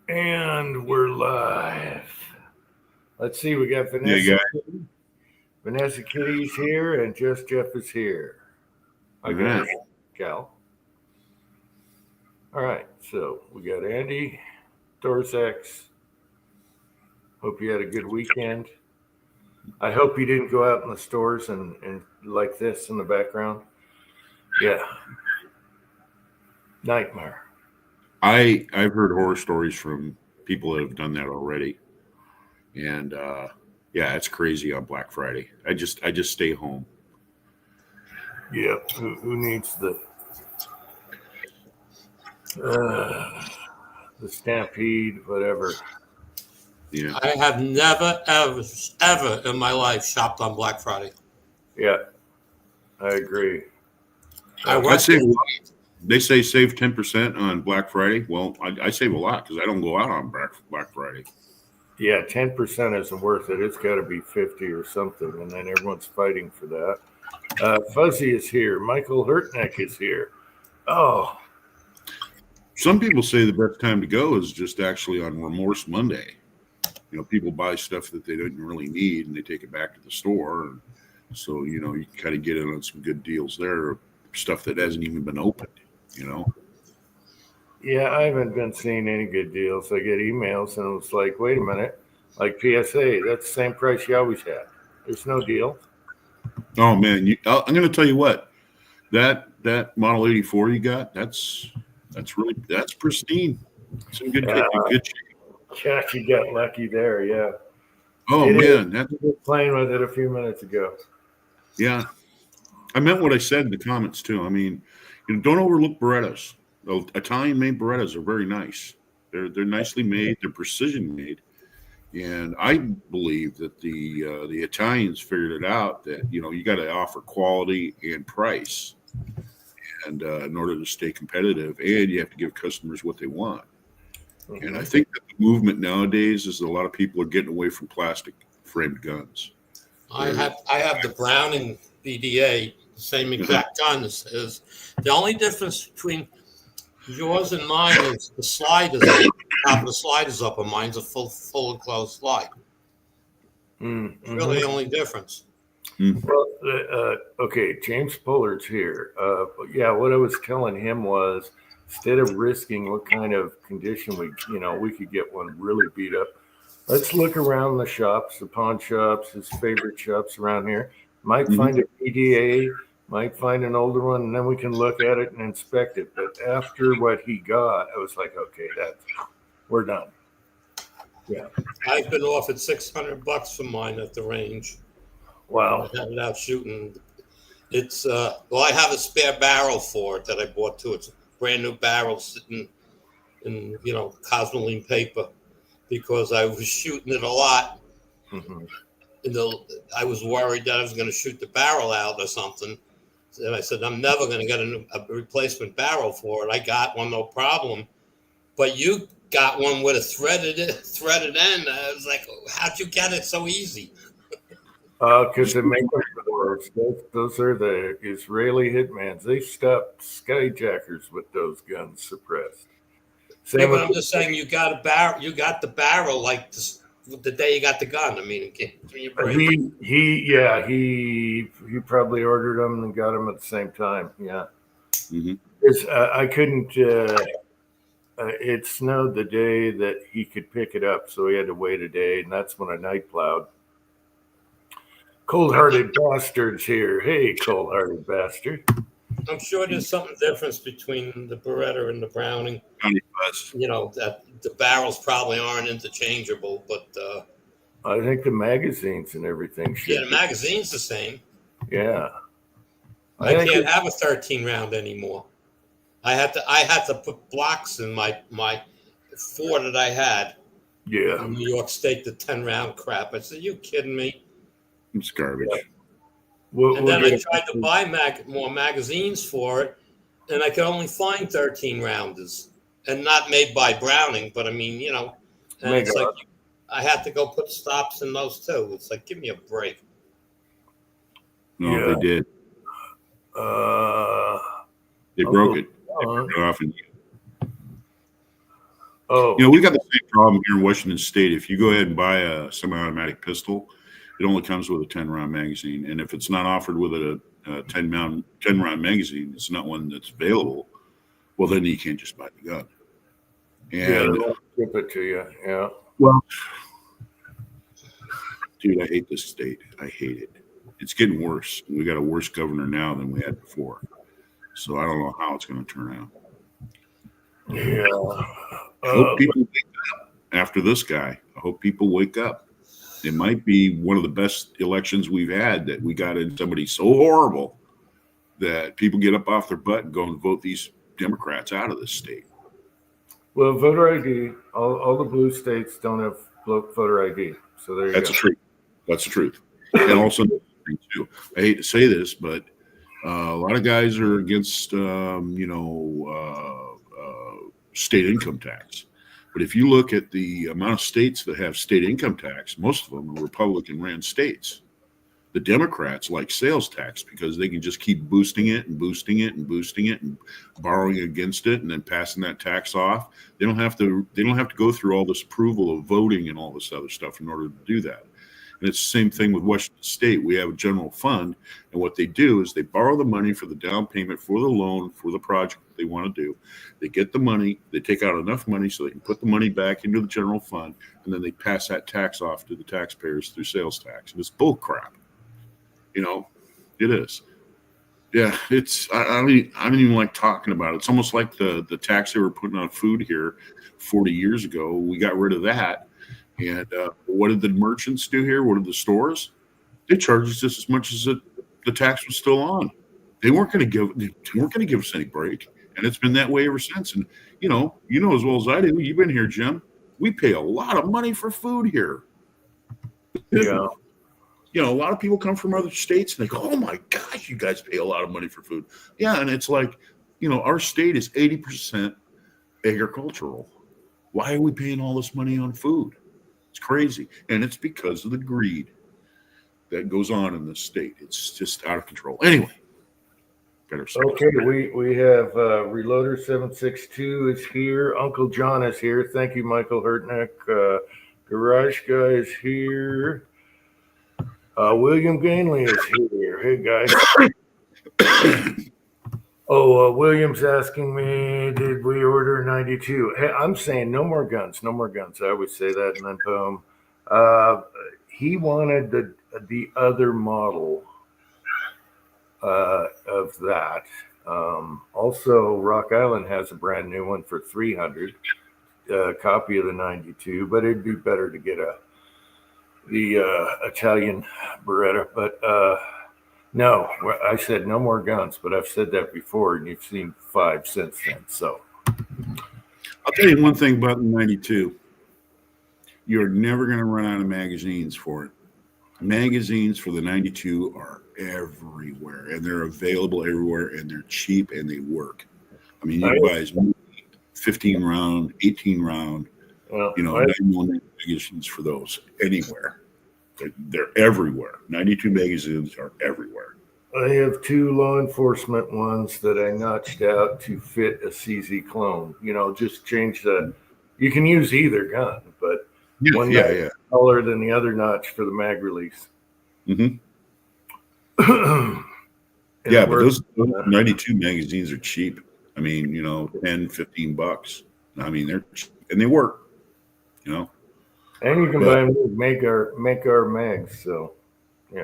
And we're live. Let's see, we got Yeah, Vanessa. guys. Vanessa Kitty's here, and Just Jeff is here. I All got right. Cal. All right, so we got Andy, Dorsex. Hope you had a good weekend. I hope you didn't go out in the stores and like this in the background. Yeah, nightmare. I've heard horror stories from people that have done that already, and yeah, it's crazy on Black Friday. I just stay home. Yeah, who needs uh, the stampede, whatever? Yeah, I have never, ever in my life shopped on Black Friday. Yeah, I agree. I I worked save a it. lot. They say save 10% on Black Friday. Well, I save a lot because I don't go out on Black Friday. Yeah, 10% isn't worth it. It's got to be 50 or something, and then everyone's fighting for that. Fuzzy is here. Michael Hurtneck is here. Oh, Some people say the best time to go is just actually on Remorse Monday. People buy stuff that they didn't really need and they take it back to the store. And so, you can kind of get in on some good deals there, stuff that hasn't even been opened, you know? yeah, I haven't been seeing any good deals. I get emails, and it's like, wait a minute, like PSA, that's the same price you always had. There's no deal. Oh, man. I'm going to tell you what, that Model 84 you got, that's pristine. It's in Uh, good shape. yeah, you got lucky there. Yeah, Oh, it is. man. We were playing with it a few minutes ago. Yeah. I meant what I said in the comments, too. I mean, don't overlook Berettas. Italian-made Berettas are very nice. They're nicely made. They're precision made. And I believe that the Italians figured it out that you got to offer quality and price, and in order to stay competitive, and you have to give customers what they want. And I Mhm. think that the movement nowadays is that a lot of people are getting away from plastic framed guns. I have the Browning BDA, the same exact gun is the only difference between yours and mine is the slide is up. Top of the slide is up, and mine's a full enclosed slide. It's really the Mm-hmm. only difference. Mm. Well, okay, James Pollard's here. Yeah, what I was telling him was instead of risking what kind of condition we could get one really beat up. Let's look around the shops, the pawn shops, his favorite shops around here. Might Mhm. find a PDA, might find an older one, and then we can look at it and inspect it. But after what he got, I was like, okay, we're done. Yeah. I've been offered $600 for mine at the range. I Wow. had it out shooting. It's well, I have a spare barrel for it that I bought too. It's a brand new barrel sitting in cosmoline paper because I was shooting it a lot. Hmm. I was worried that I was going to shoot the barrel out or something. And I said, I'm never going to get a replacement barrel for it. I got one, no problem. But you got one with a threaded end. I was like, how'd you get it so easy? Because they make them for those. Those are the Israeli hitmans. They stopped skyjackers with those guns suppressed. Yeah, Same but with I'm just saying you got a barrel. You got the barrel like the day you got the gun. I mean, give me a break. he probably ordered them and got them at the same time. Yeah, Mhm. I couldn't. It snowed the day that he could pick it up, so he had to wait a day, and that's when a night plowed. Cold-hearted bastards here. Hey, cold-hearted bastard. I'm sure there's something difference between the Beretta and the Browning. County bus. That the barrels probably aren't interchangeable, but I think the magazines and everything yeah, should the be. magazine's the same. Yeah, I I think. can't have a 13 round anymore. I had to put blocks in my four that I had Yeah, in New York State, the 10 round crap. I said, you kidding me? It's yeah. garbage. And We'll then I get. tried to buy more magazines for it, and I could only find 13 rounders, and not made by Browning, but I mean, and Mega. it's like I had to go put stops in those too. It's like, give me a break. No, Yeah. they did. Uh, They broke Uncle it. John. Often. Oh, We got the same problem here in Washington State. If you go ahead and buy a semi-automatic pistol, it only comes with a 10-round magazine, and if it's not offered with a 10-round magazine, it's not one that's available. Well, then you can't just buy the gun. yeah, And they'll ship it to you. Yeah. well, dude, I hate this state. I hate it. It's getting worse. We got a worse governor now than we had before. So I don't know how it's going to turn out. Yeah. I hope people wake up after this guy. I hope people wake up. It might be one of the best elections we've had, that we got in somebody so horrible that people get up off their butt and go and vote these Democrats out of this state. Well, voter ID. All the blue states don't have voter ID. So there you That's go. the truth. That's the truth. And also, too, I hate to say this, but a lot of guys are against, state income tax. But if you look at the amount of states that have state income tax, most of them are Republican-ran states. The Democrats like sales tax because they can just keep boosting it and boosting it and boosting it and borrowing against it and then passing that tax off. They don't have to go through all this approval of voting and all this other stuff in order to do that. And it's the same thing with Washington State. We have a general fund, and what they do is they borrow the money for the down payment for the loan for the project that they want to do. They get the money, they take out enough money so they can put the money back into the general fund, and then they pass that tax off to the taxpayers through sales tax. And it's bull crap. It is. Yeah, it's. I don't even like talking about it. It's almost like the tax they were putting on food here 40 years ago. We got rid of that. And what did the merchants do here? What did the stores? They charged us just as much as the tax was still on. They weren't going to give us any break, and it's been that way ever since. And you know as well as I do. You've been here, Jim. We pay a lot of money for food here. Yeah. A lot of people come from other states and they go, "Oh my gosh, you guys pay a lot of money for food." Yeah, and it's like, our state is 80% agricultural. Why are we paying all this money on food? It's crazy. And it's because of the greed that goes on in this state. It's just out of control. Anyway, better say. Okay, we have Reloader 762 is here. Uncle John is here. Thank you, Michael Hurtneck. Garage Guy is here. William Gainley is here. Hey, guys. William's asking me, did we order 92? Hey, I'm saying no more guns, no more guns. I always say that, and then boom. He wanted the other model of that. Also, Rock Island has a brand new one for $300, copy of the 92, but it'd be better to get the Italian Beretta. But no, I said no more guns, but I've said that before, and you've seen 5 since then. So I'll tell you one thing about the 92. You're never going to run out of magazines for it. Magazines for the 92 are everywhere, and they're available everywhere, and they're cheap, and they work. I mean, you buy 15 round, 18 round, 9mm magazines for those anywhere. They're everywhere. 92 magazines are everywhere. I have 2 law enforcement ones that I notched out to fit a CZ clone. Just change you can use either gun, but one notch taller than the other notch for the mag release. Mm-hmm. But those 92 magazines are cheap. I mean, $10-15. I mean, they're cheap, and they work. And you can buy them with make our mags. So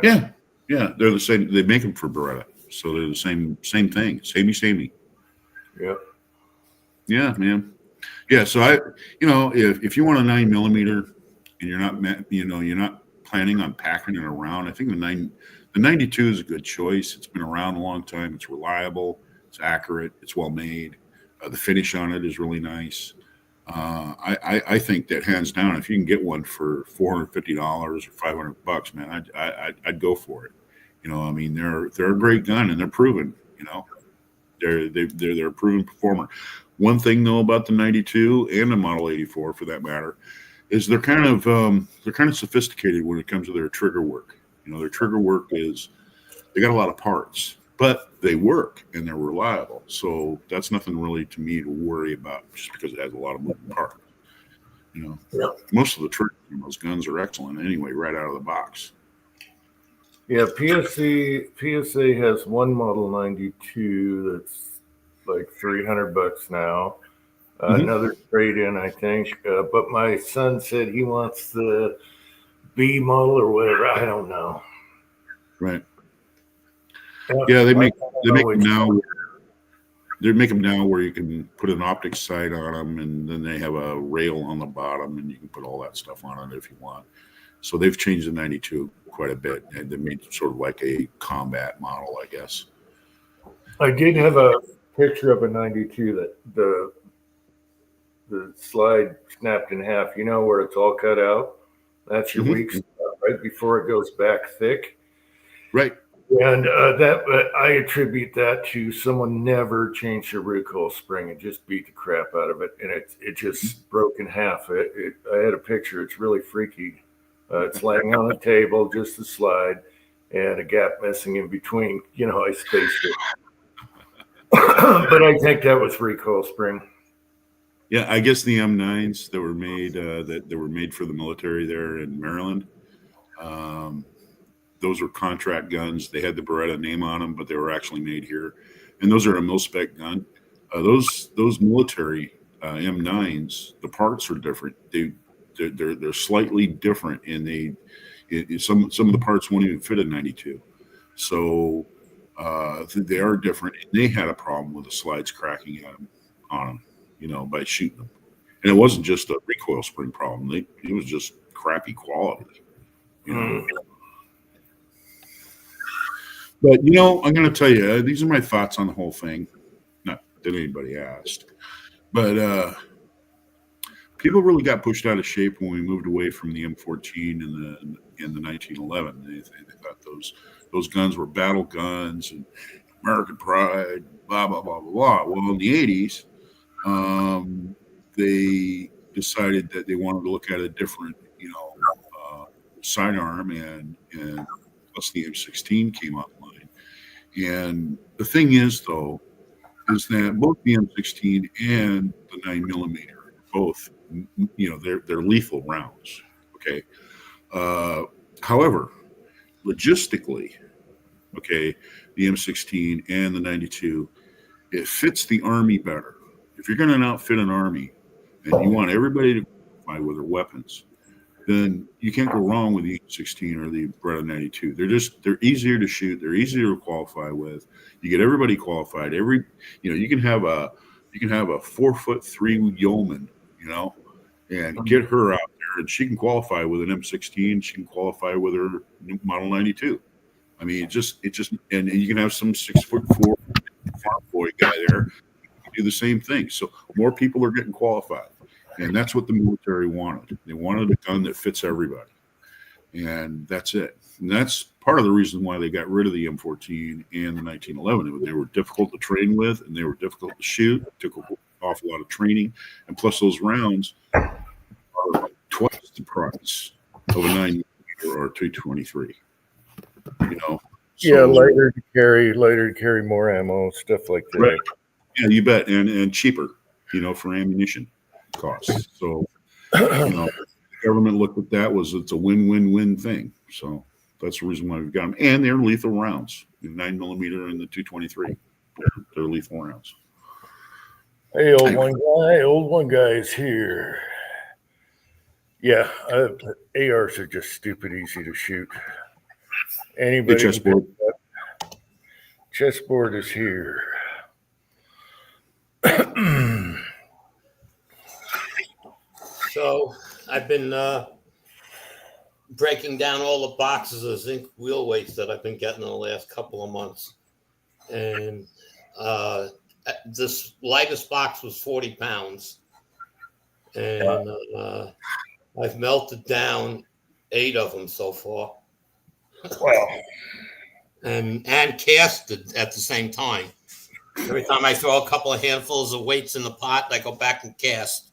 yeah, they're the same. They make them for Beretta, so they're the same thing. Samey. Yeah, man. Yeah, so if you want a 9mm and you're not planning on packing it around, I think the 92 is a good choice. It's been around a long time. It's reliable. It's accurate. It's well made. The finish on it is really nice. I think that hands down, if you can get one for $450 or $500, man, I'd go for it. I mean, they're a great gun, and they're proven. They're a proven performer. One thing though about the 92 and the Model 84, for that matter, is they're kind of sophisticated when it comes to their trigger work. Their trigger work is they got a lot of parts, but they work and they're reliable. So that's nothing really to me to worry about, just because it has a lot of moving parts. You know, Yep. most of the triggers in those guns are excellent anyway, right out of the box. Yeah, PSA has one Model 92 that's like $300 now. Mhm. Another trade-in, I think. But my son said he wants the B model or whatever. I don't know. Right. Yeah, they I make don't they know make them which now. one. They make them now where you can put an optic sight on them, and then they have a rail on the bottom, and you can put all that stuff on it if you want. So they've changed the 92 quite a bit, and they made sort of like a combat model, I guess. I did have a picture of a 92 that the slide snapped in half. You know where it's all cut out? That's your weak spot right before it goes back thick. Right. And I attribute that to someone never changed their recoil spring and just beat the crap out of it, and it just broke in half. I had a picture. It's really freaky. It's laying on a table, just a slide, and a gap missing in between. You know, I spaced it, but I think that was recoil spring. Yeah, I guess the M9s that were made that were made for the military there in Maryland. Those were contract guns. They had the Beretta name on them, but they were actually made here, and those are a mil-spec gun. Those military M9s, the parts are different. They're slightly different, and some of the parts won't even fit a 92. So they are different. And they had a problem with the slides cracking on them, you know, by shooting them. And it wasn't just a recoil spring problem. It was just crappy quality, you know. But, you know, I'm going to tell you, these are my thoughts on the whole thing. Not that anybody asked. But people really got pushed out of shape when we moved away from the M14 and the 1911. They thought those guns were battle guns and American pride, blah, blah, blah, blah, blah. Well, in the 80s, they decided that they wanted to look at a different, you know, sidearm, and plus the M16 came online. And the thing is, though, is that both the M16 and the 9mm both, you know, they're lethal rounds. Okay. However, logistically, okay, the M16 and the 92, it fits the Army better. If you're going to outfit an Army and you want everybody to qualify with their weapons, then you can't go wrong with the M16 or the Beretta 92. They're easier to shoot. They're easier to qualify with. You get everybody qualified. You know, you can have a 4'3" yeoman, you know, and get her out there, and she can qualify with an M16. She can qualify with her Model 92. I mean, it just, and you can have some 6'4" farm boy guy there do the same thing. So more people are getting qualified. And that's what the military wanted. They wanted a gun that fits everybody. And that's it. And that's part of the reason why they got rid of the M14 and the 1911. They were difficult to train with, and they were difficult to shoot. It took an awful lot of training. And plus those rounds are twice the price of a 9mm or a 223. You know? So, Yeah, lighter to carry more ammo, stuff like that. Right. Yeah, you bet. And cheaper, you know, for ammunition costs. So, you know, the government looked at that it's a win-win-win thing. So that's the reason why we've got them. And they're lethal rounds. The 9mm and the 223. They're lethal rounds. Hey, old one guy is here. Yeah, ARs are just stupid easy to shoot. Anybody? The chessboard. Chessboard is here. So I've been breaking down all the boxes of zinc wheel weights that I've been getting in the last couple of months. And this lightest box was 40 pounds. And I've melted down 8 of them so far. Wow. And casted at the same time. Every time I throw a couple of handfuls of weights in the pot, I go back and cast.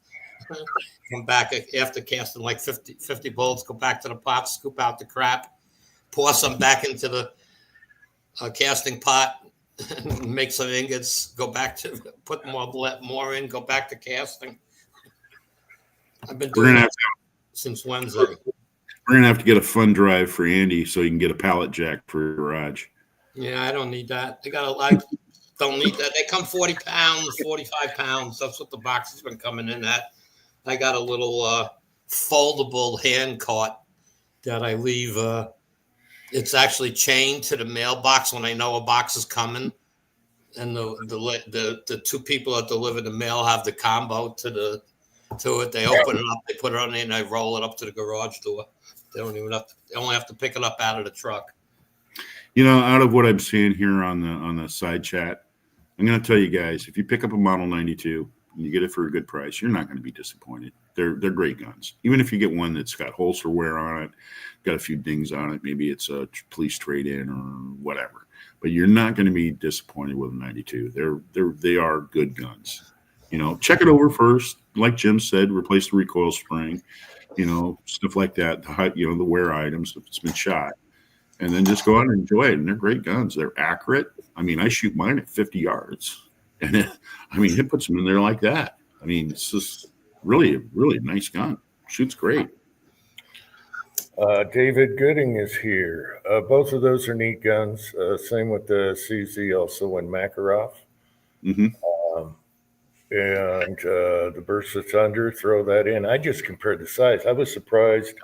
Come back after casting like 50 bullets, go back to the pot, scoop out the crap, pour some back into the casting pot, make some ingots, go back to put more in, go back to casting. I've been We're doing gonna that have since Wednesday. we're gonna have to get a fun drive for Andy so he can get a pallet jack for your garage. Yeah, I don't need that. I don't need that. They come 40 pounds, 45 pounds. That's what the box has been coming in at. I got a little foldable hand cart that I leave. It's actually chained to the mailbox when I know a box is coming. And the two people that deliver the mail have the combo to it. They open it up, they put it on there, and I roll it up to the garage door. They don't even have to. They only have to pick it up out of the truck. You know, out of what I'm seeing here on the side chat, I'm going to tell you guys, if you pick up a Model 92 and you get it for a good price, you're not going to be disappointed. They're great guns. Even if you get one that's got holster wear on it, got a few dings on it, maybe it's a police trade-in or whatever, but you're not going to be disappointed with a 92. They are good guns. You know, check it over first. Like Jim said, replace the recoil spring, you know, stuff like that. The wear items if it's been shot. And then just go out and enjoy it. And they're great guns. They're accurate. I mean, I shoot mine at 50 yards. And it puts them in there like that. I mean, it's just really a really nice gun. Shoots great. David Gooding is here. Both of those are neat guns. Same with the CZ, also in Makarov. Mm-hmm. And the Burst of Thunder, throw that in. I just compared the size. I was surprised.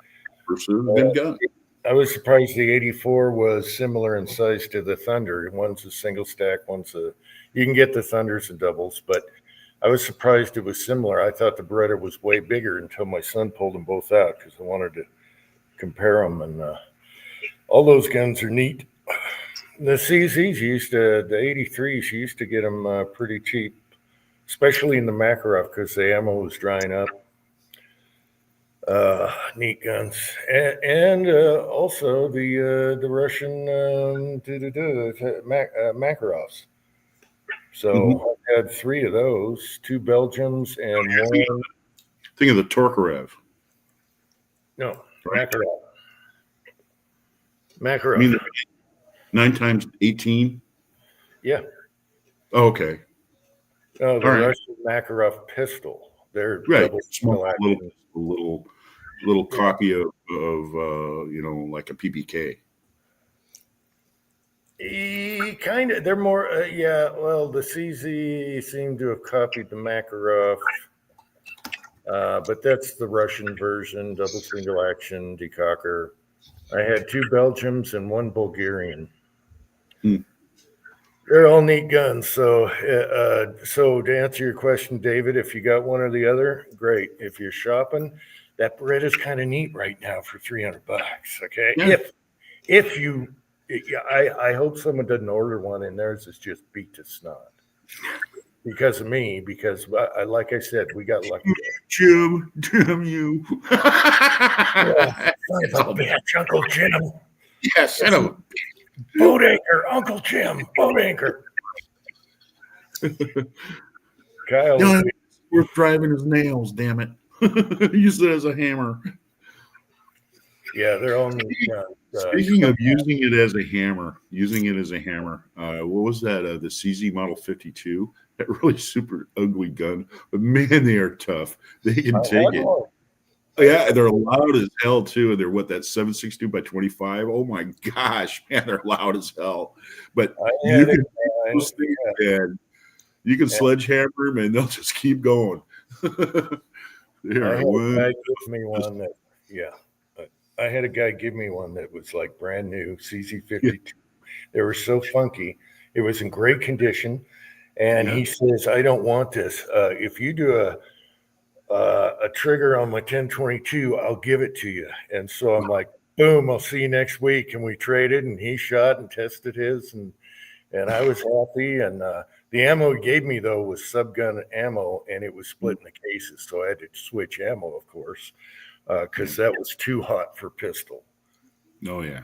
Good gun. I was surprised the 84 was similar in size to the Thunder. One's a single stack, you can get the Thunders and doubles, but I was surprised it was similar. I thought the Beretta was way bigger until my son pulled them both out because I wanted to compare them. And all those guns are neat. The CZs the 83s, you used to get them pretty cheap, especially in the Makarov because the ammo was drying up. Neat guns, and also the Russian Makarovs. So I had 3 of those, 2 Belgiums, and one. Think of the Tokarev. No, Makarov. Makarov. I mean, 9x18. Yeah. Oh, okay. No, the All right. Russian Makarov pistol. They're Right. double Small action. little copy of like a PPK. Kind of. They're more. Well, the CZ seem to have copied the Makarov, but that's the Russian version, double single action decocker. I had 2 Belgiums and 1 Bulgarian. They're all neat guns. So to answer your question, David, if you got one or the other, great. If you're shopping, that Beretta's kind of neat right now for $300. Okay, Yeah. if you, I hope someone doesn't order one and theirs is just beat to snot because of me. Because like I said, we got lucky. Jim, damn you! Bitch, Uncle Jim. Yes, I know. Boat anchor, Uncle Jim, boat anchor. Kyle, No, it's worth driving his nails. Damn it! Use it as a hammer. yeah, they're all neat guns. Speaking of using it as a hammer, what was that? The CZ Model 52. That really super ugly gun, but man, they are tough. They can take it. Yeah, they're loud as hell too. And they're that 7.62 by 25. Oh my gosh, man, they're loud as hell. But you can those things, and you can sledgehammer them, and they'll just keep going. I had a guy give me one that was like brand new, CZ52. They were so funky. It was in great condition. And he says, I don't want this. If you do a trigger on my 1022, I'll give it to you. And so I'm like, boom, I'll see you next week. And we traded, and he shot and tested his, and I was happy. And the ammo he gave me, though, was subgun ammo, and it was split in the cases. So I had to switch ammo, of course, because that was too hot for pistol. Oh, yeah.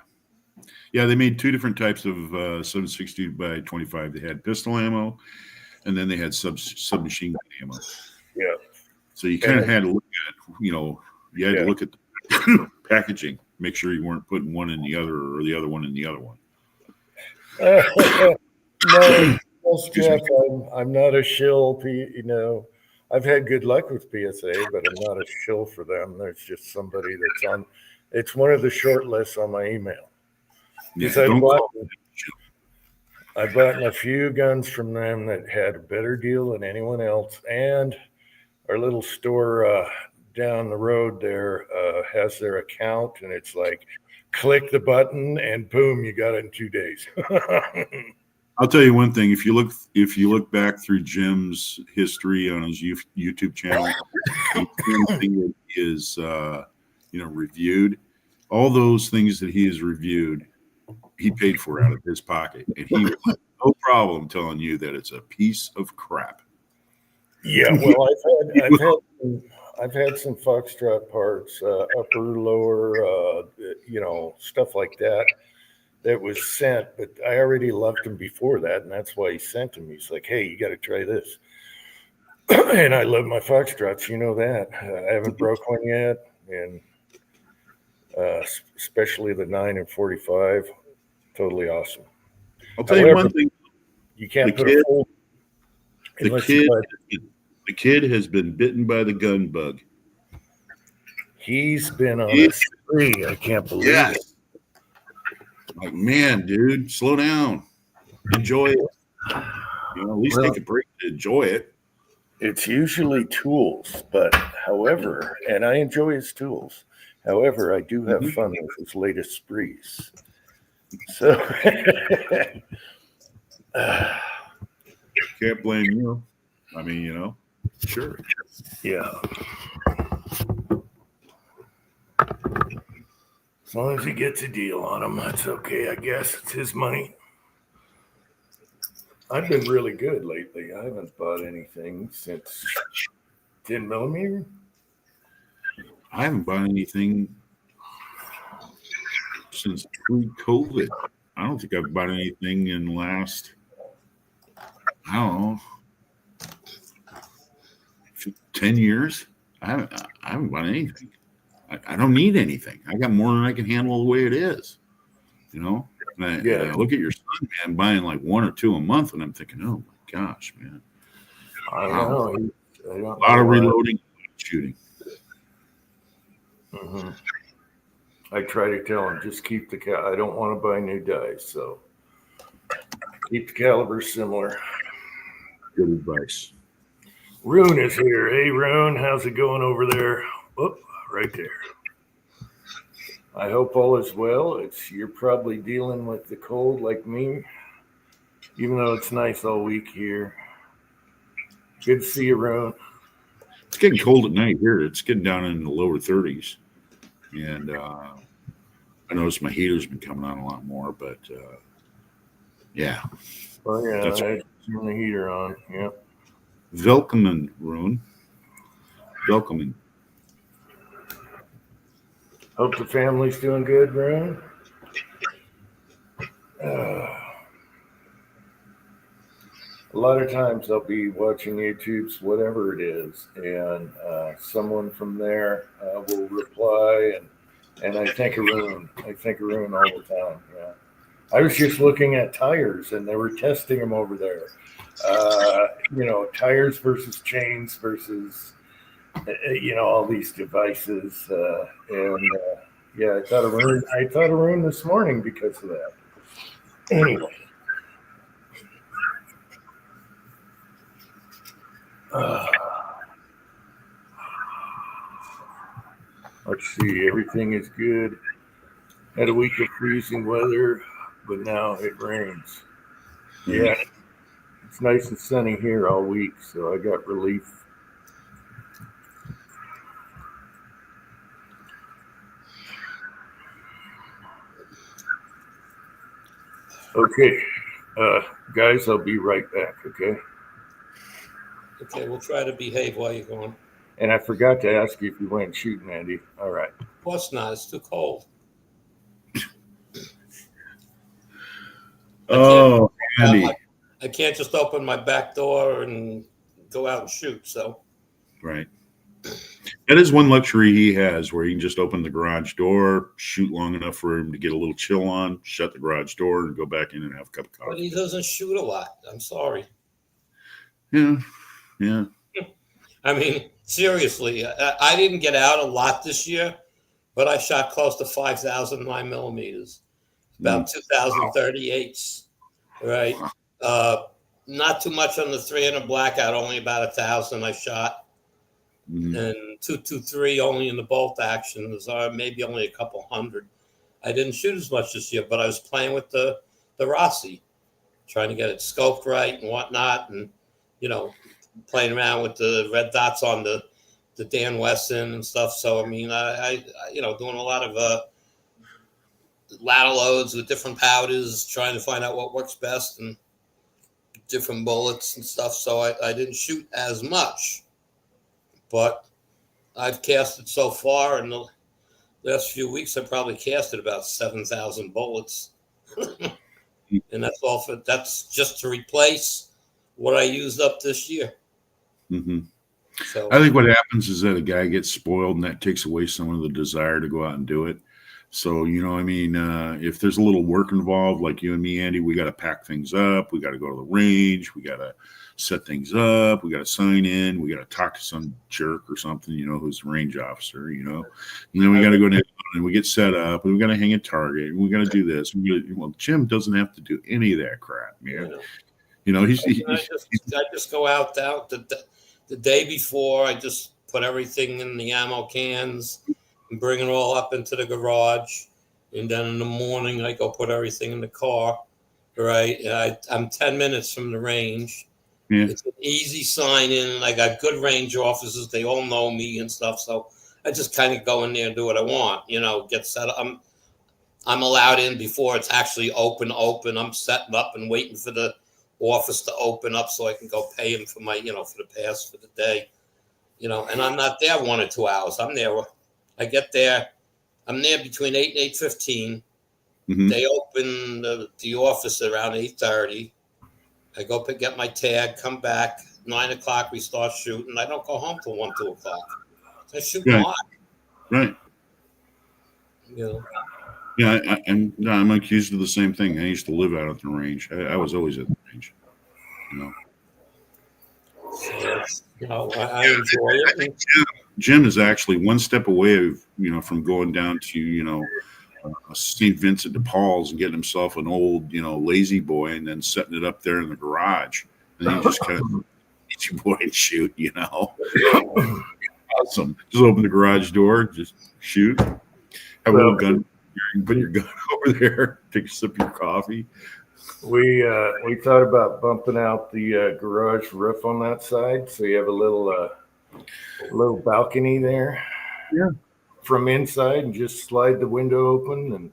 Yeah, they made 2 different types of 7.62 by 25. They had pistol ammo, and then they had submachine gun ammo. Yeah. So you kind of had to look at, you had to look at the packaging, make sure you weren't putting one in the other or the other one in the other one. No, Jeff, I'm not a shill. I've had good luck with PSA, but I'm not a shill for them. There's just somebody that's on. It's one of the short lists on my email. Yeah, I don't bought, call I bought a few guns from them that had a better deal than anyone else, and our little store down the road there has their account, and it's like click the button and boom, you got it in 2 days. I'll tell you one thing. If you look back through Jim's history on his YouTube channel, anything that is reviewed, all those things that he has reviewed, he paid for out of his pocket, and he will have no problem telling you that it's a piece of crap. Yeah, well, I've had some Foxtrot parts, upper, lower, stuff like that. That was sent, but I already loved him before that, and that's why he sent him. He's like, "Hey, you got to try this." And I love my Foxtrots, you know that. I haven't broke one yet, and especially the 9 and 45, totally awesome. I'll tell you one thing: you can't put a full. The kid has been bitten by the gun bug. He's been on a spree. I can't believe it. Like, man, dude, slow down. Enjoy it. At least take a break to enjoy it. It's usually tools, but however, and I enjoy his tools. However, I do have fun with his latest sprees. So can't blame you. I mean, sure. Yeah. As long as he gets a deal on him, that's okay, I guess. It's his money. I've been really good lately. I haven't bought anything since 10 millimeter. I haven't bought anything since pre-COVID. I don't think I've bought anything in the last, I don't know, 10 years. I haven't bought anything. I don't need anything. I got more than I can handle the way it is. And I look at your son, man, buying like 1 or 2 a month, and I'm thinking, oh my gosh, man. I know. A lot of reloading, shooting. Mm-hmm. I try to tell him, just keep I don't want to buy new dice, so keep the caliber similar. Good advice. Rune is here. Hey, Rune, how's it going over there? Oh, right there. I hope all is well. You're probably dealing with the cold like me, even though it's nice all week here. Good to see you, Rune. It's getting cold at night here. It's getting down in the lower 30s. And I noticed my heater's been coming on a lot more, but yeah. Oh, yeah, I turn the heater on. Yep. Welcome, Rune. Welcome. Hope the family's doing good, Rune. A lot of times I'll be watching YouTube's whatever it is, and someone from there will reply, and I think of Rune. I think of Rune all the time. Yeah. I was just looking at tires, and they were testing them over there. Tires versus chains versus all these devices, I thought of Rune this morning because of that. Anyway. Let's see, everything is good. Had a week of freezing weather, but now it rains. Yeah, it's nice and sunny here all week, so I got relief. Okay, guys, I'll be right back, okay? Okay, we'll try to behave while you're gone. And I forgot to ask you if you went shooting, Andy. All right. Of course not. It's too cold. Oh, Andy. I can't just open my back door and go out and shoot. So, right. That is one luxury he has, where he can just open the garage door, shoot long enough for him to get a little chill on, shut the garage door, and go back in and have a cup of coffee. But he doesn't shoot a lot. I'm sorry. Yeah. I mean, seriously, I didn't get out a lot this year, but I shot close to 5,000 9mm, about 2,038s, right? Uh, Not too much on the 300 blackout, only about 1,000 I shot, and 223 only in the bolt action. There's maybe only a couple hundred. I didn't shoot as much this year, but I was playing with the Rossi, trying to get it scoped right and whatnot, and playing around with the red dots on the Dan Wesson and stuff. So I mean, I doing a lot of ladder loads with different powders, trying to find out what works best and different bullets and stuff. So I didn't shoot as much, but I've casted so far in the last few weeks. I probably casted about 7,000 bullets, and that's just to replace what I used up this year. Mm-hmm. So I think what happens is that a guy gets spoiled, and that takes away some of the desire to go out and do it. So, if there's a little work involved, like you and me, Andy, we got to pack things up. We got to go to the range. We got to set things up. We got to sign in. We got to talk to some jerk or something, who's the range officer, and then we got to go down and we get set up, and we got to hang a target, and we got to do this. Well, Jim doesn't have to do any of that crap, man. I just go out the day before. I just put everything in the ammo cans and bring it all up into the garage, and then in the morning I go put everything in the car. Right, I'm 10 minutes from the range. Yeah. It's an easy sign in, and I got good range officers. They all know me and stuff, so I just kind of go in there and do what I want. Get set up. I'm allowed in before it's actually open. I'm setting up and waiting for the office to open up so I can go pay him for my, for the pass for the day, and I'm not there 1 or 2 hours. I'm there. I get there. I'm there between 8 and 8:15. Mm-hmm. They open the office around 8:30. I go get my tag, come back. 9 o'clock, we start shooting. I don't go home till 1, 2 o'clock. I shoot a lot. Right. Yeah, I'm accused of the same thing. I used to live out at the range. I was always at the range. So, I enjoy it. I think Jim is actually one step away, from going down to, St. Vincent de Paul's and getting himself an old, lazy boy, and then setting it up there in the garage. And then he just kind of lazy boy and shoot, Awesome. Just open the garage door, just shoot. Have a little gun. You can put your gun over there, take a sip of your coffee. We thought about bumping out the garage roof on that side, so you have a little balcony there. Yeah. From inside, and just slide the window open, and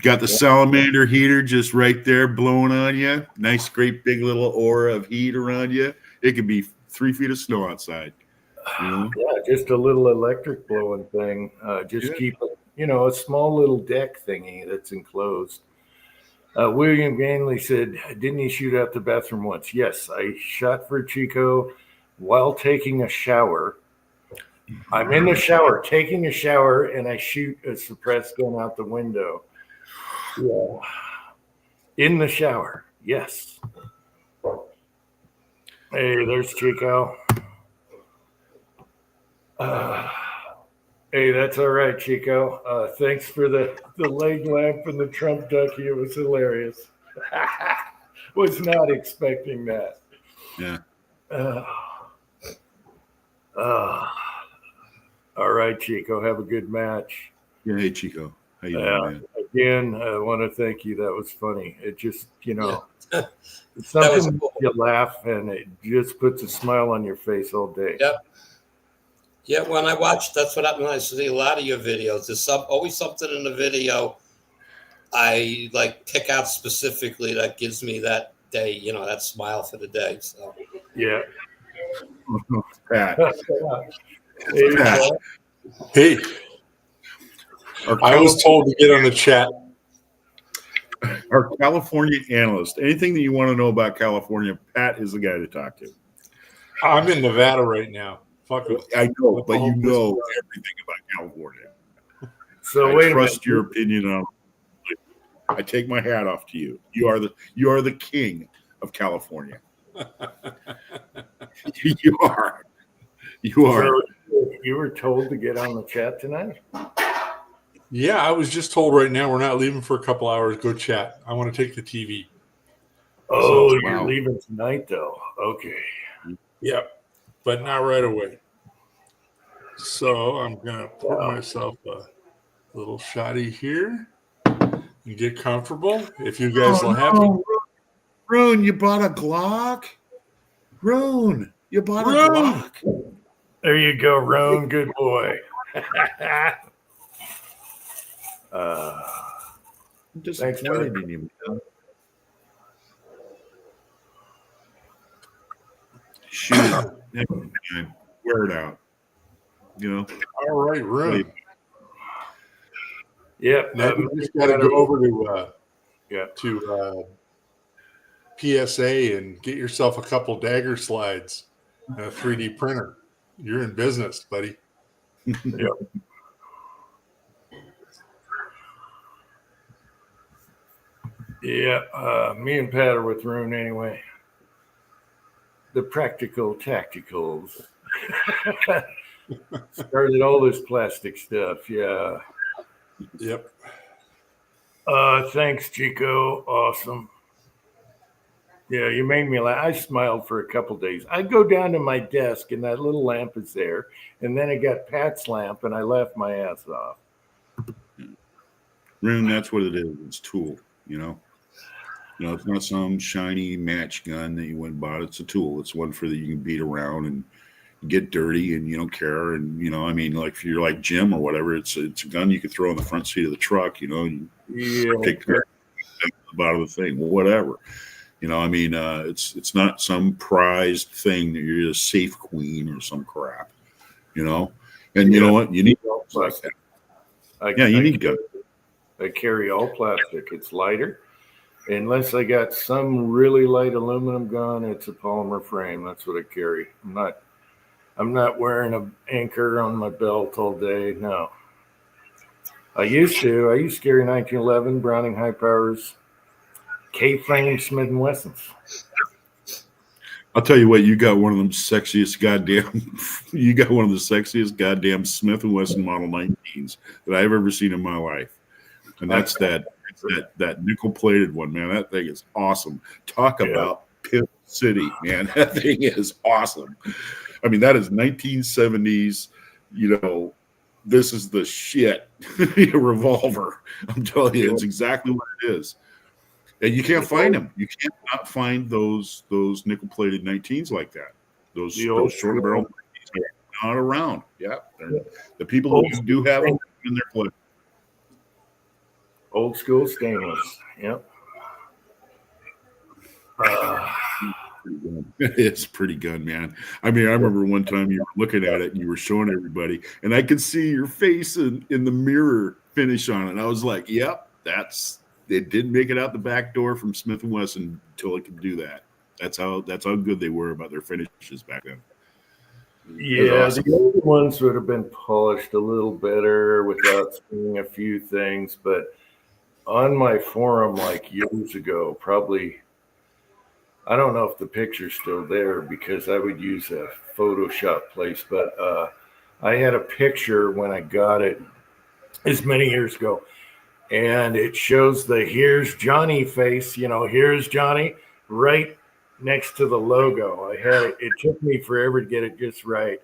got the salamander heater just right there blowing on you. Nice, great big little aura of heat around you. It could be 3 feet of snow outside. Yeah, just a little electric blowing thing. Keep it, a small little deck thingy that's enclosed. William Ganley said, "Didn't you shoot out the bathroom once?" Yes, I shot for Chico while taking a shower. I'm in the shower, taking a shower, and I shoot a suppressed gun out the window. Yeah. In the shower. Yes. Hey, there's Chico. Hey, that's all right, Chico. Thanks for the leg lamp and the Trump ducky. It was hilarious. Was not expecting that. Yeah. All right, Chico. Have a good match. Yeah, hey, Chico. How you doing, man? Again, I want to thank you. That was funny. It just, it's something cool. You laugh, and it just puts a smile on your face all day. Yep. Yeah, when I watch, that's what happens when I see a lot of your videos. There's always something in the video I pick out specifically that gives me that day, that smile for the day. So yeah. Pat. Hey, I was told to get on the chat. Our California analyst. Anything that you want to know about California, Pat is the guy to talk to. I'm in Nevada right now. Fuck it. I know, but you know everything about California. So I trust your opinion on it. I take my hat off to you. You are the king of California. You are. You are. So you were told to get on the chat tonight? Yeah, I was just told right now we're not leaving for a couple hours. Go chat. I want to take the TV. Oh, So, you're wow. leaving tonight, though. Okay. Yep, but not right away. So I'm gonna pour myself a little shotty here and get comfortable. If you guys will have me. Rune, you bought a Glock? Rune, you bought a Rune! Glock? There you go, Roan. Good boy. I'm disappointed in you, man. Shoot. Man, wear it out. You know? All right, Rune. Yep. Now you just got to go over to PSA and get yourself a couple dagger slides and a 3D printer. You're in business, buddy. Yep. Yeah, me and Pat are with Rune anyway. The practical tacticals. Started all this plastic stuff, yeah. Yep. Thanks, Chico. Awesome. Yeah, you made me laugh. I smiled for a couple days. I go down to my desk and that little lamp is there, and then I got Pat's lamp and I laughed my ass off. Rune, that's what it is. It's a tool, you know. You know, it's not some shiny match gun that you went and bought. It's a tool. It's one for that you can beat around and get dirty and you don't care. And, you know, I mean, like if you're like Jim or whatever, it's a gun you could throw in the front seat of the truck, you know, and take care of the bottom of the thing, whatever. You know, I mean, it's not some prized thing that you're a safe queen or some crap, you know. And you know what? You need like that. You need guns. I carry all plastic. It's lighter. Unless I got some really light aluminum gun, it's a polymer frame. That's what I carry. I'm not wearing an anchor on my belt all day. No. I used to carry 1911 Browning High Powers K-frame Smith & Wessons. I'll tell you what, you got one of them sexiest goddamn Smith & Wesson Model 19s that I've ever seen in my life. And that's that nickel-plated one, man. That thing is awesome. Talk about Pimp City, man. That thing is awesome. I mean, that is 1970s, you know, this is the shit revolver. I'm telling you, it's exactly what it is. And you can't find them. You can't not find those nickel-plated 19s like that. Those short barrel 19s are not around. Yeah. The people who do have them in their place. Old school stainless. Yep. It's a pretty gun, man. I mean, I remember one time you were looking at it and you were showing everybody, and I could see your face in the mirror finish on it. And I was like, yep, it didn't make it out the back door from Smith & Wesson until it could do that. That's how good they were about their finishes back then. Yeah, awesome. The older ones would have been polished a little better without seeing a few things, but on my forum like years ago, probably, I don't know if the picture's still there because I would use a Photoshop place, but I had a picture when I got it as many years ago, and it shows the here's Johnny face, you know, here's Johnny right next to the logo. I had it. It took me forever to get it just right,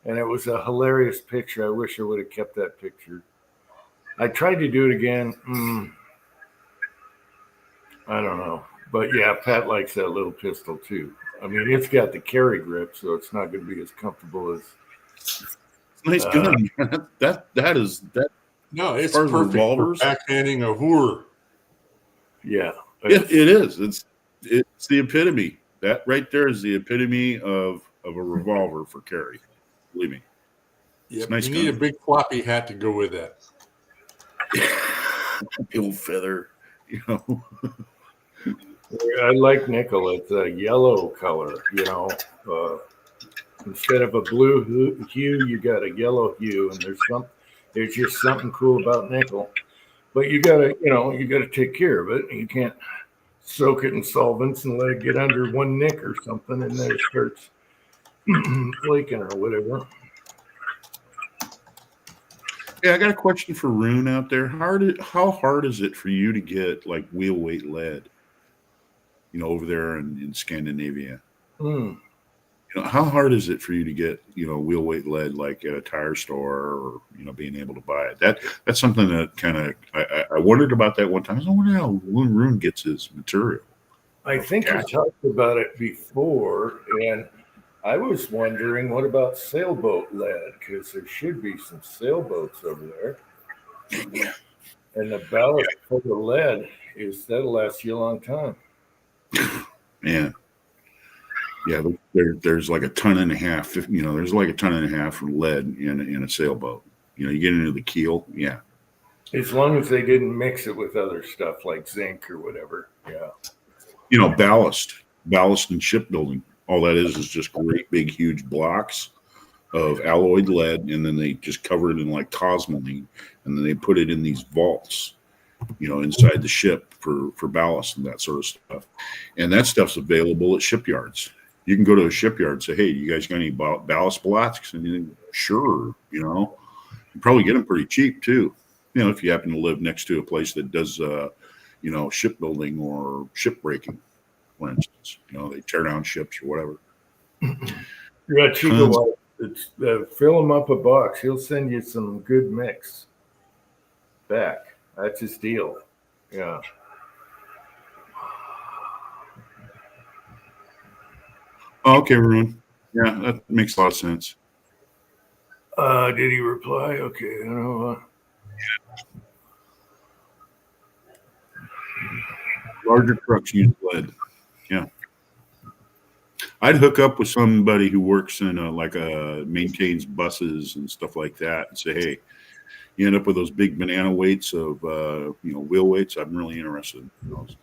and it was a hilarious picture. I wish I would have kept that picture. I tried to do it again. I don't know. But yeah, Pat likes that little pistol too. I mean, it's got the carry grip, so it's not going to be as comfortable as. It's a nice gun. that is. No, it's perfect for backhanding a whore. Yeah, it is. It's the epitome. That right there is the epitome of a revolver for carry. Believe me. Yeah, nice. You need a big floppy hat to go with that. Old feather, you know. I like nickel. It's a yellow color, you know. Instead of a blue hue, you got a yellow hue, and there's just something cool about nickel. But you gotta take care of it. You can't soak it in solvents and let it get under one nick or something, and then it starts flaking or whatever. Yeah, I got a question for Rune out there. How hard is it for you to get like wheel weight lead? Over there in Scandinavia. Mm. How hard is it for you to get wheel weight lead like at a tire store or being able to buy it? That's something that kind of I wondered about that one time. I wonder how Rune gets his material. I think we talked about it before, and I was wondering, what about sailboat lead? Because there should be some sailboats over there. Yeah. And the ballast for the lead that'll last you a long time. Man. Yeah, there's like a ton and a half. There's like a ton and a half of lead in a sailboat. You get into the keel. Yeah. As long as they didn't mix it with other stuff like zinc or whatever. Yeah. Ballast in shipbuilding. All that is just great big huge blocks of alloyed lead, and then they just cover it in like cosmoline, and then they put it in these vaults, inside the ship for ballast and that sort of stuff. And that stuff's available at shipyards. You can go to a shipyard and say, "Hey, you guys got any ballast blocks?" And you think, "Sure." You probably get them pretty cheap too. If you happen to live next to a place that does, shipbuilding or shipbreaking, for instance. They tear down ships or whatever. Yeah, Chico, fill him up a box. He'll send you some good mix back. That's his deal. Yeah. Okay, Rune. Yeah, that makes a lot of sense. Did he reply? Okay. I don't know. Larger trucks use lead. Yeah. I'd hook up with somebody who works in maintains buses and stuff like that and say, "Hey, you end up with those big banana weights of, wheel weights. I'm really interested in those."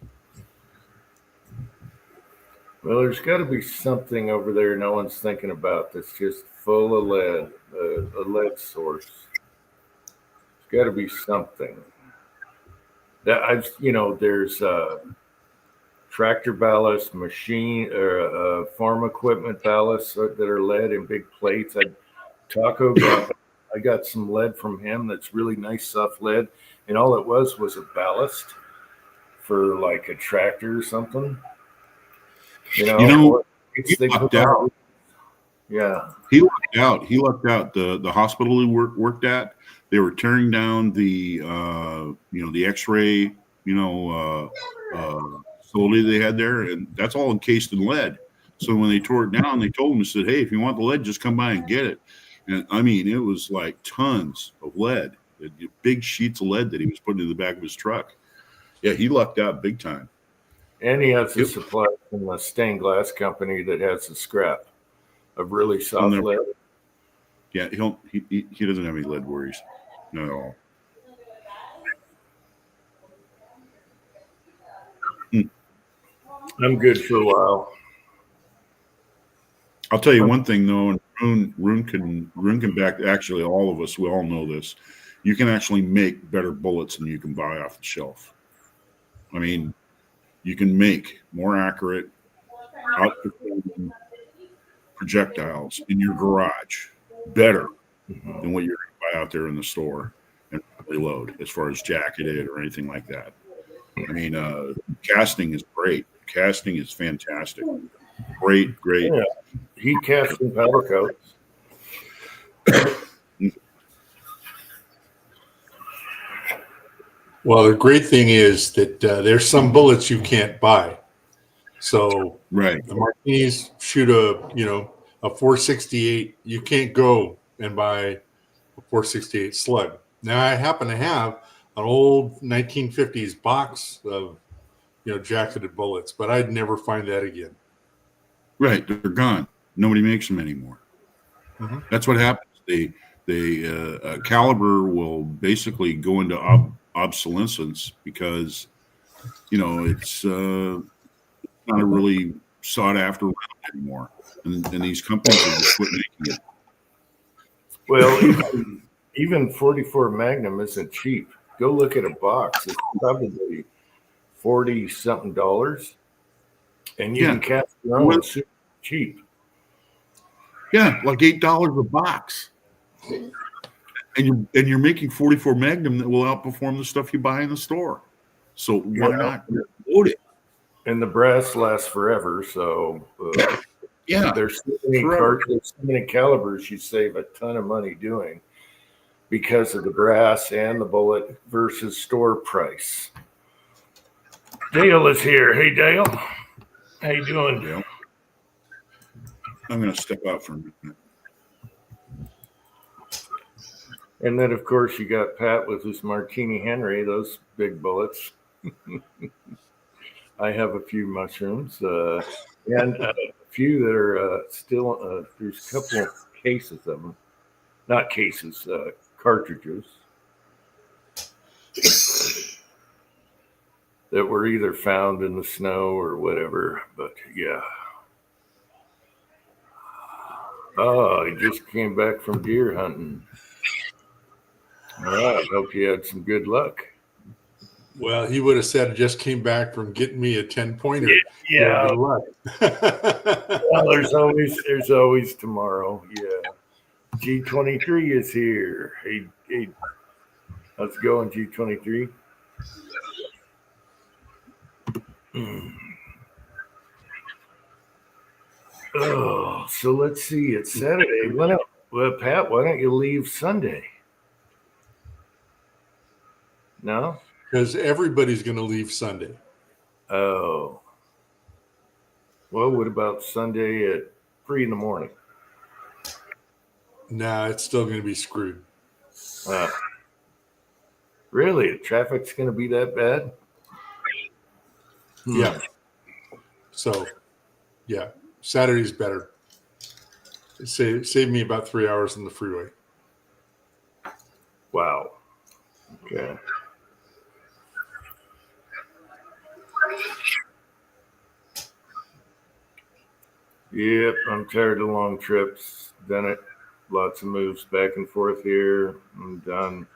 Well, there's got to be something over there no one's thinking about that's just full of lead, a lead source. There's got to be something. There's tractor ballast, machine or farm equipment ballast that are lead in big plates. I got some lead from him that's really nice soft lead, and all it was a ballast for like a tractor or something. He lucked out. Yeah. He lucked out. The hospital he worked at, they were tearing down the the X-ray facility they had there, and that's all encased in lead. So when they tore it down, they told him, said, "Hey, if you want the lead, just come by and get it." And I mean, it was like tons of lead, big sheets of lead that he was putting in the back of his truck. Yeah, he lucked out big time. And he has a supply from a stained glass company that has a scrap of really soft lead. Yeah, he doesn't have any lead worries, not at all. I'm good for a while. I'll tell you one thing though, and Rune can back. Actually, all of us, we all know this. You can actually make better bullets than you can buy off the shelf. I mean, you can make more accurate, outperforming projectiles in your garage better than what you're going to buy out there in the store and reload, as far as jacketed or anything like that. I mean, casting is great. Casting is fantastic. Great. Yeah. Heat casting powder coats. Well, the great thing is that there's some bullets you can't buy. So right, the Martinis shoot a 468. You can't go and buy a 468 slug. Now I happen to have an old 1950s box of jacketed bullets, but I'd never find that again. Right, they're gone. Nobody makes them anymore. Mm-hmm. That's what happens. A caliber will basically go into obsolescence because it's not a really sought after round anymore, and these companies are just quit making it. Well, even 44 Magnum isn't cheap. Go look at a box. It's probably $40-something, and you can cast your own super cheap. Yeah, like $8 a box. And you're making 44 Magnum that will outperform the stuff you buy in the store. So why not load it? And the brass lasts forever. So Yeah, there's so many calibers you save a ton of money doing because of the brass and the bullet versus store price. Dale is here. Hey, Dale. How you doing? Dale. I'm going to step out for a minute. And then, of course, you got Pat with his Martini Henry, those big bullets. I have a few mushrooms and a few that are still, there's a couple of cases of them. Not cases, cartridges that were either found in the snow or whatever. But yeah. Oh, he just came back from deer hunting. All right. Hope you had some good luck. Well, he would have said, I just came back from getting me a 10-pointer. Yeah. Good luck. Well, there's always tomorrow. Yeah. G23 is here. Hey, how's it going, G23? Oh, so let's see. It's Saturday. Pat, why don't you leave Sunday? No? Because everybody's going to leave Sunday. Oh. Well, what about Sunday at 3 a.m? Nah, it's still going to be screwed. Really? The traffic's going to be that bad? Yeah. So, yeah, Saturday's better. It saved me about 3 hours on the freeway. Wow. Okay. Yep, I'm tired of long trips. Done it. Lots of moves back and forth here. I'm done.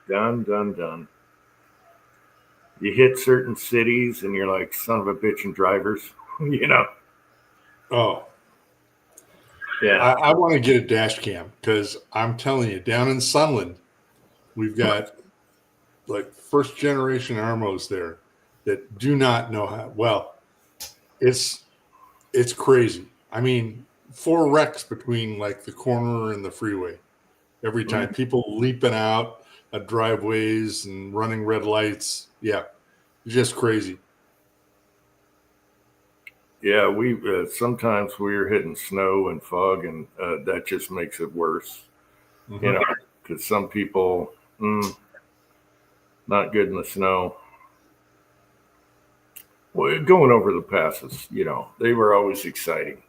You hit certain cities and you're like, son of a bitch and drivers, you know? Oh. Yeah. I want to get a dash cam because I'm telling you, down in Sunland, we've got like first generation Armos there that do not know how. Well, it's crazy. I mean, 4 wrecks between like the corner and the freeway every time. People leaping out of driveways and running red lights. Yeah, just crazy. Yeah, we sometimes we're hitting snow and fog, and that just makes it worse. Mm-hmm. You know, because some people not good in the snow. Well, going over the passes, you know, they were always exciting.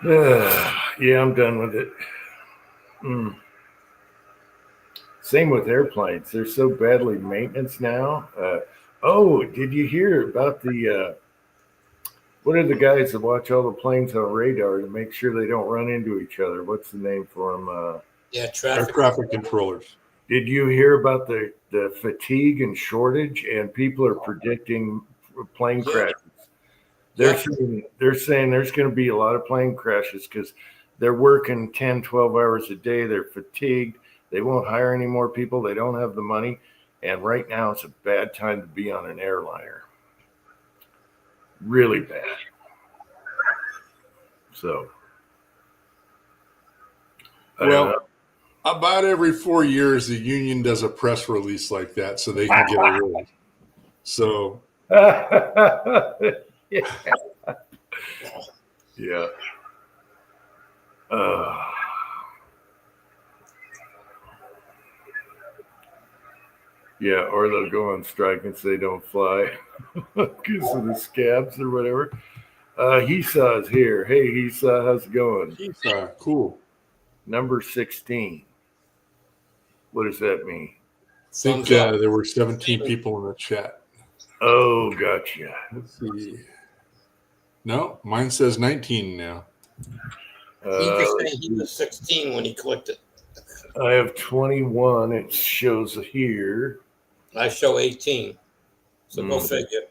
Yeah, I'm done with it. Same with airplanes. They're so badly maintenance now. Oh, did you hear about the what are the guys that watch all the planes on radar to make sure they don't run into each other? What's the name for them? Yeah, Air traffic controllers. Did you hear about the fatigue and shortage, and people are predicting plane crashes? They're saying there's going to be a lot of plane crashes because they're working 10, 12 hours a day. They're fatigued. They won't hire any more people. They don't have the money. And right now it's a bad time to be on an airliner. Really bad. So. Well, about every 4 years, the union does a press release like that so they can get a raise. So. Yeah. Yeah, or they'll go on strike and say don't fly because of the scabs or whatever. Heesaw's here. Hey, Heesaw, how's it going? Heesaw, cool. Number 16. What does that mean? I think there were 17 people in the chat. Oh, gotcha. Let's see. No, mine says 19 now. He was saying he was 16 when he clicked it. I have 21. It shows here. I show 18. So go figure.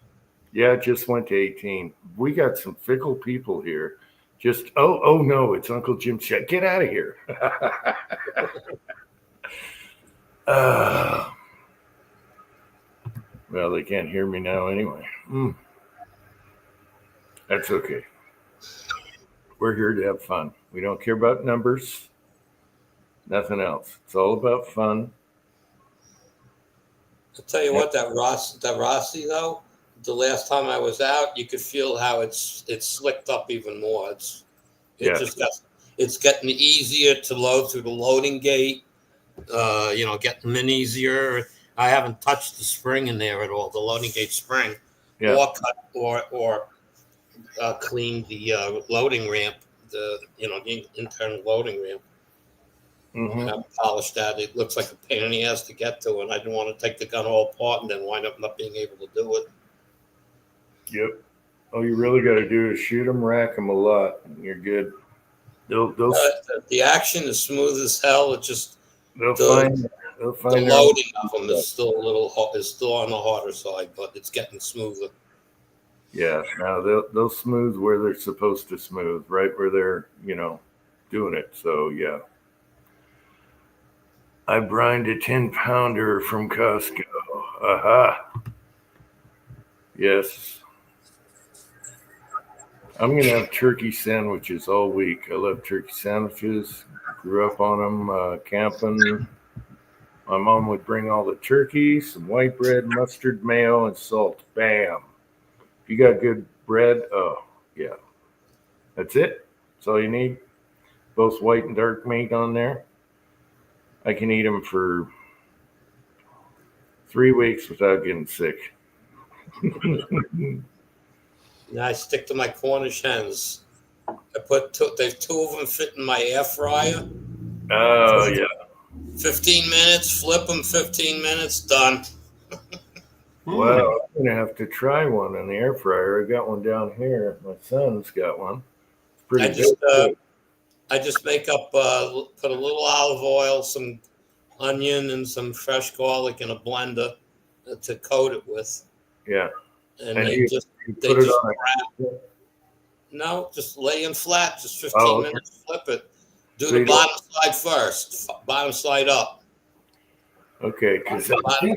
Yeah, it just went to 18. We got some fickle people here. Just oh no, it's Uncle Jim's chat. Get out of here. Well, they can't hear me now anyway. That's okay. We're here to have fun. We don't care about numbers. Nothing else. It's all about fun. I'll tell you what, that Rossi though, the last time I was out, you could feel how it's slicked up even more. It's getting easier to load through the loading gate. Getting them in easier. I haven't touched the spring in there at all, the loading gate spring, or cut or cleaned the loading ramp, the internal loading ramp. Mm-hmm. I polished that. It looks like a pain in the ass to get to, and I didn't want to take the gun all apart and then wind up not being able to do it. Yep. All you really got to do is shoot them, rack them a lot, and you're good. The action is smooth as hell. It just they'll find the loading of them is still on the harder side, but it's getting smoother. Yeah. Now they'll smooth where they're supposed to smooth, right where they're doing it. So yeah. I brined a 10-pounder from Costco. Aha. Yes. I'm going to have turkey sandwiches all week. I love turkey sandwiches. Grew up on them, camping. My mom would bring all the turkey, some white bread, mustard, mayo, and salt. Bam. If you got good bread, oh, yeah. That's it. That's all you need. Both white and dark meat on there. I can eat them for 3 weeks without getting sick. Now I stick to my Cornish hens. I put two of them fit in my air fryer. Oh, yeah. 15 minutes, flip them, 15 minutes, done. Well, I'm going to have to try one in the air fryer. I got one down here. My son's got one. It's pretty good. I just make up, put a little olive oil, some onion, and some fresh garlic in a blender to coat it with. Yeah. And they just wrap. No, just lay in flat, just 15 minutes, flip it. Do the bottom side first, bottom side up. Okay, because I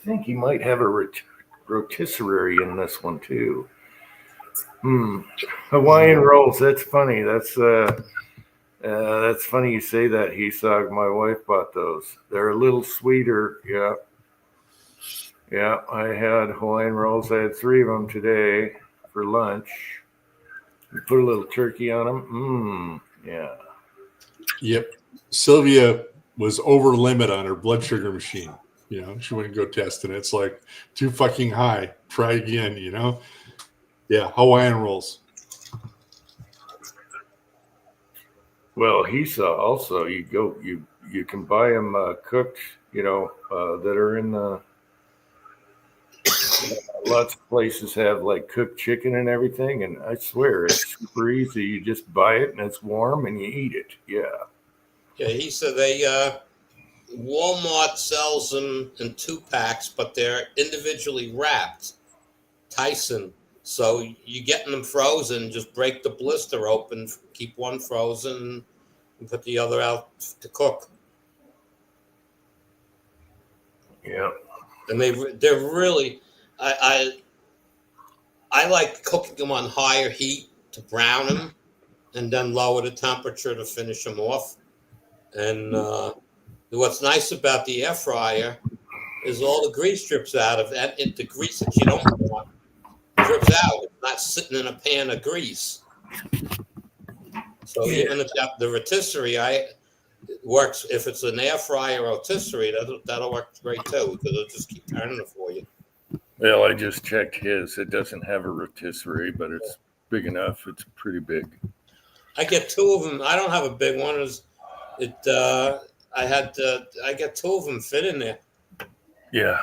think you might have a rotisserie in this one too. Hawaiian rolls. That's funny. That's funny you say that, Hesog. My wife bought those. They're a little sweeter. Yeah. Yeah, I had Hawaiian rolls. I had 3 of them today for lunch. You put a little turkey on them. Yeah. Yep. Sylvia was over limit on her blood sugar machine. She wouldn't go test, and it's like too fucking high. Try again, Yeah, Hawaiian rolls. Well, he saw also you can buy them cooked, that are in the lots of places have like cooked chicken and everything, and I swear it's super easy. You just buy it and it's warm and you eat it. Yeah. Yeah, he said Walmart sells them in 2 packs, but they're individually wrapped. Tyson. So you're getting them frozen, just break the blister open, keep one frozen, and put the other out to cook. Yeah. And they're really, I like cooking them on higher heat to brown them, and then lower the temperature to finish them off. And what's nice about the air fryer is all the grease drips out of that. The grease that you don't want drips out. It's not sitting in a pan of grease. So even if the rotisserie, it works. If it's an air fryer rotisserie, that'll work great too, because it'll just keep turning it for you. Well, I just checked his. It doesn't have a rotisserie, but it's big enough. It's pretty big. I get 2 of them. I don't have a big one. I get 2 of them fit in there. Yeah.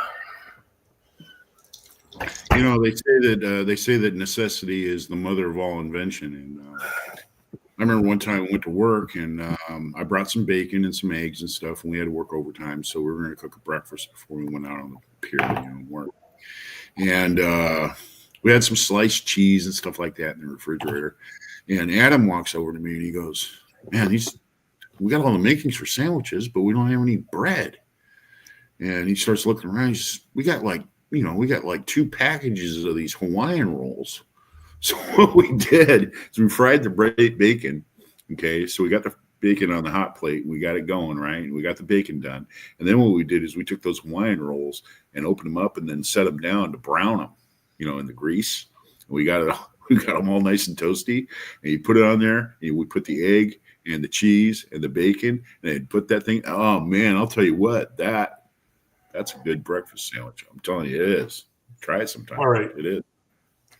They say that necessity is the mother of all invention. And I remember one time I went to work and I brought some bacon and some eggs and stuff, and we had to work overtime, so we were going to cook a breakfast before we went out on the pier and work. And We had some sliced cheese and stuff like that in the refrigerator. And Adam walks over to me and he goes, "Man, we got all the makings for sandwiches, but we don't have any bread." And he starts looking around. He says, we got like 2 packages of these Hawaiian rolls. So what we did is we fried the bacon. Okay, so we got the bacon on the hot plate. We got it going, right? We got the bacon done. And then what we did is we took those Hawaiian rolls and opened them up and then set them down to brown them, in the grease. And we got them all nice and toasty. And you put it on there, and we put the egg and the cheese and the bacon, and then put that thing. Oh man, I'll tell you what, that's a good breakfast sandwich. I'm telling you, it is. Try it sometime. All right. It is.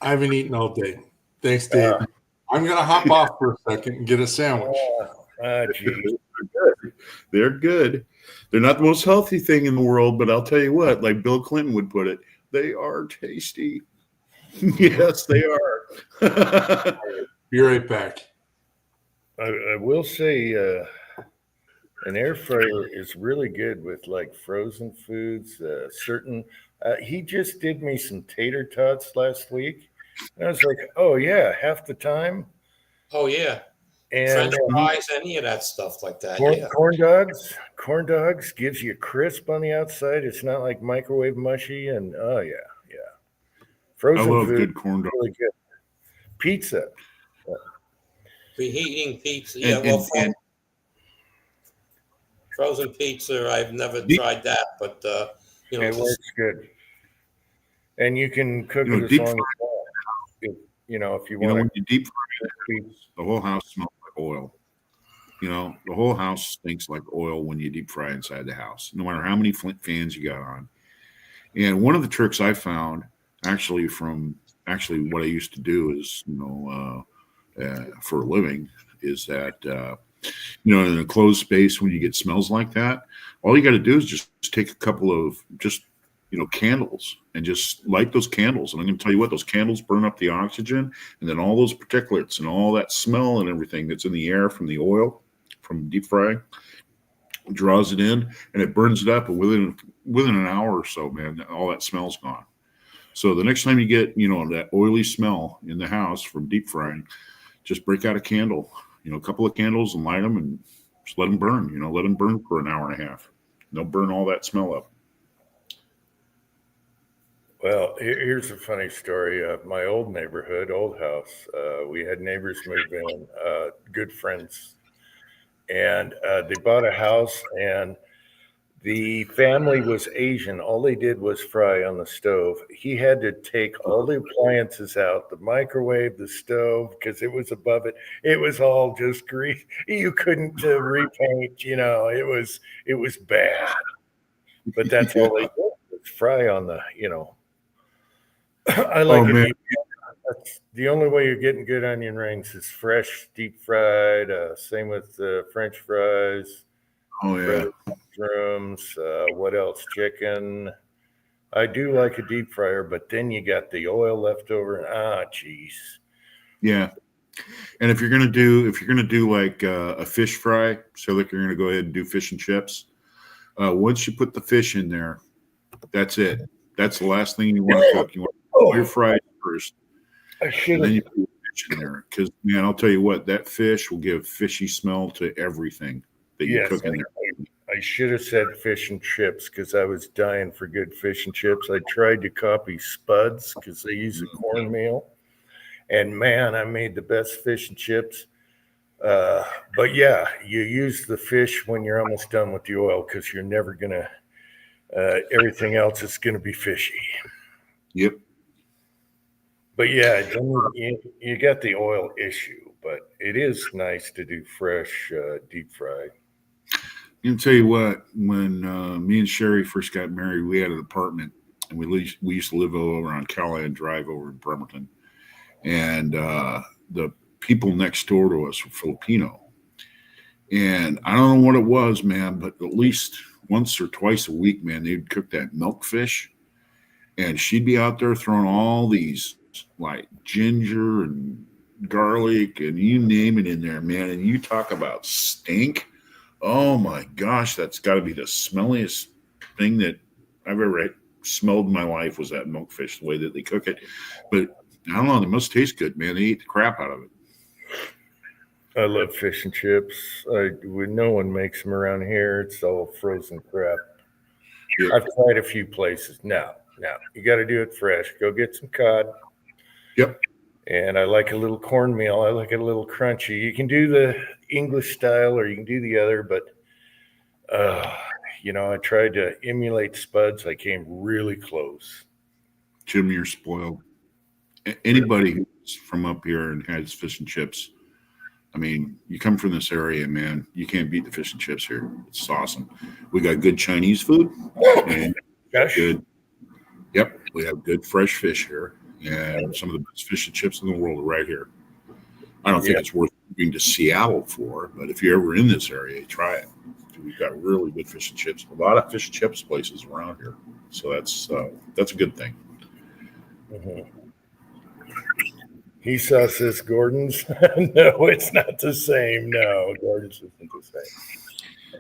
I haven't eaten all day. Thanks, Dave. I'm going to hop off for a second and get a sandwich. Geez. They're good. They're not the most healthy thing in the world, but I'll tell you what, like Bill Clinton would put it, they are tasty. Yes, they are. Be right back. I will say an air fryer is really good with like frozen foods. He just did me some tater tots last week. And I was like, oh, yeah, half the time. Oh, yeah. And French fries, any of that stuff like that. Corn dogs gives you crisp on the outside. It's not like microwave mushy. And oh, yeah. Frozen I love food, good corn dogs. really good. Pizza. Reheating pizza. Yeah, frozen pizza, I've never tried that, but, It works good. And you can cook it as deep long as you want. If you want when you deep fry it, the whole house smells like oil. The whole house stinks like oil when you deep fry inside the house, no matter how many fans you got on. And one of the tricks I found from what I used to do is, for a living is that, in a closed space, when you get smells like that, all you got to do is just take a couple of candles and just light those candles. And I'm going to tell you what, those candles burn up the oxygen, and then all those particulates and all that smell and everything that's in the air from the oil, from deep frying, draws it in and it burns it up. And within an hour or so, man, all that smell's gone. So the next time you get, that oily smell in the house from deep frying, just break out a candle, a couple of candles and light them and just let them burn, let them burn for an hour and a half. They'll burn all that smell up. Well, here's a funny story. My old house, we had neighbors move in, good friends, and they bought a house, and the family was Asian. All they did was fry on the stove. He had to take all the appliances out, the microwave, the stove, because it was above it. It was all just grease. You couldn't repaint, it was bad. But that's all they did was fry on the, I like it. Man. That's the only way you're getting good onion rings is fresh, deep fried. Same with French fries. Oh yeah. Mushrooms. What else? Chicken. I do like a deep fryer, but then you got the oil left over, and geez. Yeah. And if you're gonna do like a fish fry, so like you're gonna go ahead and do fish and chips. Once you put the fish in there, that's it. That's the last thing you want to cook. You want to cook your fries first, and then you put the fish in there. Because man, I'll tell you what, that fish will give fishy smell to everything that you cook in there. I should have said fish and chips because I was dying for good fish and chips. I tried to copy Spuds because they use a cornmeal, and man, I made the best fish and chips. But yeah, you use the fish when you're almost done with the oil because you're never gonna. Everything else is gonna be fishy. Yep. But yeah, you got the oil issue, but it is nice to do fresh deep fry. I can tell you what, when me and Sherry first got married, we had an apartment, and we used to live over on Callahan Drive over in Bremerton, and the people next door to us were Filipino, and I don't know what it was, man, but at least once or twice a week, man, they'd cook that milkfish, and she'd be out there throwing all these like ginger and garlic and you name it in there, man, and you talk about stink. Oh my gosh, that's got to be the smelliest thing that I've ever smelled in my life was that milkfish, the way that they cook it. But I don't know, they must taste good, man. They eat the crap out of it. I love fish and chips. No one makes them around here. It's all frozen crap. Yeah. I've tried a few places. No, you got to do it fresh. Go get some cod. Yep. And I like a little cornmeal. I like it a little crunchy. You can do the English style or you can do the other, but I tried to emulate Spuds. I came really close. Jim, you're spoiled. Anybody who's from up here and has fish and chips, I mean, you come from this area, man, you can't beat the fish and chips here. It's awesome. We got good Chinese food and good. Yep, we have good fresh fish here, and some of the best fish and chips in the world are right here. I don't think it's worth moving to Seattle for, but if you're ever in this area, try it. We've got really good fish and chips. A lot of fish and chips places around here, so that's a good thing. Mm-hmm. He says Gordon's. No, it's not the same. No, Gordon's isn't the same.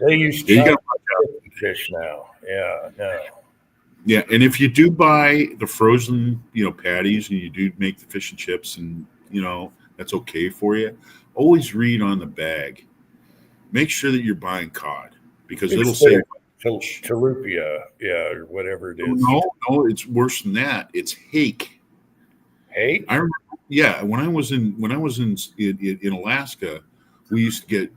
They use fish now. Yeah, no. Yeah, and if you do buy the frozen, patties, and you do make the fish and chips, and that's okay for you, always read on the bag. Make sure that you're buying cod because it'll say tilapia, or whatever it is. No, it's worse than that. It's hake. Hake? I remember. Yeah, when I was in Alaska, we used to get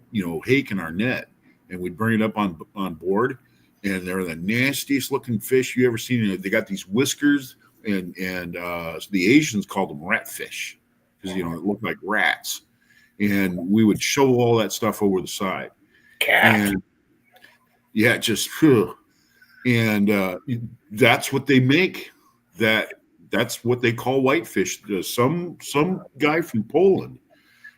hake in our net, and we'd bring it up on board, and they're the nastiest looking fish you ever seen. They got these whiskers, and the Asians called them ratfish because it looked like rats, and we would shovel all that stuff over the side. And yeah, just and that's what they make. That's what they call whitefish. Some guy from Poland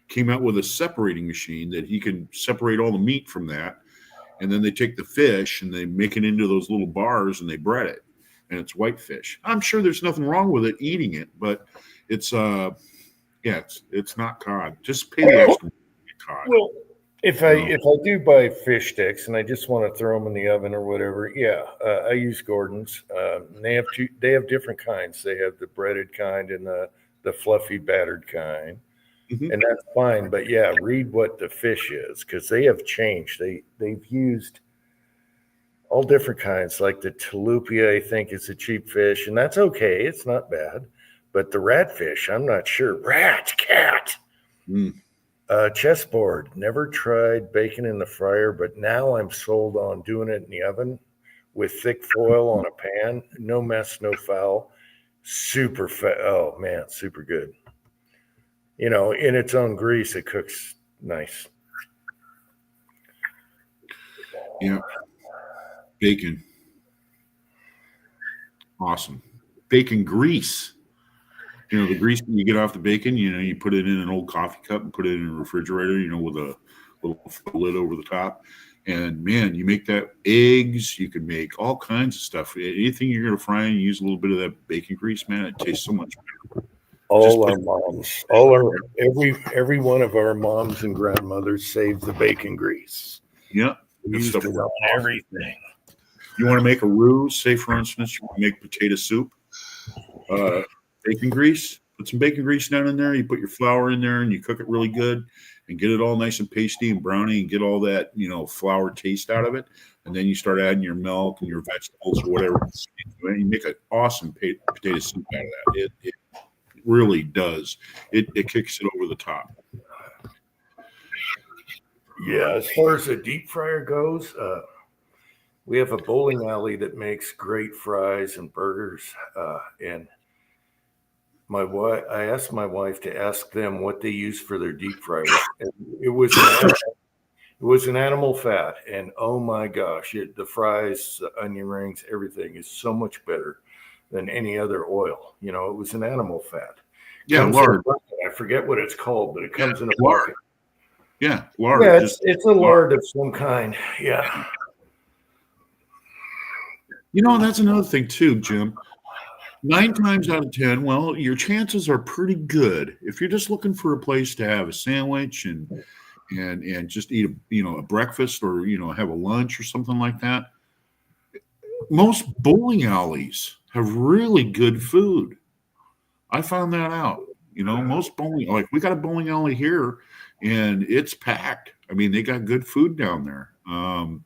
came out with a separating machine that he can separate all the meat from that, and then they take the fish and they make it into those little bars and they bread it, and it's whitefish. I'm sure there's nothing wrong with it eating it, but it's it's not cod. Just pay the extra cod. Well, if I do buy fish sticks and I just want to throw them in the oven or whatever, I use Gordon's. They have different kinds. They have the breaded kind and the fluffy battered kind, and that's fine. But read what the fish is because they have changed. They've used all different kinds, like the tilapia. I think is a cheap fish, and that's okay. It's not bad. But the ratfish, I'm not sure. Cat. Chessboard. Never tried bacon in the fryer, but now I'm sold on doing it in the oven with thick foil on a pan. No mess, no foul. Super fat. Oh man, super good. In its own grease, it cooks nice. Yeah. Bacon. Awesome. Bacon grease. The grease you get off the bacon, you put it in an old coffee cup and put it in a refrigerator, with a little lid over the top. And man, you make that eggs, you can make all kinds of stuff. Anything you're going to fry and use a little bit of that bacon grease, man, it tastes so much better. Every one of our moms and grandmothers saved the bacon grease. Yeah. We used it on everything. You want to make a roux, say for instance, you make potato soup. Bacon grease, put some bacon grease down in there. You put your flour in there and you cook it really good and get it all nice and pasty and browny and get all that, flour taste out of it. And then you start adding your milk and your vegetables or whatever. You make an awesome potato soup out of that. It really does. It kicks it over the top. Yeah, as far as the deep fryer goes, we have a bowling alley that makes great fries and burgers, and I asked my wife to ask them what they use for their deep fryers. It was an animal fat, and oh my gosh, the fries, the onion rings, everything is so much better than any other oil. It was an animal fat. Yeah, lard. I forget what it's called, but it comes in a lard. bucket. Yeah, lard. Yeah, it's a lard of some kind. Yeah. That's another thing too, Jim. 9 times out of 10, well, your chances are pretty good if you're just looking for a place to have a sandwich and just eat a breakfast or have a lunch or something like that. most bowling alleys have really good food. I found that out. Most bowling, like we got a bowling alley here, and it's packed. I mean, they got good food down there. Oh,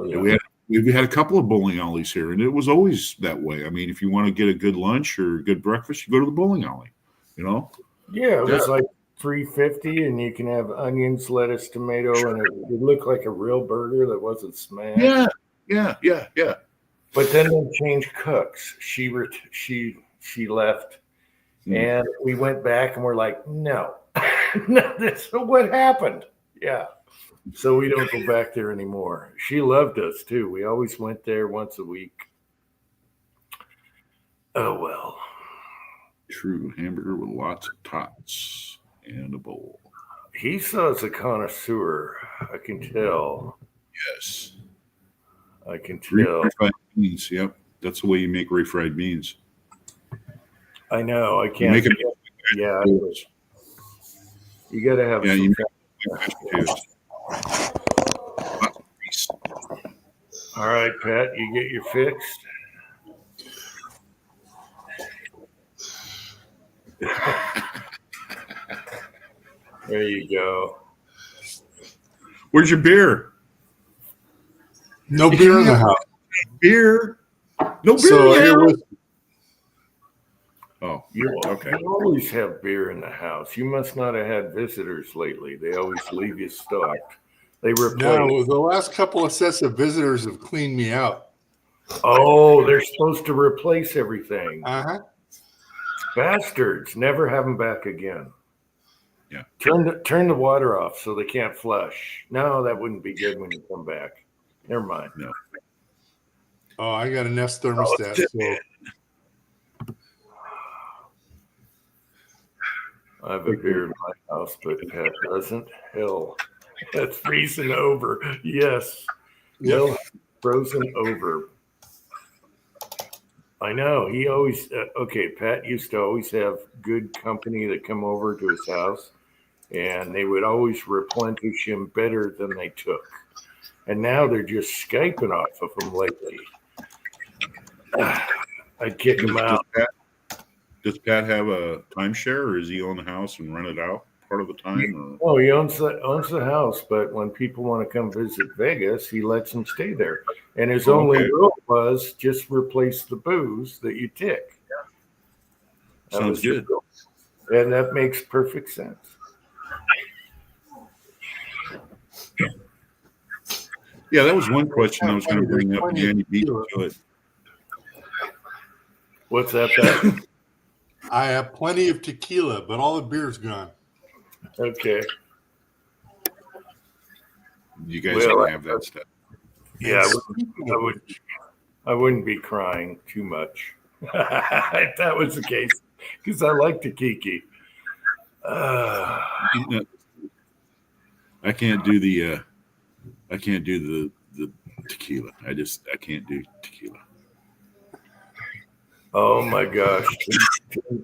yeah. We had a couple of bowling alleys here, and it was always that way. I mean, if you want to get a good lunch or a good breakfast, you go to the bowling alley. Yeah, it was like $3.50, and you can have onions, lettuce, tomato, and it looked like a real burger that wasn't smashed. Yeah. But then they changed cooks. She left, and we went back, and we're like, no, no. That's what happened. Yeah. So we don't go back there anymore. She loved us too. We always went there once a week. Oh well. True hamburger with lots of tots and a bowl. He saws a connoisseur. I can tell. Yes. I can tell. Refried beans. Yep. That's the way you make refried beans. I know. I can't. Make it. Yeah. You got to have some. You mashed potatoes. All right, Pat, you get your fix. There you go. Where's your beer? No beer in the house. Beer? No beer. So Okay. You always have beer in the house. You must not have had visitors lately. They always leave you stocked. They replace. No, the last couple of sets of visitors have cleaned me out. Oh, they're supposed to replace everything. Uh-huh. Bastards. Never have them back again. Yeah. Turn the water off so they can't flush. No, that wouldn't be good when you come back. Never mind. No. Oh, I got a Nest thermostat. So I have a beer in my house, but Pat doesn't. Hell, that's freezing over. Yes. Yep. Well, frozen over. I know. He always, Pat used to always have good company that come over to his house, and they would always replenish him better than they took. And now they're just Skyping off of him lately. I'd kick him out. Does Pat have a timeshare, or is he own the house and rent it out part of the time? Oh, he owns the house, but when people want to come visit Vegas, he lets them stay there. And his only rule was just replace the booze that you tick. Sounds good. And that makes perfect sense. Yeah, that was one question I was going to bring up. Danny beat to it. What's that, Pat? I have plenty of tequila, but all the beer's gone. Okay. You guys can have that stuff. Yeah, I wouldn't be crying too much if that was the case, because I like to kiki. I can't do the tequila. I can't do tequila. Oh my gosh.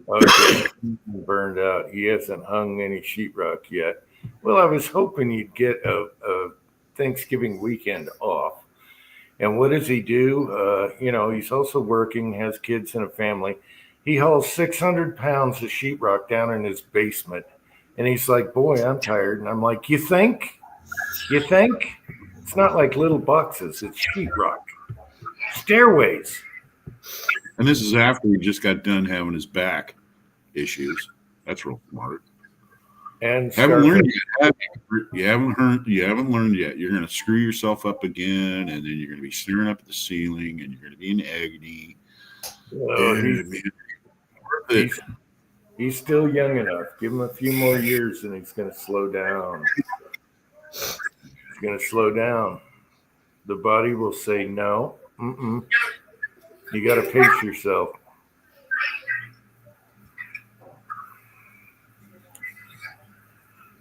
Okay. Burned out. He hasn't hung any sheetrock yet. Well, I was hoping you'd get a Thanksgiving weekend off. And what does he do? He's also working, has kids and a family. He hauls 600 pounds of sheetrock down in his basement. And he's like, boy, I'm tired. And I'm like, you think? It's not like little boxes. It's sheetrock. Stairways. And this is after he just got done having his back issues. That's real smart. And haven't learned yet. You haven't learned yet. You're going to screw yourself up again, and then you're going to be staring up at the ceiling, and you're going to be in agony. He's still young enough. Give him a few more years, and he's going to slow down. He's going to slow down. The body will say no. You got to pace yourself.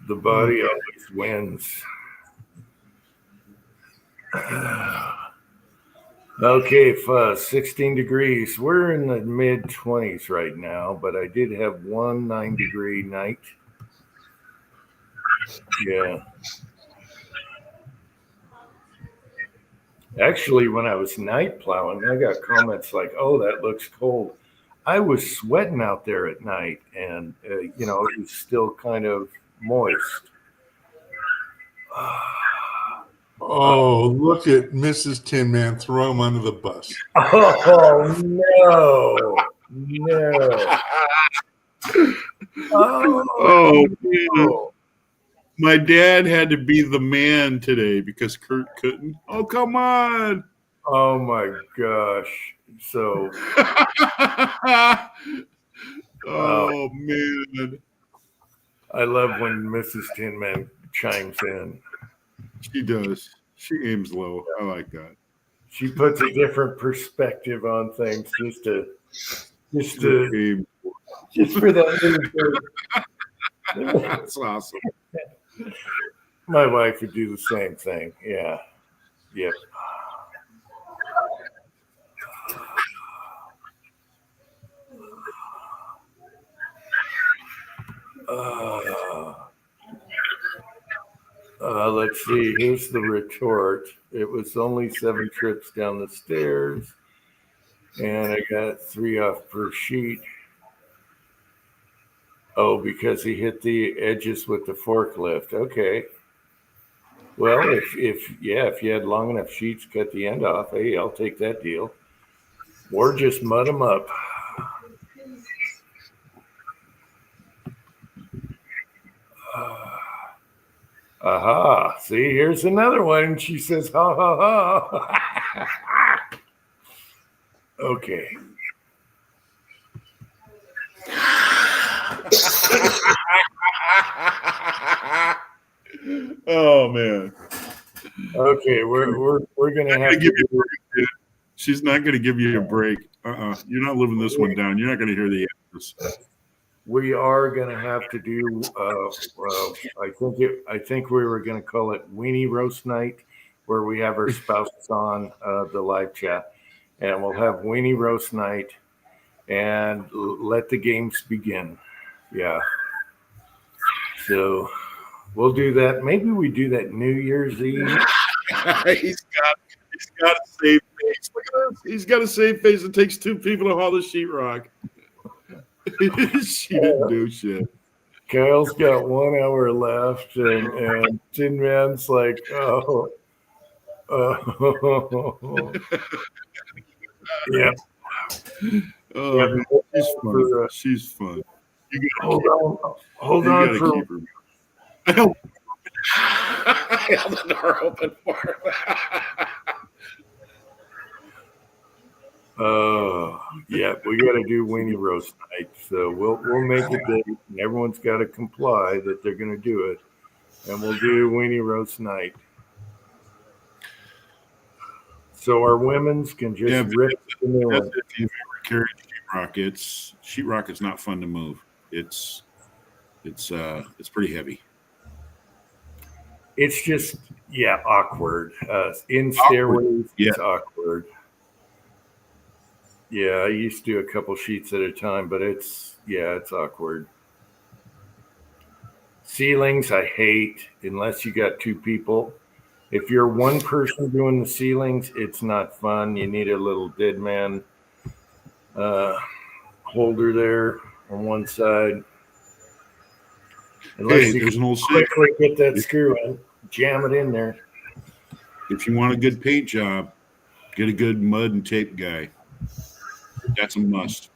The body always wins. Okay, Fuzz, 16 degrees. We're in the mid-20s right now, but I did have one 9-degree night. Yeah. Actually, when I was night plowing, I got comments like, "Oh, that looks cold." I was sweating out there at night, and you know, it was still kind of moist. Oh, look at Mrs. Tin Man throw him under the bus. Oh no, no! Oh, Oh, man. no. My dad had to be the man today because Kurt couldn't. Oh, come on. Oh my gosh! So, Oh, man. I love when Mrs. Tin Man chimes in. She does. She aims low. I like that. She puts a different perspective on things just Aim. for that little bit. That's awesome. My wife would do the same thing. Yeah. Yep. Let's see. Here's the retort. It was only 7 trips down the stairs, and I got 3 off per sheet. Oh, because he hit the edges with the forklift. Okay. Well, if you had long enough sheets, cut the end off. Hey, I'll take that deal. Or just mud them up. Aha. See, here's another one. She says, ha, ha, ha. Okay. Oh, man. Okay, we're gonna have to do, She's not going to give you a break. You're not living this one down. You're not going to hear the answers. we are gonna have to do I think we were gonna call it weenie roast night, where we have our spouses on the live chat, and we'll have weenie roast night and let the games begin. Yeah. So we'll do that. Maybe we do that New Year's Eve. He's got a safe face. Look at this. He's got a safe face. It takes 2 people to haul the sheetrock. She didn't do shit. Kyle's got 1 hour left, and Tin Man's like, oh. Yeah. Oh, Yeah, man, she's fun. She's fun. You gotta hold on keep for her. I held the door open for her. yeah, we got to do weenie roast night, so we'll make a date, and everyone's got to comply that they're going to do it, and we'll do weenie roast night. So our women's can just rip the new one. If you've ever carried sheetrock, sheetrock is not fun to move. It's pretty heavy. It's just awkward. In stairways, it's awkward. Yeah, I used to do a couple sheets at a time, but it's awkward. Ceilings, I hate unless you got 2 people. If you're one person doing the ceilings, it's not fun. You need a little dead man holder there on one side. Unless you there's an old quickly get that screw in, jam it in there. If you want a good paint job, get a good mud and tape guy. That's a must.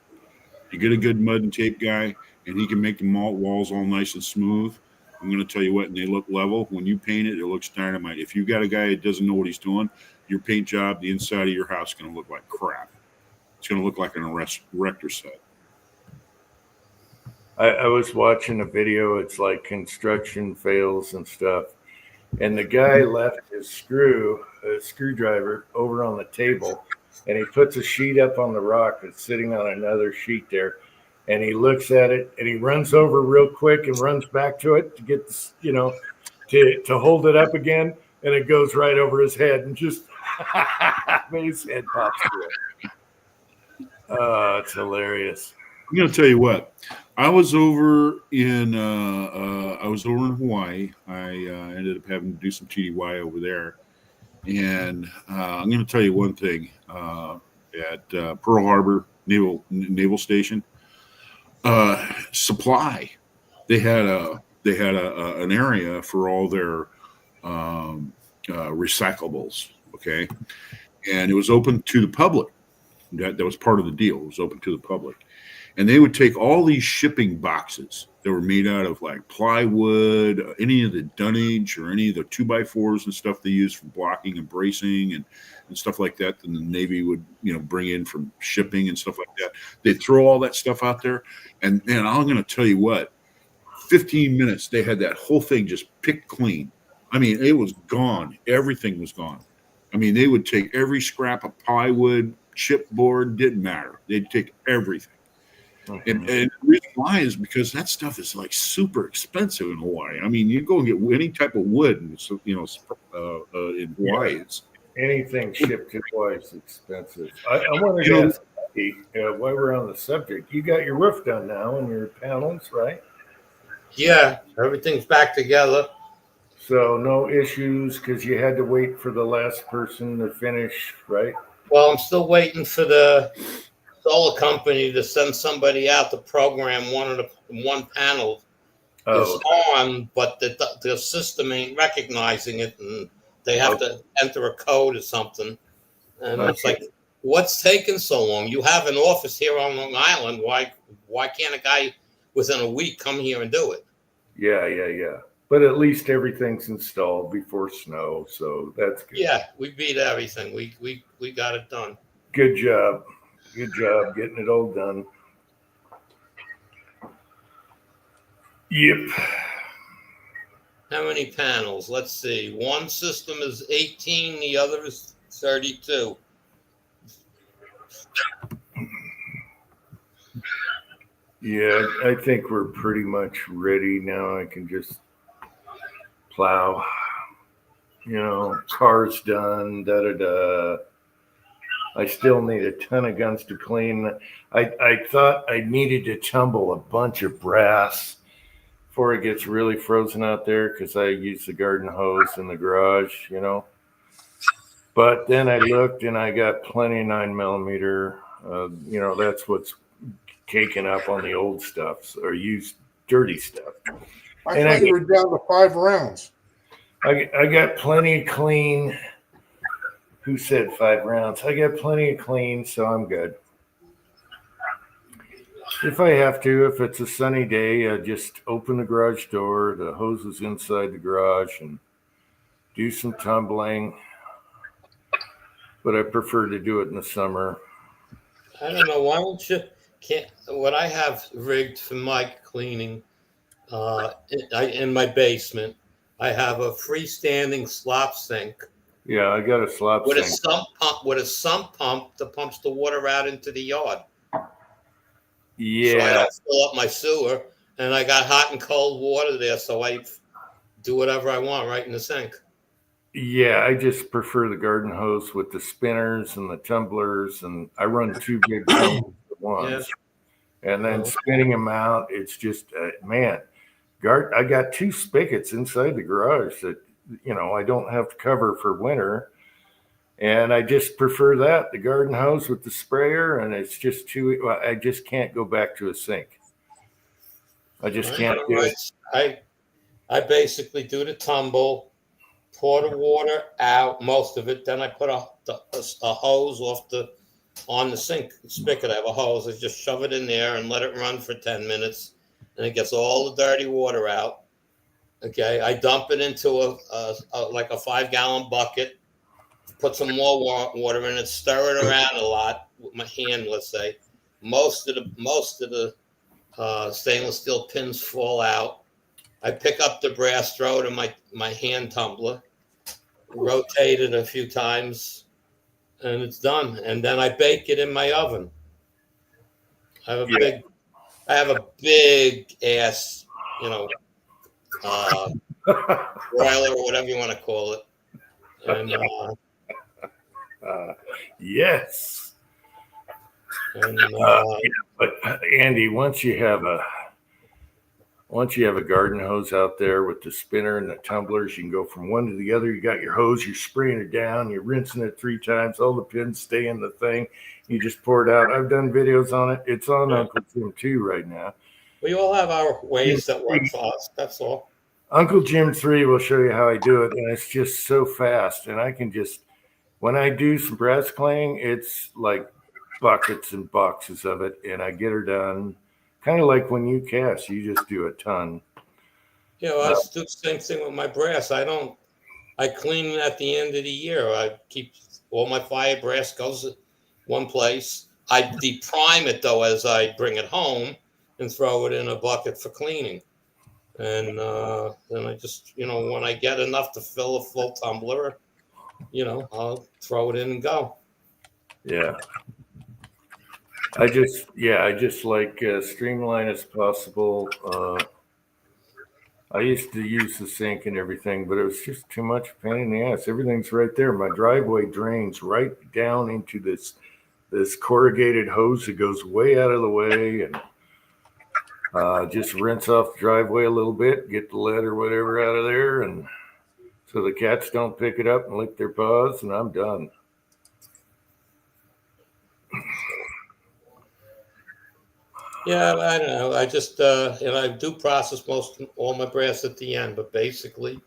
You get a good mud and tape guy, and he can make the malt walls all nice and smooth. I'm going to tell you what, and they look level. When you paint it, it looks dynamite. If you got a guy that doesn't know what he's doing, your paint job, the inside of your house is going to look like crap. It's going to look like an erector set. I was watching a video. It's like construction fails and stuff. And the guy left his screwdriver over on the table, and he puts a sheet up on the rock that's sitting on another sheet there. And he looks at it, and he runs over real quick and runs back to it to get this, to hold it up again. And it goes right over his head, and just his head pops through it. It's hilarious. I'm going to tell you what. I was over in Hawaii. I ended up having to do some TDY over there, And I'm going to tell you one thing. At Pearl Harbor Naval Station, supply. They had an area for all their recyclables. Okay, and it was open to the public. That was part of the deal. It was open to the public, and they would take all these shipping boxes that were made out of like plywood, any of the dunnage or any of the 2x4s and stuff they use for blocking and bracing and stuff like that. And the Navy would, bring in from shipping and stuff like that. They'd throw all that stuff out there. And man, I'm going to tell you what, 15 minutes, they had that whole thing just picked clean. I mean, it was gone. Everything was gone. I mean, they would take every scrap of plywood, chipboard, didn't matter. They'd take everything. And the reason why is because that stuff is like super expensive in Hawaii. I mean, you go and get any type of wood, and in Hawaii, it's anything shipped to Hawaii is expensive. I wanted to ask, while we're on the subject, you got your roof done now and your panels, right? Yeah, everything's back together. So no issues because you had to wait for the last person to finish, right? Well, I'm still waiting for the solar company to send somebody out to program one panel is on, but the system ain't recognizing it, and they have to enter a code or something. And it's like, what's taking so long? You have an office here on Long Island. Why can't a guy within a week come here and do it? Yeah. But at least everything's installed before snow, so that's good. Yeah, we beat everything. We got it done. Good job. Good job getting it all done. Yep. How many panels? Let's see. One system is 18, the other is 32. Yeah, I think we're pretty much ready now. I can just plow. Car's done, da-da-da. I still need a ton of guns to clean. I thought I needed to tumble a bunch of brass before it gets really frozen out there because I use the garden hose in the garage, But then I looked and I got plenty of 9mm. That's what's caking up on the old stuff or used dirty stuff. I thought you were down to 5 rounds. I got plenty clean. Who said 5 rounds? I got plenty of clean, so I'm good. If I have to, if it's a sunny day, I just open the garage door, the hose is inside the garage, and do some tumbling. But I prefer to do it in the summer. I don't know. Why don't you? What I have rigged for my cleaning in my basement, I have a freestanding slop sink. Yeah, I got a slop with sink. A sump pump that pumps the water out into the yard. Yeah. So I don't fill up my sewer, and I got hot and cold water there, so I do whatever I want right in the sink. Yeah, I just prefer the garden hose with the spinners and the tumblers, and I run 2 big tumblers at once. Yeah. And then spinning them out, it's just, I got 2 spigots inside the garage that, I don't have to cover for winter. And I just prefer that, the garden hose with the sprayer, and it's just I just can't go back to a sink. I just can't do it. I basically do the tumble, pour the water out, most of it. Then I put a hose on the sink spigot. I have a hose. I just shove it in there and let it run for 10 minutes, and it gets all the dirty water out. Okay, I dump it into a 5-gallon bucket, put some more water in it, stir it around a lot with my hand. Let's say most of the stainless steel pins fall out. I pick up the brass, throw it in my hand tumbler, rotate it a few times, and it's done. And then I bake it in my oven. I have a big ass, broiler or whatever you want to call it. And yes. And but Andy, once you have once you have a garden hose out there with the spinner and the tumblers, you can go from one to the other. You got your hose, you're spraying it down, you're rinsing it 3 times, all the pins stay in the thing. You just pour it out. I've done videos on it. It's on Uncle Jim too right now. We all have our ways that work for us. That's all. Uncle Jim 3 will show you how I do it, and it's just so fast. And I can just, when I do some brass claying, it's like buckets and boxes of it, and I get her done. Kind of like when you cast, you just do a ton. Yeah, well, I do the same thing with my brass. I clean it at the end of the year. I keep all my fire brass goes one place. I deprime it though as I bring it home and throw it in a bucket for cleaning. And then I just, when I get enough to fill a full tumbler, I'll throw it in and go. Yeah. I just like streamline as possible. I used to use the sink and everything, but it was just too much pain in the ass. Everything's right there. My driveway drains right down into this corrugated hose that goes way out of the way, and just rinse off the driveway a little bit, get the lead or whatever out of there, and so the cats don't pick it up and lick their paws, and I'm done. Yeah, I don't know. I just I do process all my brass at the end, but basically,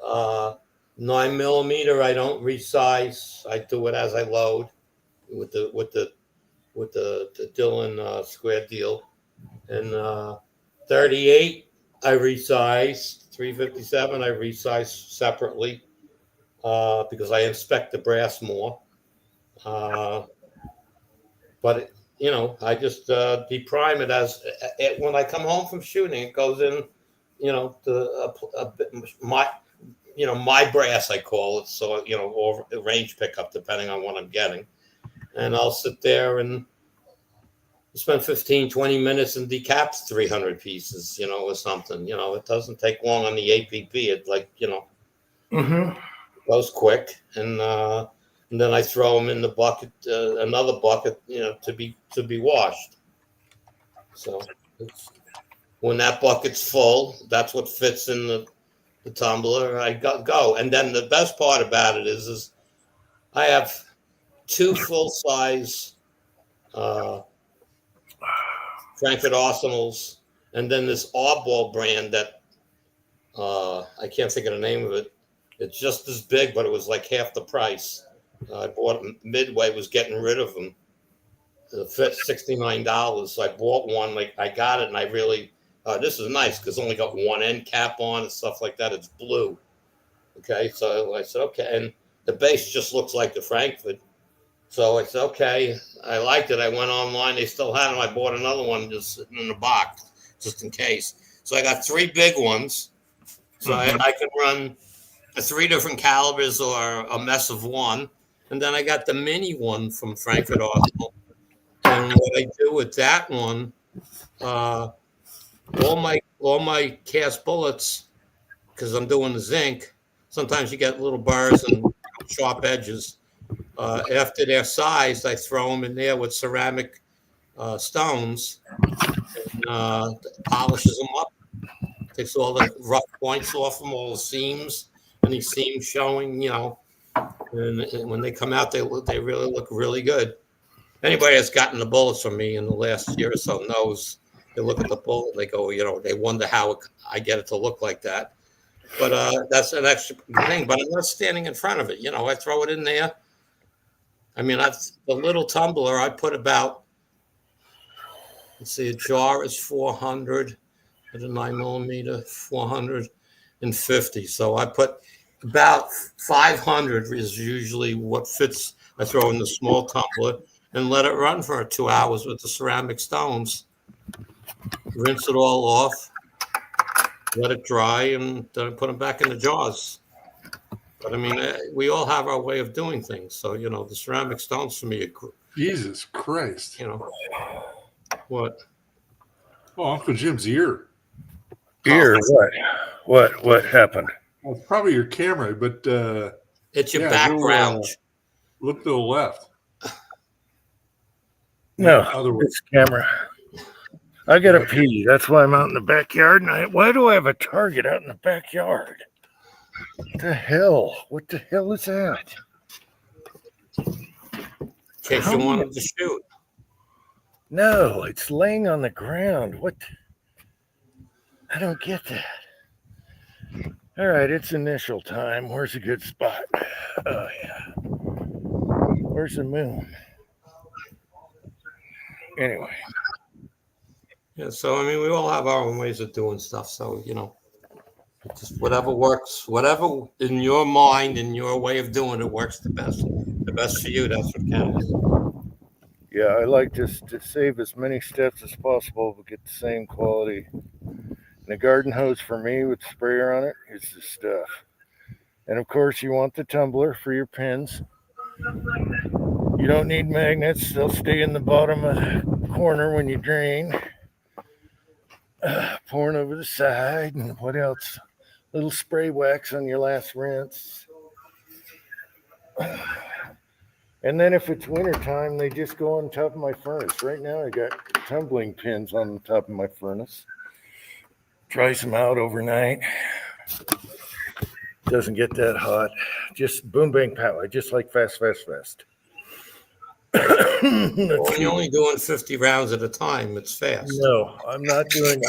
9mm I don't resize. I do it as I load with the Dillon square deal, and 38 I resize. 357 I resize separately because I inspect the brass more. But I just deprime it as when I come home from shooting. It goes in, my brass I call it. So or range pickup depending on what I'm getting, and I'll sit there and spend 15-20 minutes and decap 300 pieces, or something. It doesn't take long on the APP. It goes quick, and then I throw them in the bucket, another bucket, to be washed. So when that bucket's full, that's what fits in the tumbler. I go. And then the best part about it is I have 2 full-size Frankfurt Arsenals, and then this Oddball brand that I can't think of the name of it. It's just as big, but it was like half the price. I bought them. Midway was getting rid of them. It fit $69. So I bought one. Like I got it, and I really this is nice because it's only got one end cap on and stuff like that. It's blue. Okay, so I said okay, and the base just looks like the Frankfurt. So I said okay, I liked it. I went online. They still had them. I bought another one just sitting in the box just in case. So I got 3 big ones. So I can run 3 different calibers or a mess of one. And then I got the mini one from Frankfurt Arsenal. And what I do with that one, all my cast bullets, because I'm doing the zinc, sometimes you get little bars and sharp edges. After they're sized, I throw them in there with ceramic stones and polishes them up. Takes all the rough points off them, all the seams, any seams showing, and when they come out, they really look really good. Anybody that's gotten the bullets from me in the last year or so knows. They look at the bullet, they go, they wonder how I get it to look like that. But that's an extra thing. But I'm not standing in front of it. I throw it in there. I mean, the little tumbler, I put about, let's see, a jar is 400, at a 9mm, 450. So I put about 500 is usually what fits. I throw in the small tumbler and let it run for 2 hours with the ceramic stones. Rinse it all off, let it dry, and then put them back in the jars. But I mean, we all have our way of doing things. So, the ceramic stones for me are, Jesus Christ. What? Oh, Uncle Jim's ear. Ear, what happened? Well, it's probably your camera, but it's your background. Look to the left. No, other way. it's camera. I gotta pee. That's why I'm out in the backyard. And why do I have a target out in the backyard? What the hell? What the hell is that? In case you wanted to shoot. No, it's laying on the ground. What? I don't get that. All right, it's initial time. Where's a good spot? Oh, yeah. Where's the moon? Anyway. Yeah, so I mean, we all have our own ways of doing stuff. So, just whatever works, whatever in your mind, in your way of doing it works the best. The best for you, that's what counts. Yeah, I like to save as many steps as possible but get the same quality. And a garden hose for me with sprayer on it is the stuff. And of course, you want the tumbler for your pins. You don't need magnets. They'll stay in the bottom of the corner when you drain. Pouring over the side. And what else? Little spray wax on your last rinse. And then if it's wintertime, they just go on top of my furnace. Right now, I got tumbling pins on the top of my furnace. Dry some out overnight. Doesn't get that hot. Just boom, bang, pow. I just like fast, fast, fast. When you're only doing 50 rounds at a time, it's fast. No, I'm doing,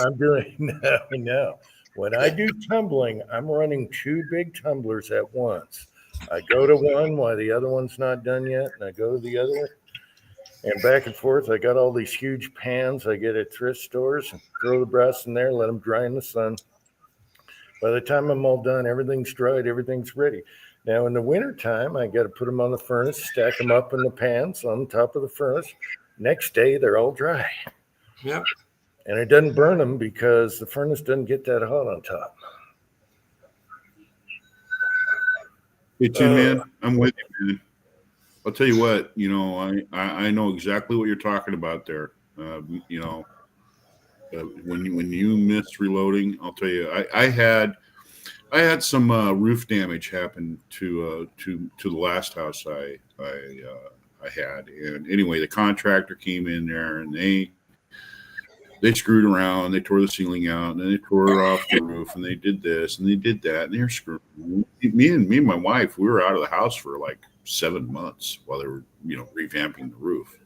no. When I do tumbling, I'm running 2 big tumblers at once. I go to one while the other one's not done yet, and I go to the other one. And back and forth, I got all these huge pans I get at thrift stores. Throw the brass in there, let them dry in the sun. By the time I'm all done, everything's dried, everything's ready. Now, in the wintertime, I got to put them on the furnace, stack them up in the pans on top of the furnace. Next day, they're all dry. Yep. And it doesn't burn them because the furnace doesn't get that hot on top. Hey, Tim, man, I'm with you, man. I'll tell you what, I know exactly what you're talking about there. When you miss reloading, I'll tell you, I had some roof damage happen to the last house I had, and anyway, the contractor came in there and they screwed around, they tore the ceiling out, and then they tore off the roof, and they did this and they did that, and they're screwing. Me and my wife, we were out of the house for like 7 months while they were, revamping the roof.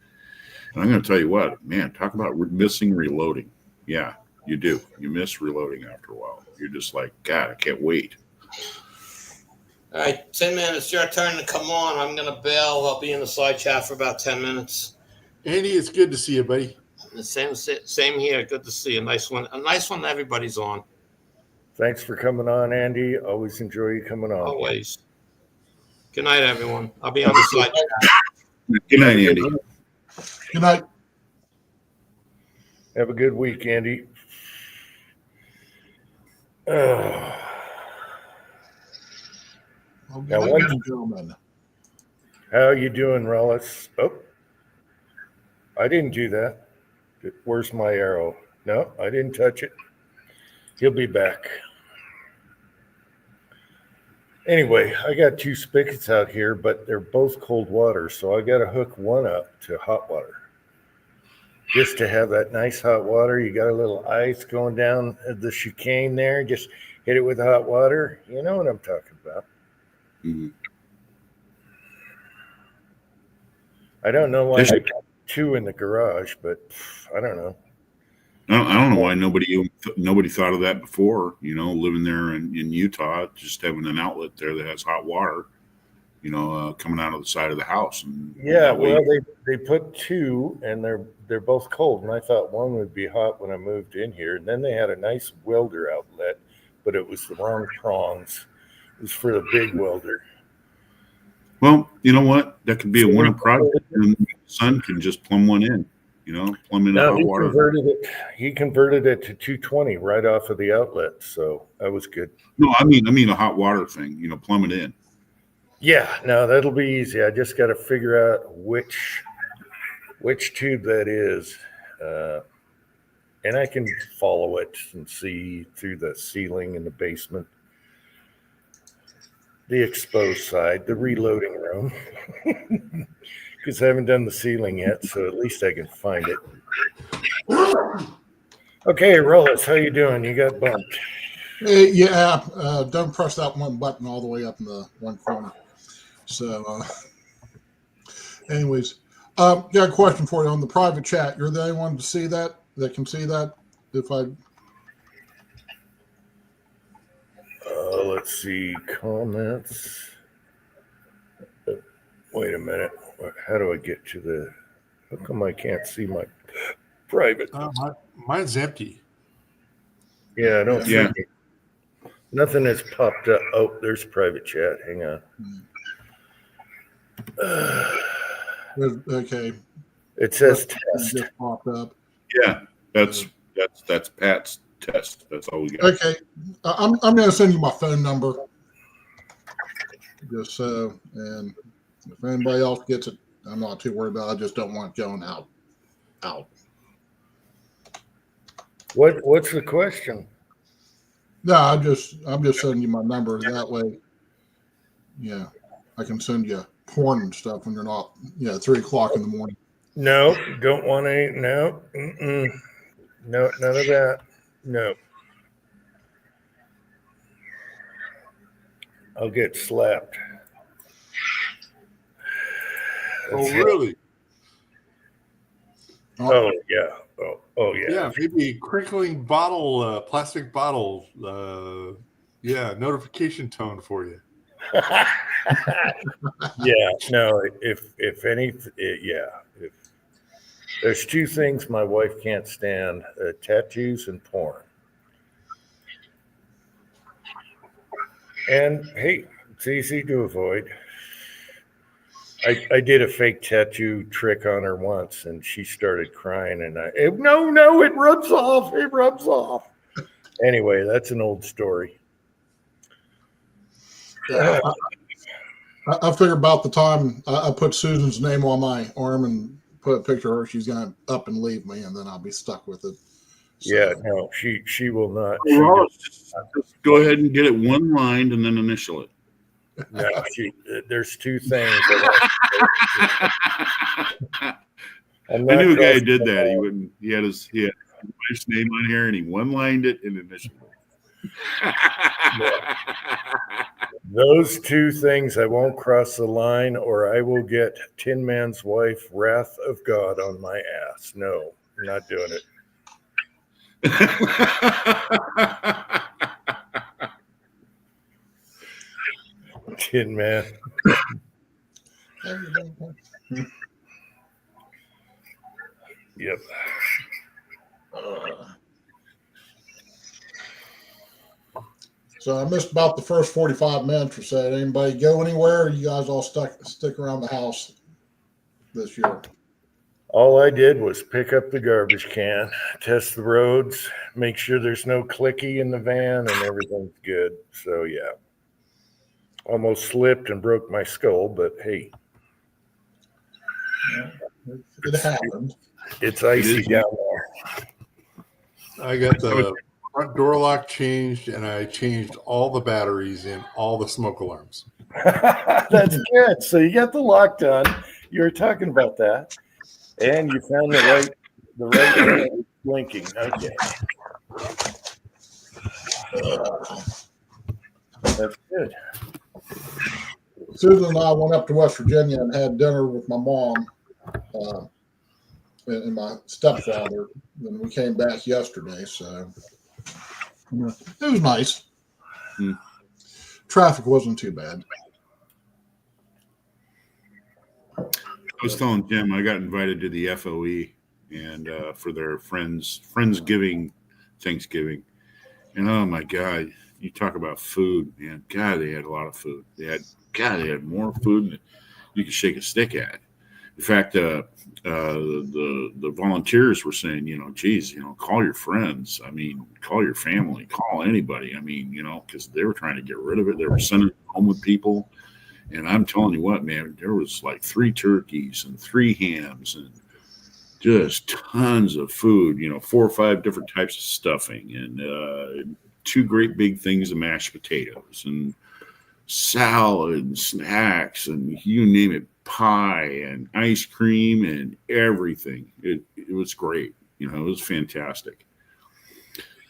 And I'm going to tell you what, man, talk about missing reloading. Yeah, you do. You miss reloading after a while. You're just like, God, I can't wait. All right, 10 minutes. Your turn to come on. I'm going to bail. I'll be in the side chat for about 10 minutes. Andy, it's good to see you, buddy. The same here. Good to see you. Nice one. A nice one everybody's on. Thanks for coming on, Andy. Always enjoy you coming on. Always. Good night, everyone. I'll be on the side chat. Good night, Andy. Good night. Have a good week, Andy. Well, good Now, night, one- ladies and gentlemen. How you doing, Rollis? Oh, I didn't do that. Where's my arrow? No, I didn't touch it. He'll be back. Anyway, I got 2 spigots out here, but they're both cold water, so I got to hook one up to hot water. Just to have that nice hot water. You got a little ice going down the chicane there. Just hit it with hot water. You know what I'm talking about. Mm-hmm. I don't know why I got 2 in the garage, but I don't know. I don't know why nobody thought of that before. Living there in Utah, just having an outlet there that has hot water, coming out of the side of the house. And Yeah, well, they put 2, and they're both cold. And I thought one would be hot when I moved in here. And then they had a nice welder outlet, but it was the wrong prongs. It was for the big welder. Well, you know what? That could be a winter project, and the sun can just plumb one in. Plumb into hot water. He converted it to 220 right off of the outlet, so that was good. No, I mean a hot water thing. Plumb it in. Yeah, no, that'll be easy. I just got to figure out which tube that is, and I can follow it and see through the ceiling in the basement, the exposed side, the reloading room. Because I haven't done the ceiling yet, so at least I can find it. Okay, Rollis, how you doing? You got bumped. Yeah, don't press that one button all the way up in the one corner. So, anyways, got a question for you on the private chat. You're the only one to see that can see that. If I Let's see, comments. Wait a minute. How do I get to the? How come I can't see my private? Mine's empty. Yeah, I don't Yeah. see it. Nothing has popped up. Oh, there's private chat. Hang on. okay, It says that test. just popped up. Yeah, that's Pat's test. That's all we got. Okay, I'm going to send you my phone number, just so, and if anybody else gets it, I'm not too worried about it. I just don't want it going out. What's the question? No, I'm just sending you my number that way. Yeah, I can send you porn and stuff when you're not 3 o'clock in the morning. No, don't want any. No, no, none of that. No. I'll get slapped. Oh, That's it. really? Oh yeah. Oh yeah. Yeah, maybe a crinkling bottle, plastic bottle. Notification tone for you. Yeah. No. If any. Yeah. If there's two things my wife can't stand: tattoos and porn. And hey, it's easy to avoid. I did a fake tattoo trick on her once, and she started crying. And no, it rubs off. It rubs off. Anyway, that's an old story. Yeah, I figured about the time I put Susan's name on my arm and put a picture of her, she's gonna up and leave me, and then I'll be stuck with it. So, Yeah, no, she will not. Just go ahead and get it one lined and then initial it. No, there's two things. I knew a guy who did that. He had his wife's name on here and he one lined it and initialed it. Those two things I won't cross the line, or I will get Tin Man's wife, wrath of God, on my ass. No, I'm not doing it. Tin Man. Yep. So I missed about the first 45 minutes or so. Did anybody go anywhere? Or you guys all stick around the house this year? All I did was pick up the garbage can, test the roads, make sure there's no clicky in the van, and everything's good. So yeah, almost slipped and broke my skull, but hey, It happened. it's icy down there. I got the front door lock changed, and I changed all the batteries in all the smoke alarms. That's good. So you got the lock done. You were talking about that, and you found the right blinking. Okay, that's good. Susan and I went up to West Virginia and had dinner with my mom and my stepfather. Then we came back yesterday, so it was nice. Traffic wasn't too bad. I was telling Jim I got invited to the FOE and for their Friendsgiving Thanksgiving. And oh my God, you talk about food, man. God, they had a lot of food. They had more food than you could shake a stick at. In fact, the volunteers were saying, geez, call your friends. I mean, call your family, call anybody. I mean, because they were trying to get rid of it. They were sending it home with people. And I'm telling you what, man, there was like 3 turkeys and 3 hams and just tons of food, 4 or 5 different types of stuffing and 2 great big things of mashed potatoes and salad and snacks and you name it, pie and ice cream and everything. It was great. It was fantastic.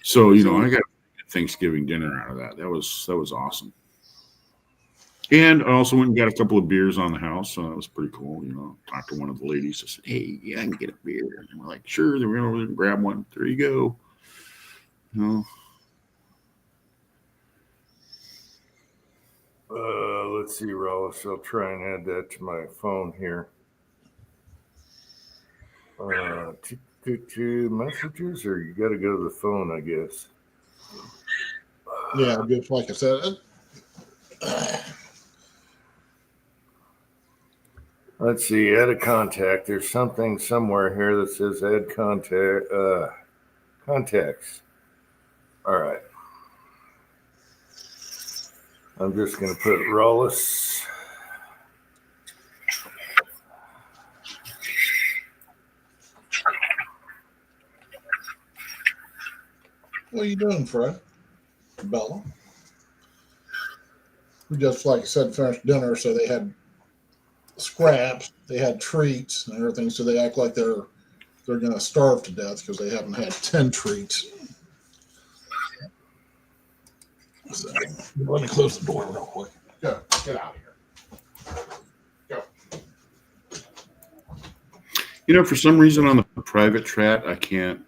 So I got Thanksgiving dinner out of that. That was awesome. And I also went and got a couple of beers on the house, so that was pretty cool. Talked to one of the ladies. I said, "Hey, yeah, I can get a beer." And we're like, "Sure." Then we went over and grabbed one. There you go. Let's see, Rollis. I'll try and add that to my phone here. To messages, or you got to go to the phone, I guess. Yeah, just like I said. Let's see, add a contact. There's something somewhere here that says add contact. Contacts. All right. I'm just going to put Rollis. What are you doing, Fred? Bella? We just, like I said, finished dinner, so they had scraps, they had treats and everything, so they act like they're going to starve to death because they haven't had 10 treats. So, let me close the door real quick. Go, get out of here. Go. For some reason on the private chat, I can't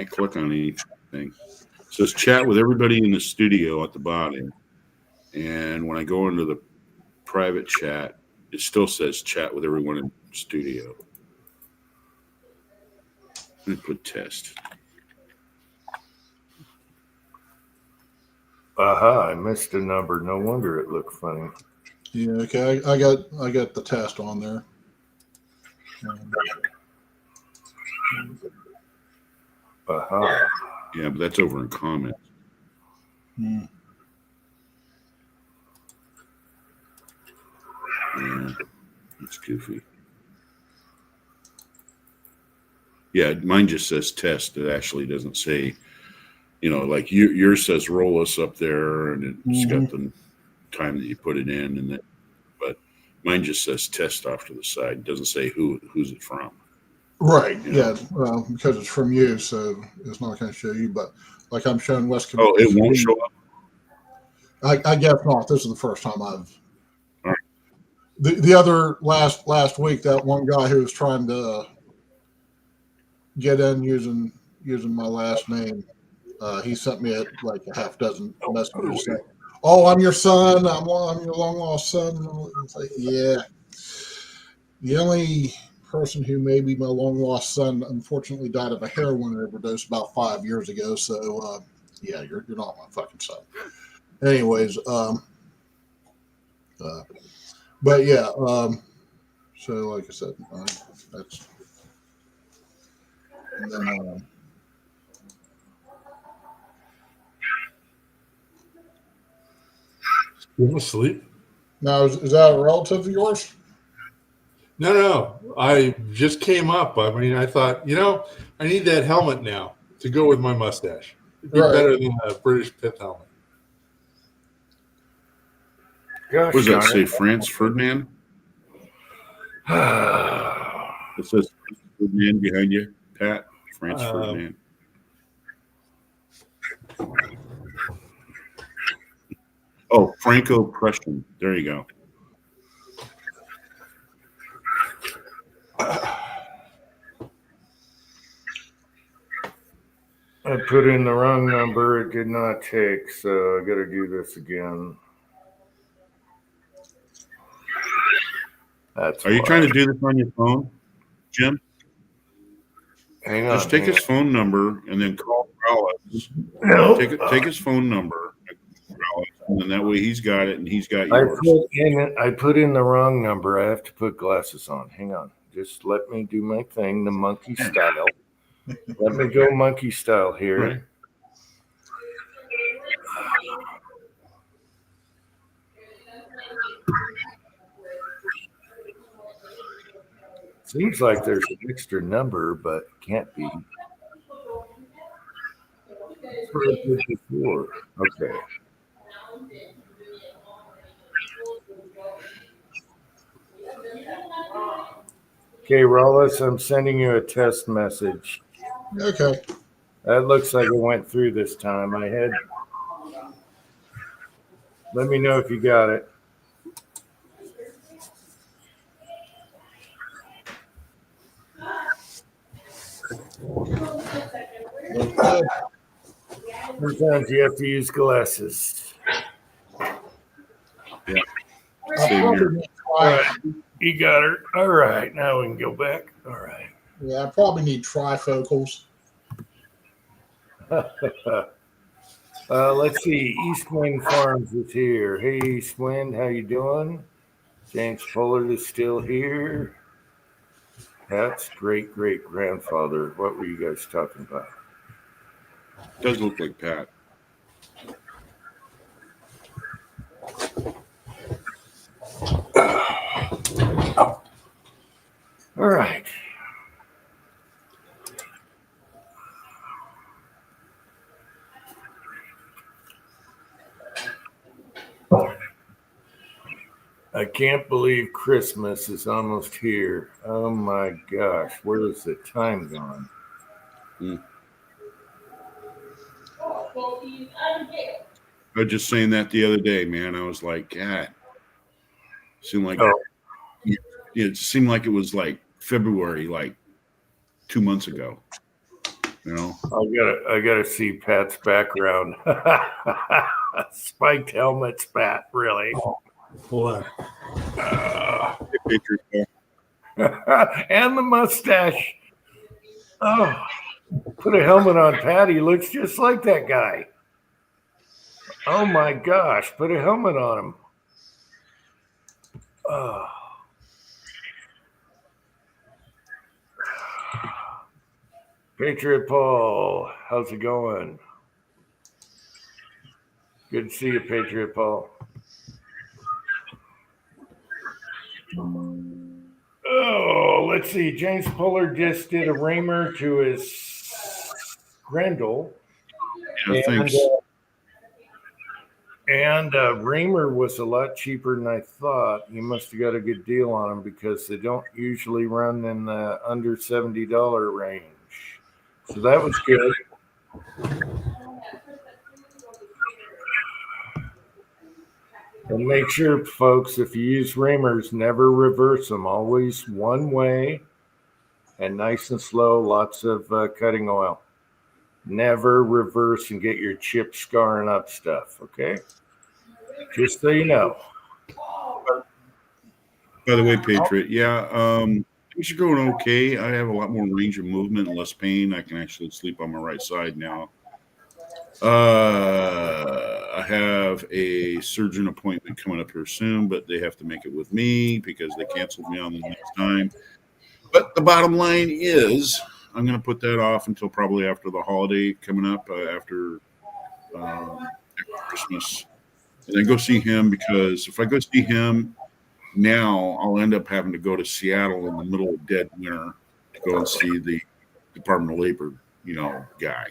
click on anything. It says chat with everybody in the studio at the bottom, and when I go into the private chat, it still says chat with everyone in the studio. Let me put test. Aha, I missed a number. No wonder it looked funny. Yeah, okay. I got the test on there. Aha. Yeah, but that's over in comments. Hmm. Yeah, that's goofy. Yeah, mine just says test. It actually doesn't say, like yours says roll us up there, and it's got the time that you put it in, and that. But mine just says test off to the side. It doesn't say who's it from. Right. Yeah. Well, because it's from you, so it's not going to show you. But like I'm showing West. Oh, it won't show up. I guess not. This is the first time I've. All right. The other last week, that one guy who was trying to get in using my last name, he sent me like a half dozen messages saying, "Oh, I'm your son. I'm your long lost son." And it's like, yeah, the only person who may be my long lost son unfortunately died of a heroin overdose about 5 years ago. So yeah, you're not my fucking son. Anyways, but yeah, so like I said, that's and then You asleep? now is that a relative of yours? No. I just came up. I mean, I thought, I need that helmet now to go with my mustache. It'd be better than a British pith helmet. Gosh, What does that say? France Ferdinand? It says Ferdinand behind you, Pat. France Ferdinand. Oh, Franco-Prussian. There you go. I put in the wrong number. It did not take, so I got to do this again. Are you trying to do this on your phone, Jim? Hang on. Just take his phone number and then call Rowlett. No. Take his phone number, and then that way he's got it and he's got yours. I put in the wrong number. I have to put glasses on. Hang on. Just let me do my thing, the monkey style. Let me go monkey style here. Right. Seems like there's an extra number, but can't be. That's what I did before. Okay. Okay, Rollis, I'm sending you a test message. Okay. That looks like it went through this time. I had. Let me know if you got it. Sometimes you have to use glasses. Yeah. I Same probably here. need All right, you got her. All right, now we can go back. All right. yeah, I probably need trifocals. Let's see. East Wind Farms is here. Hey, East Wind, how you doing? James Pollard is still here. Pat's great grandfather. What were you guys talking about? Does look like Pat. All right. I can't believe Christmas is almost here. Oh my gosh, where is the time gone? I was just saying that the other day, man. I was like, God, seemed like it seemed like it was like February, like 2 months ago. You know, I gotta see Pat's background. Spiked helmets, Pat, really. Hold on. Patriot, And the mustache. Oh, put a helmet on Pat. He looks just like that guy. Oh my gosh, put a helmet on him. Oh. Patriot Paul, how's it going? Good to see you, Patriot Paul. Oh, let's see. James Pollard just did a reamer to his Grendel. yeah, thanks. And reamer was a lot cheaper than I thought. You must have got a good deal on them because they don't usually run in the under $70 range. So that was good. And make sure, folks, if you use reamers, never reverse them. Always one way and nice and slow, lots of cutting oil. Never reverse and get your chip scarring up stuff, okay? Just so you know. By the way, Patriot, yeah, things are going okay. I have a lot more range of movement and less pain. I can actually sleep on my right side now. I have a surgeon appointment coming up here soon, but they have to make it with me because they canceled me on the next time. But the bottom line is I'm going to put that off until probably after the holiday coming up, after Christmas, and then go see him, because if I go see him now, I'll end up having to go to Seattle in the middle of dead winter to go and see the Department of Labor, guy,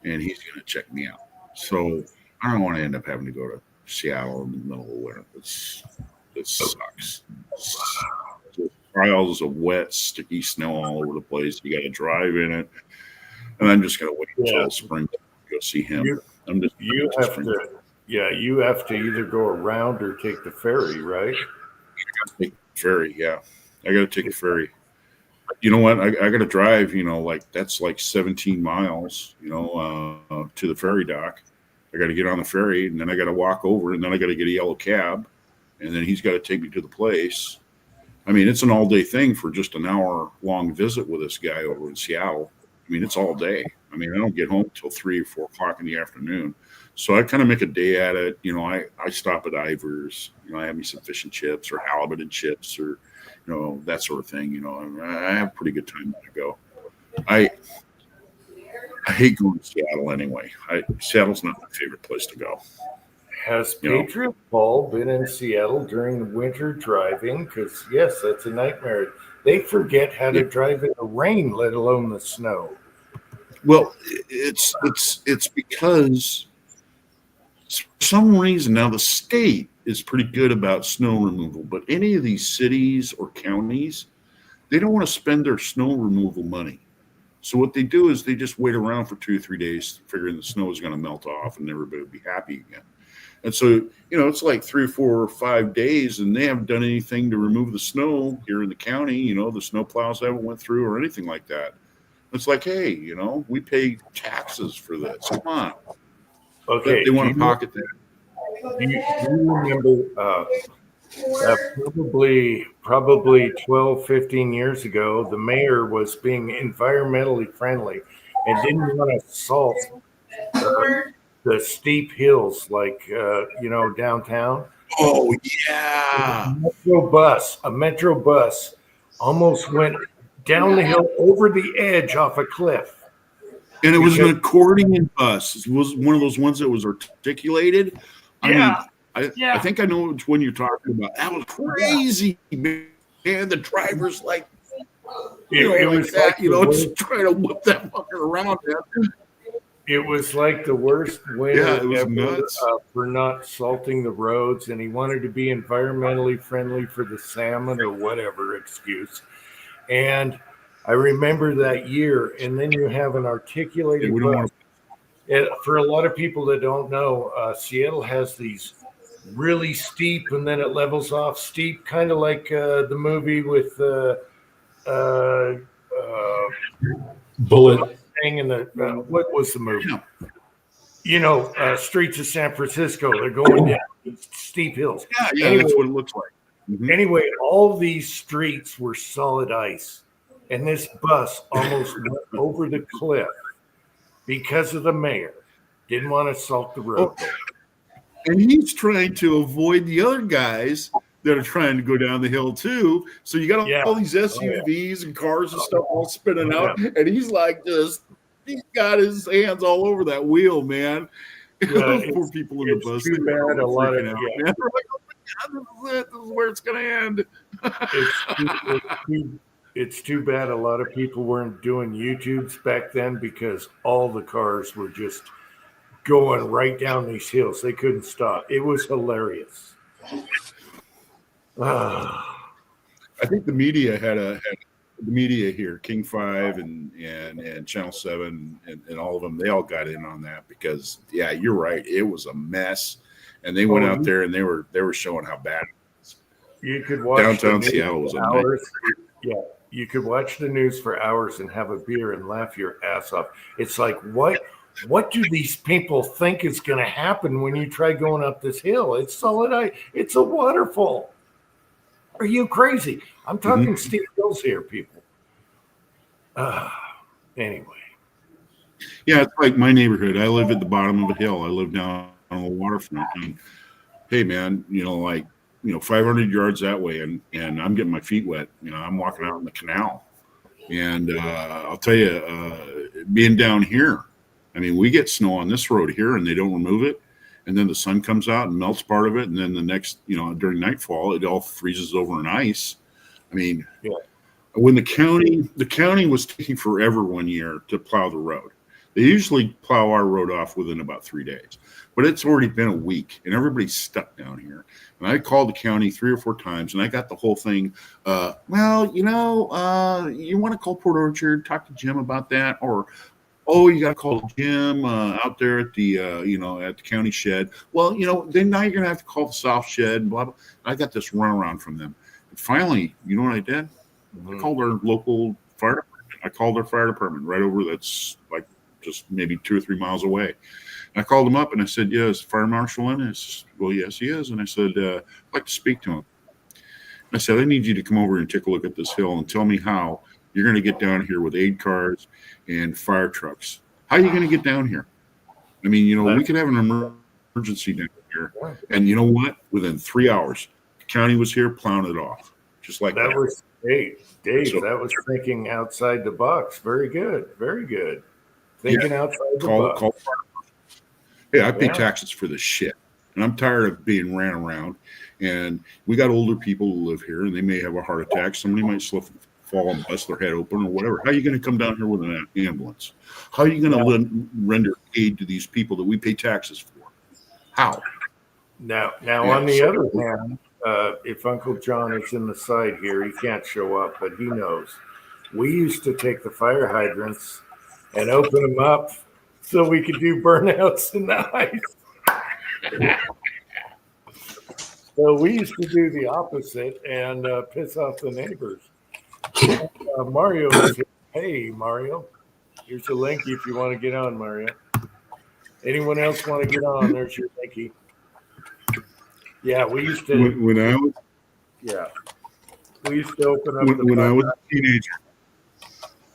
and he's going to check me out. So I don't want to end up having to go to Seattle in the middle of winter. It sucks. Piles of wet, sticky snow all over the place. You got to drive in it, and I'm just going to wait until spring to go see him. You have to either go around or take the ferry, right? Take the ferry, yeah. I got to take a ferry. You know what? I got to drive. That's like 17 miles. To the ferry dock. I got to get on the ferry, and then I got to walk over, and then I got to get a yellow cab, and then he's got to take me to the place. I mean, it's an all-day thing for just an hour-long visit with this guy over in Seattle. I mean, it's all day. I mean, I don't get home until 3 or 4 o'clock in the afternoon. So I kind of make a day at it. I stop at Ivar's. I have me some fish and chips or halibut and chips or, that sort of thing. I have a pretty good time when I go. I hate going to Seattle anyway. Seattle's not my favorite place to go. Has Patriot Paul been in Seattle during the winter driving? Because, yes, that's a nightmare. They forget how to drive in the rain, let alone the snow. Well, it's because for some reason now the state is pretty good about snow removal, but any of these cities or counties, they don't want to spend their snow removal money. So what they do is they just wait around for 2 or 3 days, figuring the snow is going to melt off and everybody will be happy again. And so, it's like 3 or 4 or 5 days, and they haven't done anything to remove the snow here in the county. The snow plows haven't went through or anything like that. It's like, hey, we pay taxes for this. Come on. Okay. They want to pocket that. Do you remember probably 12, 15 years ago, the mayor was being environmentally friendly and didn't want to salt the steep hills like, downtown. Oh, yeah. A metro bus almost went down the hill over the edge off a cliff. And it was an accordion bus. It was one of those ones that was articulated. I think I know which one you're talking about. That was crazy, man. The driver's like, it was that, just trying to whip that fucker around. It was like the worst winter it was ever nuts. For not salting the roads, and he wanted to be environmentally friendly for the salmon or whatever excuse. And I remember that year, and then you have an articulated bus. For a lot of people that don't know, Seattle has these really steep, and then it levels off steep, kind of like the movie with Bullet. in the what was the movie? Streets of San Francisco. They're going down these steep hills. Yeah, anyway, that's what it looks like. Mm-hmm. Anyway, all these streets were solid ice, and this bus almost went over the cliff because of the mayor didn't want to salt the road. And he's trying to avoid the other guys that are trying to go down the hill too. So you got all these SUVs and cars and stuff all spinning out, and he's like he's got his hands all over that wheel, man. Those poor people in the bus. Too bad a lot of man. They're like, oh my God, this is where it's going to end. It's too bad a lot of people weren't doing YouTubes back then because all the cars were just going right down these hills. They couldn't stop. It was hilarious. I think the media had the media here, King 5 and Channel 7 and all of them, they all got in on that because you're right. It was a mess. And they went out there and they were showing how bad it was. You could watch downtown Seattle was hours. You could watch the news for hours and have a beer and laugh your ass off. It's like, what do these people think is going to happen when you try going up this hill? It's solid ice. It's a waterfall. Are you crazy? I'm talking steep hills here, people. Anyway. Yeah, it's like my neighborhood. I live at the bottom of a hill. I live down on the waterfront. And hey, man, 500 yards that way, and I'm getting my feet wet. I'm walking out in the canal. And I'll tell you, being down here, I mean, we get snow on this road here, and they don't remove it. And then the sun comes out and melts part of it. And then the next, during nightfall, it all freezes over in ice. I mean, when the county was taking forever one year to plow the road. They usually plow our road off within about 3 days. But it's already been a week, and everybody's stuck down here. And I called the county 3 or 4 times, and I got the whole thing. You want to call Port Orchard, talk to Jim about that, or you got to call Jim out there at the at the county shed. Well, then now you're gonna have to call the South shed. And blah blah. I got this runaround from them. And finally, you know what I did? I called our local fire department. I called their fire department right over. That's like just maybe 2 or 3 miles away. And I called them up and I said, "Yeah, is the fire marshal in?" And said, "Well, yes, he is." And I said, "I'd like to speak to him." And I said, "I need you to come over and take a look at this hill and tell me how you're going to get down here with aid cars and fire trucks. How are you going to get down here? I mean, we could have an emergency down here." And you know what? Within 3 hours, the county was here plowing it off, just like that. That was Dave. That was thinking outside the box. Very good. Very good. Thinking outside the box. Hey, I pay taxes for this shit, and I'm tired of being ran around. And we got older people who live here, and they may have a heart attack. Somebody might slip and fall and bust their head open or whatever. How are you going to come down here with an ambulance? How are you going to render aid to these people that we pay taxes for? How? Now on the other hand, if Uncle John is in the side here, he can't show up, but he knows. we used to take the fire hydrants and open them up so we could do burnouts in the ice. So we used to do the opposite and piss off the neighbors. Mario is here. Hey, Mario. Here's a link if you want to get on, Mario. Anyone else want to get on? There's your linky. Yeah, we used to. When I was we used to open up when I was a teenager.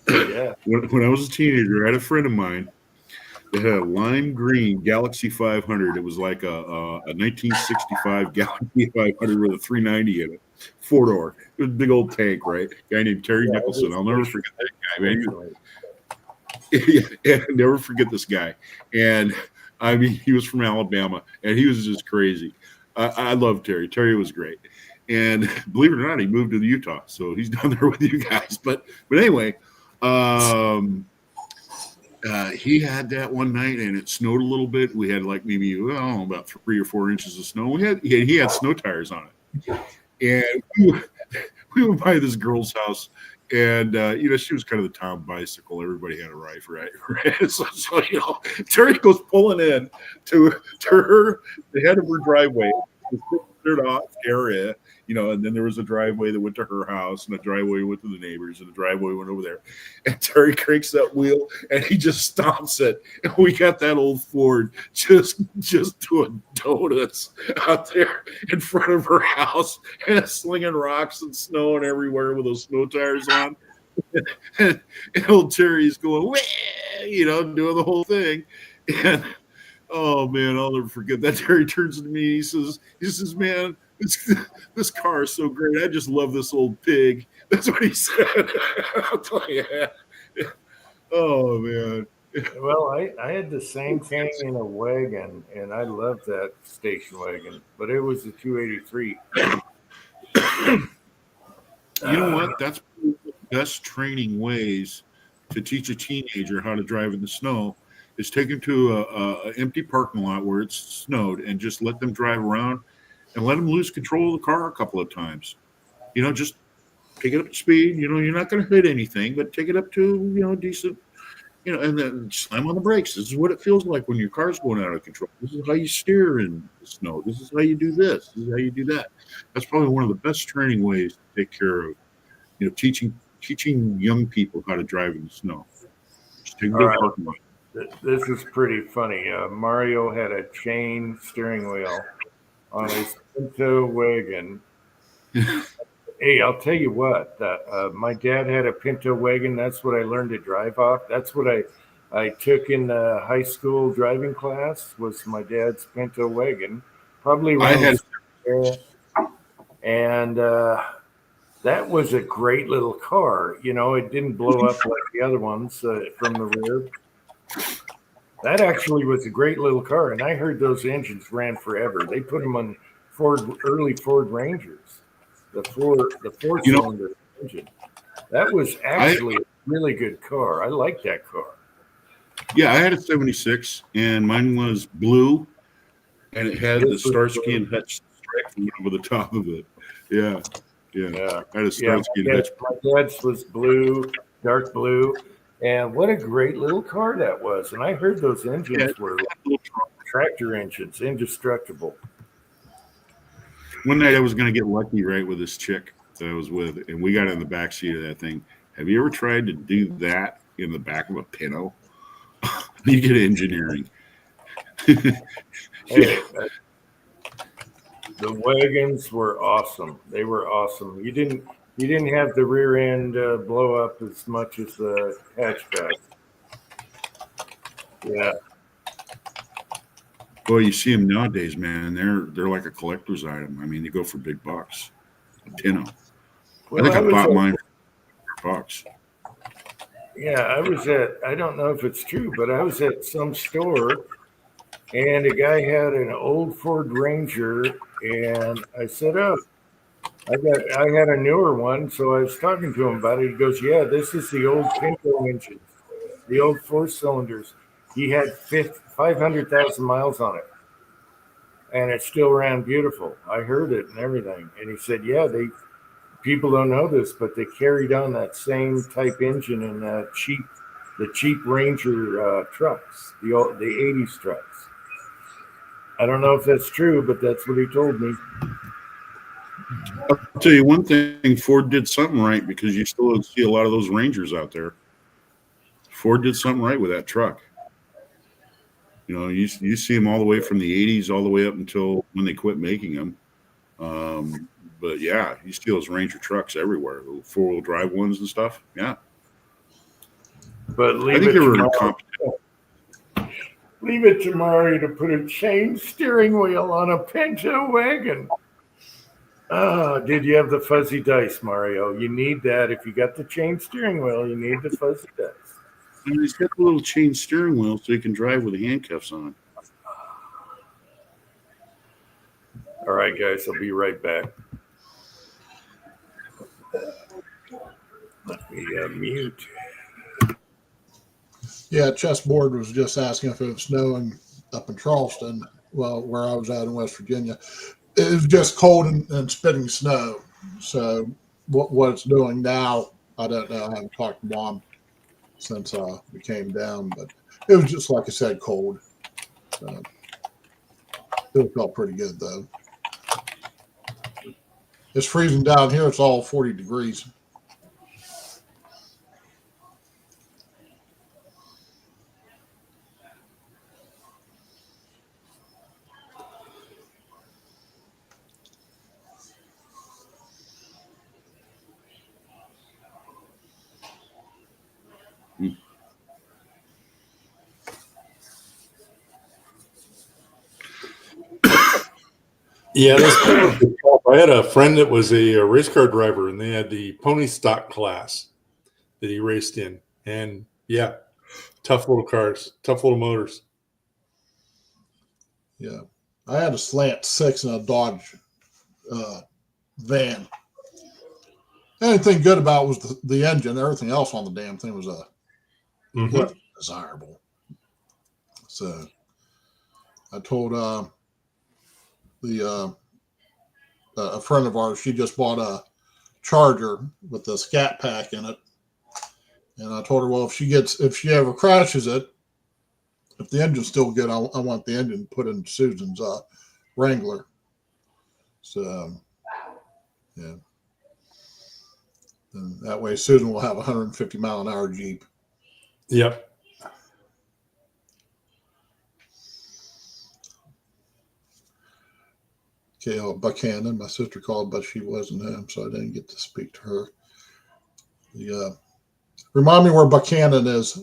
Yeah. When I was a teenager, I had a friend of mine that had a lime green Galaxy 500. It was like a 1965 Galaxy 500 with a 390 in it, 4-door. It was a big old tank, right? A guy named Terry Nicholson. I'll never forget that guy, man. Yeah, never forget this guy. And I mean, he was from Alabama, and he was just crazy. I love Terry. Terry was great. And believe it or not, he moved to Utah, so he's down there with you guys. But anyway, he had that one night, and it snowed a little bit. We had like maybe about 3 or 4 inches of snow. He had snow tires on it, and we went by this girl's house. And she was kind of the town bicycle. Everybody had a rifle, right? So Terry goes pulling in to her, the head of her driveway, cleared off area, and then there was a driveway that went to her house, and a driveway went to the neighbors, and the driveway went over there. And Terry cranks that wheel, and he just stomps it, and we got that old Ford just doing donuts out there in front of her house, and slinging rocks and snowing everywhere with those snow tires on. And old Terry's going, doing the whole thing, and oh man, I'll never forget that. Terry turns to me. He says, man, this car is so great. I just love this old pig. That's what he said. I'll tell you. Oh man. Well, I had the same thing in a wagon, and I loved that station wagon, but it was a 283. You know what? That's one of the best training ways to teach a teenager how to drive in the snow. Is take them to a empty parking lot where it's snowed and just let them drive around and let them lose control of the car a couple of times. Just take it up to speed. You're not going to hit anything, but take it up to, decent, and then slam on the brakes. This is what it feels like when your car's going out of control. This is how you steer in the snow. This is how you do this. This is how you do that. That's probably one of the best training ways to take care of, teaching young people how to drive in the snow. Just take them to a parking lot. This is pretty funny. Mario had a chain steering wheel on his Pinto wagon. Hey, I'll tell you what. My dad had a Pinto wagon. That's what I learned to drive off. That's what I took in the high school driving class. Was my dad's Pinto wagon. Probably around and that was a great little car. It didn't blow up like the other ones from the rear. That actually was a great little car, and I heard those engines ran forever. They put them on early Ford Rangers, the four-cylinder engine. That was actually a really good car. I like that car. Yeah, I had a 76, and mine was blue, and it had the Starsky and Hutch stripe over the top of it. Yeah. I had a Starsky and Hutch. My dad's was blue, dark blue. And what a great little car that was. And I heard those engines were tractor engines, indestructible. One night I was going to get lucky, right, with this chick that I was with, and we got in the back seat of that thing. Have you ever tried to do that in the back of a Pinto? You get engineering. Hey, the wagons were awesome. They were awesome. You didn't have the rear end blow up as much as the hatchback. Yeah. Well, you see them nowadays, man. They're like a collector's item. I mean, they go for big bucks. A Pinto. Well, I think I bought mine for $100. Yeah, I don't know if it's true, but I was at some store and a guy had an old Ford Ranger, and I said, oh, I had a newer one, so I was talking to him about it. He goes, yeah, this is the old Pinto engine, the old 4-cylinders. He had 500,000 miles on it, and it still ran beautiful. I heard it and everything. And he said, yeah, people don't know this, but they carried on that same type engine in the cheap Ranger trucks, the 80s trucks. I don't know if that's true, but that's what he told me. I'll tell you one thing, Ford did something right, because you still don't see a lot of those Rangers out there. Ford did something right with that truck. You know, you see them all the way from the 80s all the way up until when they quit making them. But yeah, you see those Ranger trucks everywhere, the 4-wheel drive ones and stuff. Yeah. But I think they were incompetent. Leave it to Mario to put a chain steering wheel on a Pinto wagon. Did you have the fuzzy dice, Mario? You need that. If you got the chain steering wheel, you need the fuzzy dice. I mean, he's got the little chain steering wheel so he can drive with the handcuffs on. All right, guys, I'll be right back. Let me mute. Yeah, Chessboard was just asking if it was snowing up in Charleston, well, where I was at in West Virginia. It was just cold and spitting snow. So what it's doing now, I don't know. I haven't talked to Mom since we came down, but it was just, like I said, cold. It felt pretty good, though. It's freezing down here. It's all 40 degrees. Yeah, I had a friend that was a race car driver, and they had the pony stock class that he raced in. And yeah, tough little cars, tough little motors. Yeah. I had a Slant 6 in a Dodge van. Anything good about it was the engine. Everything else on the damn thing was wasn't desirable. So I told a friend of ours, she just bought a Charger with the Scat Pack in it, and I told her, well, if she ever crashes it, if the engine's still good, I want the engine put in Susan's Wrangler. So yeah, and that way Susan will have a 150 mile an hour Jeep. Yep. Okay, Buchanan, my sister called, but she wasn't home, so I didn't get to speak to her. Remind me where Buchanan is.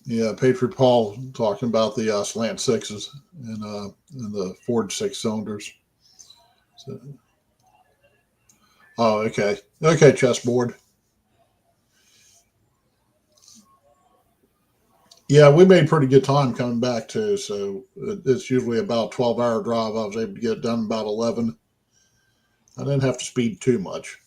Yeah, Patriot Paul talking about the Slant 6s and the Ford 6-cylinders. So, oh, okay. Okay, Chessboard. Yeah, we made pretty good time coming back too. So it's usually about a 12-hour drive. I was able to get it done about 11. I didn't have to speed too much.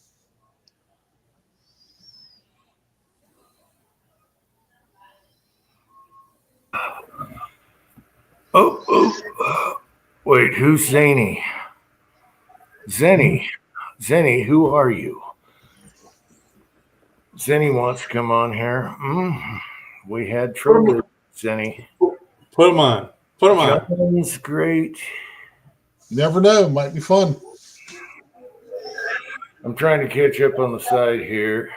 Oh, wait, who's Zany? Zenny, who are you? Zenny wants to come on here. We had trouble, Zenny. Put them on. Put them on. John's great. Never know. Might be fun. I'm trying to catch up on the side here.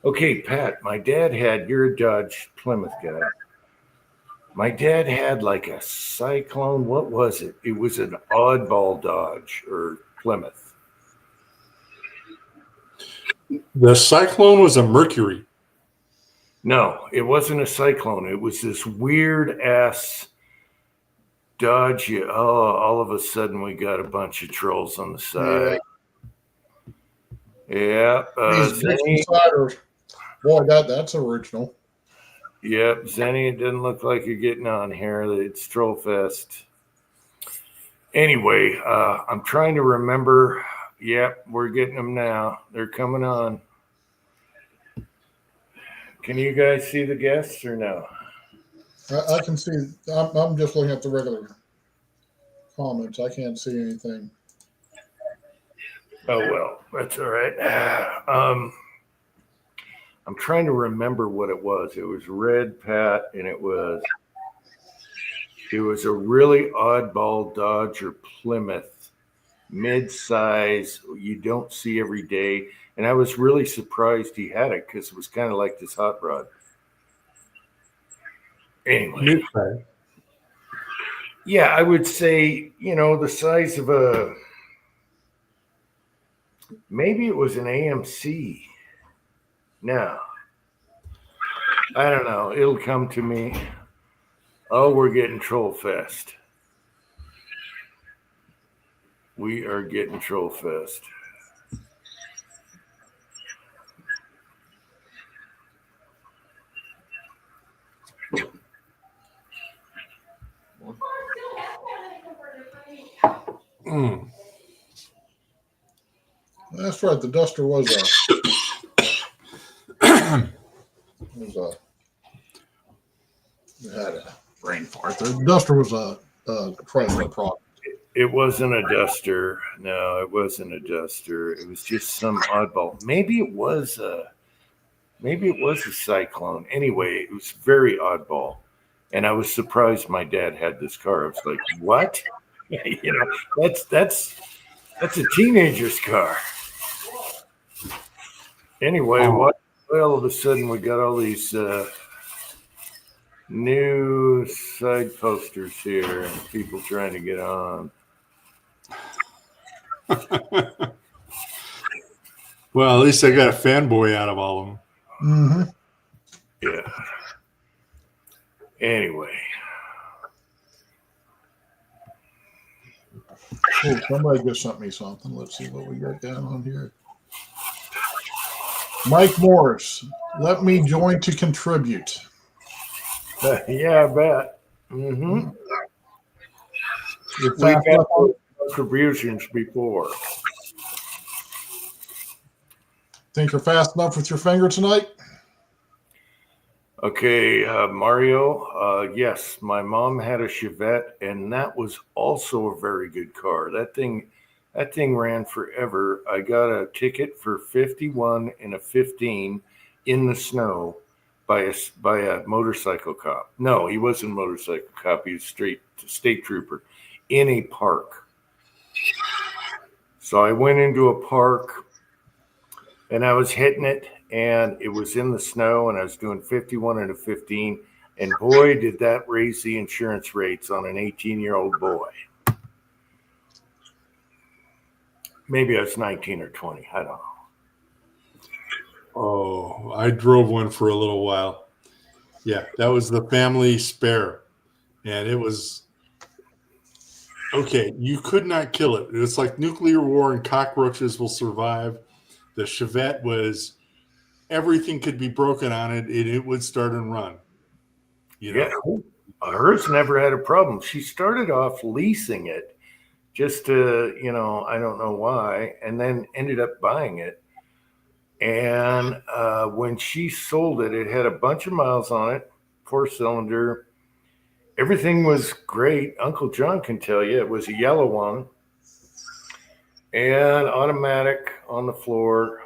Okay, Pat, my dad you're a Dodge Plymouth guy. My dad had like a Cyclone. What was it? It was an oddball Dodge or Plymouth. The Cyclone was a Mercury. No, it wasn't a Cyclone. It was this weird ass Dodge. All of a sudden we got a bunch of trolls on the side. Yeah. These insiders. Boy, that's original. Yep, Zenny, it doesn't look like you're getting on here. It's Trollfest. Anyway, I'm trying to remember. Yep, we're getting them now. They're coming on. Can you guys see the guests or no? I can see. I'm just looking at the regular comments. I can't see anything. Oh, well, that's all right. I'm trying to remember what it was. It was Red Pat, and it was a really oddball Dodge or Plymouth, mid-size. You don't see every day, and I was really surprised he had it because it was kind of like this hot rod. Anyway, Mid-size. yeah, I would say the size of a. Maybe it was an AMC. No, I don't know. It'll come to me. Oh, we're getting Troll Fest. We are getting Troll Fest. That's right. The Duster was it had a brain fart. The Duster was a Chrysler product. It wasn't a Duster. No, it wasn't a Duster. It was just some oddball. Maybe it was a Cyclone. Anyway, it was very oddball. And I was surprised my dad had this car. I was like, what? That's a teenager's car. Anyway, well, all of a sudden we got all these new side posters here and people trying to get on. Well, at least I got a fanboy out of all of them. Mm-hmm. Yeah. Anyway. Oh, somebody just sent me something. Let's see what we got down on here. Mike Morris, let me join to contribute. Yeah, I bet. Mm-hmm. You're We've fast had enough- contributions before. Think you're fast enough with your finger tonight? Okay, Mario. Yes, my mom had a Chevette, and that was also a very good car. That thing ran forever. I got a ticket for 51 and a 15 in the snow by a motorcycle cop. No, he wasn't a motorcycle cop. He was state trooper in a park. So I went into a park, and I was hitting it. And it was in the snow, and I was doing 51 and a 15. And boy, did that raise the insurance rates on an 18-year-old boy. Maybe I was 19 or 20. I don't know. Oh, I drove one for a little while. Yeah, that was the family spare. And it was okay. You could not kill it. It's like nuclear war and cockroaches will survive. The Chevette was... everything could be broken on it, and it would start and run. Yeah, hers never had a problem. She started off leasing it just to, I don't know why, and then ended up buying it. And when she sold it, it had a bunch of miles on it, 4-cylinder. Everything was great. Uncle John can tell you it was a yellow one and automatic on the floor.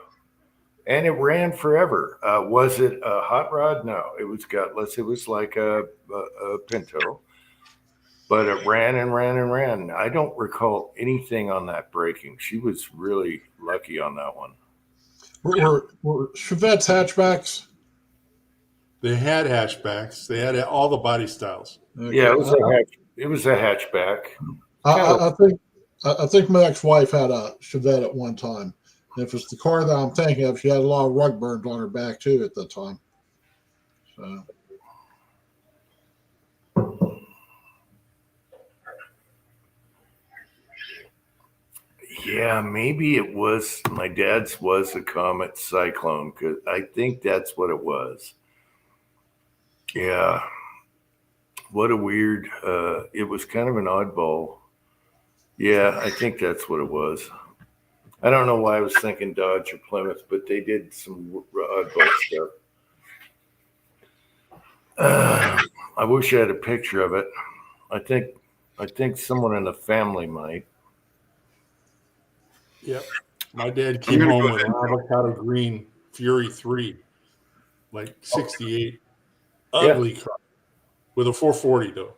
And it ran forever. Was it a hot rod? No, it was gutless. It was like a Pinto, but it ran and ran and ran. I don't recall anything on that breaking. She was really lucky on that one. Were Chevette's hatchbacks? They had hatchbacks. They had all the body styles. Okay. Yeah, it was a hatchback. I think my ex-wife had a Chevette at one time. If it's the car that I'm thinking of, she had a lot of rug burns on her back too at the time. So, yeah, maybe it was my dad's was a Comet Cyclone because I think that's what it was. Yeah. What a weird, it was kind of an oddball. Yeah, I think that's what it was. I don't know why I was thinking Dodge or Plymouth, but they did some oddball stuff. I wish I had a picture of it. I think someone in the family might. Yep. My dad came gonna home go with an avocado green Fury 3, like 68. Ugly car with a 440 though.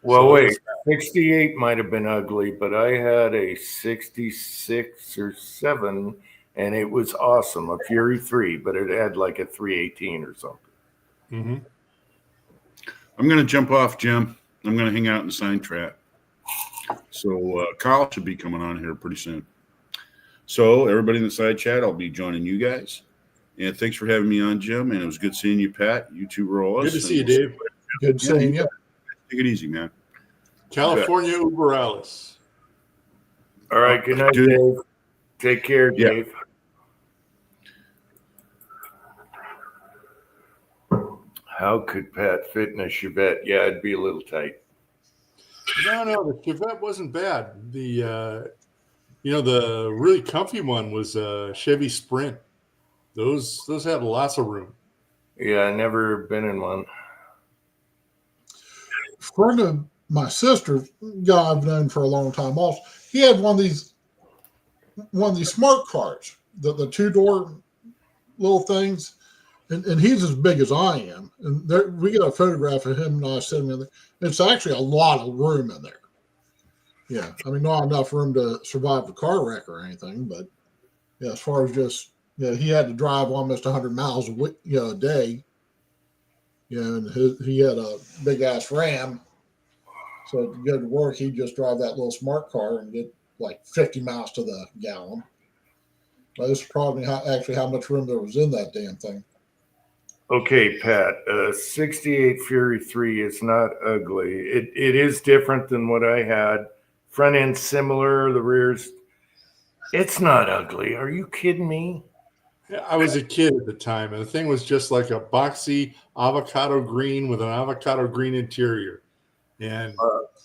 Well, So it wait, was- 68 might have been ugly, but I had a 66 or 7, and it was awesome. A Fury 3, but it had like a 318 or something. Mhm. I'm going to jump off, Jim. I'm going to hang out in the sign trap. So Kyle should be coming on here pretty soon. So everybody in the side chat, I'll be joining you guys. And thanks for having me on, Jim. And it was good seeing you, Pat. You two roll us. Good to see you, Dave. Good seeing you. Take it easy, man. California Uber Alice. All right, good night, Dude. Dave. Take care, Yeah. Dave. How could Pat fit in a Chevette? Yeah, it'd be a little tight. No, the Chevette wasn't bad. The the really comfy one was Chevy Sprint. Those had lots of room. Yeah, I never been in one. Friend of my sister, guy I've known for a long time, also he had one of these smart cars, the 2-door little things, and he's as big as I am. And there, we get a photograph of him and I sitting in there. It's actually a lot of room in there. Yeah, I mean, not enough room to survive the car wreck or anything, but yeah, as far as just he had to drive almost 100 miles a day. And he had a big ass Ram, so to go to work, he'd just drive that little smart car and get like 50 miles to the gallon. Well, this is probably how much room there was in that damn thing. Okay, Pat, 68 Fury 3 is not ugly. It is different than what I had. Front end similar, the rear's. It's not ugly. Are you kidding me? I was a kid at the time, and the thing was just like a boxy avocado green with an avocado green interior. And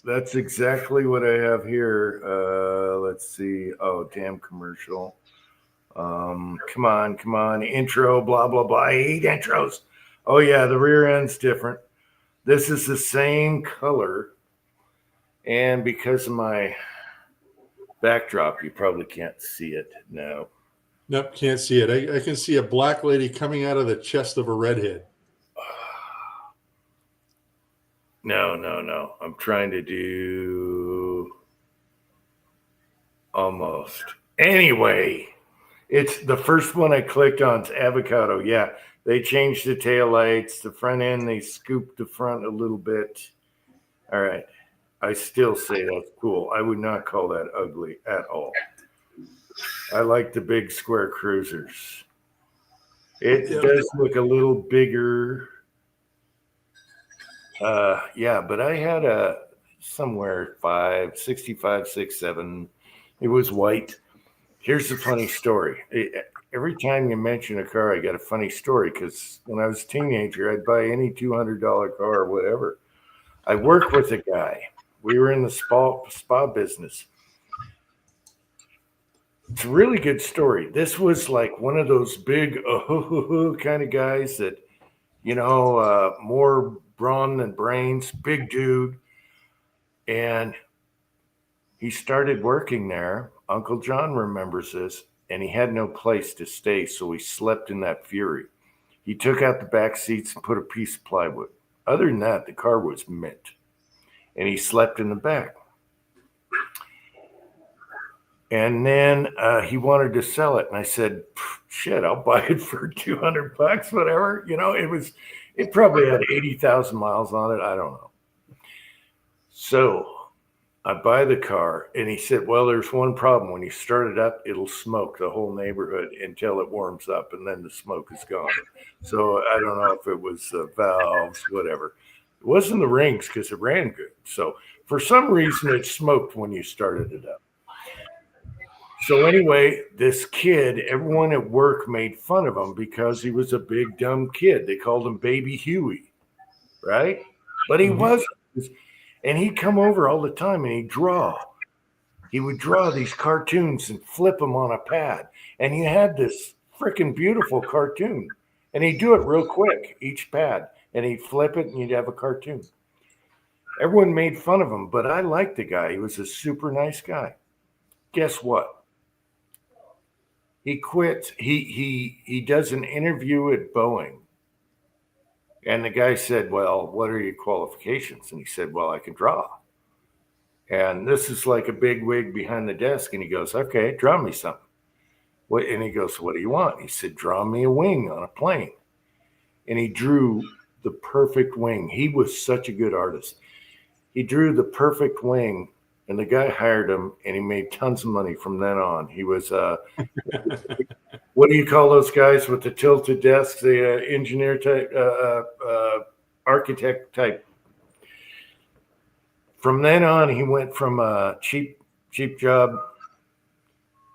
That's exactly what I have here. Let's see. Oh, damn commercial. Come on. Intro, blah, blah, blah. I hate intros. Oh, yeah, the rear end's different. This is the same color. And because of my backdrop, you probably can't see it now. nope, can't see it. I can see a black lady coming out of the chest of a redhead. No. I'm trying to do almost. Anyway, it's the first one I clicked on. It's avocado. Yeah, they changed the taillights. The front end, they scooped the front a little bit. All right. I still say that's cool. I would not call that ugly at all. I like the big square cruisers. It does look a little bigger. Yeah, but I had a somewhere 65, 6, 7. It was white. Here's the funny story. Every time you mention a car, I got a funny story because when I was a teenager, I'd buy any $200 car or whatever. I worked with a guy. We were in the spa business. It's a really good story. This was like one of those big kind of guys that, more brawn than brains, big dude. And he started working there. Uncle John remembers this, and he had no place to stay, so he slept in that Fury. He took out the back seats and put a piece of plywood. Other than that, the car was mint, and he slept in the back. And then he wanted to sell it, and I said, "Shit, I'll buy it for $200, whatever." It probably had 80,000 miles on it. I don't know. So I buy the car, and he said, "Well, there's one problem. When you start it up, it'll smoke the whole neighborhood until it warms up, and then the smoke is gone." So I don't know if it was the valves, whatever. It wasn't the rings because it ran good. So for some reason, it smoked when you started it up. So anyway, this kid, everyone at work made fun of him because he was a big, dumb kid. They called him Baby Huey. right? But he wasn't. And he'd come over all the time and he'd draw. He would draw these cartoons and flip them on a pad. And he had this freaking beautiful cartoon. And he'd do it real quick, each pad. And he'd flip it and you'd have a cartoon. Everyone made fun of him, but I liked the guy. He was a super nice guy. Guess what? He quits. He does an interview at Boeing. And the guy said, well, what are your qualifications? And he said, well, I can draw. And this is like a big wig behind the desk. And he goes, okay, draw me something. What? And he goes, what do you want? He said, draw me a wing on a plane. And he drew the perfect wing. He was such a good artist. He drew the perfect wing, and the guy hired him, and he made tons of money from then on. He was, what do you call those guys with the tilted desks? The engineer type, architect type. From then on, he went from a cheap job,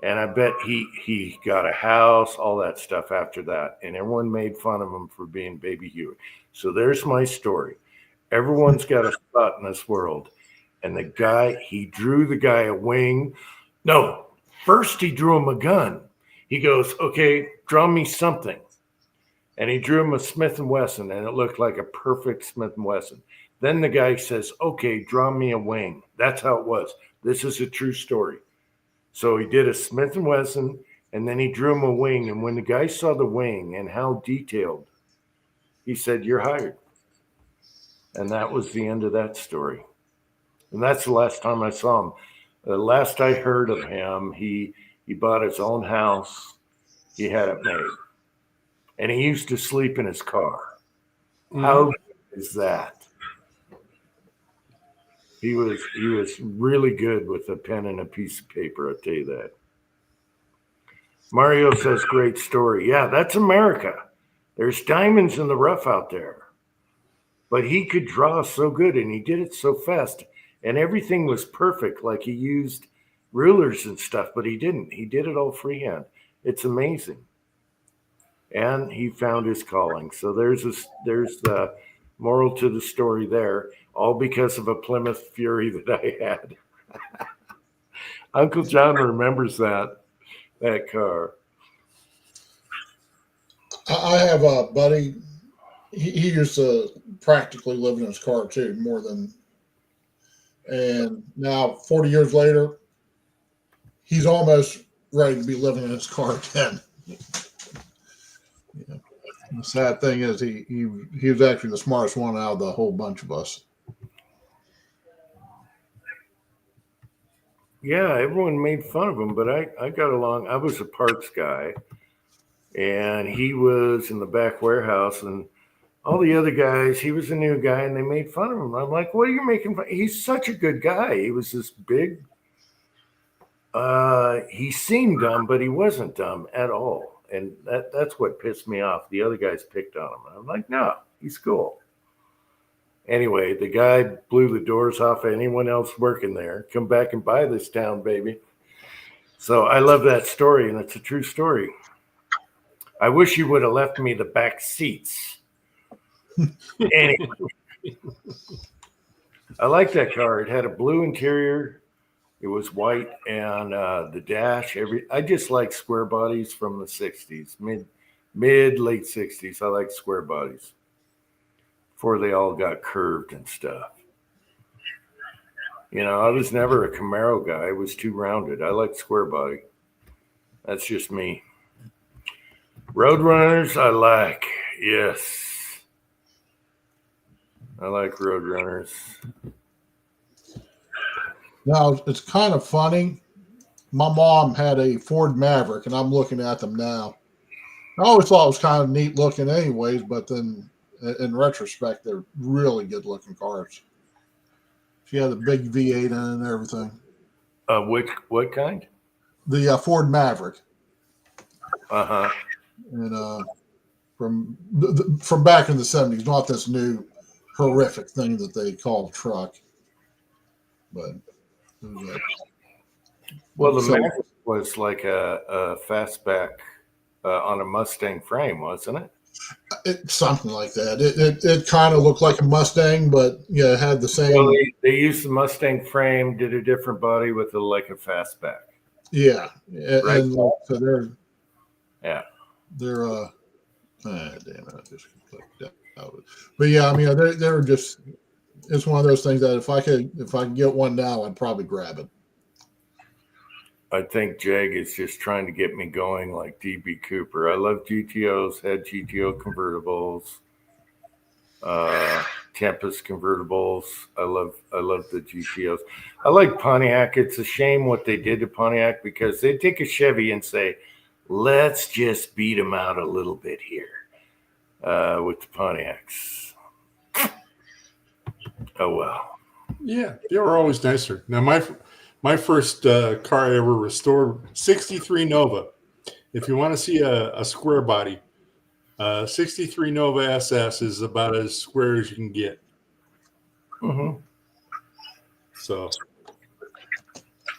and I bet he got a house, all that stuff after that. And everyone made fun of him for being Baby Huey. So there's my story. Everyone's got a spot in this world. And the guy, he drew the guy a wing. No, first he drew him a gun. He goes, okay, draw me something. And he drew him a Smith & Wesson, and it looked like a perfect Smith & Wesson. Then the guy says, okay, draw me a wing. That's how it was. This is a true story. So he did a Smith & Wesson, and then he drew him a wing. And when the guy saw the wing and how detailed, he said, you're hired. And that was the end of that story. And that's the last time I saw him. The last I heard of him, he bought his own house. He had it made. And he used to sleep in his car. Mm-hmm. How good is that? He was really good with a pen and a piece of paper, I'll tell you that. Mario says, great story. Yeah, that's America. There's diamonds in the rough out there. But he could draw so good, and he did it so fast. And everything was perfect, like he used rulers and stuff, but he didn't. He did it all freehand. It's amazing. And he found his calling. So there's the moral to the story there, all because of a Plymouth Fury that I had. Uncle John remembers that car. I have a buddy. He used to practically live in his car too, more than. And now, 40 years later, he's almost ready to be living in his car again. Yeah. The sad thing is, he was actually the smartest one out of the whole bunch of us. Yeah, everyone made fun of him, but I got along. I was a parts guy, and he was in the back warehouse, and all the other guys, he was a new guy, and they made fun of him. I'm like, what are you making fun? He's such a good guy. He was this big. He seemed dumb, but he wasn't dumb at all. And that's what pissed me off. The other guys picked on him. I'm like, no, he's cool. Anyway, the guy blew the doors off of anyone else working there. Come back and buy this town, baby. So I love that story, and it's a true story. I wish you would have left me the back seats. Anyway, I like that car. It had a blue interior. It was white, and the dash. I just like square bodies from the '60s, late '60s. I like square bodies before they all got curved and stuff. You know, I was never a Camaro guy. It was too rounded. I like square body. That's just me. Roadrunners, I like. Yes. I like Roadrunners. Now, it's kind of funny. My mom had a Ford Maverick, and I'm looking at them now. I always thought it was kind of neat looking anyways, but then in retrospect, they're really good looking cars. She had a big V8 in it and everything. What kind? The Ford Maverick. Uh-huh. And from back in the 70s, not this new horrific thing that they call a truck. But well, the Maverick was like a fastback on a Mustang frame, wasn't it? Something like that. It kind of looked like a Mustang, but yeah, it had the same. Well, they used the Mustang frame, did a different body with like a fastback. Yeah, Right. and so they're damn it, I just clicked out. But yeah, I mean they're just, it's one of those things that if I could get one now, I'd probably grab it. I think Jag is just trying to get me going like DB Cooper. I love GTOs, had GTO convertibles, Tempest convertibles. I love the GTOs. I like Pontiac. It's a shame what they did to Pontiac, because they take a Chevy and say, let's just beat them out a little bit here with the Pontiacs. Oh, well. Yeah, they were always nicer. Now, my first car I ever restored, 63 Nova. If you want to see a square body, 63 Nova SS is about as square as you can get. Mm-hmm. So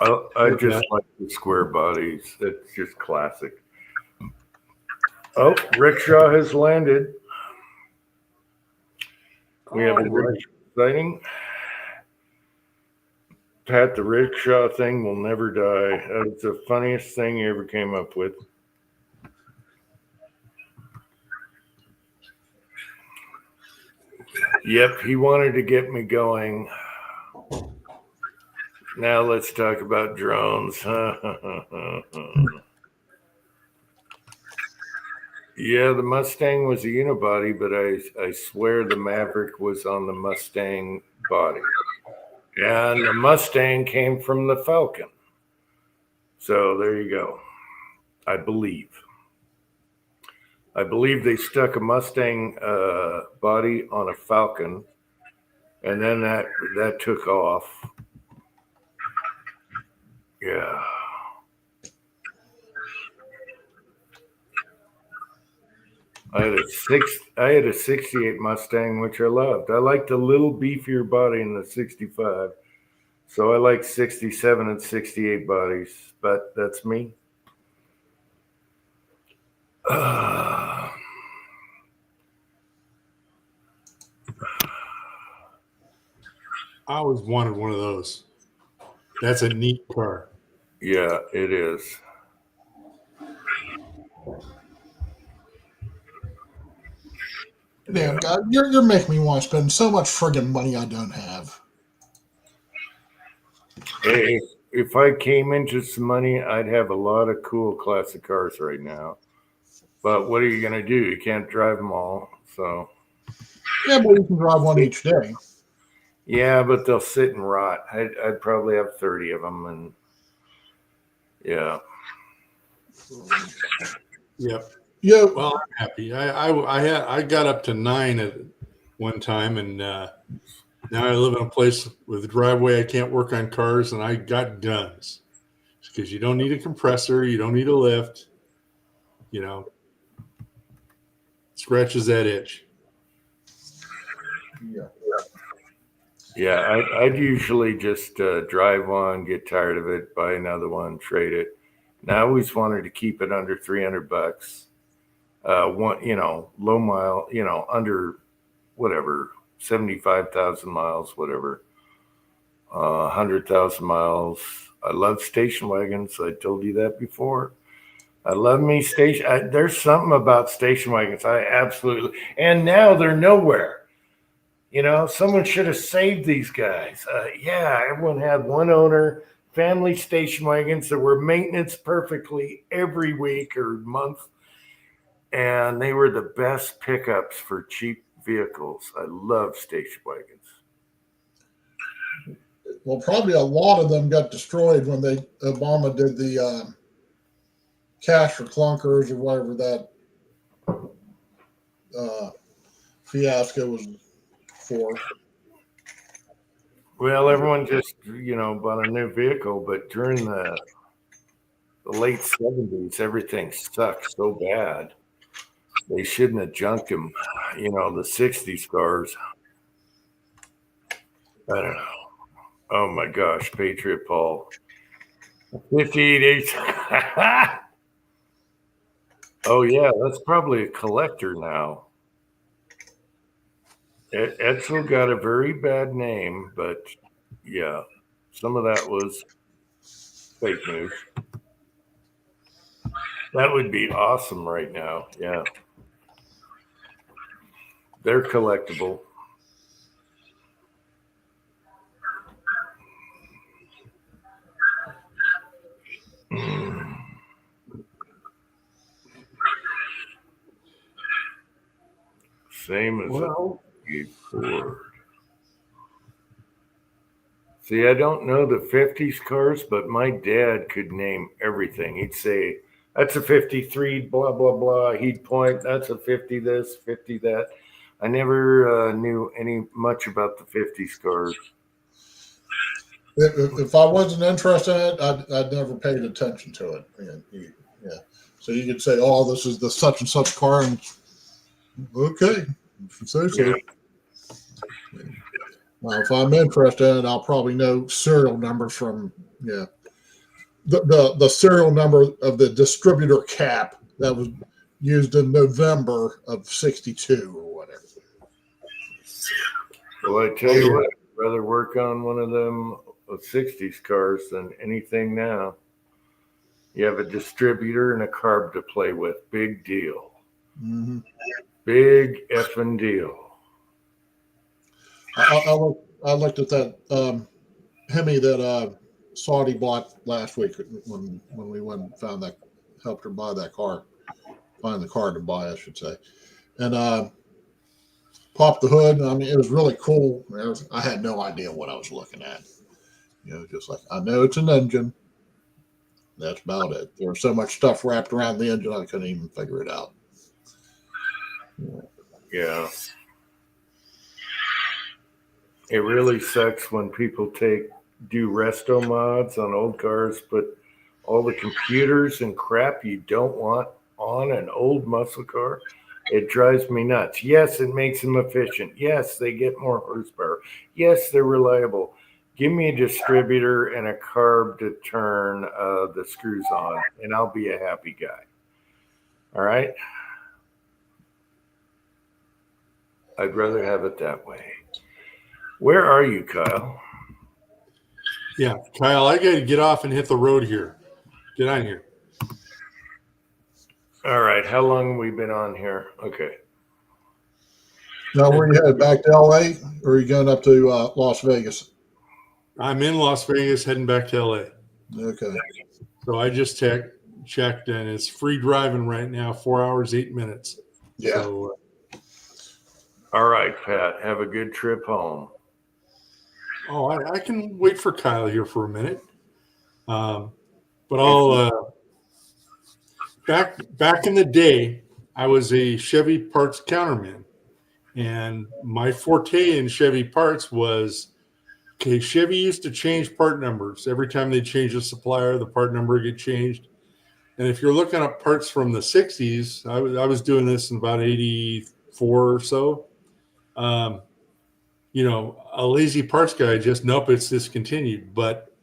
I just like the square bodies. It's just classic. Oh, rickshaw has landed. We have a rickshaw sighting. Pat, the rickshaw thing will never die. It's the funniest thing you ever came up with. Yep, he wanted to get me going. Now let's talk about drones. Yeah, the Mustang was a unibody, but I swear the Maverick was on the Mustang body. And the Mustang came from the Falcon. So there you go. I believe they stuck a Mustang body on a Falcon, and then that took off. Yeah. I had a 68 Mustang, which I loved. I liked a little beefier body in the 65. So I like 67 and 68 bodies, but that's me. I always wanted one of those. That's a neat car. Yeah, it is. Damn, God, you're making me want to spend so much friggin' money I don't have. Hey, if I came into some money, I'd have a lot of cool classic cars right now. But what are you going to do? You can't drive them all. So Yeah, but you can drive one each day. yeah, but they'll sit and rot. I'd probably have 30 of them, and yeah. Yep. Yeah. Well, I'm happy. I got up to 9 at one time, and now I live in a place with a driveway. I can't work on cars, and I got guns because you don't need a compressor, you don't need a lift. You know, scratches that itch. Yeah, I'd usually just drive one, get tired of it, buy another one, trade it. And I always wanted to keep it under $300. Low mile, under whatever, 75,000 miles, whatever, 100,000 miles. I love station wagons. I told you that before. I love me station. There's something about station wagons. I absolutely, and now they're nowhere. Someone should have saved these guys. Everyone had one owner, family station wagons that were maintenance perfectly every week or month. And they were the best pickups for cheap vehicles. I love station wagons. Well, probably a lot of them got destroyed when Obama did the cash for clunkers or whatever that fiasco was for. Well, everyone just, bought a new vehicle, but during the late 70s, everything sucked so bad. They shouldn't have junked them. The 60s cars. I don't know. Oh my gosh, Patriot Paul. 58H. Oh yeah, that's probably a collector now. Edsel got a very bad name, but yeah, some of that was fake news. That would be awesome right now. Yeah, they're collectible. Same as Well, a Ford. See, I don't know the 50s cars, but my dad could name everything. He'd say, that's a 53, blah, blah, blah. He'd point, that's a 50 this, 50 that. I never knew any much about the 50s cars. If I wasn't interested in it, I'd never paid attention to it. Yeah. So you could say, "Oh, this is the such and such car," and okay, if you say so. Yeah. Now, if I'm interested in it, I'll probably know serial numbers from the serial number of the distributor cap that was used in November of '62 or whatever. Well, I tell you what, I'd rather work on one of them 60s cars than anything now. You have a distributor and a carb to play with. Big deal. Mm-hmm. Big effing deal. I looked at that Hemi that Saudi bought last week when we went and found that, helped her buy that car, find the car to buy, I should say, and popped the hood. I mean, it was really cool. I had no idea what I was looking at. Just like, I know it's an engine. That's about it. There was so much stuff wrapped around the engine, I couldn't even figure it out. Yeah. It really sucks when people do resto mods on old cars, put all the computers and crap you don't want on an old muscle car. It drives me nuts. Yes, it makes them efficient. Yes, they get more horsepower. Yes, they're reliable. Give me a distributor and a carb to turn the screws on, and I'll be a happy guy. All right? I'd rather have it that way. Where are you, Kyle? yeah, Kyle, I got to get off and hit the road here. Get on here. All right. How long have we been on here? Okay. Now, where you headed, back to LA, or are you going up to Las Vegas? I'm in Las Vegas, heading back to LA. Okay. So I just checked, and it's free driving right now, 4 hours, 8 minutes. Yeah. So, All right, Pat. Have a good trip home. I can wait for Kyle here for a minute. But I'll back in the day, I was a Chevy parts counterman, and my forte in Chevy parts was, okay, Chevy used to change part numbers. Every time they change a supplier, the part number would get changed. And if you're looking up parts from the 60s, I was doing this in about 84 or so. A lazy parts guy just, nope, it's discontinued. But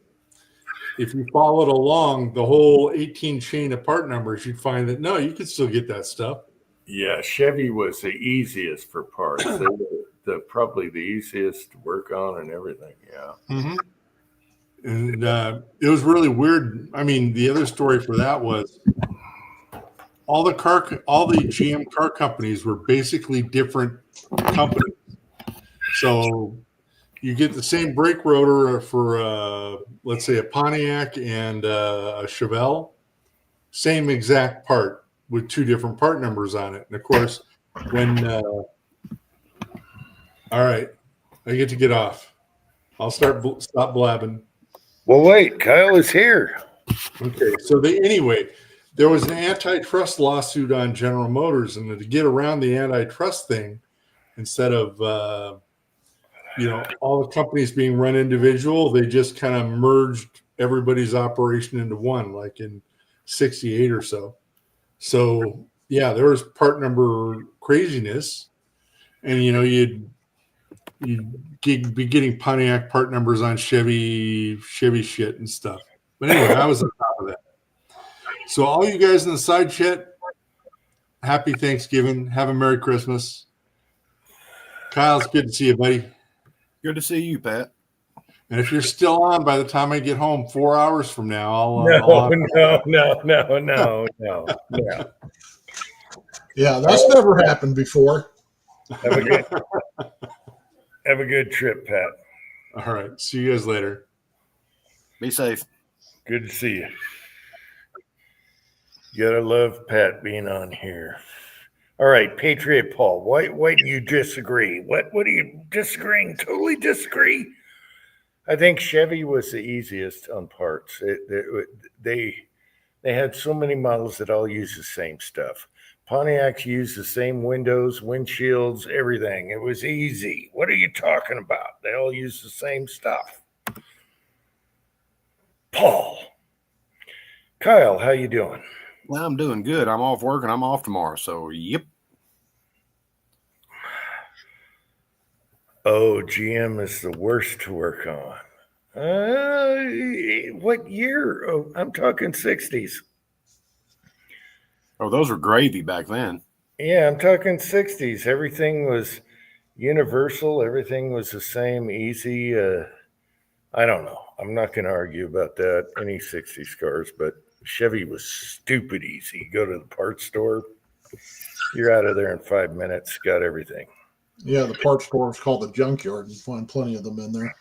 if you followed along the whole 18 chain of part numbers, you'd find that, no, you could still get that stuff. Yeah, Chevy was the easiest for parts. They were probably the easiest to work on and everything. Yeah. Mm-hmm. And it was really weird. I mean, the other story for that was all the GM car companies were basically different companies. So you get the same brake rotor for, let's say, a Pontiac and a Chevelle, same exact part with two different part numbers on it. And of course, all right, I get to get off. I'll stop blabbing. Well, wait, Kyle is here. Okay, so there was an antitrust lawsuit on General Motors, and to get around the antitrust thing, instead of all the companies being run individual, they just kind of merged everybody's operation into one, like in '68 or so. So yeah, there was part number craziness, and you'd be getting Pontiac part numbers on Chevy shit and stuff. But anyway, I was on top of that. So all you guys in the side chat, happy Thanksgiving. Have a Merry Christmas. Kyle, it's good to see you, buddy. Good to see you, Pat. And if you're still on by the time I get home 4 hours from now, No. Yeah, that's never happened before. Have a good trip, Pat. All right. See you guys later. Be safe. Good to see you. You gotta love Pat being on here. All right, Patriot Paul. Why do you disagree? What are you disagreeing? Totally disagree. I think Chevy was the easiest on parts. They had so many models that all use the same stuff. Pontiacs use the same windows, windshields, everything. It was easy. What are you talking about? They all use the same stuff. Paul. Kyle, how you doing? Well, I'm doing good. I'm off work and I'm off tomorrow. So, yep. Oh, GM is the worst to work on. What year? Oh, I'm talking 60s. Oh, those were gravy back then. Yeah, I'm talking 60s. Everything was universal. Everything was the same, easy. I don't know. I'm not going to argue about that, any 60s cars, but Chevy was stupid easy. You go to the parts store, you're out of there in 5 minutes, got everything. Yeah, the parts store is called the junkyard. You find plenty of them in there.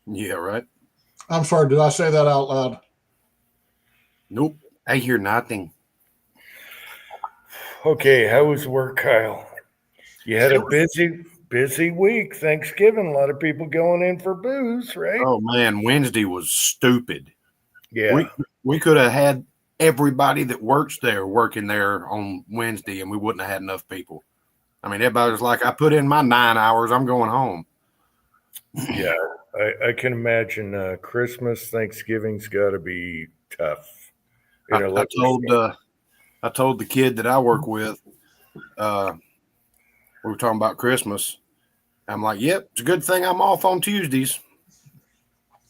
Yeah, right. I'm sorry, did I say that out loud? Nope. I hear nothing. Okay, how was work, Kyle? You had a busy week. Thanksgiving, a lot of people going in for booze, right? Oh, man. Wednesday was stupid. Yeah. We could have had everybody that works there working there on Wednesday, and we wouldn't have had enough people. I mean, everybody was like, I put in my 9 hours. I'm going home. Yeah, I can imagine Christmas, Thanksgiving's got to be tough. I told the kid that I work with, we were talking about Christmas. I'm like, yep, it's a good thing I'm off on Tuesdays.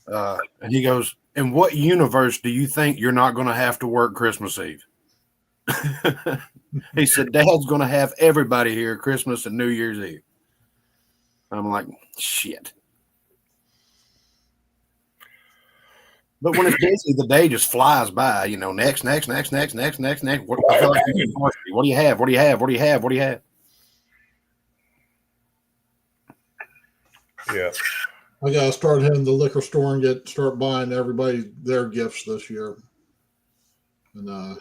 And he goes, in what universe do you think you're not going to have to work Christmas Eve? He said, Dad's going to have everybody here Christmas and New Year's Eve. I'm like, shit. But when it's busy, the day just flies by, you know, next. What, I feel like what do you have? What do you have? What do you have? What do you have? Yeah. I gotta start hitting the liquor store and start buying everybody their gifts this year. And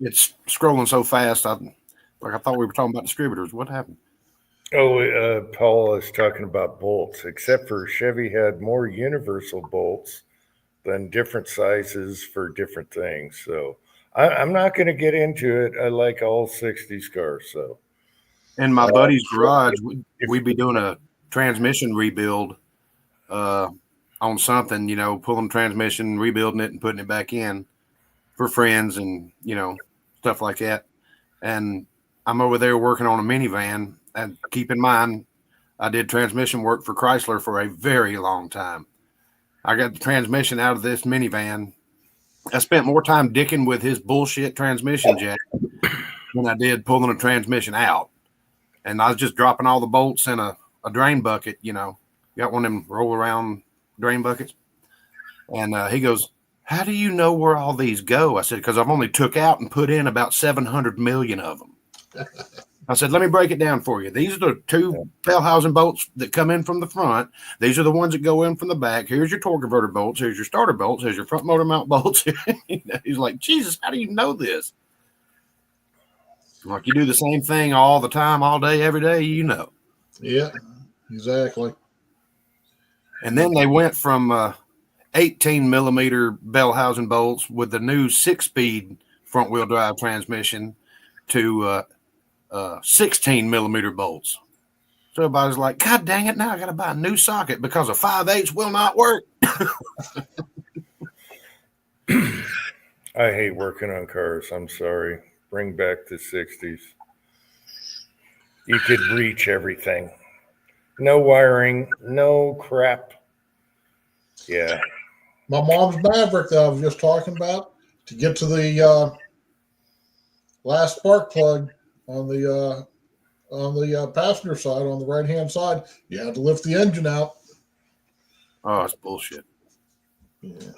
It's scrolling so fast. I thought we were talking about distributors. What happened? Oh, Paul is talking about bolts, except for Chevy had more universal bolts than different sizes for different things. So I'm not going to get into it. I like all 60s cars. So in my buddy's garage, we'd be doing a transmission rebuild on something, you know, pulling transmission, rebuilding it and putting it back in for friends and, you know, stuff like that. And I'm over there working on a minivan. And keep in mind, I did transmission work for Chrysler for a very long time. I got the transmission out of this minivan. I spent more time dicking with his bullshit transmission jack than I did pulling a transmission out. And I was just dropping all the bolts in a drain bucket, you know. Got one of them roll around drain buckets. And he goes, how do you know where all these go? I said, because I've only took out and put in about 700 million of them. I said, let me break it down for you. These are the two bell housing bolts that come in from the front. These are the ones that go in from the back. Here's your torque converter bolts. Here's your starter bolts. Here's your front motor mount bolts. He's like, Jesus, how do you know this? I'm like, you do the same thing all the time, all day, every day, you know. yeah, exactly. And then they went from 18 millimeter bell housing bolts with the new 6-speed front wheel drive transmission to 16 millimeter bolts. So everybody's like, God dang it, now I got to buy a new socket because a 5/8 will not work. I hate working on cars. I'm sorry. Bring back the 60s. You could reach everything. No wiring, no crap. Yeah. My mom's Maverick that I was just talking about, to get to the last spark plug on the passenger side, on the right hand side, you had to lift the engine out. Oh, it's bullshit. Yeah.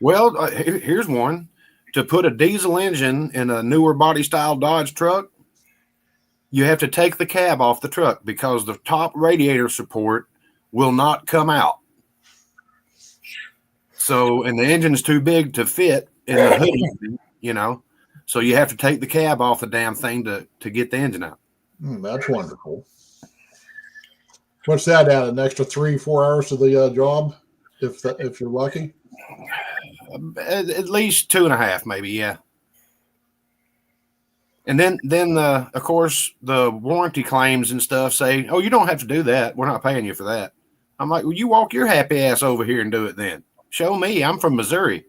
Well, here's one. To put a diesel engine in a newer body style Dodge truck, you have to take the cab off the truck because the top radiator support will not come out. So, and the engine's too big to fit in the hood, you know. So you have to take the cab off the damn thing to get the engine out. That's wonderful. What's that add? An extra 3-4 hours to the job, if you're lucky? At least 2.5, maybe, yeah. And then of course, the warranty claims and stuff say, "Oh, you don't have to do that. We're not paying you for that." I'm like, "Well, you walk your happy ass over here and do it then. Show me. I'm from Missouri."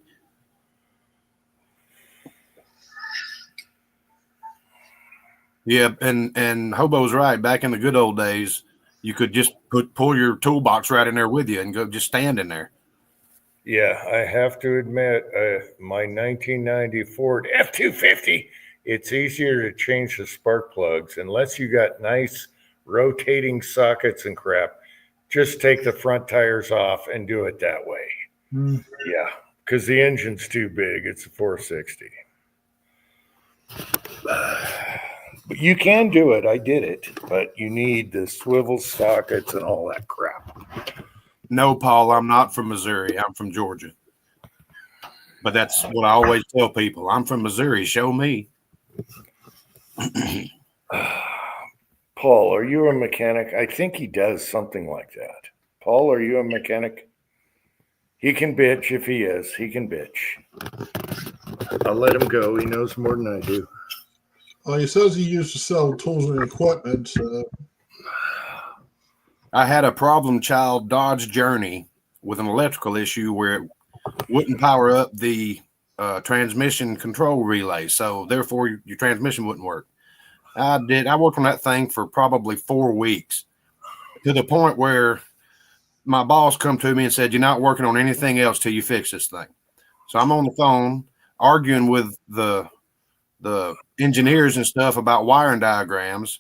Yeah, and Hobo's right. Back in the good old days, you could just pull your toolbox right in there with you and go just stand in there. Yeah, I have to admit, my 1990 Ford F-250, it's easier to change the spark plugs unless you got nice rotating sockets and crap. Just take the front tires off and do it that way. Yeah, because the engine's too big. It's a 460. But you can do it. I did it. But you need the swivel sockets and all that crap. No, Paul, I'm not from Missouri. I'm from Georgia. But that's what I always tell people. I'm from Missouri. Show me. Paul, are you a mechanic? I think he does something like that. Paul, are you a mechanic? He can bitch if he is. He can bitch. I'll let him go. He knows more than I do. He says he used to sell tools and equipment. I had a problem child Dodge Journey with an electrical issue where it wouldn't power up the transmission control relay. So therefore your transmission wouldn't work. I worked on that thing for probably 4 weeks, to the point where my boss come to me and said, "You're not working on anything else till you fix this thing." So I'm on the phone arguing with the engineers and stuff about wiring diagrams,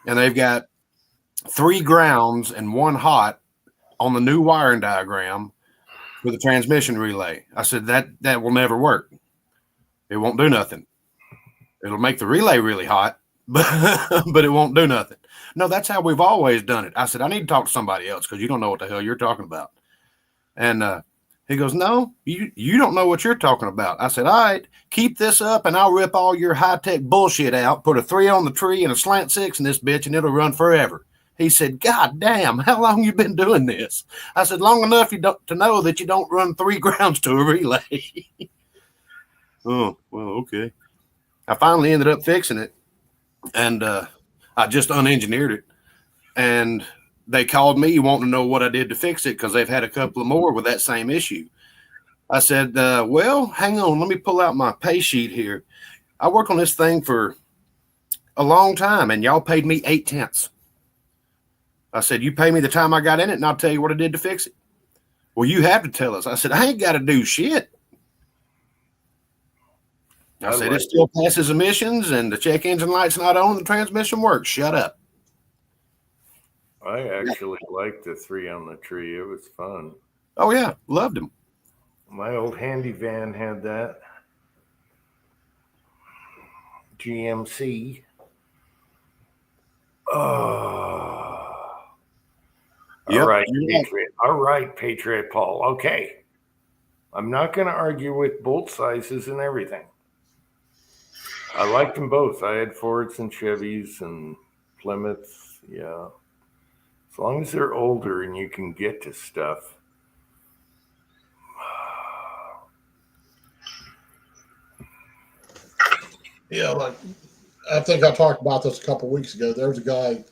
and they've got 3 grounds and 1 hot on the new wiring diagram for the transmission relay. I said, that will never work. It won't do nothing. It'll make the relay really hot, but it won't do nothing. No, that's how we've always done it. I said, I need to talk to somebody else because you don't know what the hell you're talking about. And he goes, "No, you don't know what you're talking about." I said, "All right, keep this up and I'll rip all your high-tech bullshit out, put a 3 on the tree and a slant 6 in this bitch, and it'll run forever." He said, "God damn, how long you been doing this?" I said, "Long enough to know that you don't run 3 grounds to a relay." Oh, well, okay. I finally ended up fixing it, and I just unengineered it. And they called me wanting to know what I did to fix it because they've had a couple of more with that same issue. I said, well, hang on. Let me pull out my pay sheet here. I worked on this thing for a long time, and y'all paid me 8/10. I said, "You pay me the time I got in it, and I'll tell you what I did to fix it." "Well, you have to tell us." I said, "I ain't got to do shit." I said, "It still passes emissions, and the check engine light's not on, the transmission works. Shut up." I actually liked the 3 on the tree. It was fun. Oh, yeah. Loved him. My old handy van had that. GMC. Yep. All right, Patriot. All right, Patriot Paul. Okay. I'm not going to argue with bolt sizes and everything. I liked them both. I had Fords and Chevys and Plymouths. Yeah. As long as they're older and you can get to stuff. Yeah, like I think I talked about this a couple of weeks ago. There was a guy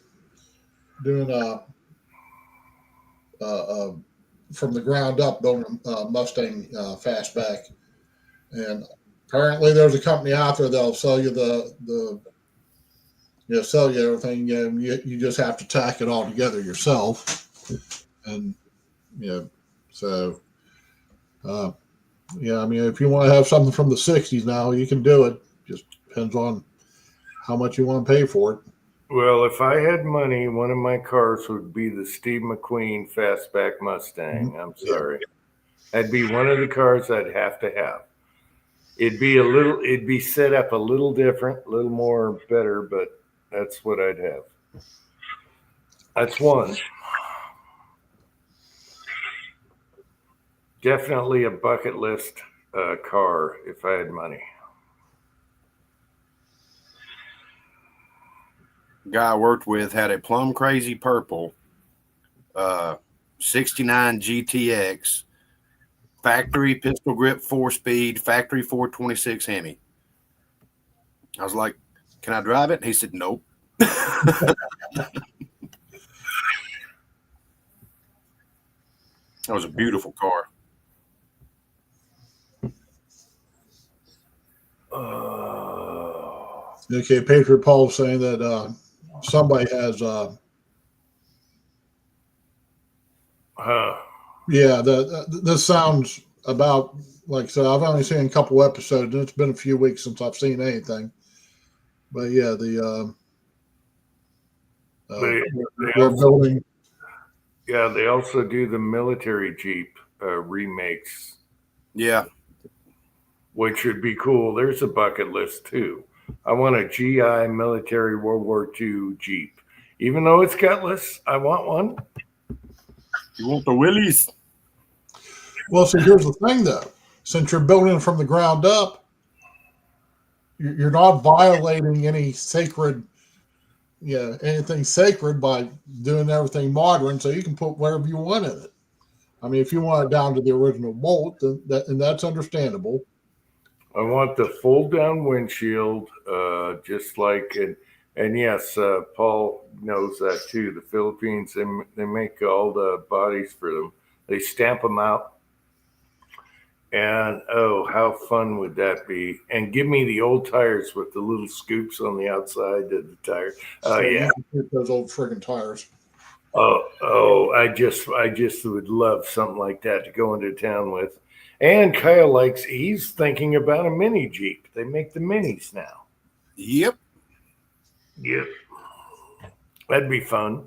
doing from the ground up building a Mustang fastback, and apparently there's a company out there that'll sell you the sell you everything. You just have to tack it all together yourself. And, so, I mean, if you want to have something from the 60s now, you can do it. Just depends on how much you want to pay for it. Well, if I had money, one of my cars would be the Steve McQueen Fastback Mustang. I'm sorry. That'd be one of the cars I'd have to have. It'd be set up a little different, a little more better, but that's what I'd have. That's one. Definitely a bucket list car if I had money. Guy I worked with had a plum crazy purple 69 GTX factory pistol grip 4-speed factory 426 Hemi. I was like, "Can I drive it?" He said, "Nope." That was a beautiful car. Okay, Patriot Paul saying that somebody has this sounds about, like I said, I've only seen a couple episodes and it's been a few weeks since I've seen anything. But yeah, they're building. Yeah, they also do the military Jeep remakes. Yeah. Which would be cool. There's a bucket list too. I want a GI military World War II Jeep. Even though it's gutless, I want one. You want the Willys? Well, see, here's the thing, though. Since you're building from the ground up, you're not violating any sacred, anything sacred by doing everything modern, so you can put whatever you want in it. I mean, if you want it down to the original bolt, then that's understandable. I want the fold down windshield, just like and yes, Paul knows that too. The Philippines, they make all the bodies for them. They stamp them out, and oh, how fun would that be? And give me the old tires with the little scoops on the outside of the tire. Oh yeah, those old friggin' tires. I just would love something like that to go into town with. And Kyle he's thinking about a mini Jeep. They make the minis now. Yep. That'd be fun.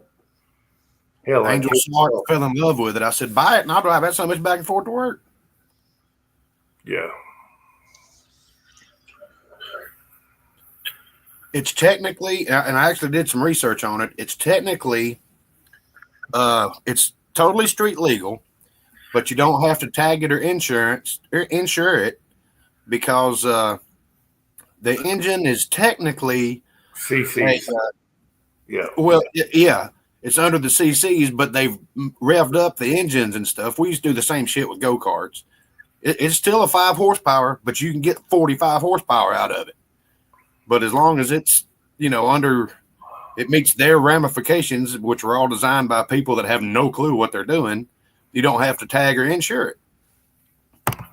Hell, Angel Smart fell in love with it. I said, "Buy it and I'll drive that so much back and forth to work." Yeah. It's technically, and I actually did some research on it. It's technically, it's totally street legal, but you don't have to tag it or insure it because the engine is technically CC. Yeah. Well, yeah, it's under the CCs, but they've revved up the engines and stuff. We used to do the same shit with go-karts. It's still a 5 horsepower, but you can get 45 horsepower out of it. But as long as it's, it meets their ramifications, which were all designed by people that have no clue what they're doing, you don't have to tag or insure it.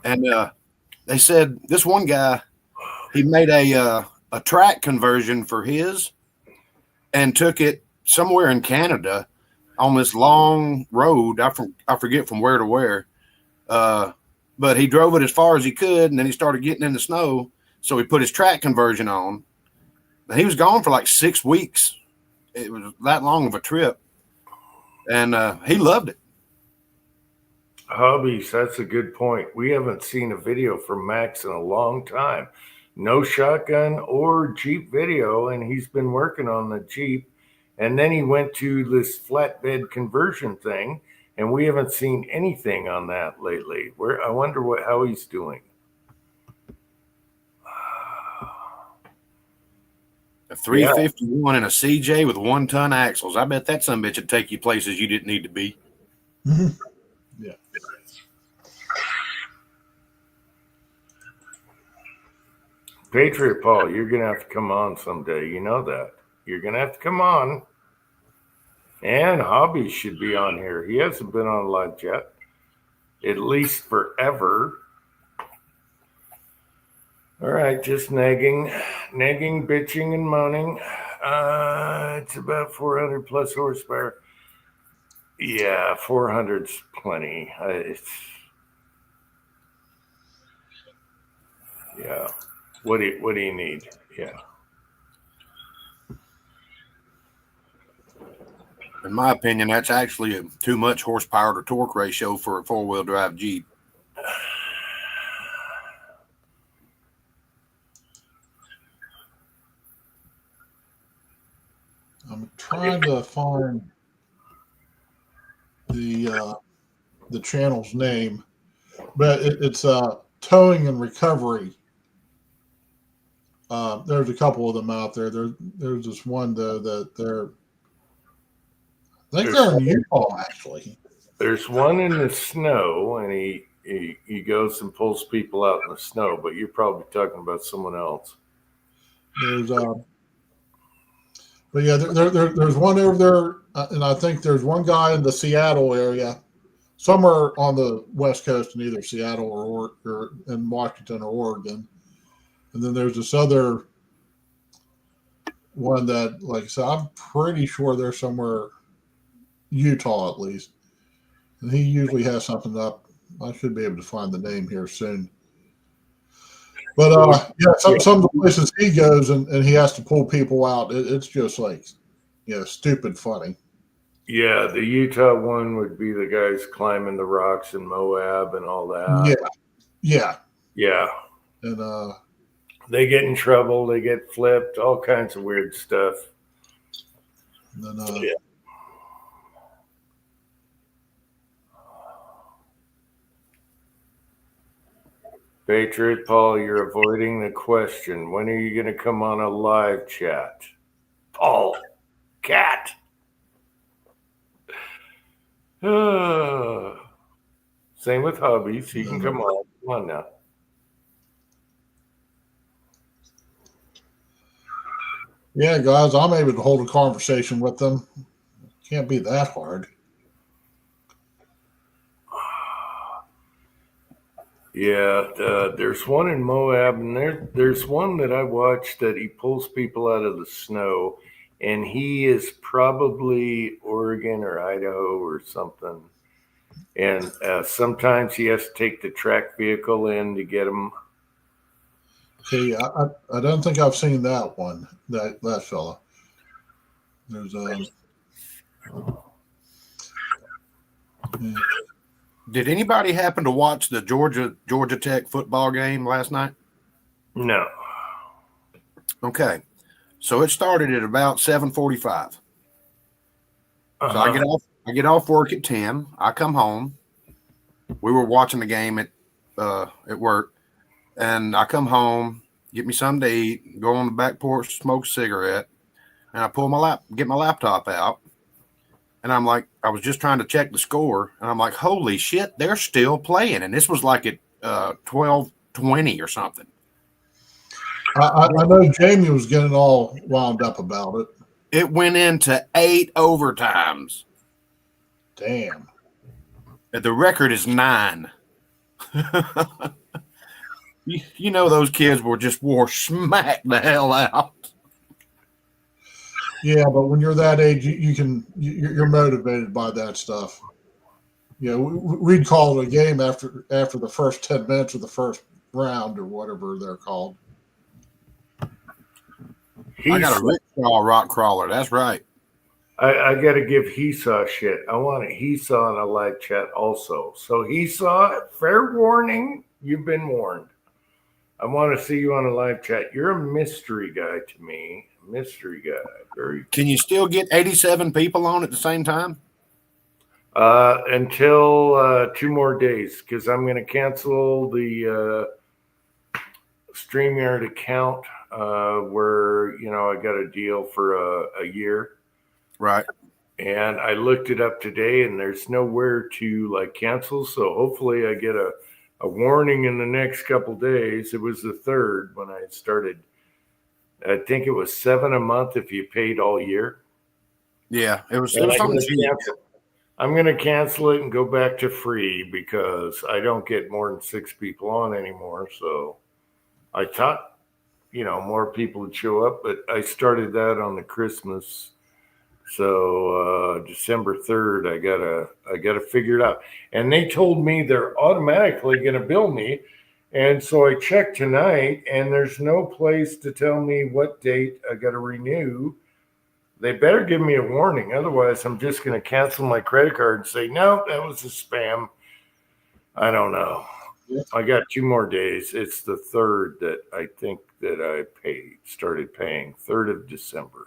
And they said this one guy, he made a track conversion for his and took it somewhere in Canada on this long road. I forget from where to where. But he drove it as far as he could, and then he started getting in the snow. So he put his track conversion on. And he was gone for like 6 weeks. It was that long of a trip. And he loved it. Hobbies, that's a good point. We haven't seen a video from Max in a long time. No shotgun or Jeep video, and he's been working on the Jeep. And then he went to this flatbed conversion thing, and we haven't seen anything on that lately. I wonder how he's doing. A 351 and a CJ with 1-ton axles. I bet that son bitch would take you places you didn't need to be. Mm-hmm. Yeah. Patriot Paul, you're going to have to come on someday. You know that. You're going to have to come on. And Hobby should be on here. He hasn't been on live yet. At least forever. All right, just nagging, bitching, and moaning. It's about 400 plus horsepower. Yeah, 400's plenty. Yeah. What do you need? Yeah. In my opinion, that's actually a too much horsepower to torque ratio for a 4-wheel drive Jeep. I'm trying to find the channel's name, but it's towing and recovery. There's a couple of them out there. There's this one though that they're in Utah actually. There's one in the snow, and he goes and pulls people out in the snow. But you're probably talking about someone else. There's but yeah, there's one over there, and I think there's one guy in the Seattle area, somewhere on the West Coast in either Seattle or in Washington or Oregon. And then there's this other one that, like I said, I'm pretty sure they're somewhere Utah at least. And he usually has something up. I should be able to find the name here soon. But yeah, some of the places he goes and he has to pull people out, it's just like, stupid funny. Yeah, the Utah one would be the guys climbing the rocks in Moab and all that. Yeah. And they get in trouble, they get flipped, all kinds of weird stuff. And then, Patriot Paul, you're avoiding the question. When are you going to come on a live chat? Paul, cat. Same with hubby. You can come on. Come on now. Yeah, guys, I'm able to hold a conversation with them. Can't be that hard. Yeah, there's one in Moab, and there's one that I watched that he pulls people out of the snow, and he is probably Oregon or Idaho or something. And sometimes he has to take the track vehicle in to get them. Okay, I don't think I've seen that one, that fella. There's Did anybody happen to watch the Georgia Tech football game last night? No. Okay, so it started at about 7:45. So I get off work at 10. I come home. We were watching the game at work, and I come home, get me something to eat, go on the back porch, smoke a cigarette, and I get my laptop out. And I'm like, I was just trying to check the score, and I'm like, holy shit, they're still playing. And this was like at 12:20 or something. I know Jamie was getting all wound up about it. It went into 8 overtimes. Damn. The record is 9. You know those kids wore smack the hell out. Yeah, but when you're that age, you're motivated by that stuff. We'd call it a game after the first 10 minutes of the first round or whatever they're called. I got a rickshaw rock crawler. That's right. I got to give Hesaw shit. I want a Hesaw in a live chat also. So Hesaw, fair warning, you've been warned. I want to see you on a live chat. You're a mystery guy to me. Mystery guy. Can you still get 87 people on at the same time? Until 2 more days, because I'm going to cancel the Streamyard account where, I got a deal for a year. Right. And I looked it up today, and there's nowhere to cancel. So hopefully I get a warning in the next couple days. It was the 3rd when I started. I think it was $7 a month if you paid all year. Yeah, it was I'm going to cancel it and go back to free because I don't get more than 6 people on anymore. So I thought more people would show up. But I started that on the Christmas. So December 3rd, I gotta figure it out. And they told me they're automatically gonna bill me. And so I checked tonight, and there's no place to tell me what date I gotta renew. They better give me a warning. Otherwise, I'm just gonna cancel my credit card and say, no, that was a spam. I don't know. I got 2 more days. It's the 3rd that I think that I started paying, 3rd of December.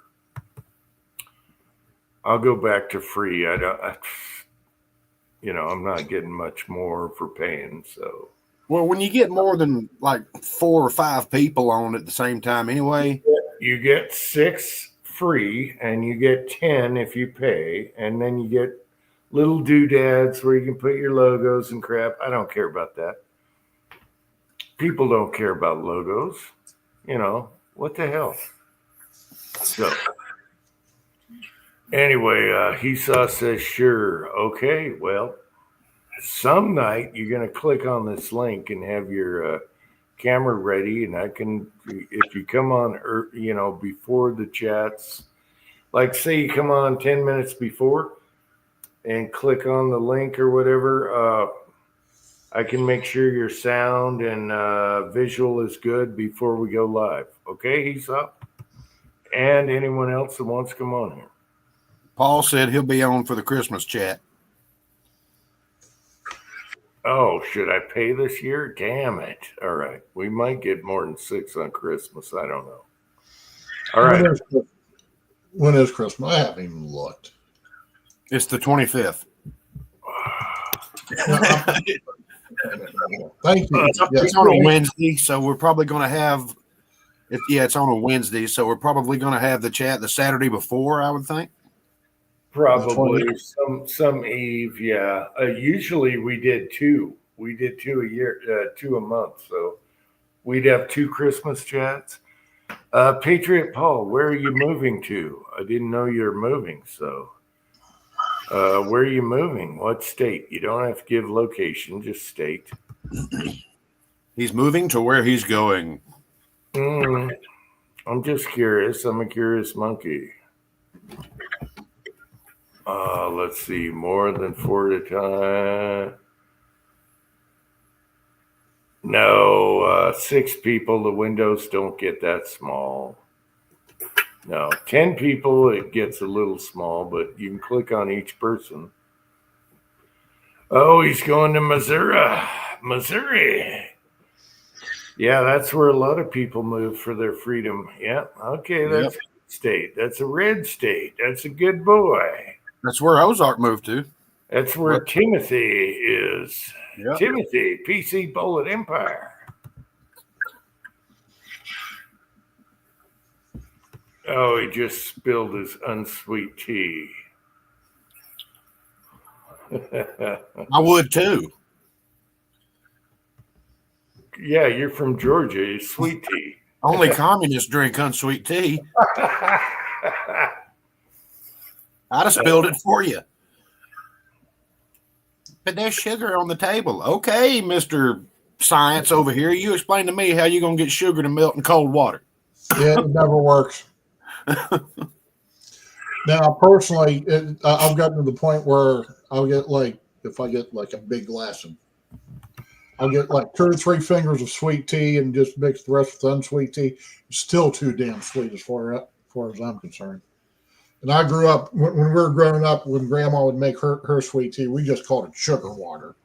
I'll go back to free. I'm not getting much more for paying. So, Well, when you get more than like 4 or 5 people on at the same time, anyway, you get 6 free, and you get 10 if you pay, and then you get little doodads where you can put your logos and crap. I don't care about that. People don't care about logos. What the hell? So. Anyway, he says, sure. Okay, well, some night you're going to click on this link and have your camera ready. And if you come on, before the chats, like say you come on 10 minutes before and click on the link or whatever, I can make sure your sound and visual is good before we go live. Okay, he's up. And anyone else that wants to come on here. Paul said he'll be on for the Christmas chat. Oh, should I pay this year? Damn it. All right. We might get more than 6 on Christmas. I don't know. All right. When is Christmas? I haven't even looked. It's the 25th. Thank you. It's on a Wednesday, so we're probably going to have it's on a Wednesday, so we're probably going to have the chat the Saturday before, I would think. Probably some eve, yeah. Usually we did 2. We did 2 a year, 2 a month. So we'd have 2 Christmas chats. Patriot Paul, where are you moving to? I didn't know you were moving. So where are you moving? What state? You don't have to give location, just state. He's moving to where he's going. I'm just curious. I'm a curious monkey. Let's see, more than 4 at a time. No, 6 people. The windows don't get that small. No, 10 people, it gets a little small, but you can click on each person. Oh, he's going to Missouri. Yeah, that's where a lot of people move for their freedom. Yeah, okay, that's a good state. That's a red state. That's a good boy. That's where Ozark moved to. That's where Timothy is. Yep. Timothy, PC Bullet Empire. Oh, he just spilled his unsweet tea. I would too. Yeah, you're from Georgia. It's sweet tea. Only communists drink unsweet tea. I'd have spilled it for you. But there's sugar on the table. Okay, Mr. Science over here. You explain to me how you're going to get sugar to melt in cold water. Yeah, it never works. Now, personally, I've gotten to the point where I'll get if I get a big glass I'll get 2 or 3 fingers of sweet tea and just mix the rest with unsweet tea. It's still too damn sweet as far as I'm concerned. And I grew up, when we were growing up, when Grandma would make her sweet tea, we just called it sugar water.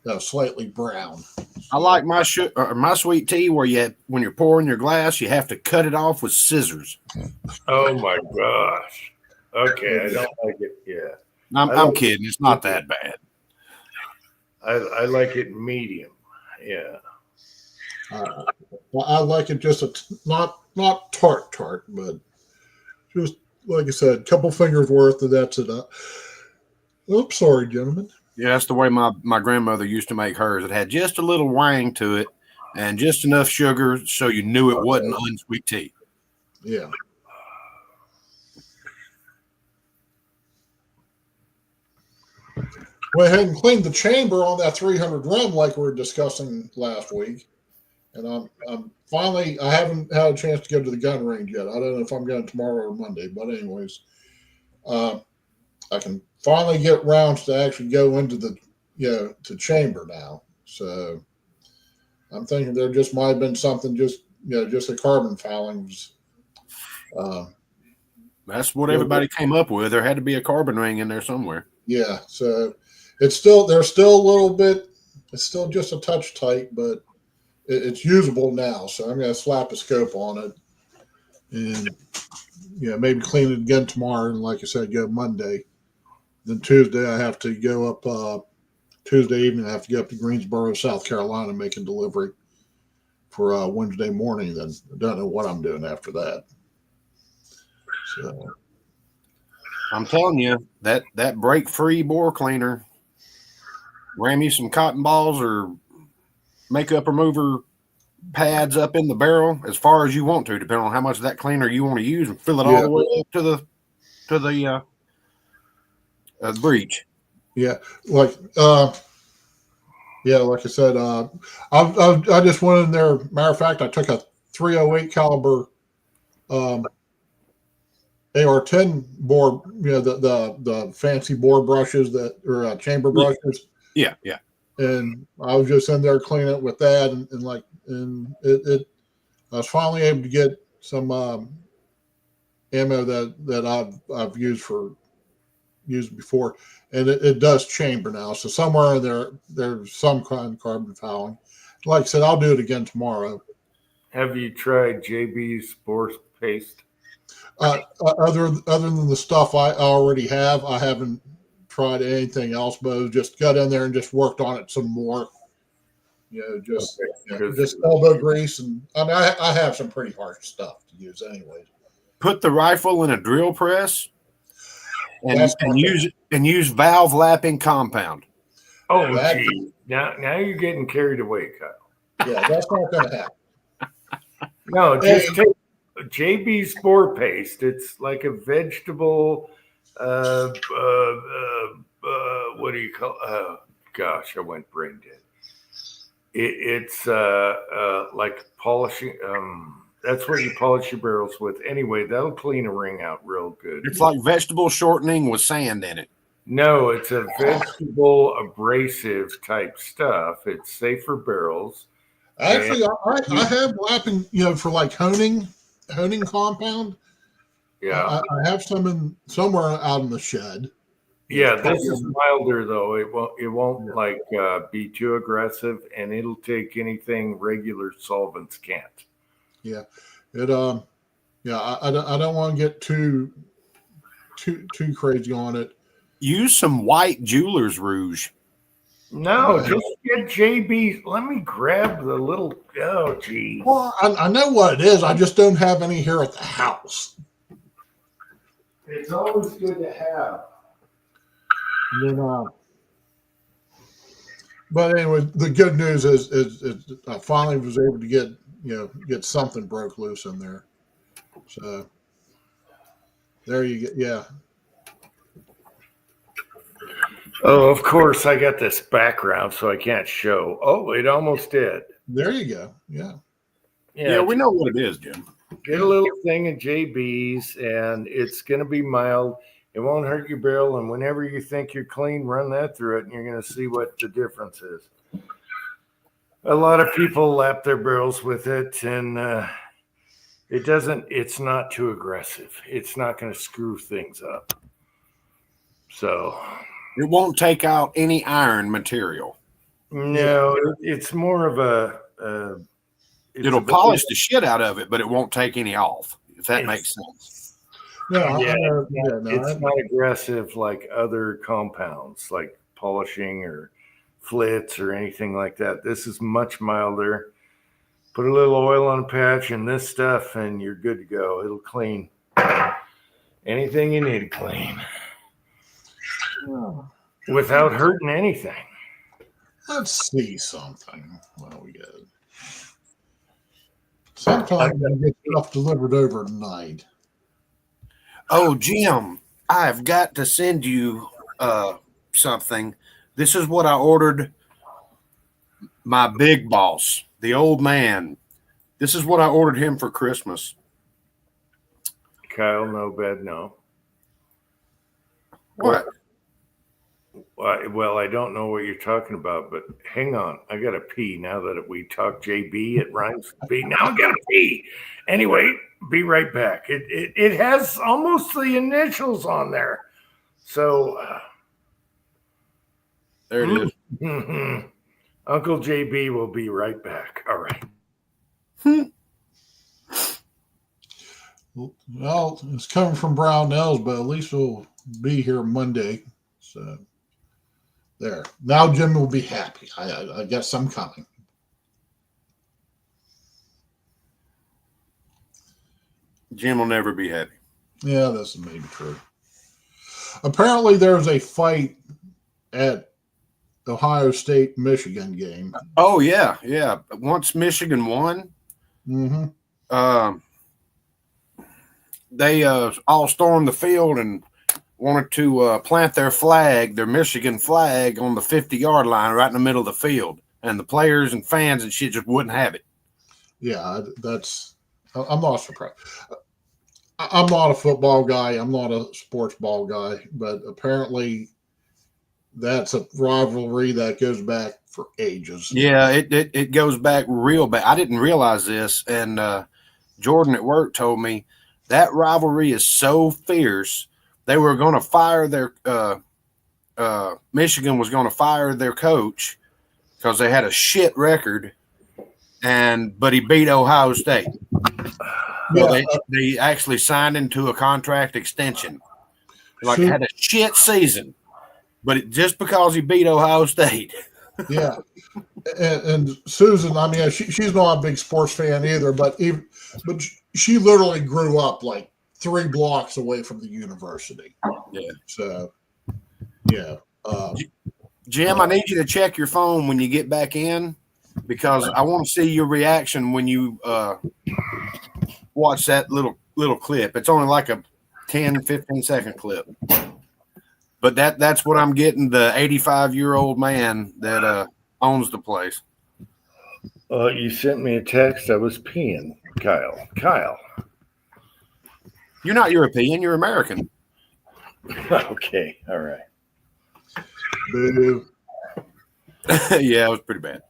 That was slightly brown. I like my sweet tea where when you're pouring your glass, you have to cut it off with scissors. Oh my gosh. Okay, I don't like it. Yeah. I'm kidding. It's not that bad. I like it medium. Yeah. I like it just not tart, but just like I said, a couple fingers worth, and that's it. Oops, sorry, gentlemen. Yeah, that's the way my grandmother used to make hers. It had just a little wang to it and just enough sugar so you knew it wasn't unsweet tea. Yeah. Went ahead and cleaned the chamber on that 300 rum like we were discussing last week. And I'm finally, I haven't had a chance to go to the gun range yet. I don't know if I'm going tomorrow or Monday, but anyways, I can finally get rounds to actually go into the, to chamber now. So I'm thinking there just might have been something, just a carbon foulings. That's what everybody came up with. There had to be a carbon ring in there somewhere. Yeah. So there's still a little bit, it's still just a touch tight, but it's usable now. So I'm going to slap a scope on it and, maybe clean it again tomorrow. And like I said, go Monday. Then Tuesday, I have to go up, Tuesday evening, I have to go up to Greensboro, South Carolina, making delivery for Wednesday morning. Then I don't know what I'm doing after that. So I'm telling you, that break-free bore cleaner, ram you some cotton balls or makeup remover pads up in the barrel as far as you want to, depending on how much of that cleaner you want to use, and fill it all the way up to the breech. Yeah, like like I said, I just went in there. Matter of fact, I took a 308 caliber AR-10 bore, the fancy bore brushes that or chamber brushes. Yeah. And I was just in there cleaning it with that, and it I was finally able to get some ammo that I've used before, and it does chamber now. So somewhere in there's some kind of carbon fouling. Like I said, I'll do it again tomorrow. Have you tried JB's Spore Paste? Other than the stuff I already have, I haven't tried anything else, but just got in there and just worked on it some more. Just elbow grease, and I mean, I have some pretty harsh stuff to use anyway. Put the rifle in a drill press and use valve lapping compound. Oh, gee. Now you're getting carried away, Kyle. Yeah, that's not going to happen. No, just take JB Spore Paste. It's like a vegetable. What do you call? Gosh, I went brain dead. It's like polishing. That's what you polish your barrels with. Anyway, that'll clean a ring out real good. It's like vegetable shortening with sand in it. No, it's a vegetable abrasive type stuff. It's safe for barrels. Actually, I have lapping, for like honing compound. Yeah, I have some somewhere out in the shed. Yeah, this is milder though. It won't like be too aggressive, and it'll take anything regular solvents can't. Yeah, I don't want to get too crazy on it. Use some white jeweler's rouge. No, just get JB. Let me grab the little. Oh, gee. Well, I know what it is. I just don't have any here at the house. It's always good to have. And then, but anyway, the good news is I finally was able to get something broke loose in there. So there you go. Yeah. Oh, of course, I got this background, so I can't show. Oh, it almost did. There you go. Yeah. Yeah, we know what it is, Jim. Get a little thing of JB's, and it's going to be mild. It won't hurt your barrel, and whenever you think you're clean, run that through it, and you're going to see what the difference is. A lot of people lap their barrels with it, and it's not too aggressive. It's not going to screw things up. So it won't take out any iron material. No, it's more of a it'll polish the shit out of it, but it won't take any off, if that makes sense. No, it's not aggressive like other compounds, like polishing or flits or anything like that. This is much milder. Put a little oil on a patch and this stuff, and you're good to go. It'll clean anything you need to clean without hurting anything. Let's see something. What do we got? Sometimes I get stuff delivered overnight. Oh, Jim, I've got to send you something. This is what I ordered my big boss the old man. This is what I ordered him for Christmas. Kyle, no bad, no. What? Well, I don't know what you're talking about, but hang on. I got to pee now that we talk JB. It rhymes with B. Now I got to pee. Anyway, be right back. It has almost the initials on there. So There it is. Uncle JB will be right back. All right. Well, it's coming from Brownells, but at least we'll be here Monday. So there. Now Jim will be happy. I guess I'm coming. Jim will never be happy. Yeah, that's maybe true. Apparently, there's a fight at Ohio State Michigan game. Oh yeah, yeah. Once Michigan won, they all stormed the field and wanted to plant their flag, their Michigan flag, on the 50-yard line right in the middle of the field. And the players and fans and shit just wouldn't have it. Yeah, I'm not surprised. I'm not a football guy. I'm not a sports ball guy. But apparently that's a rivalry that goes back for ages. Yeah, it goes back real back. I didn't realize this. And Jordan at work told me that rivalry is so fierce. They were going to fire their Michigan was going to fire their coach because they had a shit record, but he beat Ohio State. Well, they actually signed into a contract extension. Had a shit season, but just because he beat Ohio State. Yeah, and Susan, I mean, she's not a big sports fan either, but she literally grew up like 3 blocks away from the university. Yeah. So, yeah. Jim, I need you to check your phone when you get back in because I want to see your reaction when you watch that little clip. It's only like a 10, 15-second clip. But that's what I'm getting, the 85-year-old man that owns the place. You sent me a text. I was peeing, Kyle. You're not European. You're American. Okay. All right. Boo. Yeah, it was pretty bad.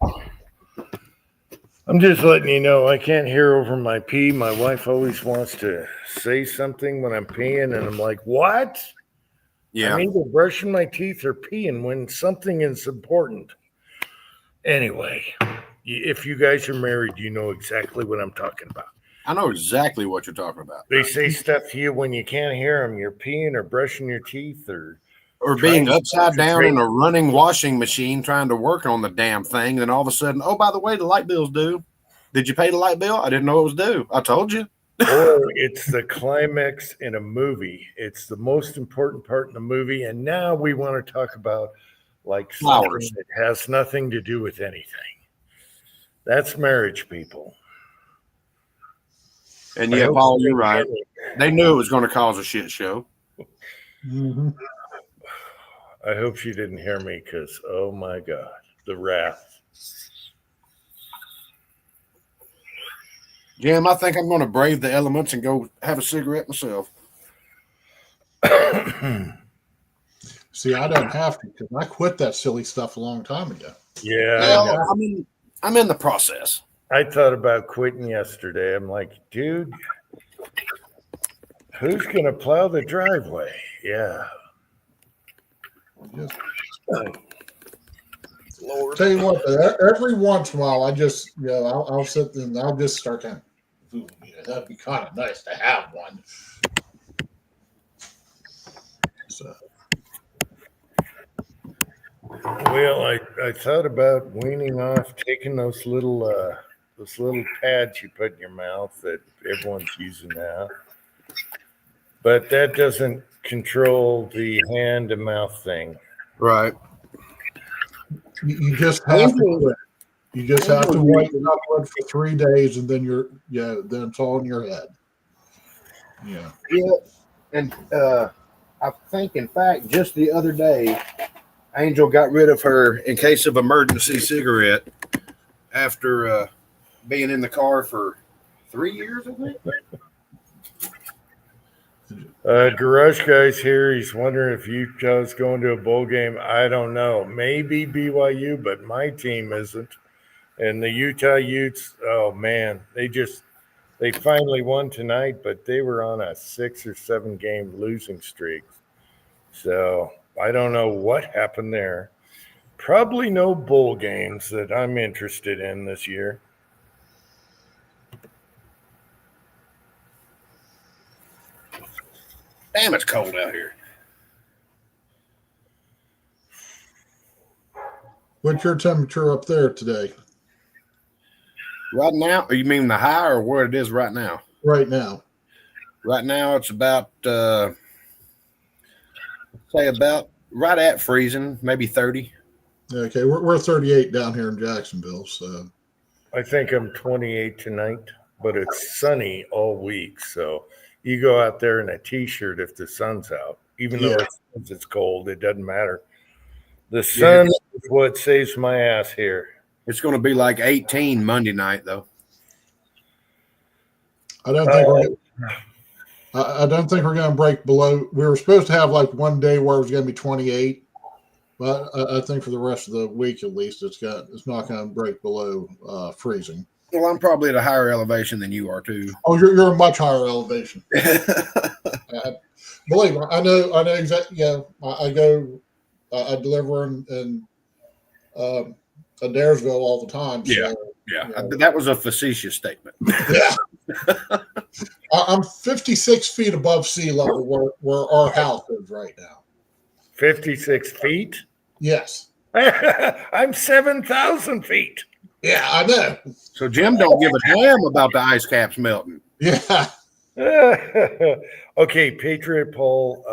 I'm just letting you know I can't hear over my pee. My wife always wants to say something when I'm peeing, and I'm like, what? Yeah. I'm either brushing my teeth or peeing when something is important. Anyway, if you guys are married, you know exactly what I'm talking about. I know exactly what you're talking about. They say stuff to you when you can't hear them. You're peeing or brushing your teeth or being upside down in a running washing machine trying to work on the damn thing. Then all of a sudden, oh, by the way, the light bill's due. Did you pay the light bill? I didn't know it was due. I told you. Or it's the climax in a movie. It's the most important part in the movie. And now we want to talk about like something that has nothing to do with anything. That's marriage, people. And yeah, Paul, you're right. They knew it was going to cause a shit show. Mm-hmm. I hope she didn't hear me because, oh my God, the wrath. Jim, I think I'm going to brave the elements and go have a cigarette myself. See, I don't have to because I quit that silly stuff a long time ago. Yeah. Well, I'm in the process. I thought about quitting yesterday. I'm like, dude, who's going to plow the driveway? Yeah. Just, Lord. tell you what, every once in a while, I just, I'll sit there and I'll just start kind of, that'd be kind of nice to have one. So. Well, I thought about weaning off, taking those little pads you put in your mouth that everyone's using now. But that doesn't control the hand to mouth thing. Right. You just have to quit. You just have to wait for 3 days, and then then it's all in your head. Yeah. Yeah. And I think, in fact, just the other day, Angel got rid of her in case of emergency cigarette after being in the car for 3 years, I think. Garage guy's here. He's wondering if Utah's going to a bowl game. I don't know. Maybe BYU, but my team isn't. And the Utah Utes, oh man, they finally won tonight, but they were on a 6 or 7 game losing streak. So I don't know what happened there. Probably no bowl games that I'm interested in this year. Damn, it's cold out here. What's your temperature up there today? Right now, or you mean the high or where it is right now? Right now. Right now, it's about, say about right at freezing, maybe 30. Okay, we're 38 down here in Jacksonville. So I think I'm 28 tonight, but it's sunny all week. So you go out there in a t-shirt if the sun's out, even though it's cold, it doesn't matter. The sun is what saves my ass here. It's going to be like 18 Monday night, though. I don't think we're going to break below. We were supposed to have like one day where it was going to be 28, but I think for the rest of the week at least, it's not going to break below freezing. Well, I'm probably at a higher elevation than you are too. Oh, you're a much higher elevation. Believe me, I know exactly. Yeah, I I deliver in Adairsville all the time. So, yeah. you know. That was a facetious statement. Yeah. I'm 56 feet above sea level where our house is right now. 56 feet? Yes. I'm 7,000 feet. Yeah, I know. So Jim don't give a damn about the ice caps melting. Yeah. Okay, Patriot Poll.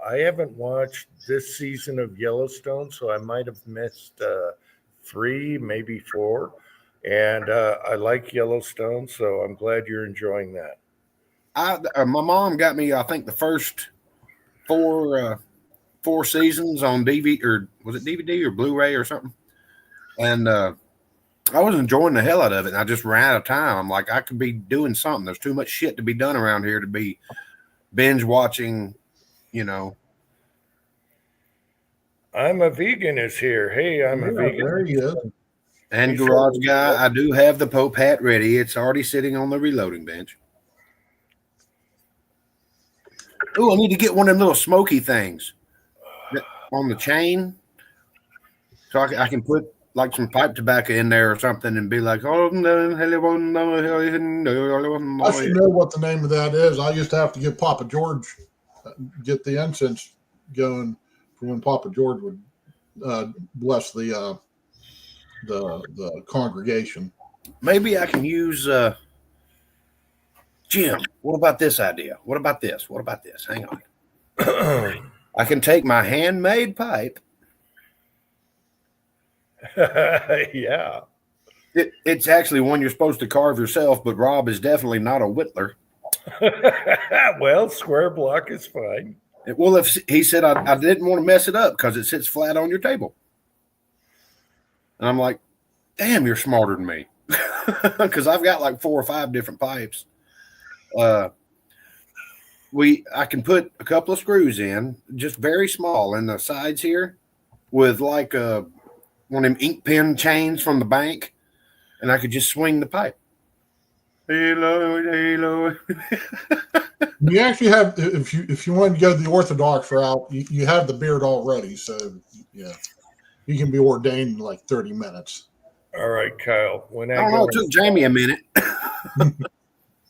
I haven't watched this season of Yellowstone, so I might have missed 3, maybe 4. And I like Yellowstone, so I'm glad you're enjoying that. My mom got me, I think, the first 4 seasons on DVD, or was it DVD or Blu-ray or something? And I was enjoying the hell out of it, and I just ran out of time. I'm like, I could be doing something. There's too much shit to be done around here to be binge watching, you know. I'm a vegan is here. Hey, I'm a vegan. There you go. And Garage Guy, I do have the Pope hat ready. It's already sitting on the reloading bench. Oh, I need to get one of them little smoky things on the chain, so I can put like some pipe tobacco in there or something and be like, oh, I should know what the name of that is. I used to have to get Papa George, get the incense going for when Papa George would bless the congregation. Maybe I can use Jim. What about this idea? What about this? What about this? Hang on. I can take my handmade pipe. Yeah. It's actually one you're supposed to carve yourself, but Rob is definitely not a whittler. Well, square block is fine. Well, if he said I didn't want to mess it up because it sits flat on your table. And I'm like, damn, you're smarter than me. Because I've got like 4 or 5 different pipes. I can put a couple of screws in, just very small, in the sides here, with like one of them ink pen chains from the bank, and I could just swing the pipe. Hey Lord. You actually have, if you want to go the Orthodox route, you have the beard already, so yeah, you can be ordained in like 30 minutes. All right, Kyle. I don't know. It took Jamie a minute.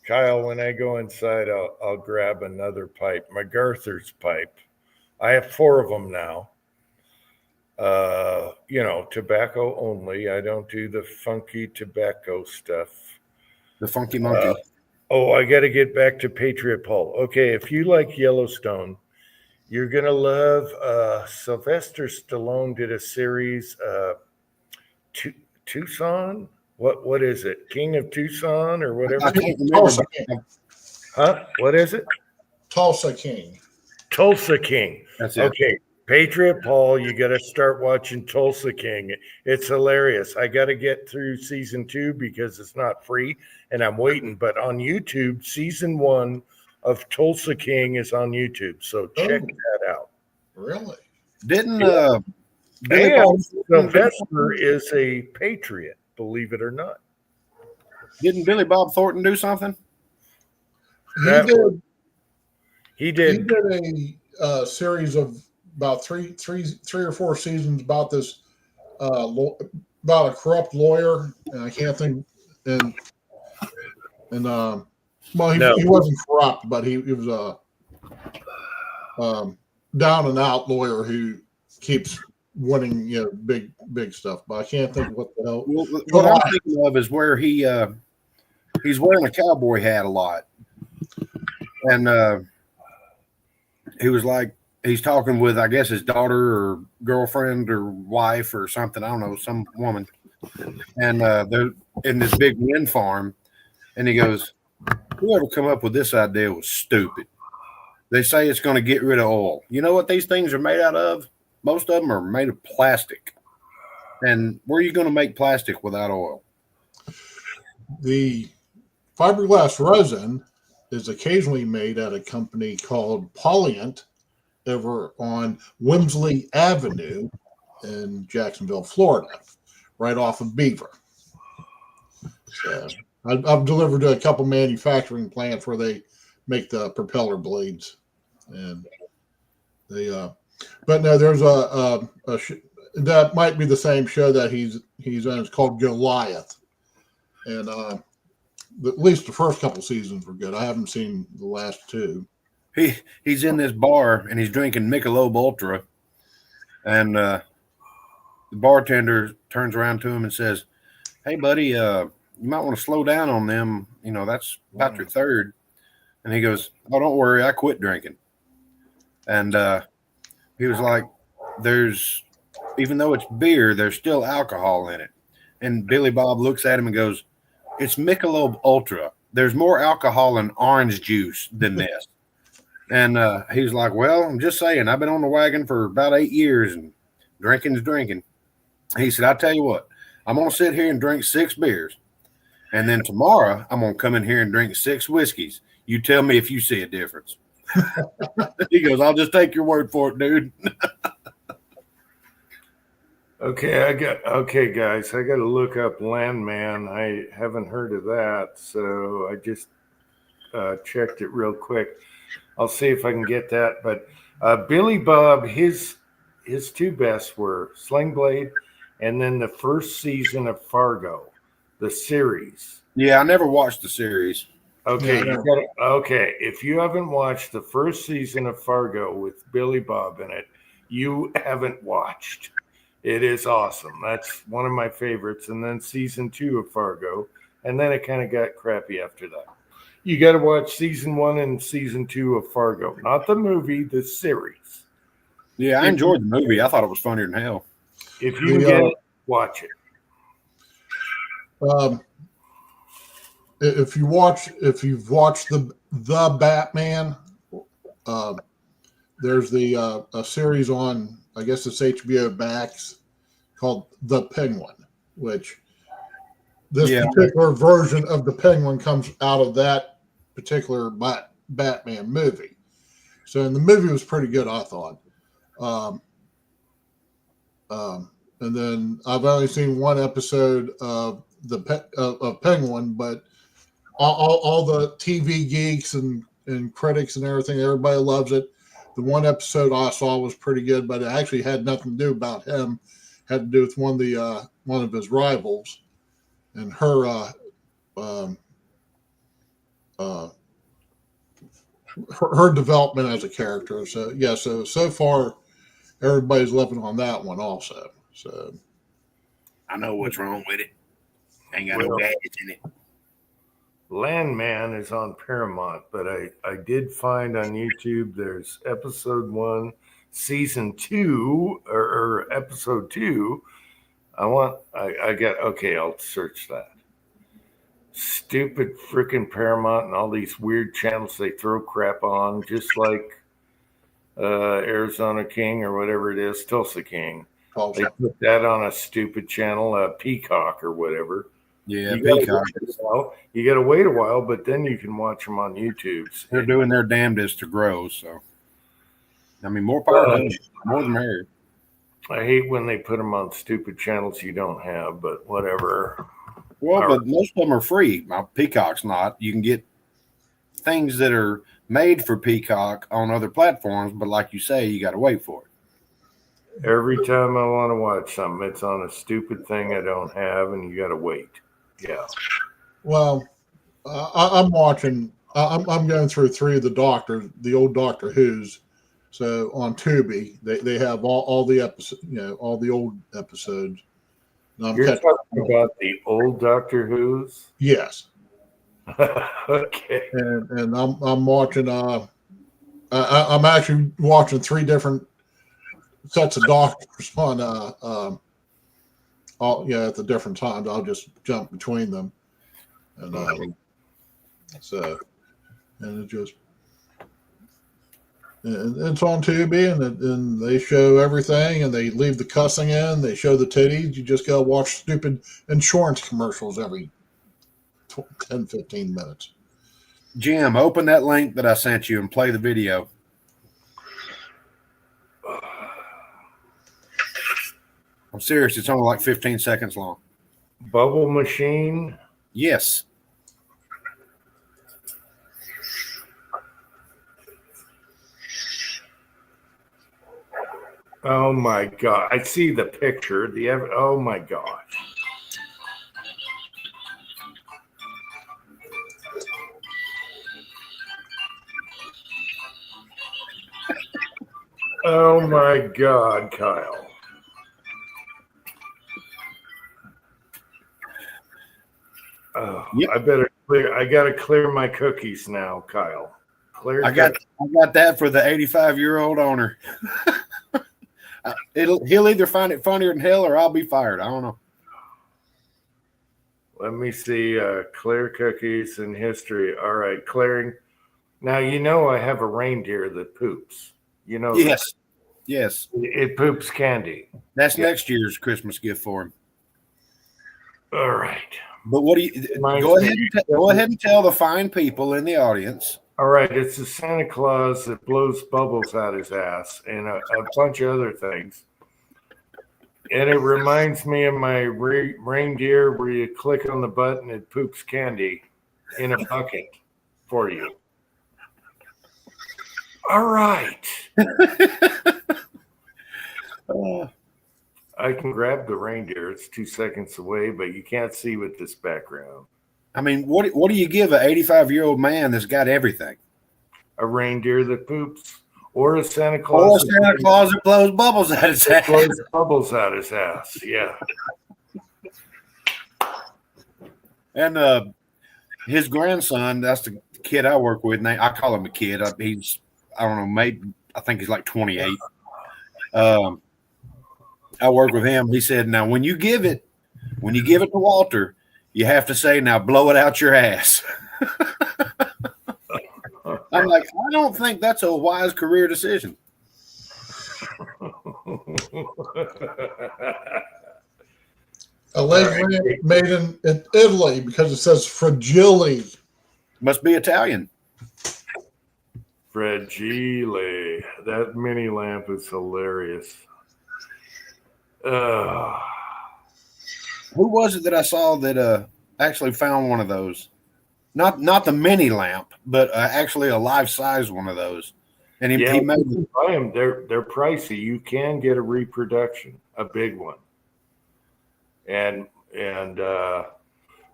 Kyle, when I go inside, I'll grab another pipe, MacArthur's pipe. I have 4 of them now. Tobacco only. I don't do the funky tobacco stuff. The funky monkey. I got to get back to Patriot Poll. Okay, if you like Yellowstone, you're going to love Sylvester Stallone did a series, Tucson? What is it? King of Tucson or whatever? I can't remember. Tulsa King. Huh? What is it? Tulsa King. Tulsa King. That's it. Okay. Patriot Paul, you got to start watching Tulsa King. It's hilarious. I got to get through season 2 because it's not free, and I'm waiting. But on YouTube, season 1 of Tulsa King is on YouTube, so check that out. Really? Didn't Billy And Bob Sylvester is a patriot, believe it or not. didn't Billy Bob Thornton do something? He He did did. a series of about three or four seasons about this about a corrupt lawyer, and I can't think. And well, he wasn't corrupt, but he was a down and out lawyer who keeps winning, big stuff. But I can't think of what the hell. Well, what I'm thinking of is where he's wearing a cowboy hat a lot, and he was like he's talking with, I guess, his daughter or girlfriend or wife or something. I don't know, some woman, and they're in this big wind farm, and he goes, "Whoever come up with this idea was stupid. They say it's going to get rid of oil. You know what these things are made out of? Most of them are made of plastic. And where are you going to make plastic without oil?" The fiberglass resin is occasionally made at a company called Polyant over on Wimsley Avenue in Jacksonville, Florida, right off of Beaver. So I've delivered to a couple manufacturing plants where they make the propeller blades, and they. But no, there's that might be the same show that he's on. It's called Goliath, and at least the first couple seasons were good. I haven't seen the last two. He's in this bar and he's drinking Michelob Ultra, and the bartender turns around to him and says, "Hey, buddy, you might want to slow down on them. That's about your third." And he goes, "Oh, don't worry, I quit drinking." And he was like, even though it's beer, there's still alcohol in it. And Billy Bob looks at him and goes, "It's Michelob Ultra. There's more alcohol in orange juice than this." And he's like, "Well, I'm just saying, I've been on the wagon for about 8 years, and drinking's drinking." He said, "I tell you what, I'm going to sit here and drink 6 beers. And then tomorrow, I'm going to come in here and drink 6 whiskeys. You tell me if you see a difference." He goes, "I'll just take your word for it, dude." Okay, guys, I got to look up Landman. I haven't heard of that, so I just checked it real quick. I'll see if I can get that. But Billy Bob, his 2 best were Sling Blade, and then the first season of Fargo, the series. Yeah, I never watched the series. Okay, if you haven't watched the first season of Fargo with Billy Bob in it, you haven't watched. It is awesome. That's one of my favorites. And then season 2 of Fargo, and then it kind of got crappy after that. You got to watch season 1 and season 2 of Fargo, not the movie, the series. Yeah, I enjoyed the movie. I thought it was funnier than hell. If you get it, watch it. If you've watched the Batman, there's a series on, I guess it's HBO Max, called The Penguin, which this particular version of the Penguin comes out of that particular Batman movie. So, and the movie was pretty good, I thought. And then I've only seen one episode of of Penguin, but all the TV geeks and critics and everything, everybody loves it. The one episode I saw was pretty good, but it actually had nothing to do about him. It had to do with one of his rivals and her development as a character. So yeah, so far everybody's loving on that one also. So I know what's wrong with it. Ain't got no gadgets in it. Landman is on Paramount, but I did find on YouTube there's episode 1, season 2, or episode 2. I'll search that. Stupid freaking Paramount and all these weird channels they throw crap on, just like Arizona King or whatever it is, Tulsa King. Tulsa. They put that on a stupid channel, Peacock or whatever. Yeah, You gotta Peacock. wait a while. You got to wait a while, but then you can watch them on YouTube. They're doing their damnedest to grow. So, I mean, more power to them. More the merrier. I hate when they put them on stupid channels you don't have, but whatever. Well, but most of them are free. Now, Peacock's not. You can get things that are made for Peacock on other platforms, but like you say, you got to wait for it. Every time I want to watch something, it's on a stupid thing I don't have, and you got to wait. Yeah. Well, I'm watching. I'm going through 3 of the old Doctor Who's. So on Tubi, they have all the episodes, all the old episodes. You're talking about the old Doctor Who's? Yes. Okay. And I'm watching. I'm actually watching 3 different sets of doctors on at the different times. I'll just jump between them, and it just. And it's on Tubi, and they show everything, and they leave the cussing in. They show the titties. You just gotta watch stupid insurance commercials every 10, 15 minutes. Jim, open that link that I sent you and play the video. I'm serious. It's only like 15 seconds long. Bubble Machine. Yes. Oh my God! I see the picture. Oh my God! Oh my God, Kyle! Oh, Yep. I better clear. I gotta clear my cookies now, Kyle. Clear. I got that for the 85-year-old owner. He'll either find it funnier than hell or I'll be fired. I don't know. Let me see. Clear cookies and history. All right, clearing. Now I have a reindeer that poops. Yes. Yes. It poops candy. That's next year's Christmas gift for him. All right. But what do you go ahead and tell the fine people in the audience? All right, it's a Santa Claus that blows bubbles out his ass and a bunch of other things. And it reminds me of my reindeer where you click on the button, it poops candy in a bucket for you. All right. I can grab the reindeer. It's 2 seconds away, but you can't see with this background. I mean, what do you give an 85-year-old man that's got everything? A reindeer that poops, or a Santa Claus. Or a Santa Claus that blows bubbles out his ass. Blows bubbles out his ass. Yeah. And his grandson, that's the kid I work with. And I call him a kid. He's, I don't know, maybe I think he's like 28. I work with him. He said, now when you give it to Walter, you have to say, now blow it out your ass. I'm like, I don't think that's a wise career decision. Allegedly made in Italy because it says fragile. Must be Italian. Fragile. That mini lamp is hilarious. Who was it that I saw that actually found one of those? Not the mini lamp, but actually a life size one of those. And he made them. Buy them. They're pricey. You can get a reproduction, a big one. And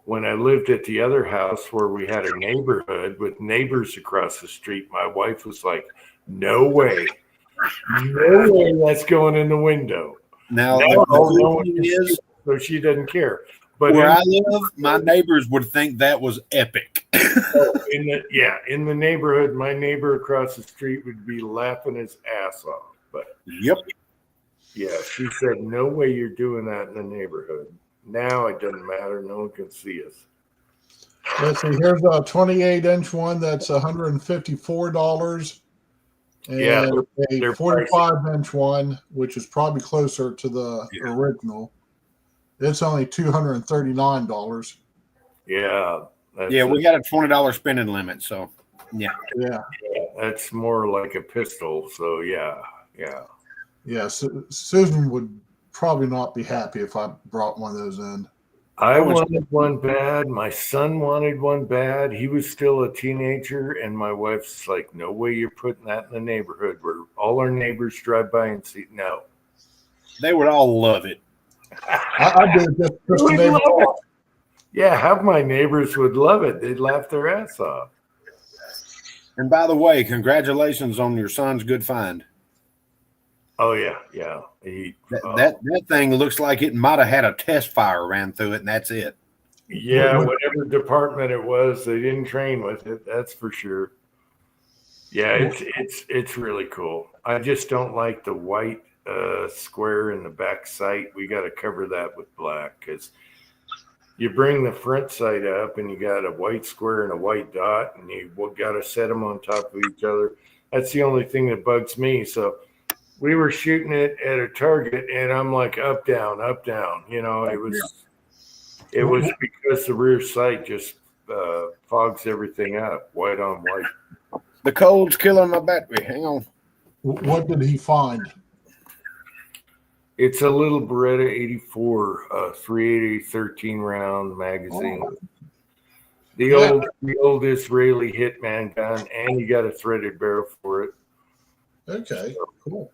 when I lived at the other house where we had a neighborhood with neighbors across the street, my wife was like, "No way, no way, that's going in the window." Now so she doesn't care. But where I live, my neighbors would think that was epic. In the neighborhood, my neighbor across the street would be laughing his ass off. But yep. Yeah, she said, no way you're doing that in the neighborhood. Now it doesn't matter. No one can see us. Let's see. Here's a 28-inch one that's $154. and Yeah, a they're 45-inch one, which is probably closer to the original. It's only $239. Yeah, Yeah, we got a $20 spending limit, so yeah. that's more like a pistol. So yeah. Susan would probably not be happy if I brought one of those in. I wanted one bad. My son wanted one bad. He was still a teenager, and my wife's like, "No way, you're putting that in the neighborhood where all our neighbors drive by and see." No, They would all love it. I did it just They to would neighbor. love it. Yeah, half my neighbors would love it. They'd laugh their ass off. And by the way, congratulations on your son's good find. Oh yeah. That thing looks like it might have had a test fire ran through it, and that's it. Yeah, whatever department it was, they didn't train with it. That's for sure. Yeah, it's really cool. I just don't like the white square in the back sight. We got to cover that with black because you bring the front sight up and you got a white square and a white dot, and you got to set them on top of each other. That's the only thing that bugs me. So we were shooting it at a target, and I'm like up down. You know, it was because the rear sight just fogs everything up, white on white. The cold's killing my battery. Hang on. What did he find? It's a little Beretta 84, 380 13 round magazine. The old Israeli Hitman gun, and you got a threaded barrel for it. Okay, cool.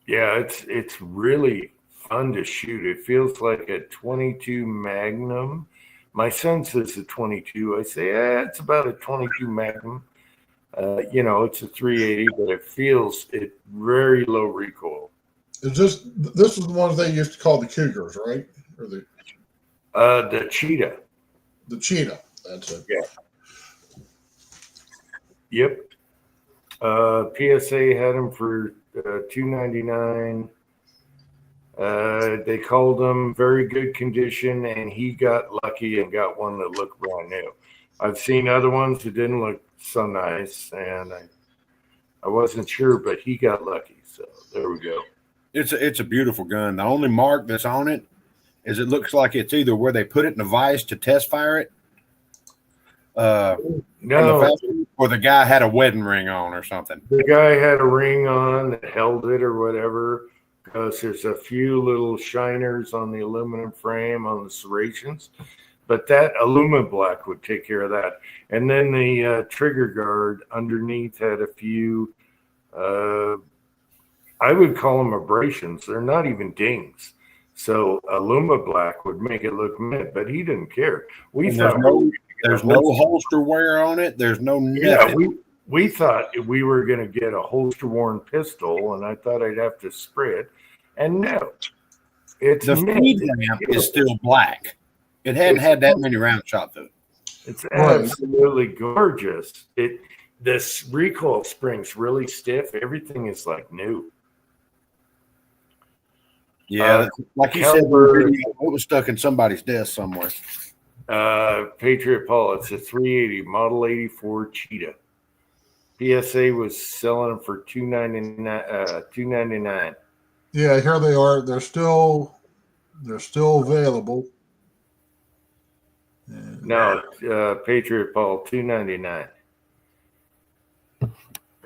Yeah, it's really fun to shoot. It feels like a 22 Magnum. My son says a 22. I say, it's about a 22 Magnum. You know, it's a 380, but it very low recoil. This is the ones they used to call the Cougars, right? Or The Cheetah. the Cheetah. That's it. Yeah. Yep. PSA had them for $299. They called them very good condition, and he got lucky and got one that looked brand new. I've seen other ones that didn't look so nice, and I wasn't sure, but he got lucky. So there we go. It's a beautiful gun. The only mark that's on it is it looks like it's either where they put it in a vise to test fire it, No, or the guy had a wedding ring on or something. the guy had a ring on that held it or whatever, because there's a few little shiners on the aluminum frame on the serrations, but that aluminum black would take care of that. And then the trigger guard underneath had a few, I would call them abrasions. They're not even dings. So Aluma black would make it look mint, but he didn't care. There's no holster wear on it. There's no nothing. Yeah, we thought we were going to get a holster worn pistol, and I thought I'd have to spray it. And no, it's the mint. feed lamp is still black. It hadn't had that many rounds shot through it. It's absolutely gorgeous. This recoil spring's really stiff. Everything is like new. Yeah, like you said, it was stuck in somebody's desk somewhere. Patriot Paul, it's a 380 Model 84 Cheetah. PSA was selling them for $299. Yeah, here they are. They're still available. No, Patriot Paul, $299.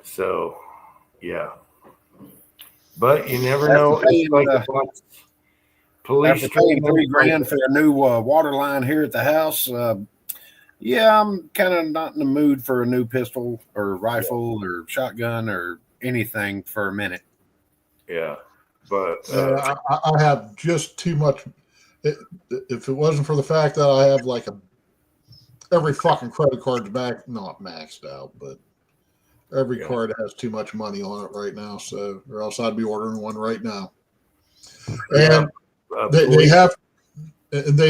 So, yeah. But you never know. It's like police after paying $3,000 for a new water line here at the house. Yeah, I'm kind of not in the mood for a new pistol or rifle or shotgun or anything for a minute. Yeah, but I have just too much. If it wasn't for the fact that I have like every fucking credit card's not maxed out, but every card has too much money on it right now. So, or else I'd be ordering one right now. And they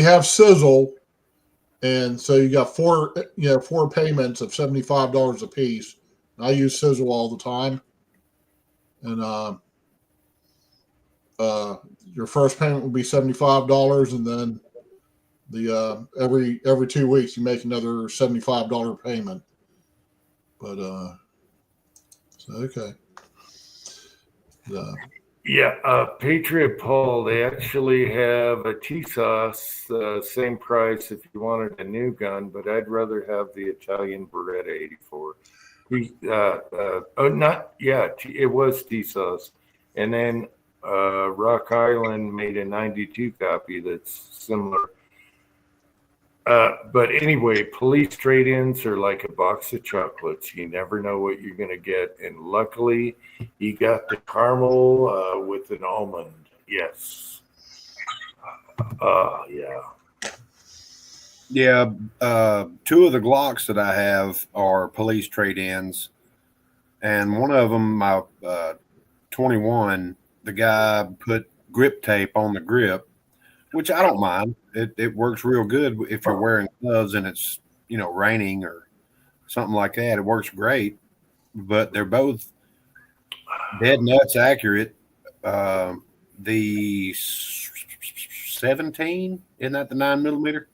have sizzle, and so you got four payments of $75 a piece. I use sizzle all the time, and your first payment will be $75, and then the every 2 weeks you make another $75 payment. But so okay. Yeah, Patriot Paul, they actually have a T-Sauce, same price if you wanted a new gun, but I'd rather have the Italian Beretta 84. It was T-Sauce. And then Rock Island made a 92 copy that's similar. But anyway, police trade-ins are like a box of chocolates. You never know what you're going to get. And luckily, he got the caramel with an almond. Yes. Yeah. Yeah. Two of the Glocks that I have are police trade-ins. And one of them, my 21, the guy put grip tape on the grip, which I don't mind. It works real good if you're wearing gloves and it's, raining or something like that. It works great, but they're both dead nuts accurate. The 17, isn't that the 9mm?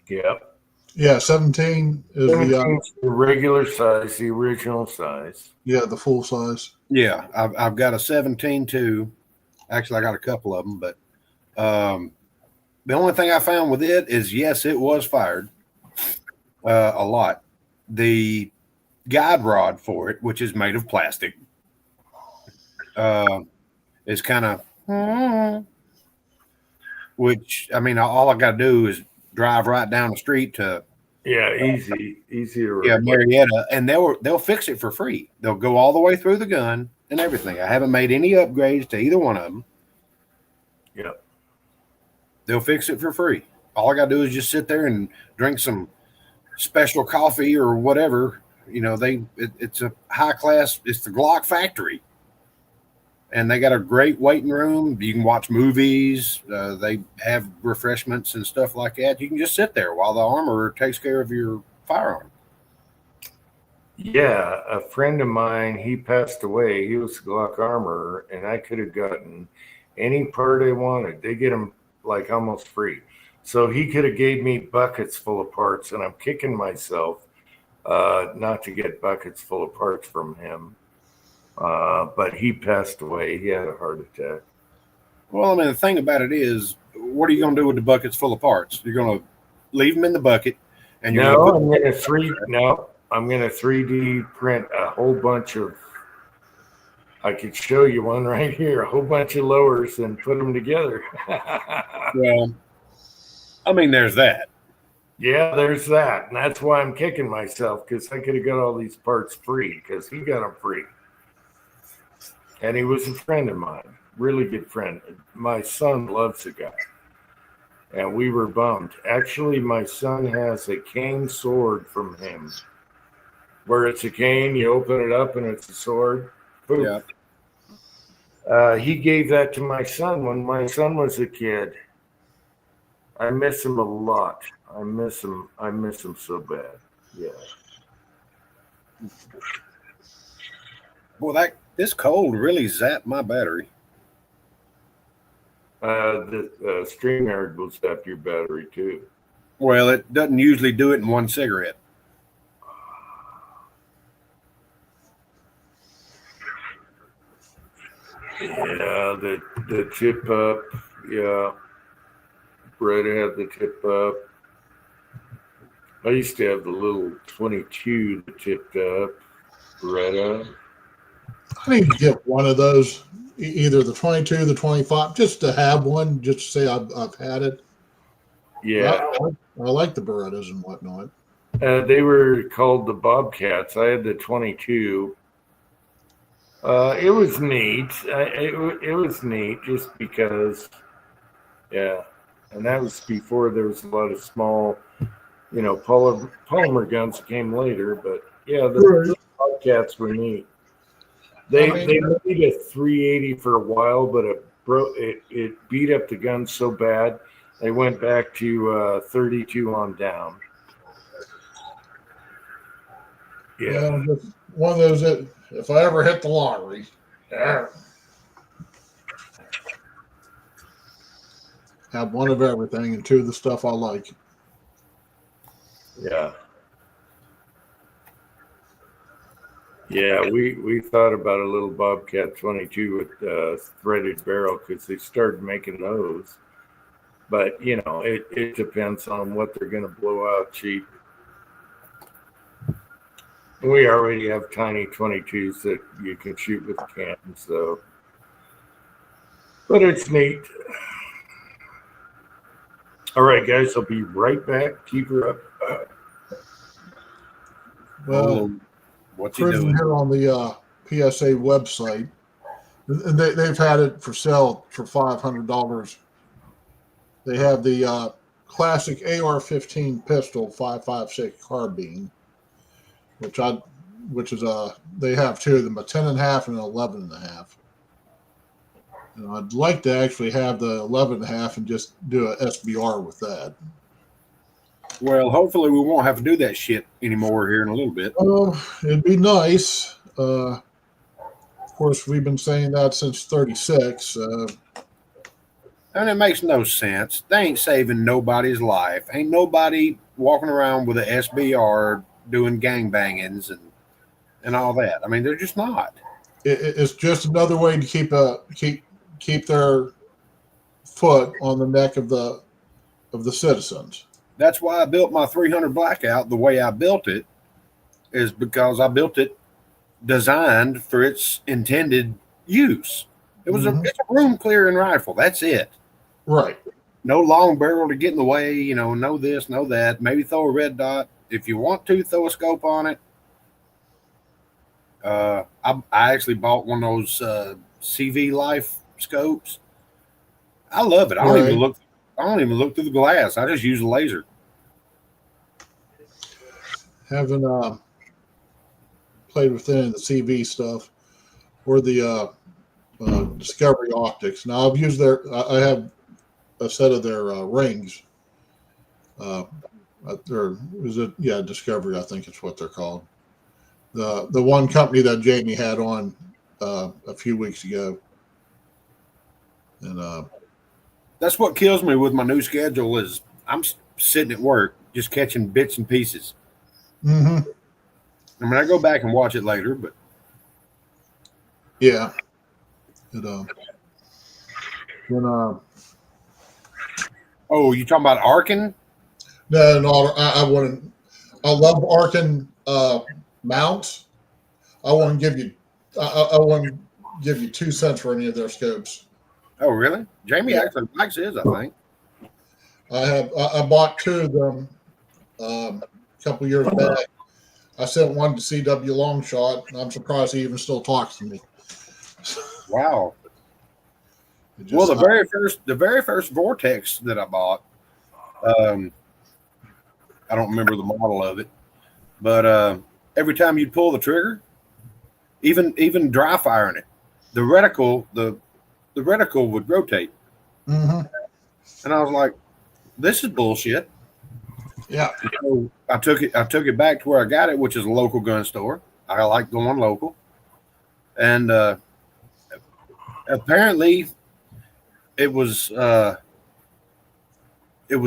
Yeah. Yeah, 17 is the regular size, the original size. the full size. Yeah, I've got a 17 too. Actually, I got a couple of them, but the only thing I found with it is, yes, it was fired a lot. The guide rod for it, which is made of plastic, is kind of, which, I mean, all I got to do is drive right down the street to easier. Yeah, Marietta, and they'll fix it for free. They'll go all the way through the gun and everything. I haven't made any upgrades to either one of them. Yeah. They'll fix it for free. All I got to do is just sit there and drink some special coffee or whatever. It's a high class. It's the Glock factory. And they got a great waiting room. You can watch movies. They have refreshments and stuff like that. You can just sit there while the armorer takes care of your firearm. Yeah, a friend of mine, he passed away. He was a Glock armorer, and I could have gotten any part I wanted. They get them like almost free. So he could have gave me buckets full of parts, and I'm kicking myself not to get buckets full of parts from him. But he passed away. He had a heart attack. Well, I mean, the thing about it is, what are you going to do with the buckets full of parts? You're going to leave them in the bucket, and I'm going to 3D print a whole bunch of. I could show you one right here, a whole bunch of lowers and put them together. Well, I mean, there's that. Yeah, there's that. And that's why I'm kicking myself, because I could have got all these parts free, because he got them free. And he was a friend of mine, really good friend. My son loves the guy. And we were bummed. Actually, my son has a cane sword from him, where it's a cane, you open it up and it's a sword. Boom. Yeah. He gave that to my son when my son was a kid. I miss him a lot. I miss him so bad. Yeah. Well, this cold really zapped my battery. The Streamyard will zap your battery too. Well, it doesn't usually do it in one cigarette. Yeah, the tip up. Yeah, Brett had the tip up. I used to have the little 22 that tipped up. Beretta. I need to get one of those, either the 22, the 25, just to have one, just to say I've had it. Yeah. I like the Berettas and whatnot. They were called the Bobcats. I had the 22. It was neat. It was neat just because, yeah. And that was before there was a lot of small, polymer guns that came later. But yeah, the Bobcats were neat. They made a 380 for a while, but it beat up the gun so bad they went back to 32 on down. Yeah, just one of those that if I ever hit the lottery, have one of everything and two of the stuff I like. Yeah. Yeah, we thought about a little Bobcat 22 with threaded barrel because they started making those. But it depends on what they're going to blow out cheap. We already have tiny 22s that you can shoot with cans, so. But it's neat. All right, guys, I'll be right back. Keep her up. Well, what's he cruising doing? here on the PSA website, and they've had it for sale for $500. They have the classic AR-15 pistol 5.56 carbine, which is they have two of them, a 10.5 and an 11.5. And I'd like to actually have the 11.5 and just do a SBR with that. Well, hopefully we won't have to do that shit anymore here in a little bit. It'd be nice. Of course, we've been saying that since 36. And it makes no sense. They ain't saving nobody's life. Ain't nobody walking around with an SBR doing gangbangings and all that. I mean, they're just not. It's just another way to keep their foot on the neck of the citizens. That's why I built my 300 Blackout the way I built it, is because I built it designed for its intended use. It was it's a room clearing rifle. That's it. Right. No long barrel to get in the way, no this, no that. Maybe throw a red dot. If you want to, throw a scope on it. I actually bought one of those CV Life scopes. I love it. I don't even look through the glass. I just use a laser. Haven't played with any of the CV stuff or the Discovery optics. Now I've used I have a set of their rings. Discovery, I think it's what they're called. The one company that Jamie had on a few weeks ago. And that's what kills me with my new schedule is I'm sitting at work just catching bits and pieces. I mean, I go back and watch it later, but yeah, oh, you talking about Arkin? No, I wouldn't. I love Arkin mounts. I wouldn't give you. I wouldn't give you 2 cents for any of their scopes. Oh, really? Jamie actually likes his, I think. I bought 2 of them a couple years back. I sent one to CW Longshot, and I'm surprised he even still talks to me. Wow. Well, the very first Vortex that I bought, I don't remember the model of it, but every time you'd pull the trigger, even dry firing it, the reticle would rotate. And I was like, this is bullshit. Yeah. So I took it back to where I got it, which is a local gun store. I like going local. And apparently it was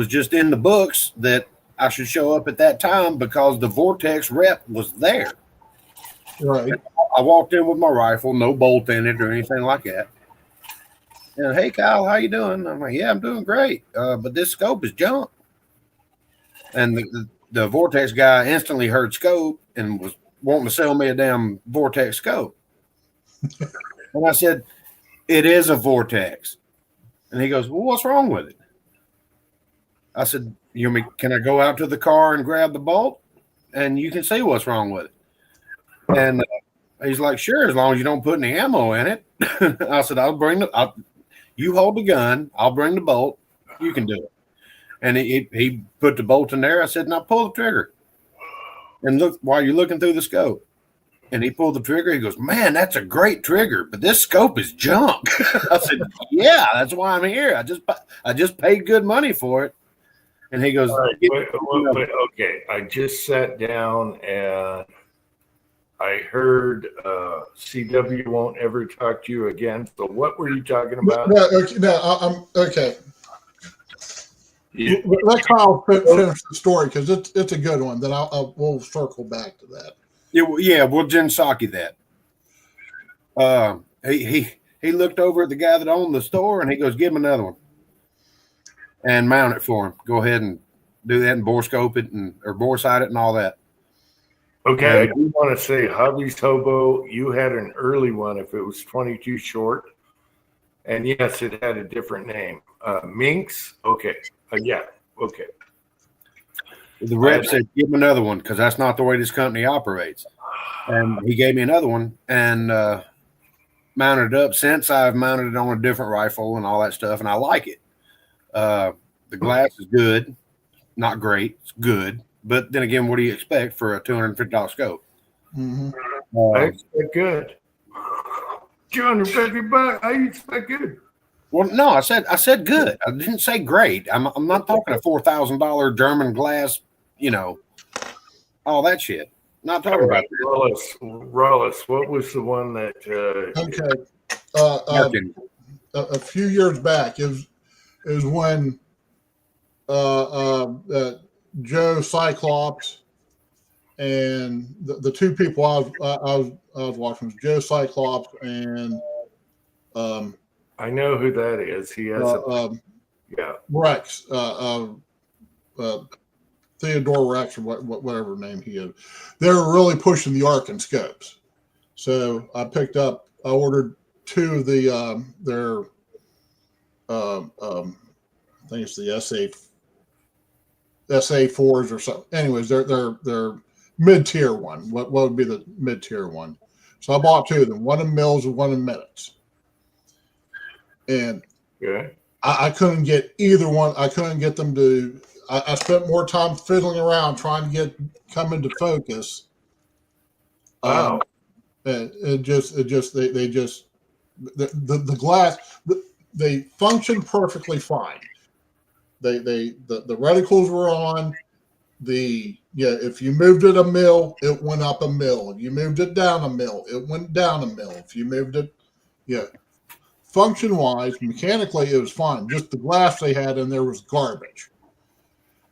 just in the books that I should show up at that time because the Vortex rep was there. Right. I walked in with my rifle, no bolt in it or anything like that. And hey, Kyle, how you doing? I'm like, yeah, I'm doing great. But this scope is junk. And the Vortex guy instantly heard scope and was wanting to sell me a damn Vortex scope. And I said, it is a Vortex. And he goes, well, what's wrong with it? I said, can I go out to the car and grab the bolt? And you can see what's wrong with it. And he's like, sure, as long as you don't put any ammo in it. I said, you hold the gun, I'll bring the bolt, you can do it. And he put the bolt in there. I said, now pull the trigger. And look, while you're looking through the scope. And he pulled the trigger. He goes, man, that's a great trigger, but this scope is junk. I said, yeah, that's why I'm here. I just paid good money for it. And he goes, okay, I just sat down and I heard CW won't ever talk to you again. So what were you talking about? I'm okay. Let Kyle finish the story because it's a good one. Then we'll circle back to that. Yeah, we'll Jinsaki that. He looked over at the guy that owned the store and he goes, "Give him another one and mount it for him. Go ahead and do that and bore scope it or bore sight it and all that." Okay, I do want to say, Hobby's Hobo, you had an early one if it was 22 short. And yes, it had a different name. Minx, okay. Yeah, okay. The rep said, "Give him another one because that's not the way this company operates." And he gave me another one and mounted it up. Since I've mounted it on a different rifle and all that stuff, and I like it. The glass is good, not great. It's good, but then again, what do you expect for a $250 scope? Mm-hmm. I expect good. $250. I expect good. Well, no, I said good. I didn't say great. I'm not talking a $4,000 German glass, all that shit. Not talking about that. Rollis, what was the one that? Okay. A few years back, it was when Joe Cyclops and the two people I was watching was Joe Cyclops and I know who that is. He has Rex, Theodore Rex, or whatever name he is. They were really pushing the Arkin scopes, so I ordered two of their I think it's the SA4s or something. Anyways, they're mid-tier one. What would be the mid-tier one? So I bought two of them, one in mils and one in minutes. And I couldn't get either one. I couldn't get them to. I spent more time fiddling around trying to come into focus. Wow. And the glass, they functioned perfectly fine. The reticles were on. If you moved it a mil, it went up a mil. If you moved it down a mil, it went down a mil. If you moved it, function wise, mechanically, it was fine. Just the glass they had in there was garbage.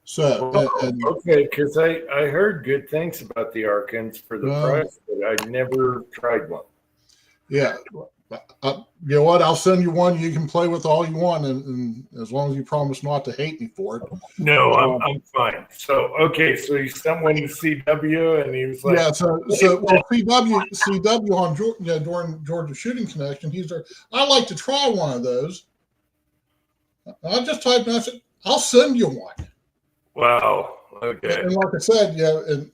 So okay, because I heard good things about the Arkans for the price, but I never tried one. Yeah, you know what? I'll send you one. You can play with all you want, and as long as you promise not to hate me for it. No, I'm fine. So so you sent one to CW, and he was like, CW on during Georgia Shooting Connection, he's there. I'd like to try one of those. I just typed and I said, "I'll send you one." Wow. Okay. And like I said,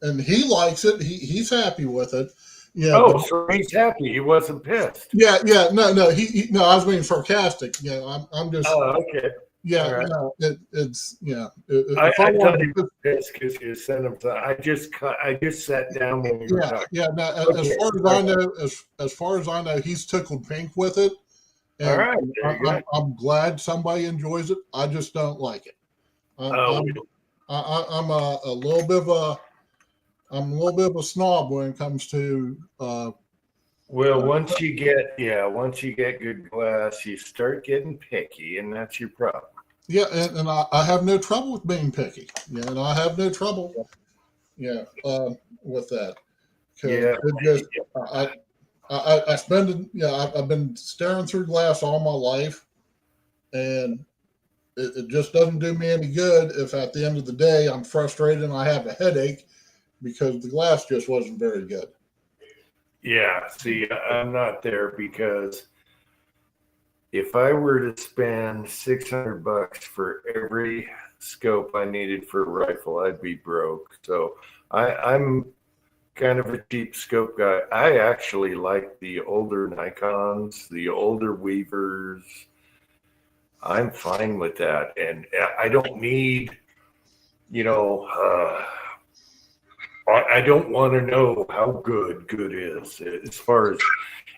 and he likes it. He's happy with it. Yeah. So he's happy. He wasn't pissed. Yeah. No. No. I was being sarcastic. I'm just. Oh, okay. Yeah. Right. No. It's I thought he was pissed because you sent him. I just sat down when we were talking. Yeah. No, as far as I know, he's tickled pink with it. And all right. I'm glad somebody enjoys it. I just don't like it. I'm a little bit of a snob when it comes to. Once you get good glass, you start getting picky, and that's your problem. Yeah, and I have no trouble with being picky. Yeah, and I have no trouble. With that. I spend. I've been staring through glass all my life, and it just doesn't do me any good if at the end of the day I'm frustrated and I have a headache because the glass just wasn't very good. Yeah, see, I'm not there because if I were to spend $600 for every scope I needed for a rifle, I'd be broke. So I'm kind of a cheap scope guy. I actually like the older Nikons, the older Weavers. I'm fine with that. And I don't need, I don't want to know how good is. As far as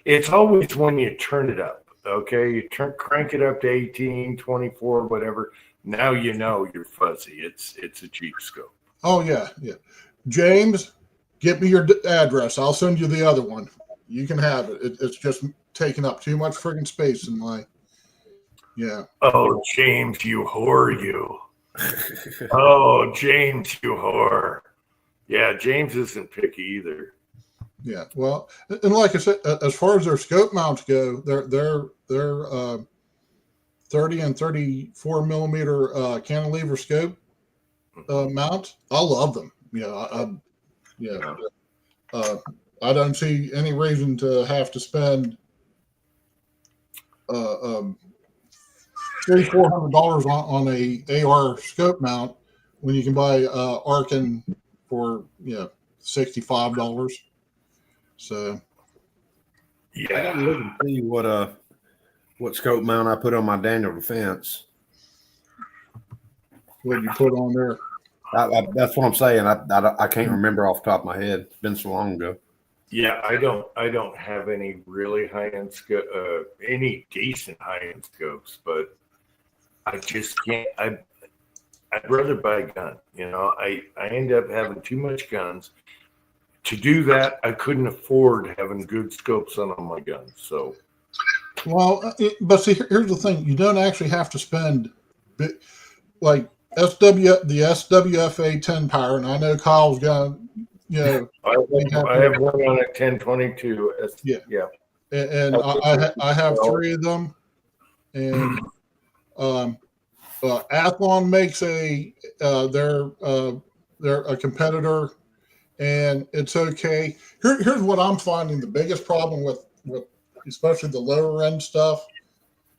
it's always when you turn it up. Okay, you crank it up to 18, 24, whatever. Now you're fuzzy. It's a cheap scope. Oh yeah. James, get me your address. I'll send you the other one. You can have it. It's just taking up too much friggin' space in my. Yeah. Oh, James, you whore, you. Oh, James, you whore. Yeah, James isn't picky either. Yeah. Well, and like I said, as far as their scope mounts go, they're 30 and 34 millimeter cantilever scope mounts. I love them. Yeah. I don't see any reason to have to spend $300-400 on a AR scope mount when you can buy Arkin for $65. So I gotta look and see what scope mount I put on my Daniel Defense. what did you put on there? That's what I'm saying. I can't remember off the top of my head. It's been so long ago. Yeah, I don't have any really high end any decent high end scopes, but I just can't. I'd rather buy a gun. I end up having too much guns. To do that, I couldn't afford having good scopes on my guns. So, well, but see, here's the thing: you don't actually have to spend like the SWFA 10 power, and I know Kyle's got. I have one on a 1022. Yeah. Yeah. And I have 3 of them. And Athlon makes they're a competitor, and it's okay. Here's what I'm finding the biggest problem with especially the lower end stuff.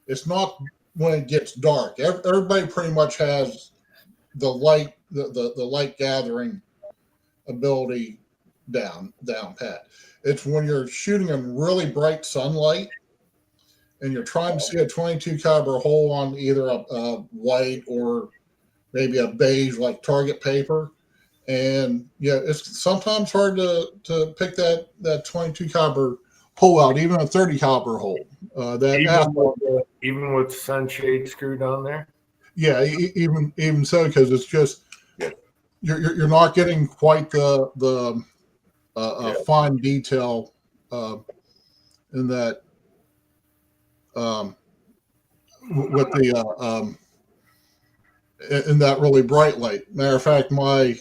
It's not when it gets dark. Everybody pretty much has the light gathering ability down pat. It's when you're shooting in really bright sunlight and you're trying to see a 22 caliber hole on either a white or maybe a beige like target paper, and it's sometimes hard to pick that 22 caliber hole out, even a 30 caliber hole. Even with sunshade screwed on there. Yeah, even so, because it's just you're not getting quite the fine detail in that with the in that really bright light. Matter of fact, my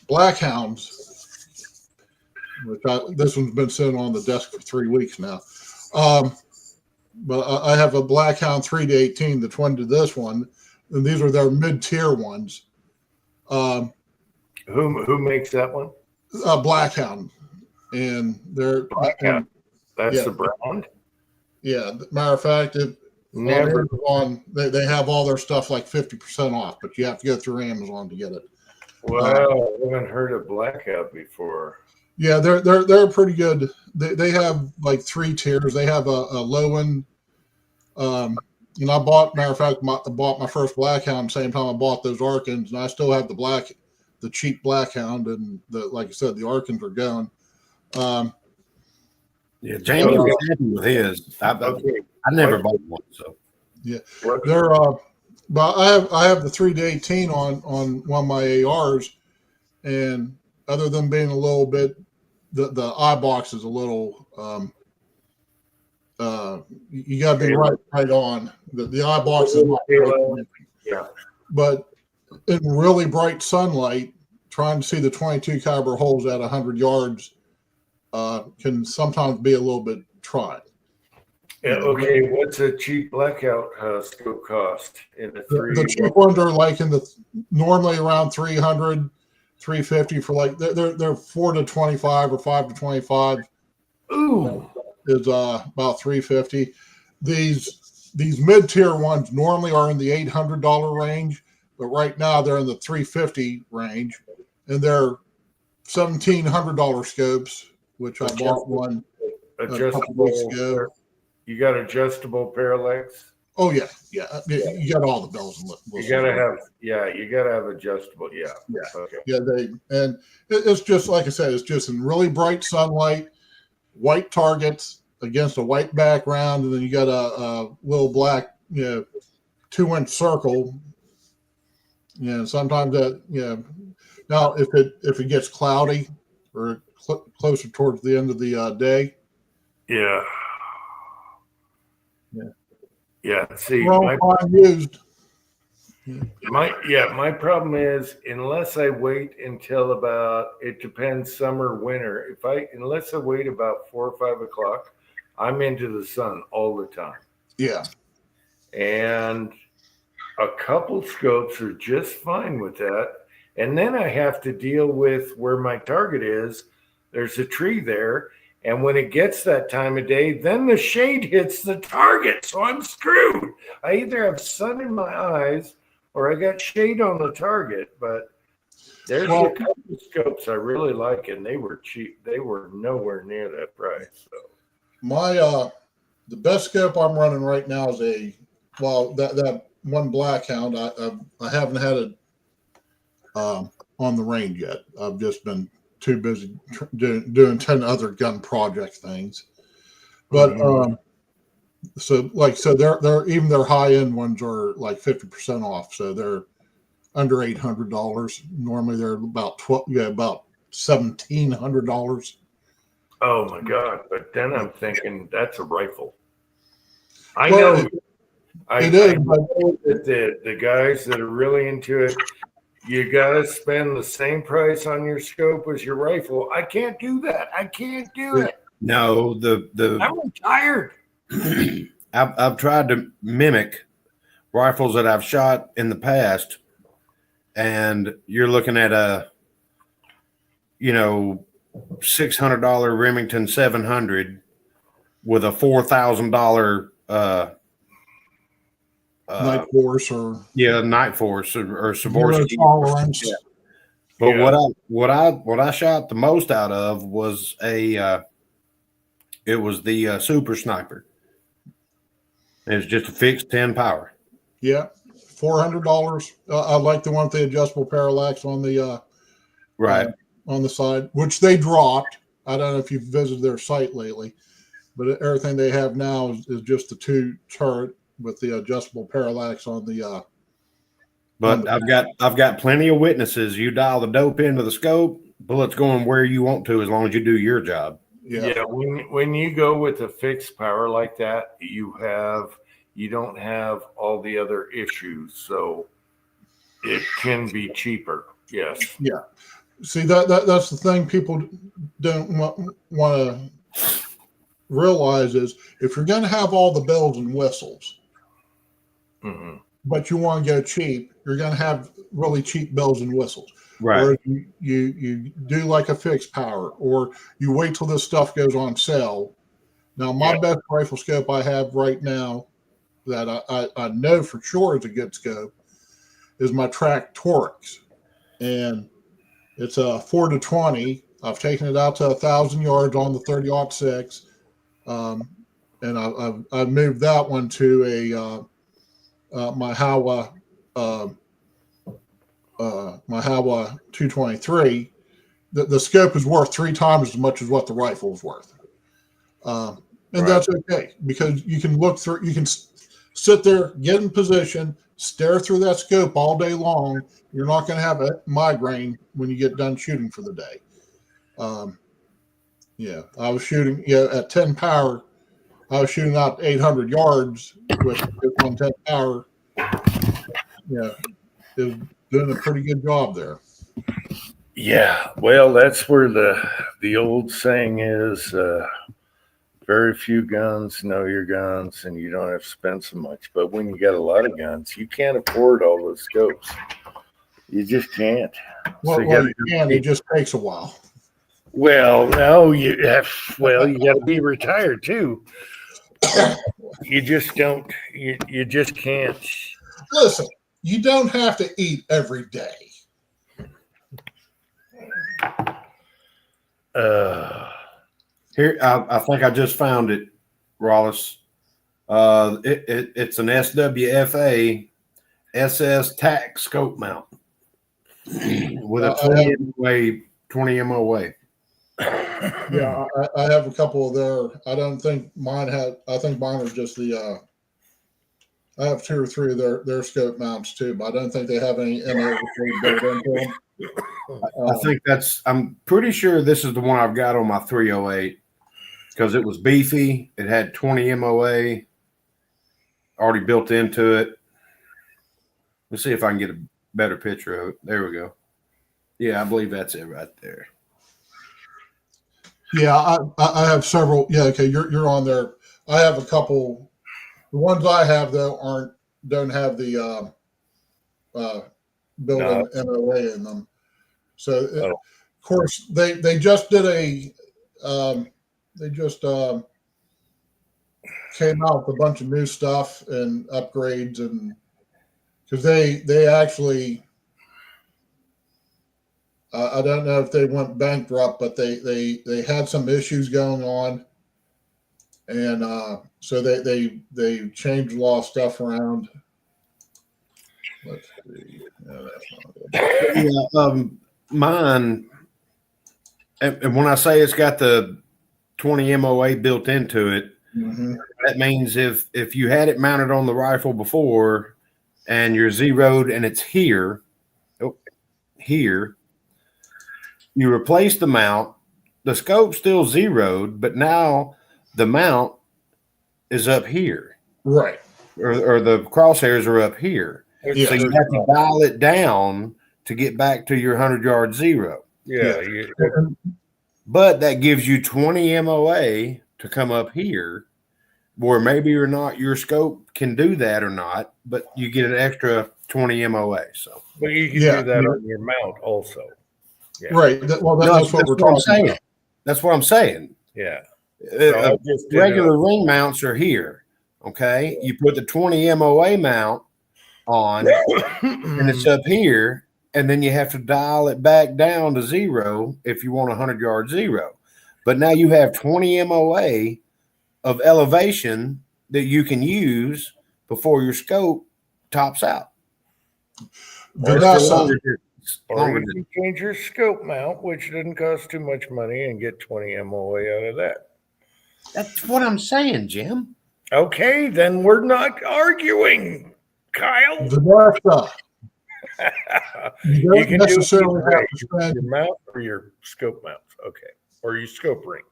Blackhounds, this one's been sitting on the desk for 3 weeks now. But I have a Blackhound 3-18 that's one to this one, and these are their mid-tier ones. Who makes that one? Blackhound, and they're Blackhound. That's the brand. Yeah, matter of fact, Never on they have all their stuff like 50% off, but you have to go through Amazon to get it. Wow, I haven't heard of Blackout before. Yeah, they're pretty good. They have like 3 tiers. They have a low end. And I bought, matter of fact, I bought my first Blackhound same time I bought those Arkans, and I still have the cheap Blackhound, and like I said, the Arkans are going. Jamie was happy with his. I never bought one, so yeah, they're. But I have the 3-18 on one of my ARs, and other than being a little bit, the eye box is a little. You got to be right on. The eye box is not right. Yeah. But in really bright sunlight, trying to see the 22 caliber holes at 100 yards can sometimes be a little bit trying. Yeah, okay, what's a cheap Blackout scope cost in the 3? The cheap ones are like normally around 300, 350 for like they're 4 to 25 or 5 to 25. Ooh. Is about 350. These mid-tier ones normally are in the $800 range, but right now they're in the 350 range, and they're $1,700 scopes, which I bought one a couple weeks ago. You got adjustable parallax? Oh yeah. You got all the bells and whistles. You gotta have adjustable. Yeah. Okay. Yeah, and it's just like I said, it's just in really bright sunlight, white targets against a white background, and then you got a little black, 2-inch circle. Sometimes that, Now, if it gets cloudy or closer towards the end of the day. Yeah. See, used. My problem is unless I wait until about, it depends, summer, winter. Unless I wait about 4 or 5 o'clock, I'm into the sun all the time. Yeah. And a couple scopes are just fine with that. And then I have to deal with where my target is. There's a tree there. And when it gets that time of day, then the shade hits the target. So I'm screwed. I either have sun in my eyes or I got shade on the target. But there's a couple scopes I really like, and they were cheap. They were nowhere near that price. So the best scope I'm running right now is that one Blackhound. I haven't had it on the range yet. I've just been too busy doing 10 other gun project things. But they're even their high end ones are like 50% off. So they're under $800. Normally they're about about $1,700. Oh my God! But then I'm thinking that's a rifle. I know that the guys that are really into it, you got to spend the same price on your scope as your rifle. I can't do that. I can't do it. No, I'm retired. I've tried to mimic rifles that I've shot in the past, and you're looking at a $600 Remington 700 with a $4,000 Night Force or Night Force or Sikorsky. Tolerance. Yeah. But what I shot the most out of was the Super Sniper. It was just a fixed 10 power. Yeah, $400. I like the one with the adjustable parallax on the on the side, which they dropped. I don't know if you've visited their site lately, but everything they have now is just the 2 turret with the adjustable parallax on the. But I've got plenty of witnesses. You dial the dope into the scope, bullets going where you want to, as long as you do your job. Yeah. When you go with a fixed power like that, you don't have all the other issues, so it can be cheaper. Yes. Yeah. See that's the thing people don't want to realize is if you're going to have all the bells and whistles, but you want to go cheap, you're going to have really cheap bells and whistles. Right. Or you do like a fixed power, or you wait till this stuff goes on sale. Now, my best rifle scope I have right now that I know for sure is a good scope is my Track Torx, and it's a 4-20. I've taken it out to 1,000 yards on the 30-06, and I've moved that one to my Howa. My Howa 223, the scope is worth 3 times as much as what the rifle is worth. And that's okay, because you can look through, you can sit there, get in position, stare through that scope all day long. You're not going to have a migraine when you get done shooting for the day. I was shooting at 10 power. I was shooting out 800 yards with on 10 power. Yeah, it was doing a pretty good job there. Yeah, well, that's where the old saying is, very few guns know your guns, and you don't have to spend so much. But when you got a lot of guns, you can't afford all those scopes. You just can't. Well, you can. It just takes a while. Well, no, you got to be retired too. You just don't. You just can't. Listen, you don't have to eat every day. Here, I think I just found it, Rollis. It's an SWFA SS TAC scope mount with a 20 MOA. Yeah, I have a couple of there. I don't think mine had. I think mine are just the. I have 2 or 3 of their scope mounts too, but I don't think they have any built into them. I think I'm pretty sure this is the one I've got on my 308 because it was beefy. It had 20 MOA already built into it. Let's see if I can get a better picture of it. There we go. Yeah, I believe that's it right there. Yeah, I have several. Yeah, okay, you're on there. I have a couple. The ones I have though don't have the built-in MOA in them. So of course they just did they just came out with a bunch of new stuff and upgrades, and because they actually I don't know if they went bankrupt, but they had some issues going on, and so they changed a lot of stuff around. Let's see. No, that's not good. Yeah, mine, and when I say it's got the 20 MOA built into it, that means if you had it mounted on the rifle before and you're zeroed and it's here, you replace the mount, the scope's still zeroed, but now the mount is up here. Right. Or the crosshairs are up here. Yeah. So you have to dial it down to get back to your 100-yard zero. Yeah. But that gives you 20 MOA to come up here, where maybe or not your scope can do that or not, but you get an extra 20 MOA. So, but you can do that on your mount also. Yeah. Right. That's what we're talking about. That's what I'm saying. Yeah. Regular ring mounts are here. Okay. You put the 20 MOA mount on and it's up here, and then you have to dial it back down to zero if you want a 100-yard zero. But now you have 20 MOA of elevation that you can use before your scope tops out. Or you can change your scope mount, which doesn't cost too much money, and get 20 MOA out of that. That's what I'm saying, Jim. Okay, then we're not arguing, Kyle. Vanessa. You don't necessarily have to spend your mount or your scope mounts. Okay. Or your scope ring.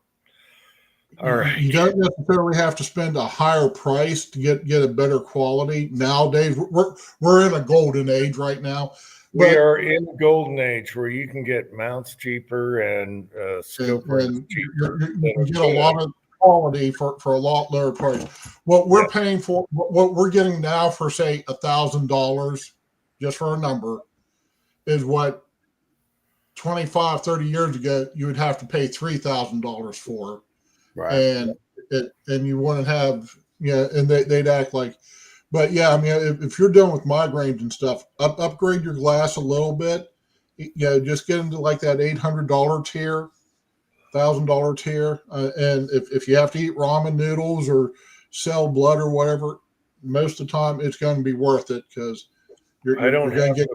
All right. You don't necessarily have to spend a higher price to get a better quality. Nowadays, we're in a golden age right now. We are in the golden age where you can get mounts cheaper and scope rings cheaper. You can get a lot of quality for a lot lower price. What we're paying for, what we're getting now for, say, $1,000, just for a number, is what 25, 30 years ago you would have to pay $3,000 for. Right. And you wouldn't have, and they'd act like, but yeah, I mean, if you're dealing with migraines and stuff, upgrade your glass a little bit, just get into like that $800 tier, $1,000 tier. And if you have to eat ramen noodles or sell blood or whatever, most of the time it's going to be worth it, because you're going to get.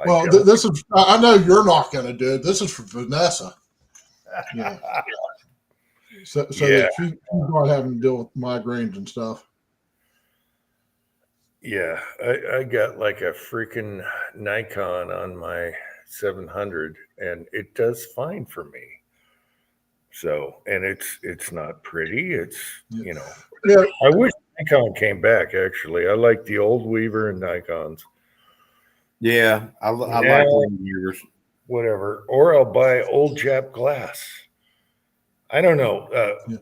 Well, this is, I know you're not going to do it. This is for Vanessa. Yeah. So that she's not having to deal with migraines and stuff. Yeah. I got like a freaking Nikon on my 700, and it does fine for me. So, and it's not pretty. It's, Yeah. I wish Nikon came back, actually. I like the old Weaver and Nikons. Yeah, I like yours. Whatever. Or I'll buy old Jap glass. I don't know.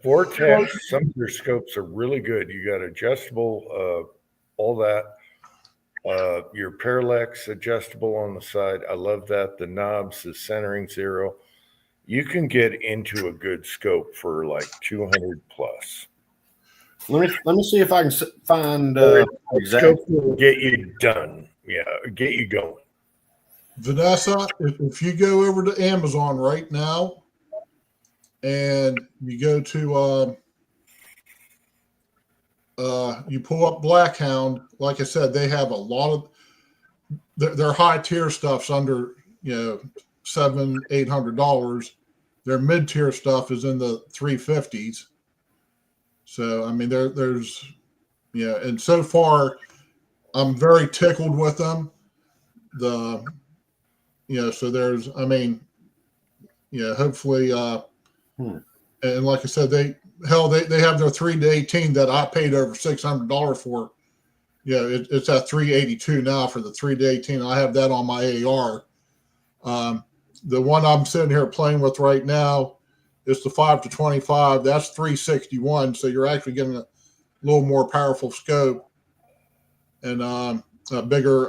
Vortex, some of your scopes are really good. You got adjustable, all that. Your parallax adjustable on the side. I love that. The knobs, the centering zero. You can get into a good scope for like 200 plus. Let me see if I can find scope will get you done. Yeah, get you going. Vanessa, if you go over to Amazon right now and you go to you pull up Blackhound, like I said, they have a lot of their high tier stuff's under $700-800. Their mid tier stuff is in the 350s. So I mean, there's and so far I'm very tickled with them. So there's, I mean, hopefully, and like I said, they have their 3 to 18 that I paid over $600 for. Yeah, it's at 382 now for the 3-18. I have that on my AR. The one I'm sitting here playing with right now is the 5-25. That's 361. So you're actually getting a little more powerful scope and a bigger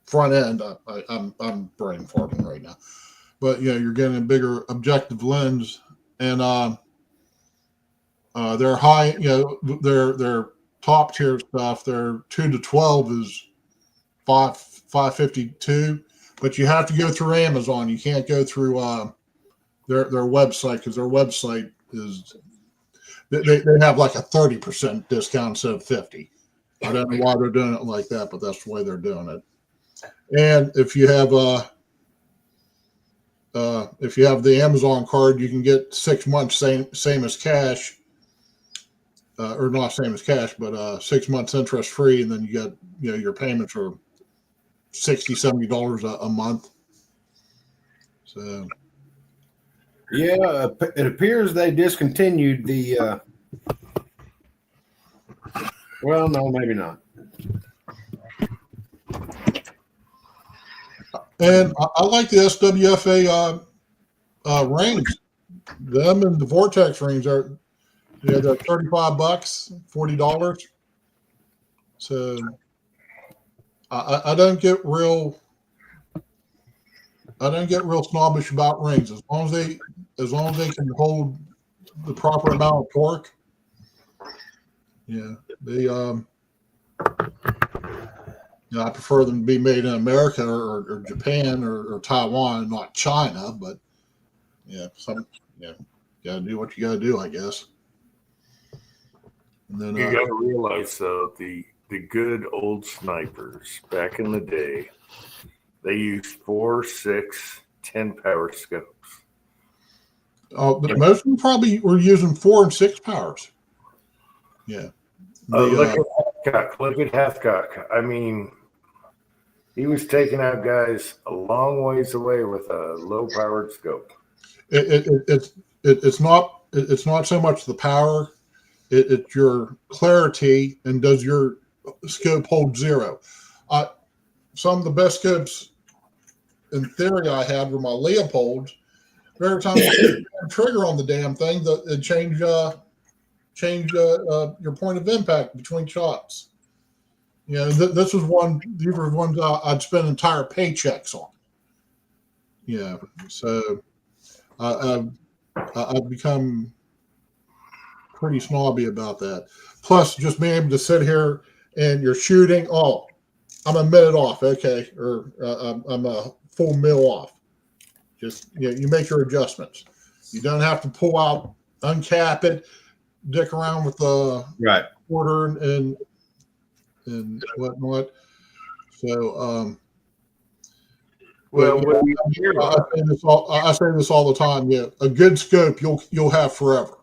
front end. I'm brain farting right now, but yeah, you're getting a bigger objective lens, and they're high. You know, their top tier stuff. Their 2-12 is 552, but you have to go through Amazon. You can't go through their website, because their website is they have like a 30% discount instead of 50. I don't know why they're doing it like that, but that's the way they're doing it. And if you have the Amazon card, you can get 6 months same as cash, or not same as cash, but 6 months interest free, and then you get, you know, your payments are $60-$70 a month. So Yeah, it appears they discontinued the. Well, no, maybe not. and I like the SWFA rings. Them and the Vortex rings are, they're $35, $40. So I don't get real snobbish about rings, as long as they can hold the proper amount of torque. Yeah, they I prefer them to be made in America or Japan or Taiwan, not China. But yeah, gotta do what you gotta do, I guess. And then You got to realize, though, the good old snipers back in the day, they used 4, 6, 10 power scopes. but most of them probably were using 4 and 6 powers. Yeah. Look at Hathcock. Look at Hathcock. I mean, he was taking out guys a long ways away with a low-powered scope. It's not so much the power. It's your clarity, and does your scope hold zero? Some of the best scopes, in theory, I had were my Leopolds. Every time you put the trigger on the damn thing, it change your point of impact between shots. You know, this was one. These were ones I'd spend entire paychecks on. Yeah, so I've become pretty snobby about that. Plus, just being able to sit here and you're shooting. Oh, I'm a minute off, okay, or I'm a full mil off. Just, you know, you make your adjustments. You don't have to pull out, uncap it, dick around with the Right. quarter and whatnot. So, Well, yeah, I say this all the time. Yeah, a good scope you'll have forever.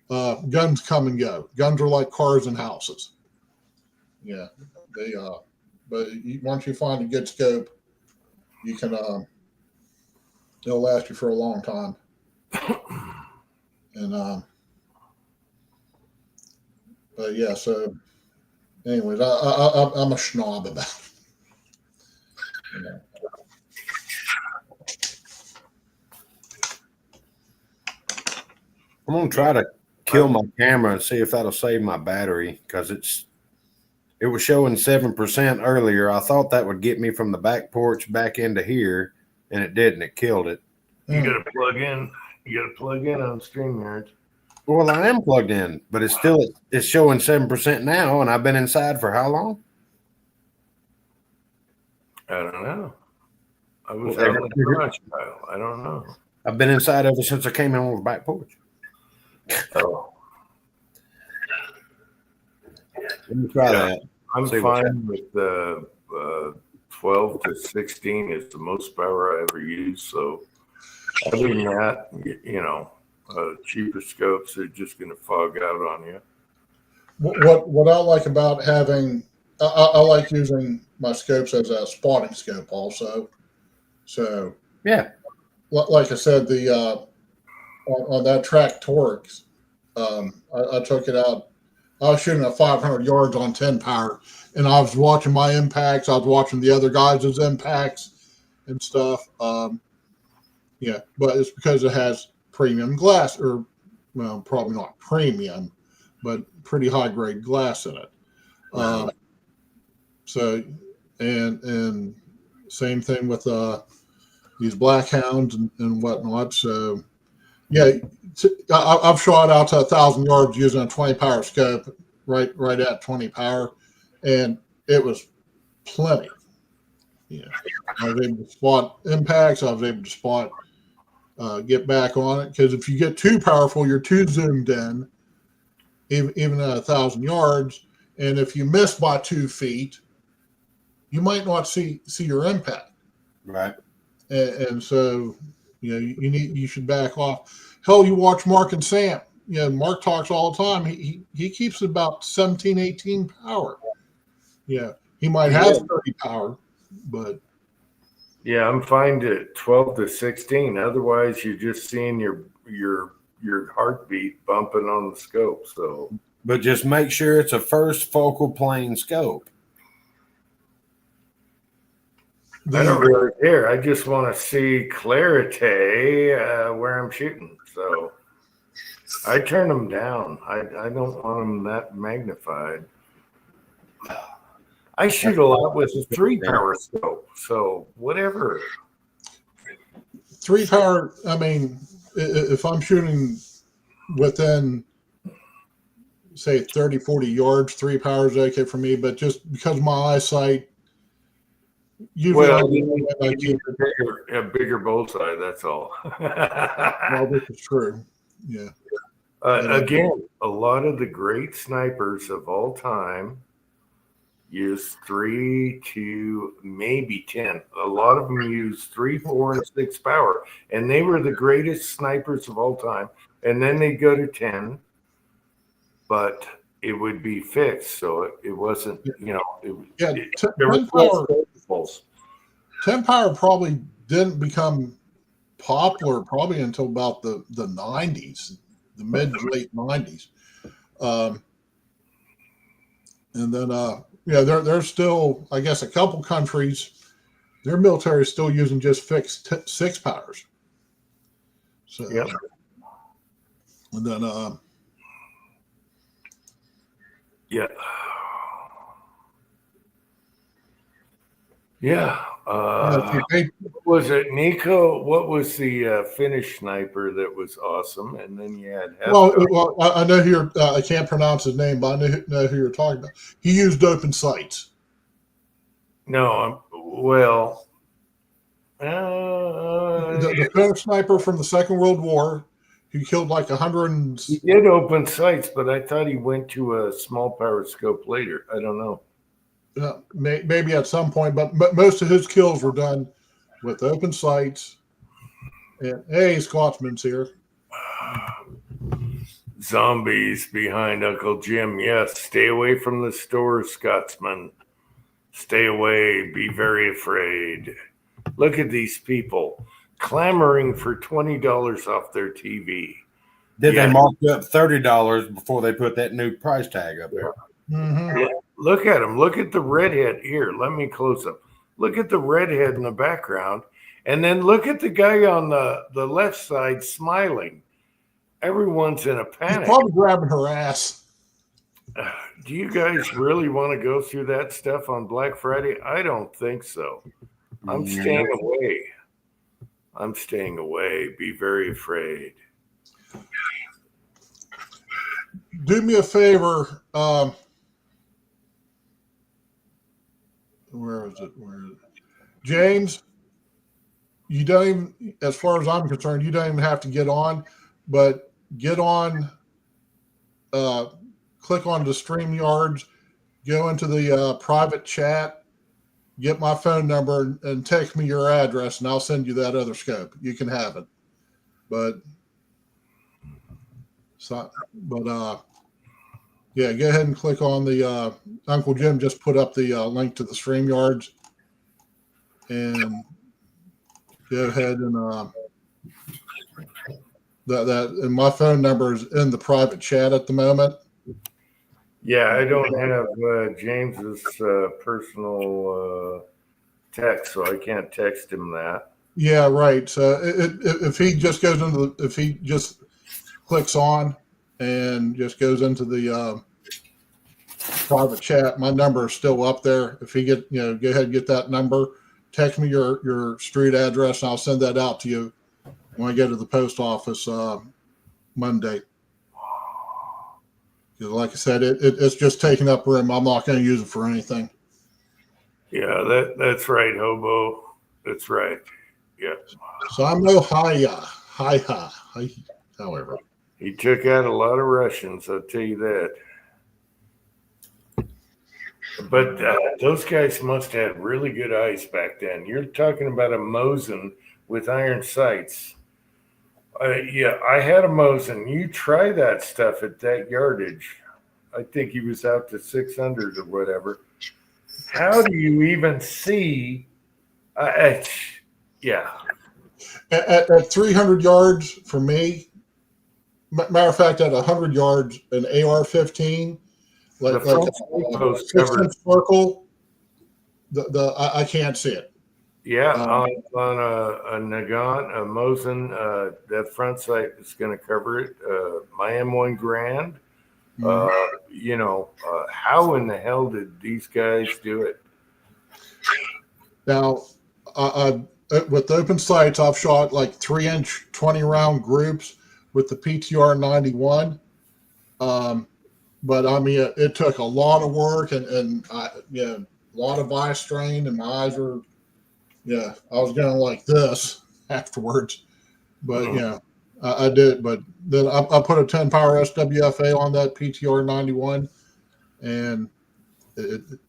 Guns come and go. Guns are like cars and houses. Yeah, they but once you find a good scope, you can it'll last you for a long time. And but yeah, so anyways, I'm a snob about it. You know. I'm gonna try to kill my camera and see if that'll save my battery, because it was showing 7% earlier. I thought that would get me from the back porch back into here, and it didn't. It killed it. you got to plug in. You got to plug in on Streamyard. Well, I am plugged in, but it's showing 7% now, and I've been inside for how long? I don't know. I was Well, out in the garage pile. I don't know. I've been inside ever since I came in on the back porch. Oh, Let me try Yeah. that. I'm See what's fine with the 12 to 16 is the most power I ever used. So other than that, you know, cheaper scopes are just going to fog out on you. What I like about having, I like using my scopes as a spotting scope also. So Yeah. like I said, the on that track Torx, I took it out I was shooting at 500 yards on 10 power, and I was watching my impacts. I was watching the other guys' impacts and stuff. Yeah, but it's because it has premium glass, or well, probably not premium, but pretty high grade glass in it. So, and same thing with these black hounds and whatnot. So, yeah, I've shot out to 1,000 yards using a 20 power scope, right at 20 power, and it was plenty. Yeah, I was able to spot impacts. I was able to spot get back on it, because if you get too powerful, you're too zoomed in, even at 1,000 yards, and if you miss by 2 feet, you might not see your impact. Right. And so, you should back off. Hell, you watch Mark and Sam. Mark talks all the time. He keeps about 17, 18 power. Yeah, he might have 30 power, but Yeah, I'm fine to 12 to 16. Otherwise, you're just seeing your heartbeat bumping on the scope. So, But just make sure it's a first focal plane scope. I don't really care. I just want to see clarity where I'm shooting. So I turn them down. I don't want them that magnified. I shoot a lot with a 3 power scope. So whatever. 3 power, I mean, if I'm shooting within, say, 30, 40 yards, 3 power is okay for me. But just because of my eyesight, usually Well, I keep a bigger bullseye. That's all. well, this is true. Yeah. Again, a lot of the great snipers of all time use 3 to maybe 10. A lot of them use 3, 4, and 6 power, and they were the greatest snipers of all time. And then they go to 10, but it would be fixed, so it wasn't. There was 10 power probably didn't become popular probably until about the 90s, the mid to late 90s. And then, there's still, I guess, a couple countries, their military is still using just fixed 6 powers. So, Yep. And then, Yeah. Yeah. Was it Nico? What was the Finnish sniper that was awesome? And then you had well, I know who I can't pronounce his name, but I know who you're talking about. He used open sights. No, The Finnish sniper from the Second World War, he killed like 100. He did open sights, but I thought he went to a small power scope later. I don't know. Maybe at some point, but most of his kills were done with open sights. And hey, Scotsman's here. Zombies behind Uncle Jim. Yes, stay away from the store, Scotsman. Stay away. Be very afraid. Look at these people clamoring for $20 off their TV. They marked up $30 before they put that new price tag up there? Mm-hmm. Yeah, look at him. Look at the redhead here. Let me close up. Look at the redhead in the background. And then look at the guy on the left side smiling. Everyone's in a panic. He's probably grabbing her ass. Do you guys really want to go through that stuff on Black Friday? I don't think so. I'm staying away. I'm staying away. Be very afraid. Do me a favor. Where is it? James, you don't even, as far as I'm concerned, you don't even have to get on, but get on, click on the Streamyards, go into the private chat, get my phone number, and text me your address, and I'll send you that other scope. You can have it. But yeah, go ahead and click on the Uncle Jim just put up the link to the Streamyards, and go ahead and and my phone number is in the private chat at the moment. Yeah, I don't have James's personal text, so I can't text him that. Yeah, right. So if he just goes into if he just clicks on and just goes into the private chat, my number is still up there. If he get, go ahead and get that number, text me your street address, and I'll send that out to you when I go to the post office Monday. Because like I said, it's just taking up room. I'm not going to use it for anything. Yeah, that's right, Hobo. That's right. Yeah. So I'm no however. He took out a lot of Russians, I'll tell you that. But those guys must have had really good eyes back then. You're talking about a Mosin with iron sights. Yeah, I had a Mosin. You try that stuff at that yardage. I think he was out to 600 or whatever. How do you even see? Yeah. At 300 yards for me, matter of fact, at 100 yards, an AR-15, like a 6-inch circle, I can't see it. Yeah, on a Nagant, a Mosin, that front sight is going to cover it. My M1 Grand. How in the hell did these guys do it? Now, with open sights, I've shot like 3-inch 20-round groups with the PTR 91. But I mean, it took a lot of work and a lot of eye strain, and my eyes were, I was going like this afterwards. But I did. But then I put a 10 power SWFA on that PTR 91, and and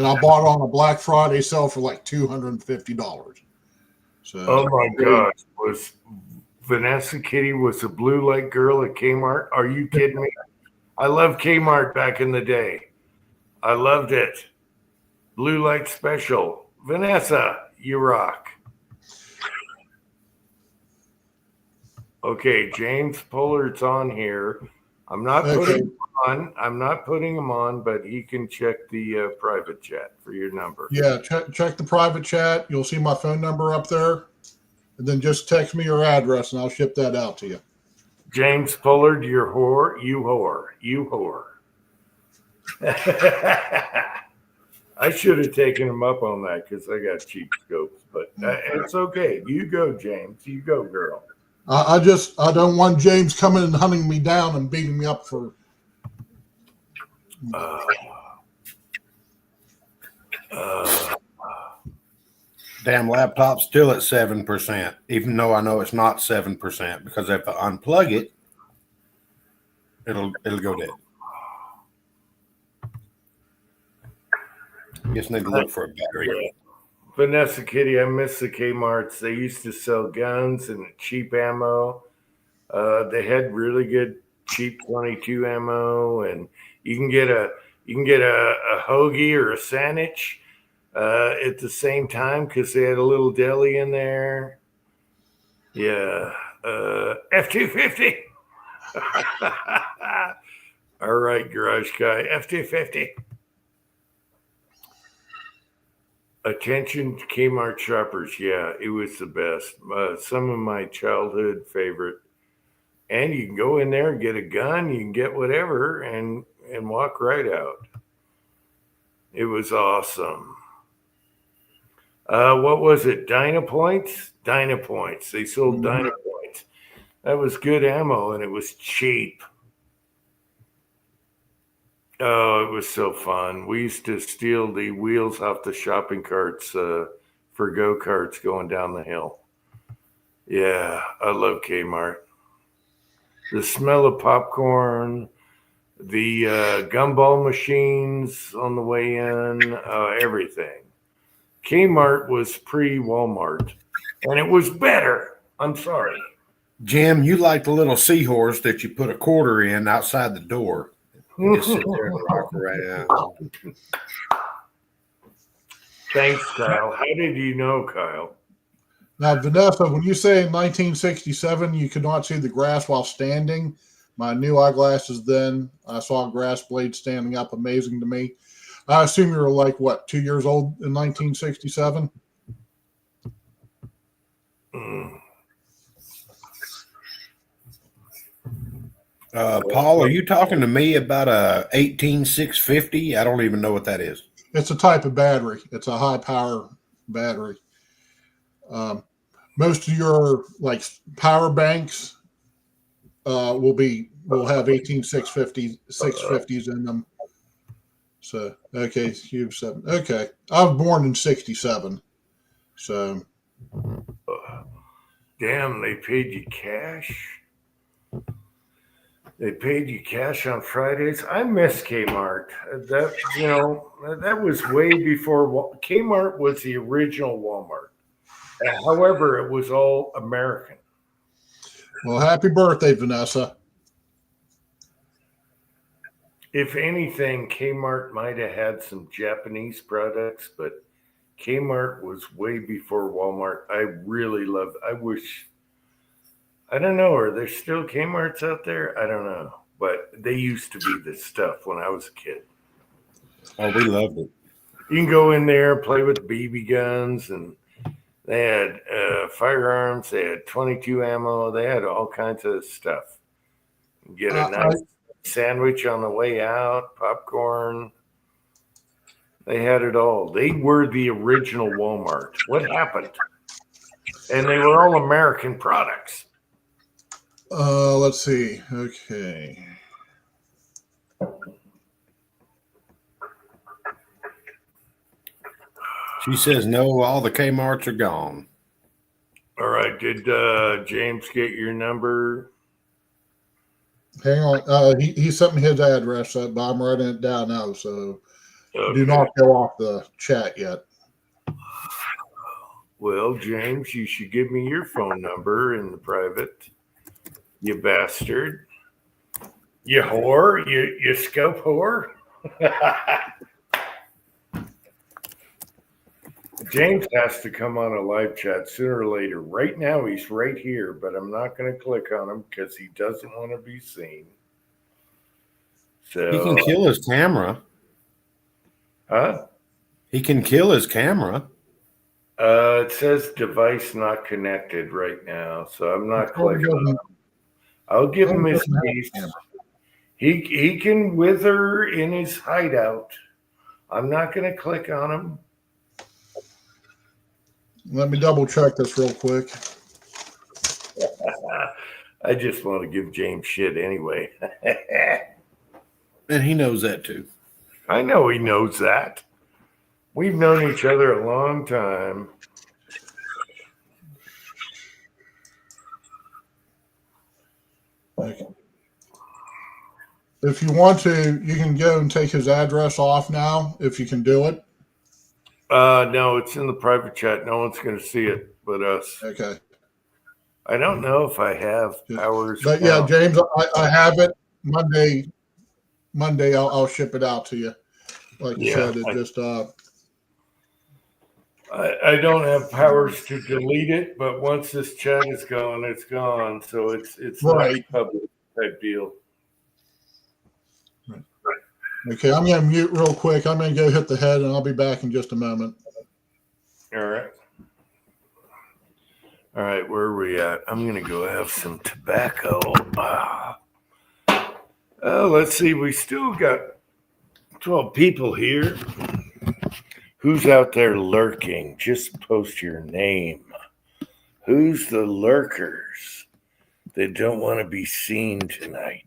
I bought it on a Black Friday sale for like $250. So, oh my gosh, was Vanessa Kitty was a blue light girl at Kmart? Are you kidding me? I loved Kmart back in the day. I loved it. Blue light special. Vanessa, you rock. Okay, James Pollard's on here. I'm not putting him on. I'm not putting him on, but he can check the private chat for your number. Yeah, check the private chat. You'll see my phone number up there, and then just text me your address, and I'll ship that out to you. James Pollard, you're whore. You whore. You whore. I should have taken him up on that because I got cheap scopes, but it's okay. You go, James. You go, girl. I don't want James coming and hunting me down and beating me up for. Damn laptop's still at 7%, even though I know it's not 7%, because if I unplug it, it'll go dead. Just need to look for a battery. Vanessa Kitty, I miss the Kmarts. They used to sell guns and cheap ammo. They had really good cheap 22 ammo, and you can get a hoagie or a sandwich at the same time because they had a little deli in there. Yeah, F-250. All right, garage guy, F-250. Attention Kmart shoppers. Yeah, it was the best. Some of my childhood favorite. And you can go in there and get a gun, you can get whatever, and walk right out. It was awesome. What was it? Dynapoints? Dynapoints. They sold Dynapoints. That was good ammo, and it was cheap. Oh, it was so fun. We used to steal the wheels off the shopping carts for go-karts going down the hill. Yeah, I love Kmart. The smell of popcorn, the gumball machines on the way in, everything. Kmart was pre-Walmart, and it was better. I'm sorry. Jim, you like the little seahorse that you put a quarter in outside the door. Just sit there and rock around. Thanks, Kyle. How did you know, Kyle? Now, Vanessa, when you say in 1967 you could not see the grass while standing, my new eyeglasses then. I saw a grass blade standing up, amazing to me. I assume you were like, what, 2 years old in 1967? Paul, are you talking to me about a 18650? I don't even know what that is. It's a type of battery. It's a high power battery. Most of your like power banks will have 650s in them. So okay, you've 7. Okay, I was born in 67. So Damn, they paid you cash. They paid you cash on Fridays. I miss Kmart. That was way before Kmart was the original Walmart. However, it was all American. well, happy birthday, Vanessa. If anything, Kmart might have had some Japanese products, but Kmart was way before Walmart. I really love. I don't know. Are there still Kmarts out there? I don't know. But they used to be the stuff when I was a kid. Oh, we loved it. You can go in there, play with BB guns, and they had firearms. They had 22 ammo. They had all kinds of stuff. Get a nice sandwich on the way out, popcorn. They had it all. They were the original Walmart. What happened? And they were all American products. Let's see. Okay. She says no, all the Kmarts are gone. All right. Did James get your number? Hang on. He sent me his address, but I'm writing it down now. So do not go off the chat yet. Well, James, you should give me your phone number in the private. You bastard. You whore. You scope whore. James has to come on a live chat sooner or later. Right now, he's right here, but I'm not going to click on him because he doesn't want to be seen. So He can kill his camera. Huh? He can kill his camera. It says device not connected right now, so I'm not clicking on him. I'll give him his piece. He can wither in his hideout. I'm not going to click on him. Let me double check this real quick. I just want to give James shit anyway. And he knows that too. I know he knows that. We've known each other a long time. Okay. If you want to, you can go and take his address off now, if you can do it. No, it's in the private chat. No one's going to see it but us. Okay. I don't know if I have powers. But yeah, James, I have it. Monday, I'll ship it out to you. Like you said, it just I don't have powers to delete it, but once this chat is gone, it's gone. So it's right. Not public type deal. Right. Okay, I'm going to mute real quick. I'm going to go hit the head, and I'll be back in just a moment. All right. All right, where are we at? I'm going to go have some tobacco. Let's see. We still got 12 people here. Who's out there lurking? Just post your name. Who's the lurkers that don't want to be seen tonight?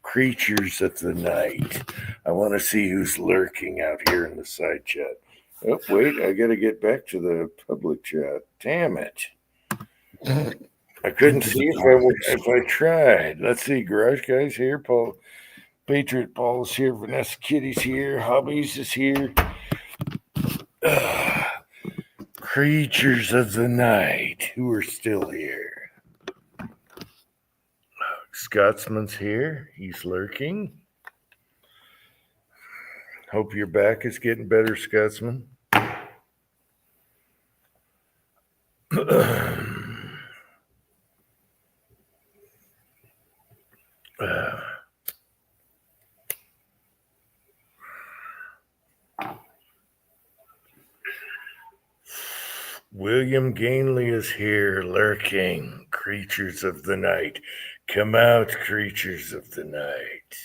Creatures of the night. I want to see who's lurking out here in the side chat. Oh, wait, I got to get back to the public chat. Damn it. I couldn't see if I tried. Let's see. Garage Guy's here. Paul, Patriot Paul's here. Vanessa Kitty's here. Hobbies is here. Creatures of the night who are still here. Scotsman's here. He's lurking. Hope your back is getting better, Scotsman. William Gainley is here, lurking. Creatures of the night. Come out, creatures of the night.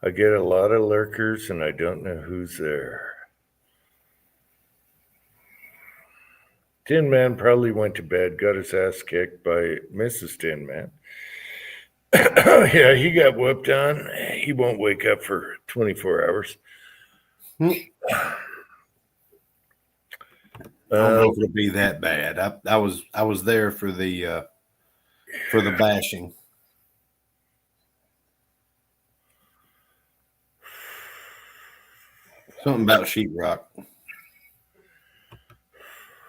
I get a lot of lurkers, and I don't know who's there. Tin Man probably went to bed, got his ass kicked by Mrs. Tin Man. Yeah, he got whooped on. He won't wake up for 24 hours. I don't know if it'll be that bad. I was there for the bashing. Something about sheetrock.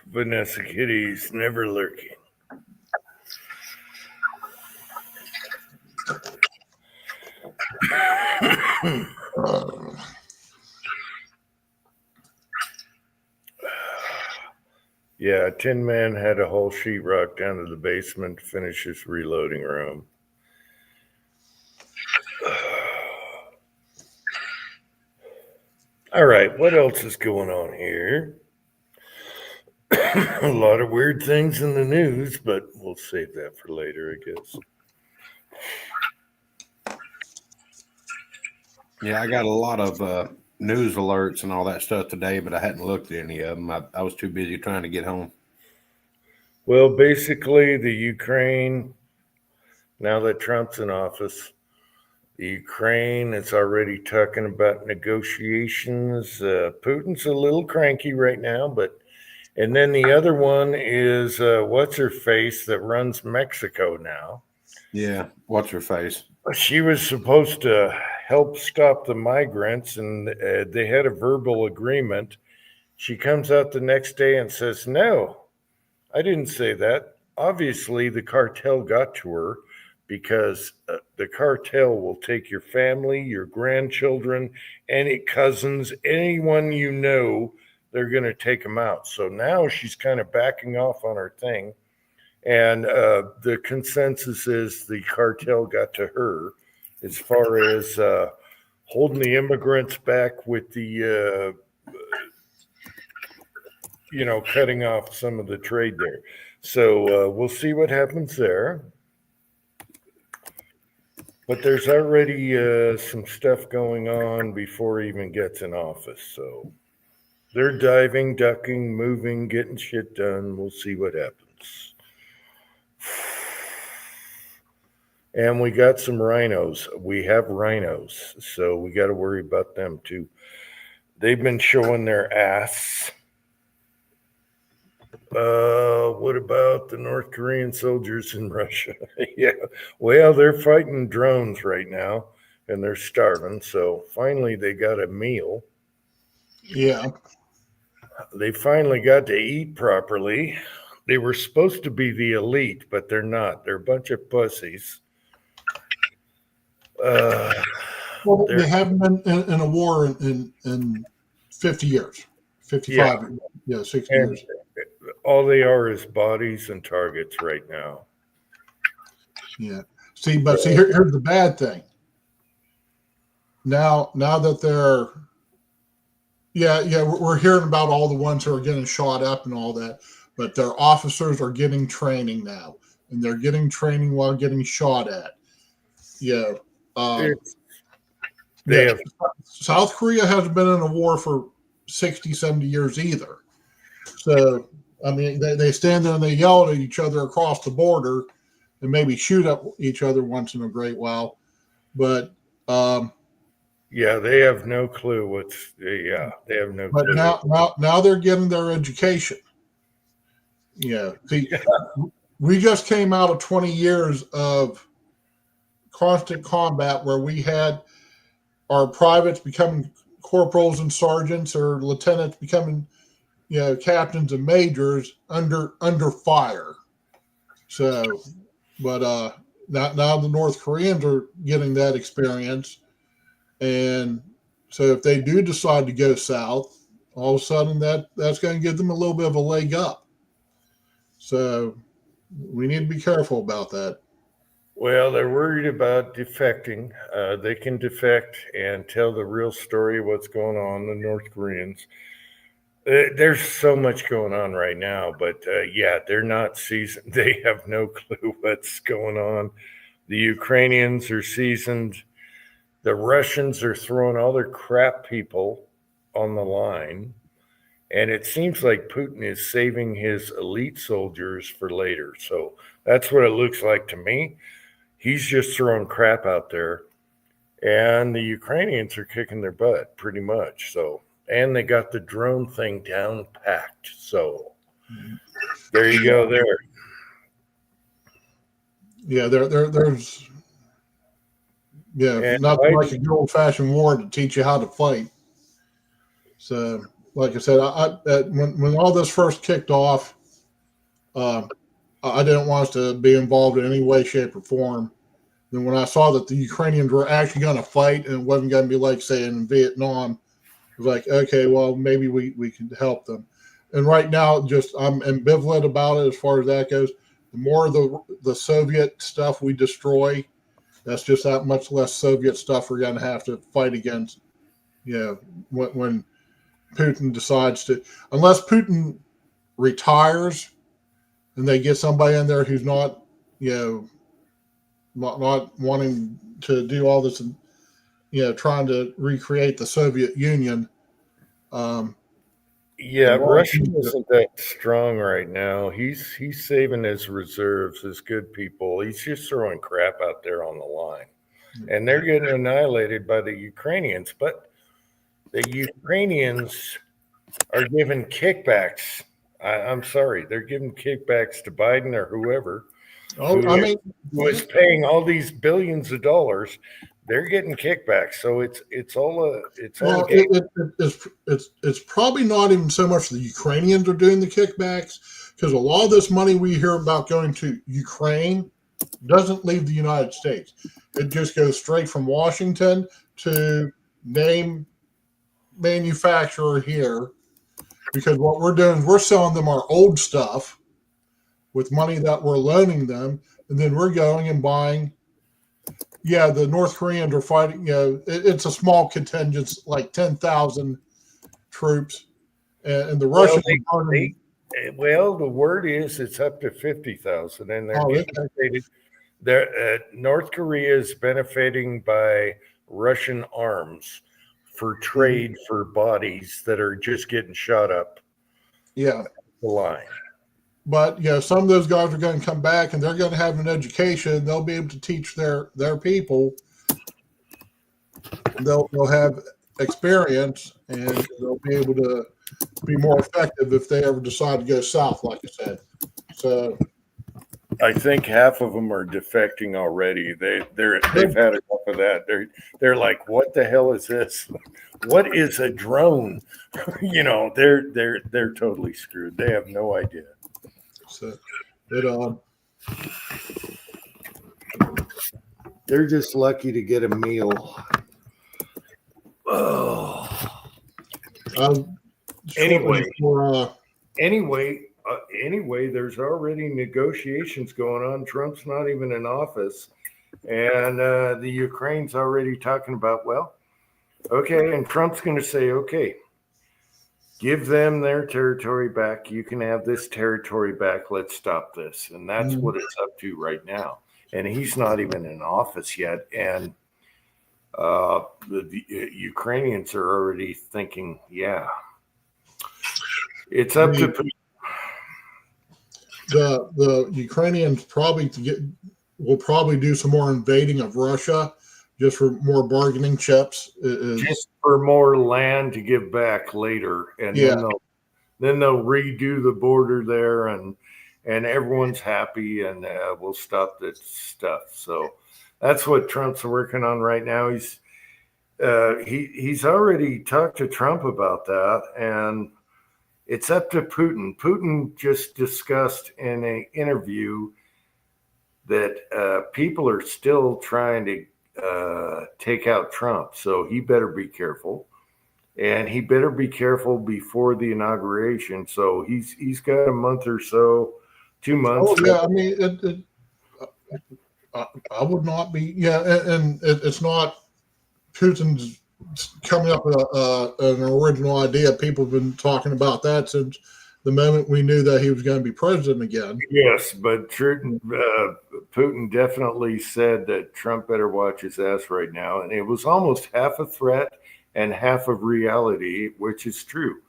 Vanessa Kitty's never lurking. Yeah, Tin Man had a whole sheetrock down to the basement to finish his reloading room. All right, what else is going on here? A lot of weird things in the news, but we'll save that for later, I guess. Yeah, I got a lot of news alerts and all that stuff today, but I hadn't looked at any of them. I was too busy trying to get home. Well, basically, the Ukraine, now that Trump's in office, the Ukraine is already talking about negotiations. Putin's a little cranky right now, and then the other one is what's her face that runs Mexico now. Yeah, what's her face? She was supposed to help stop the migrants, and they had a verbal agreement. She comes out the next day and says, "No, I didn't say that." Obviously, the cartel got to her because the cartel will take your family, your grandchildren, any cousins, anyone you know, they're going to take them out. So now she's kind of backing off on her thing. And the consensus is the cartel got to her as far as holding the immigrants back with the, cutting off some of the trade there. So we'll see what happens there. But there's already some stuff going on before he even gets in office. So they're diving, ducking, moving, getting shit done. We'll see what happens. And we got some rhinos. We have rhinos, so we got to worry about them too. They've been showing their ass. What about the North Korean soldiers in Russia? Yeah, well, they're fighting drones right now, and they're starving. So finally, they got a meal. Yeah. They finally got to eat properly. They were supposed to be the elite, but they're not. They're a bunch of pussies. Well, they haven't been in a war in 50 years, 55, yeah 60 And years. all they are is bodies and targets right now. Yeah. See, here's the bad thing. Now that they're, we're hearing about all the ones who are getting shot up and all that, but their officers are getting training now, and they're getting training while getting shot at. Yeah. South Korea hasn't been in a war for 60, 70 years either. So, I mean, they stand there and they yell at each other across the border and maybe shoot at each other once in a great while. But they have no clue they have no but clue. now they're getting their education. Yeah. See, we just came out of 20 years of constant combat where we had our privates becoming corporals and sergeants, or lieutenants becoming, captains and majors under fire. So, but now the North Koreans are getting that experience, and so if they do decide to go south, all of a sudden that's going to give them a little bit of a leg up. So we need to be careful about that. Well, they're worried about defecting. They can defect and tell the real story of what's going on, the North Koreans. There's so much going on right now, but yeah, they're not seasoned. They have no clue what's going on. The Ukrainians are seasoned. The Russians are throwing all their crap people on the line. And it seems like Putin is saving his elite soldiers for later. So that's what it looks like to me. He's just throwing crap out there. And the Ukrainians are kicking their butt pretty much. So, and they got the drone thing down packed. So there you go there. Yeah, there's And nothing like a good old fashioned war to teach you how to fight. So, like I said, when all this first kicked off, I didn't want us to be involved in any way, shape, or form. And when I saw that the Ukrainians were actually going to fight and it wasn't going to be like, say, in Vietnam, it was like, okay, well, maybe we could help them. And right now, just I'm ambivalent about it as far as that goes. The more the Soviet stuff we destroy, that's just that much less Soviet stuff we're going to have to fight against. When Putin decides to, unless Putin retires and they get somebody in there who's not wanting to do all this, trying to recreate the Soviet Union. Yeah, Russia isn't that strong right now. He's saving his reserves, his good people. He's just throwing crap out there on the line. And they're getting annihilated by the Ukrainians. But the Ukrainians are giving kickbacks. I'm sorry, they're giving kickbacks to Biden or whoever. Who was paying all these billions of dollars. They're getting kickbacks, so it's all. It's probably not even so much the Ukrainians are doing the kickbacks, because a lot of this money we hear about going to Ukraine doesn't leave the United States. It just goes straight from Washington to name manufacturer here, because what we're doing is we're selling them our old stuff with money that we're loaning them, and then we're going and buying. Yeah, the North Koreans are fighting. It's a small contingent, like 10,000 troops, and the Russians. Well, the word is it's up to 50,000, and North Korea is benefiting by Russian arms for trade for bodies that are just getting shot up. Yeah, the line. But some of those guys are going to come back and they're going to have an education. They'll be able to teach their people. They'll have experience and they'll be able to be more effective if they ever decide to go south, like I said. So I think half of them are defecting already. They've had enough of that. They're like, what the hell is this? What is a drone? They're totally screwed. They have no idea. So they're just lucky to get a meal. Oh. Anyway, there's already negotiations going on. Trump's not even in office, and the Ukraine's already talking about, well, okay, and Trump's going to say, okay, give them their territory back. You can have this territory back. Let's stop this. And that's what it's up to right now. And he's not even in office yet. And the Ukrainians are already thinking, yeah, it's up to the Ukrainians will probably do some more invading of Russia just for more bargaining chips. Just for more land to give back later. And then they'll redo the border there and everyone's happy and we'll stop this stuff. So that's what Trump's working on right now. He's already talked to Trump about that, and it's up to Putin. Putin just discussed in an interview that people are still trying to take out Trump. So he better be careful, and he better be careful before the inauguration. So he's got a month or so, 2 months. Oh yeah, I mean, I would not be. Yeah, and it's not Putin's coming up with an original idea. People have been talking about that since the moment we knew that he was going to be president again. Yes, but Putin definitely said that Trump better watch his ass right now. And it was almost half a threat and half of reality, which is true.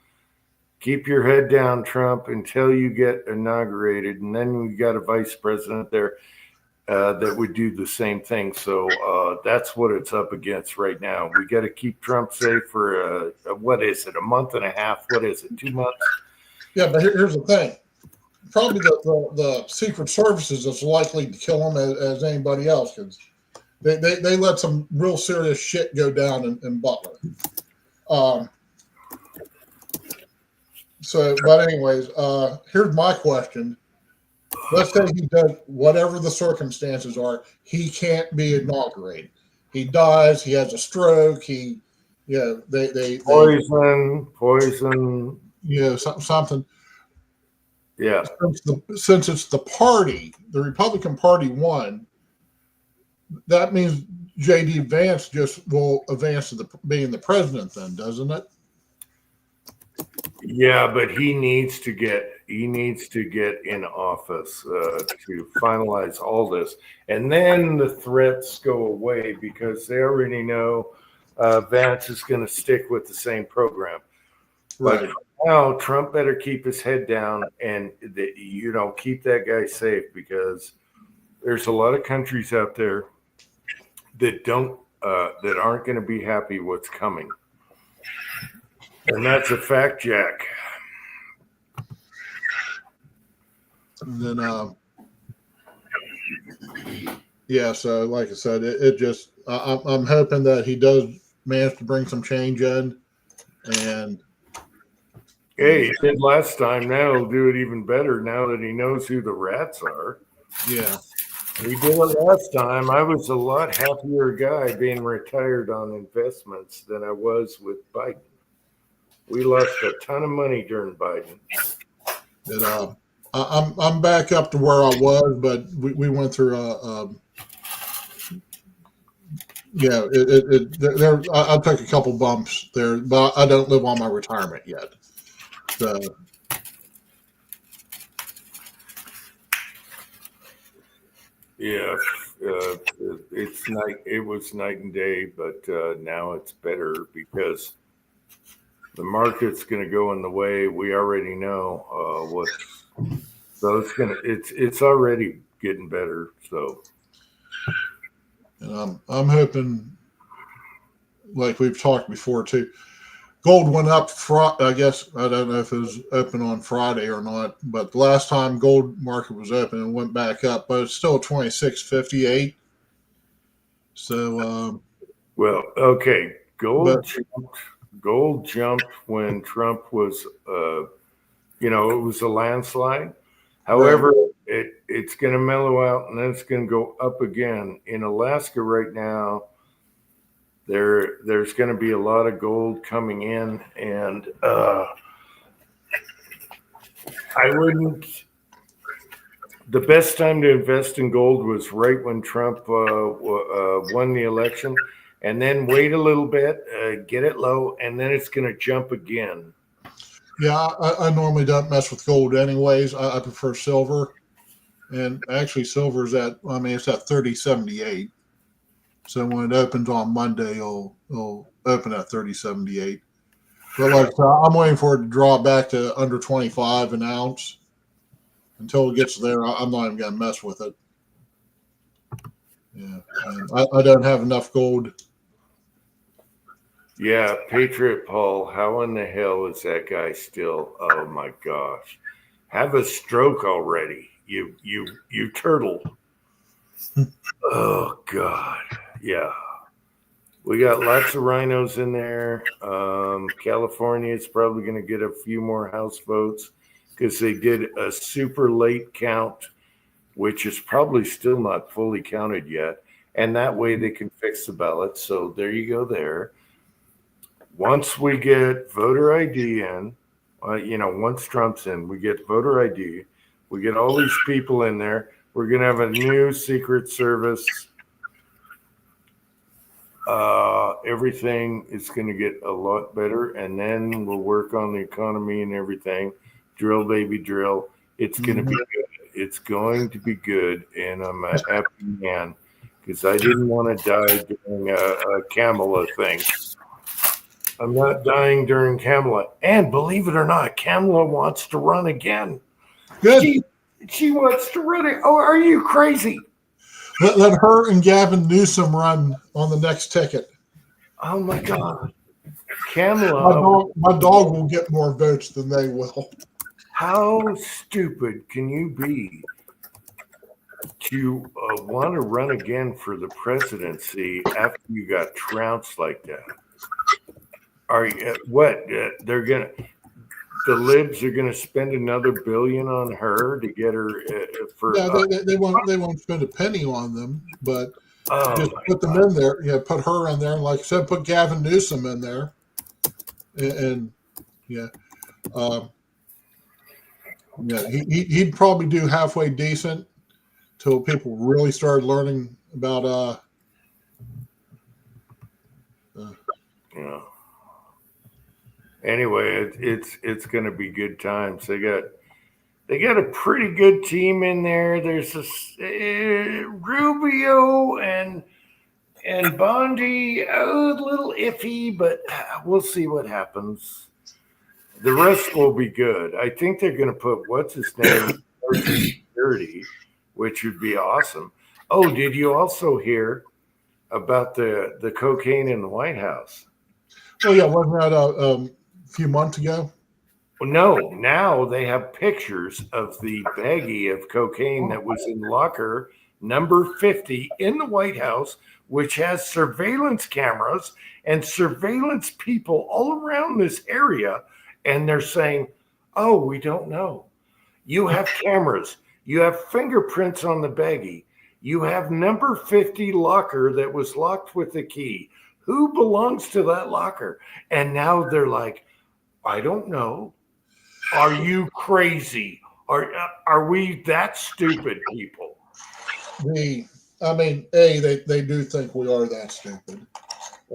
Keep your head down, Trump, until you get inaugurated. And then we got a vice president there that would do the same thing. So that's what it's up against right now. We got to keep Trump safe for, what is it, a month and a half? What is it, 2 months? Yeah, but here's the thing. Probably the Secret Services is likely to kill him as anybody else, because they let some real serious shit go down in Butler. But anyways, here's my question. Let's say he does whatever the circumstances are, he can't be inaugurated. He dies, he has a stroke, they Poison. Something. Yeah. Since it's the party, the Republican Party won, that means J.D. Vance just will advance to being the president then, doesn't it? Yeah, but he needs to get in office to finalize all this, and then the threats go away because they already know Vance is going to stick with the same program. Right. But now Trump better keep his head down and keep that guy safe, because there's a lot of countries out there that aren't going to be happy what's coming. And that's a fact, Jack. And then, so like I said, I'm hoping that he does manage to bring some change in. And hey, he did last time. Now he'll do it even better now that he knows who the rats are. Yeah. We did it last time. I was a lot happier guy being retired on investments than I was with Biden. We lost a ton of money during Biden. And, I'm back up to where I was, but we went through I took a couple bumps there, but I don't live on my retirement yet. So yeah, it was night and day, but now it's better because the market's going to go in the way we already know so it's already getting better. So, and I'm hoping, like we've talked before too, gold went up. I guess I don't know if it was open on Friday or not, but the last time gold market was open, it went back up, but it's still 26.58. So, well, okay, gold jumped when Trump was, it was a landslide. However, it's going to mellow out and then it's going to go up again. In Alaska right now, there's going to be a lot of gold coming in, and the best time to invest in gold was right when Trump won the election, and then wait a little bit, get it low, and then it's going to jump again. Yeah, I normally don't mess with gold anyways. I prefer silver. And actually, silver is it's at 30.78. So when it opens on Monday, it'll open at 30.78. But I'm waiting for it to draw back to under 25 an ounce. Until it gets there, I'm not even going to mess with it. Yeah, and I don't have enough gold. Yeah, Patriot Paul, how in the hell is that guy still? Oh my gosh. Have a stroke already. You turtle. Oh God. Yeah. We got lots of rhinos in there. California is probably going to get a few more House votes because they did a super late count, which is probably still not fully counted yet. And that way they can fix the ballots. So there you go there. Once we get voter ID in, once Trump's in, we get voter ID. We get all these people in there. We're going to have a new Secret Service everything is going to get a lot better, and then we'll work on the economy and everything. Drill, baby, drill. It's going to be good. It's going to be good, and I'm a happy man because I didn't want to die during a Kamala thing. I'm not dying during Kamala, and believe it or not, Kamala wants to run again. Good. She wants to run it. Oh, are you crazy? Let her and Gavin Newsom run on the next ticket. Oh my God, Kamala! My dog will get more votes than they will. How stupid can you be to want to run again for the presidency after you got trounced like that? Are you they're gonna? The libs are going to spend another $1 billion on her to get her for. Yeah, they won't spend a penny on them, but just put them God. in there. Yeah, put her in there, and like I said, put Gavin Newsom in there, and yeah, yeah, he'd probably do halfway decent till people really started learning about Yeah. Anyway, it's going to be good times. They got a pretty good team in there. There's this Rubio and Bondi, a little iffy, but we'll see what happens. The rest will be good. I think they're going to put what's his name in security, which would be awesome. Oh, did you also hear about the cocaine in the White House? oh yeah, wasn't that a few months ago? Well, no, now they have pictures of the baggie of cocaine that was in locker number 50 in the White House, which has surveillance cameras and surveillance people all around this area. And they're saying, oh, we don't know. You have cameras. You have fingerprints on the baggie. You have number 50 locker that was locked with the key. Who belongs to that locker? And now they're like, I don't know. Are you crazy? Are we that stupid, people? They do think we are that stupid.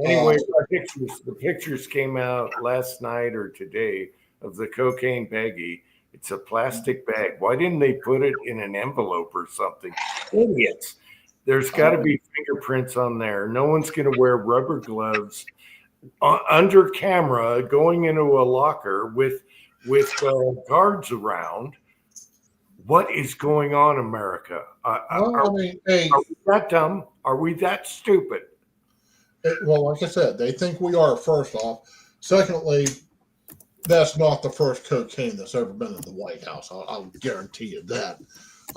Anyway, the pictures came out last night or today of the cocaine baggie. It's a plastic bag. Why didn't they put it in an envelope or something? Idiots. There's got to be fingerprints on there. No one's going to wear rubber gloves under camera going into a locker with guards around. What is going on, America? Are we that dumb? Are we that stupid? Well, like I said, they think we are, first off. Secondly, that's not the first cocaine that's ever been in the White House. I'll guarantee you that.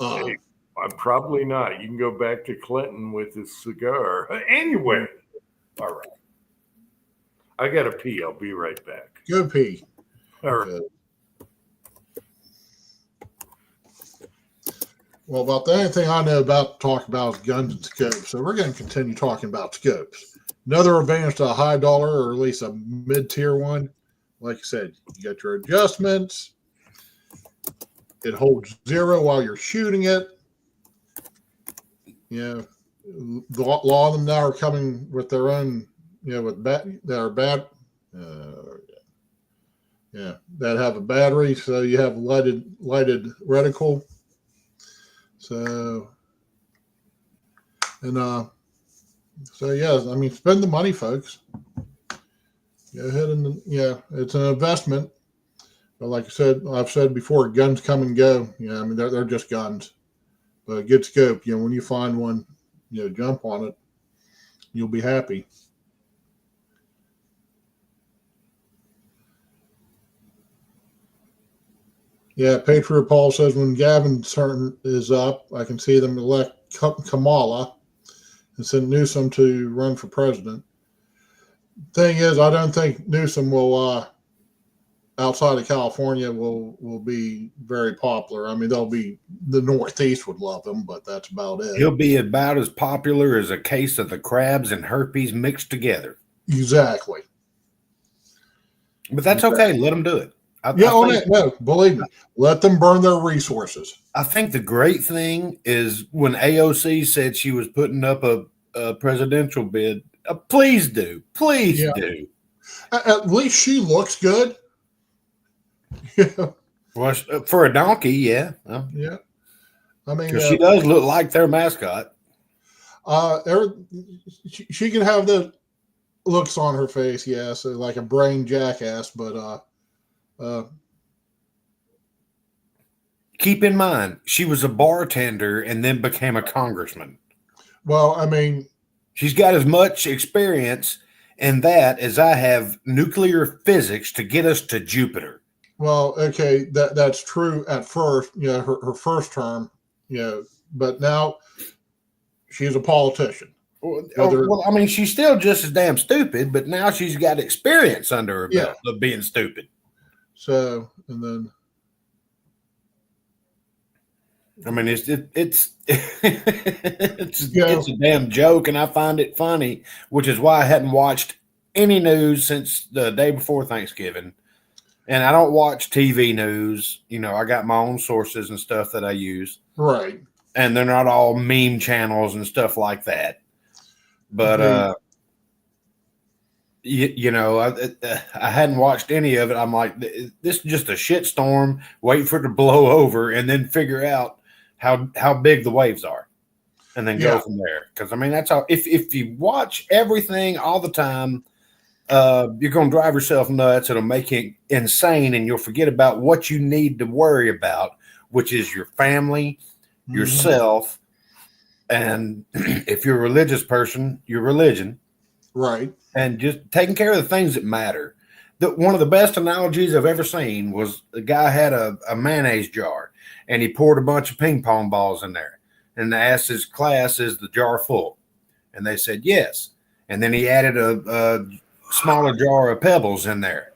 I'm probably not. You can go back to Clinton with his cigar. Anyway, all right. I got to pee. I'll be right back. Go pee. All right. Good. Well, about the only thing I know about to talk about is guns and scopes. So we're going to continue talking about scopes. Another advantage to a high dollar, or at least a mid-tier one. Like I said, you got your adjustments. It holds 0 while you're shooting it. A lot of them now are coming with their own, with that are bad. That have a battery, so you have lighted reticle. So, and spend the money, folks. Go ahead and it's an investment. But like I said, I've said before, guns come and go. They're just guns. But a good scope, when you find one, jump on it. You'll be happy. Yeah, Patriot Paul says when Gavin's turn is up, I can see them elect Kamala and send Newsom to run for president. Thing is, I don't think Newsom will, outside of California, will be very popular. The Northeast would love him, but that's about it. He'll be about as popular as a case of the crabs and herpes mixed together. Exactly. But that's okay. Let him do it. No, believe me. Let them burn their resources. I think the great thing is when AOC said she was putting up a presidential bid, Please do. Please Yeah. do. At least she looks good. Yeah. Well, for a donkey, yeah. Yeah. I mean, Because she does look like their mascot. she can have the looks on her face, yes, like a brain jackass, but Keep in mind, she was a bartender and then became a congressman. well, I mean, She's got as much experience in that as I have nuclear physics to get us to Jupiter. well, okay, that's true at first, her first term, but now she's a politician. Well, I mean, she's still just as damn stupid, but now she's got experience under her Yeah. belt of being stupid. So, and then I mean, it's it's a damn joke, and I find it funny, which is why I hadn't watched any news since the day before Thanksgiving. And I don't watch TV news. I got my own sources and stuff that I use. right. And they're not all meme channels and stuff like that. But I hadn't watched any of it. I'm like, this is just a shit storm. Wait for it to blow over and then figure out how big the waves are, and then go from there. Because I mean, that's how. If you watch everything all the time, you're going to drive yourself nuts. It'll make you insane, and you'll forget about what you need to worry about, which is your family, yourself, and if you're a religious person, your religion, Right. and just taking care of the things that matter. One of the best analogies I've ever seen was the guy had a mayonnaise jar, and he poured a bunch of ping pong balls in there, and asked his class, "Is the jar full?" And they said yes. And then he added a smaller jar of pebbles in there,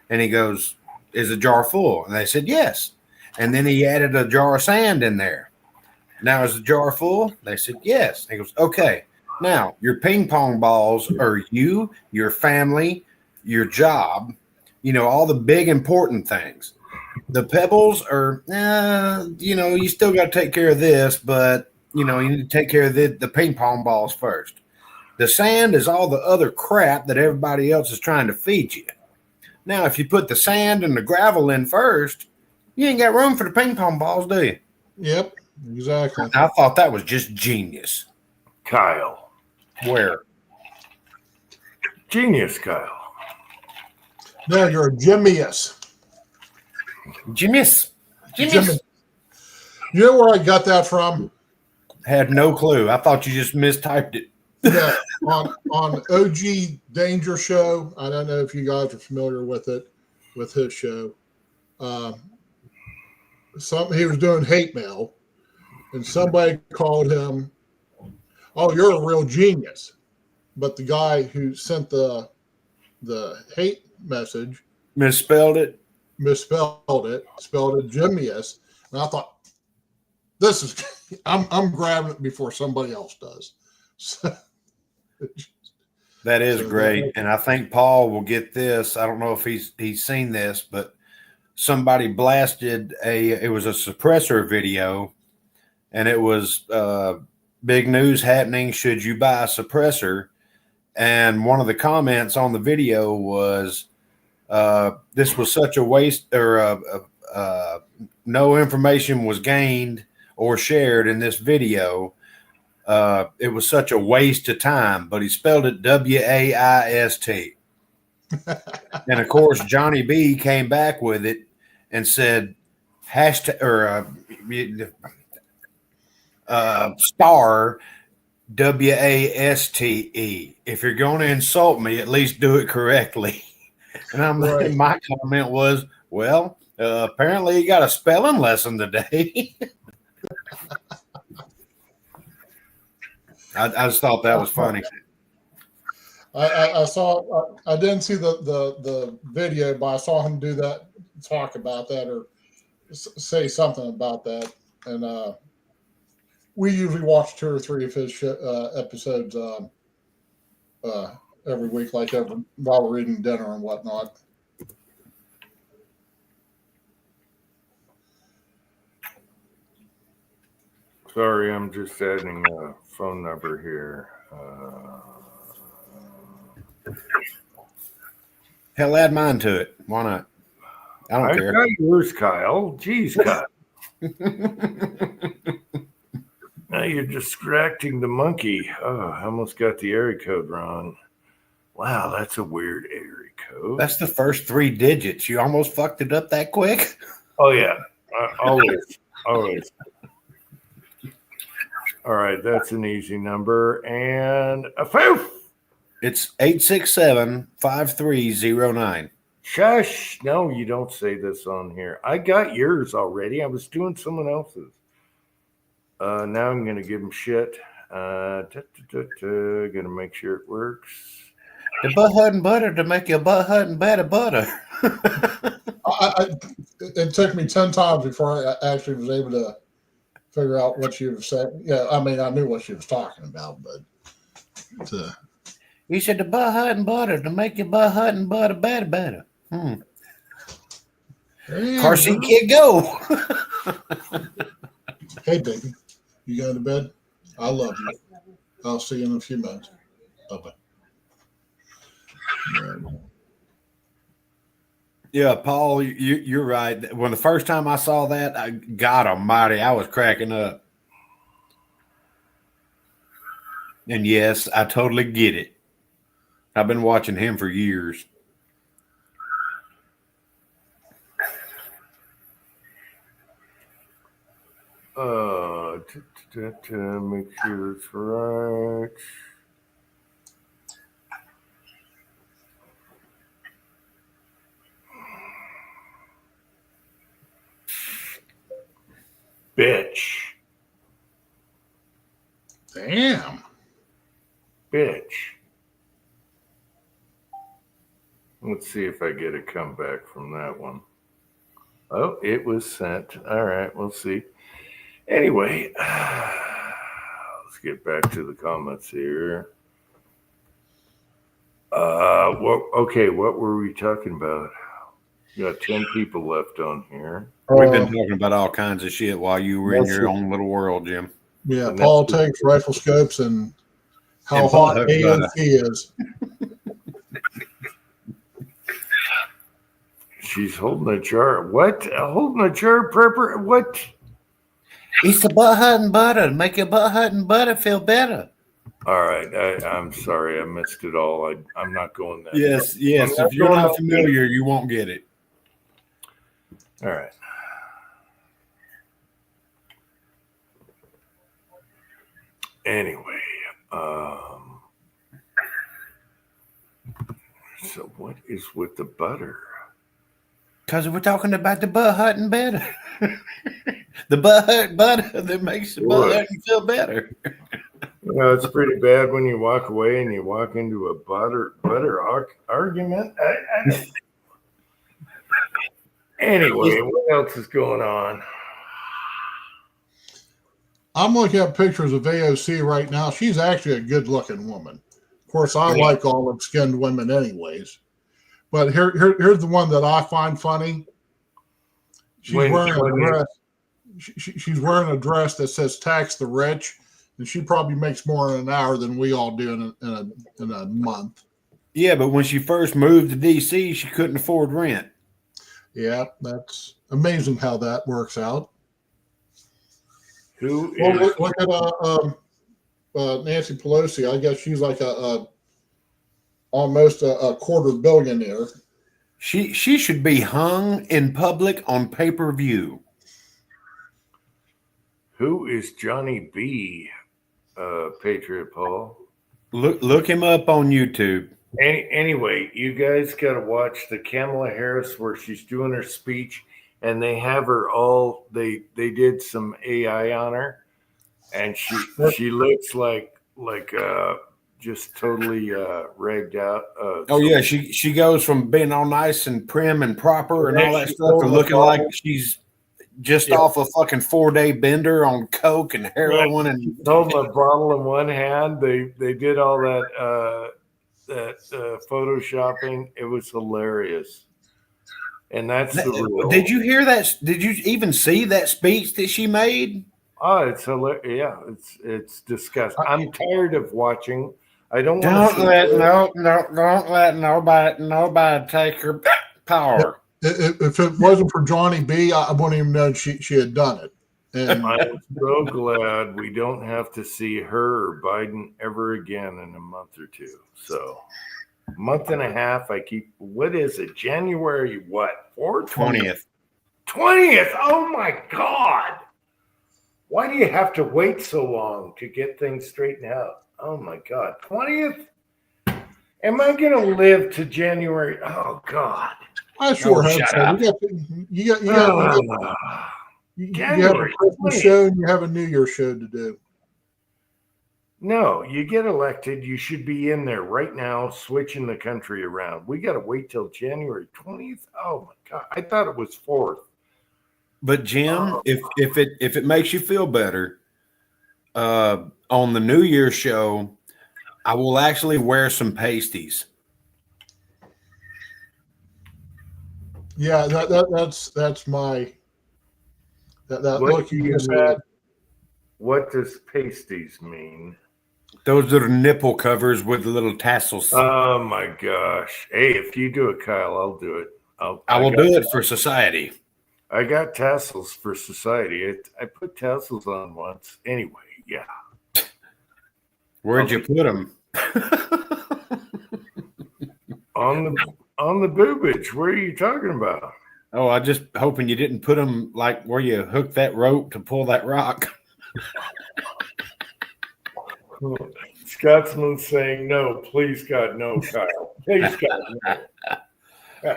and he goes, "Is the jar full?" And they said yes. And then he added a jar of sand in there. Now, is the jar full? They said yes. And he goes, "Okay. Now, your ping pong balls are you, your family, your job, all the big important things. The pebbles are, you still got to take care of this, but, you need to take care of the ping pong balls first. The sand is all the other crap that everybody else is trying to feed you. Now, if you put the sand and the gravel in first, you ain't got room for the ping pong balls, do you?" Yep. Exactly. I thought that was just genius. Kyle. Where? Genius, Kyle. No, you're a genius. Genius. You know where I got that from? Had no clue. I thought you just mistyped it. Yeah, on OG Danger Show. I don't know if you guys are familiar with it, with his show. He was doing hate mail, and somebody called him, "Oh, you're a real genius." But the guy who sent the hate message Misspelled it. spelled it genius, and I thought, this is I'm grabbing it before somebody else does. So, That is great, and I think Paul will get this. I don't know if he's seen this, but somebody blasted it was a suppressor video, and it was big news happening. Should you buy a suppressor? And one of the comments on the video was, "This was such a waste," or no information was gained or shared in this video. It was such a waste of time, but he spelled it WAIST. And of course, Johnny B came back with it and said, hashtag or star WASTE. If you're going to insult me, at least do it correctly. And Right. my comment was, well, apparently you got a spelling lesson today. I just thought that was funny. I saw. I didn't see the video, but I saw him do that, talk about that, or say something about that. And we usually watch 2 or 3 of his episodes every week, while we're eating dinner and whatnot. Sorry, I'm just adding a phone number here. Hell, add mine to it. Why not? I don't care. got yours, Kyle. Jeez, Kyle. Now you're distracting the monkey. Oh, I almost got the area code wrong. Wow, that's a weird area code. That's the first 3 digits. You almost fucked it up that quick. Oh yeah, always, always. All right, that's an easy number, and a poof. It's 867-5309. Shush! No, you don't say this on here. I got yours already. I was doing someone else's. Now I'm gonna give him shit. Gonna make sure it works. The butt and butter to make your butt and better butter. It took me 10 times before I actually was able to figure out what she was saying. Yeah, I mean, I knew what she was talking about, but You said the butt and butter to make your butt and butter better. Car seat kid, go. Hey, baby, you going to bed? I love you. I'll see you in a few minutes. Bye-bye. Yeah, Paul, you're right. When the first time I saw that, God Almighty, I was cracking up. And yes, I totally get it. I've been watching him for years. Make sure it's right. Bitch. Damn. Bitch. Let's see if I get a comeback from that one. Oh, it was sent. All right, we'll see. Anyway, let's get back to the comments here. What were we talking about? You got 10 people left on here. We've been talking about all kinds of shit while you were in your own little world, Jim. Yeah, politics, rifle scopes, and how And hot butt AOC is. She's holding a jar. What? Holding a jar of prepper? What? It's the butt and butter to make your butt and butter feel better. All right. I'm sorry. I missed it all. I'm not going there. Yes. If you're not familiar, you won't get it. All right. Anyway, so what is with the butter? Because we're talking about the butt and better. The butter that makes the butt feel better. You know, it's pretty bad when you walk away and you walk into a butter argument. Anyway, what else is going on? I'm looking at pictures of AOC right now. She's actually a good-looking woman. Of course, I like olive-skinned women anyways. But here's the one that I find funny. She's wearing a dress. She's wearing a dress that says "Tax the Rich," and she probably makes more in an hour than we all do in a month. Yeah, but when she first moved to DC, she couldn't afford rent. Yeah, that's amazing how that works out. Who is? Well, look at Nancy Pelosi. I guess she's like almost a quarter billionaire. She should be hung in public on pay-per-view. Who is Johnny B? Patriot Paul. Look him up on YouTube. Anyway, you guys got to watch the Kamala Harris where she's doing her speech, and they have her all. They did some AI on her, and she looks like just totally ragged out. Yeah, she goes from being all nice and prim and proper and all that stuff to looking like she's just off a fucking 4-day bender on coke and heroin and holding a bottle in one hand. They did all that photoshopping. It was hilarious. And that's the rule. Did you hear that? Did you even see that speech that she made? Oh, it's hilarious. Yeah, it's disgusting. I'm tired of watching I don't want to Don't let nobody take your power. If it wasn't for Johnny B, I wouldn't even know she had done it. And I'm so glad we don't have to see her or Biden ever again in a month or two. So, month and a half. What is it? January what? 20th. 20th. Oh my God. Why do you have to wait so long to get things straightened out? Oh my God. 20th? Am I going to live to January? Oh God. I sure Oh, hope shut so. up. You have a January Christmas 20th. show and you have a New Year's show to do. No, you get elected, you should be in there right now switching the country around. We got to wait till January 20th. Oh my God. I thought it was 4th. But Jim, if it makes you feel better, on the New Year's show, I will actually wear some pasties. Yeah, that's my that What look do you you just mean? had. What does pasties mean? Those are the nipple covers with the little tassels. Oh my gosh. Hey, if you do it, Kyle, I'll do it. I will do it for society. I got tassels for society. I put tassels on once. Anyway, yeah. Where'd you put them? On the boobage. What are you talking about? Oh, I just hoping you didn't put them like where you hooked that rope to pull that rock. Scotsman saying no. Please God, no, Kyle. Please God, no.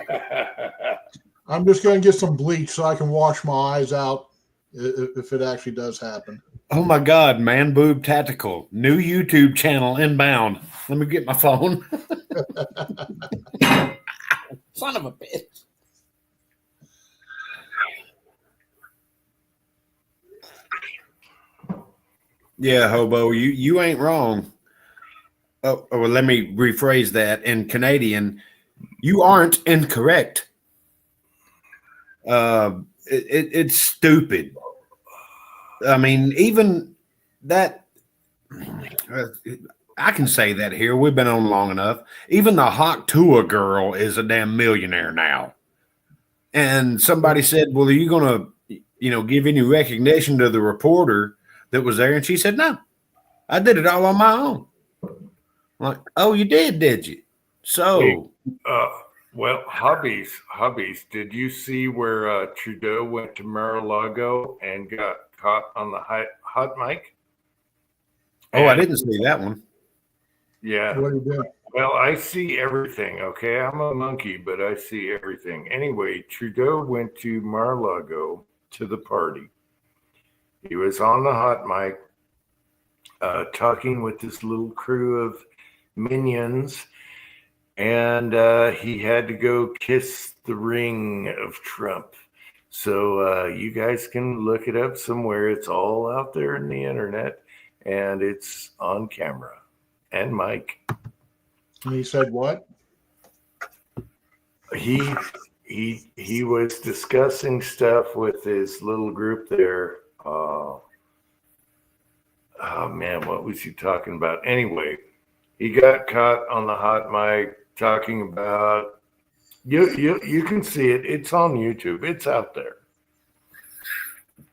I'm just going to get some bleach so I can wash my eyes out if it actually does happen. Oh my God, Man Boob Tactical, new YouTube channel inbound. Let me get my phone. Son of a bitch. Yeah, hobo, you ain't wrong. Oh, well, let me rephrase that. In Canadian, you aren't incorrect. It's stupid. I mean, even that, I can say that here. We've been on long enough. Even the Hawk Tua girl is a damn millionaire now. And somebody said, well, are you going to, give any recognition to the reporter that was there? And she said, no, I did it all on my own. I'm like, oh, you did you? So, Hey, well, hobbies. Did you see where Trudeau went to Mar-a-Lago and got caught on the hot mic? oh, I didn't see that one. Yeah. What are you doing? Well, I see everything, okay? I'm a monkey, but I see everything. Anyway, Trudeau went to Mar-a-Lago to the party. He was on the hot mic talking with this little crew of minions, and he had to go kiss the ring of Trump. So you guys can look it up somewhere. It's all out there in the internet, and it's on camera and mic. And he said what? He was discussing stuff with his little group there. Oh man, what was he talking about? Anyway, he got caught on the hot mic talking about you can see it. It's on YouTube. It's out there.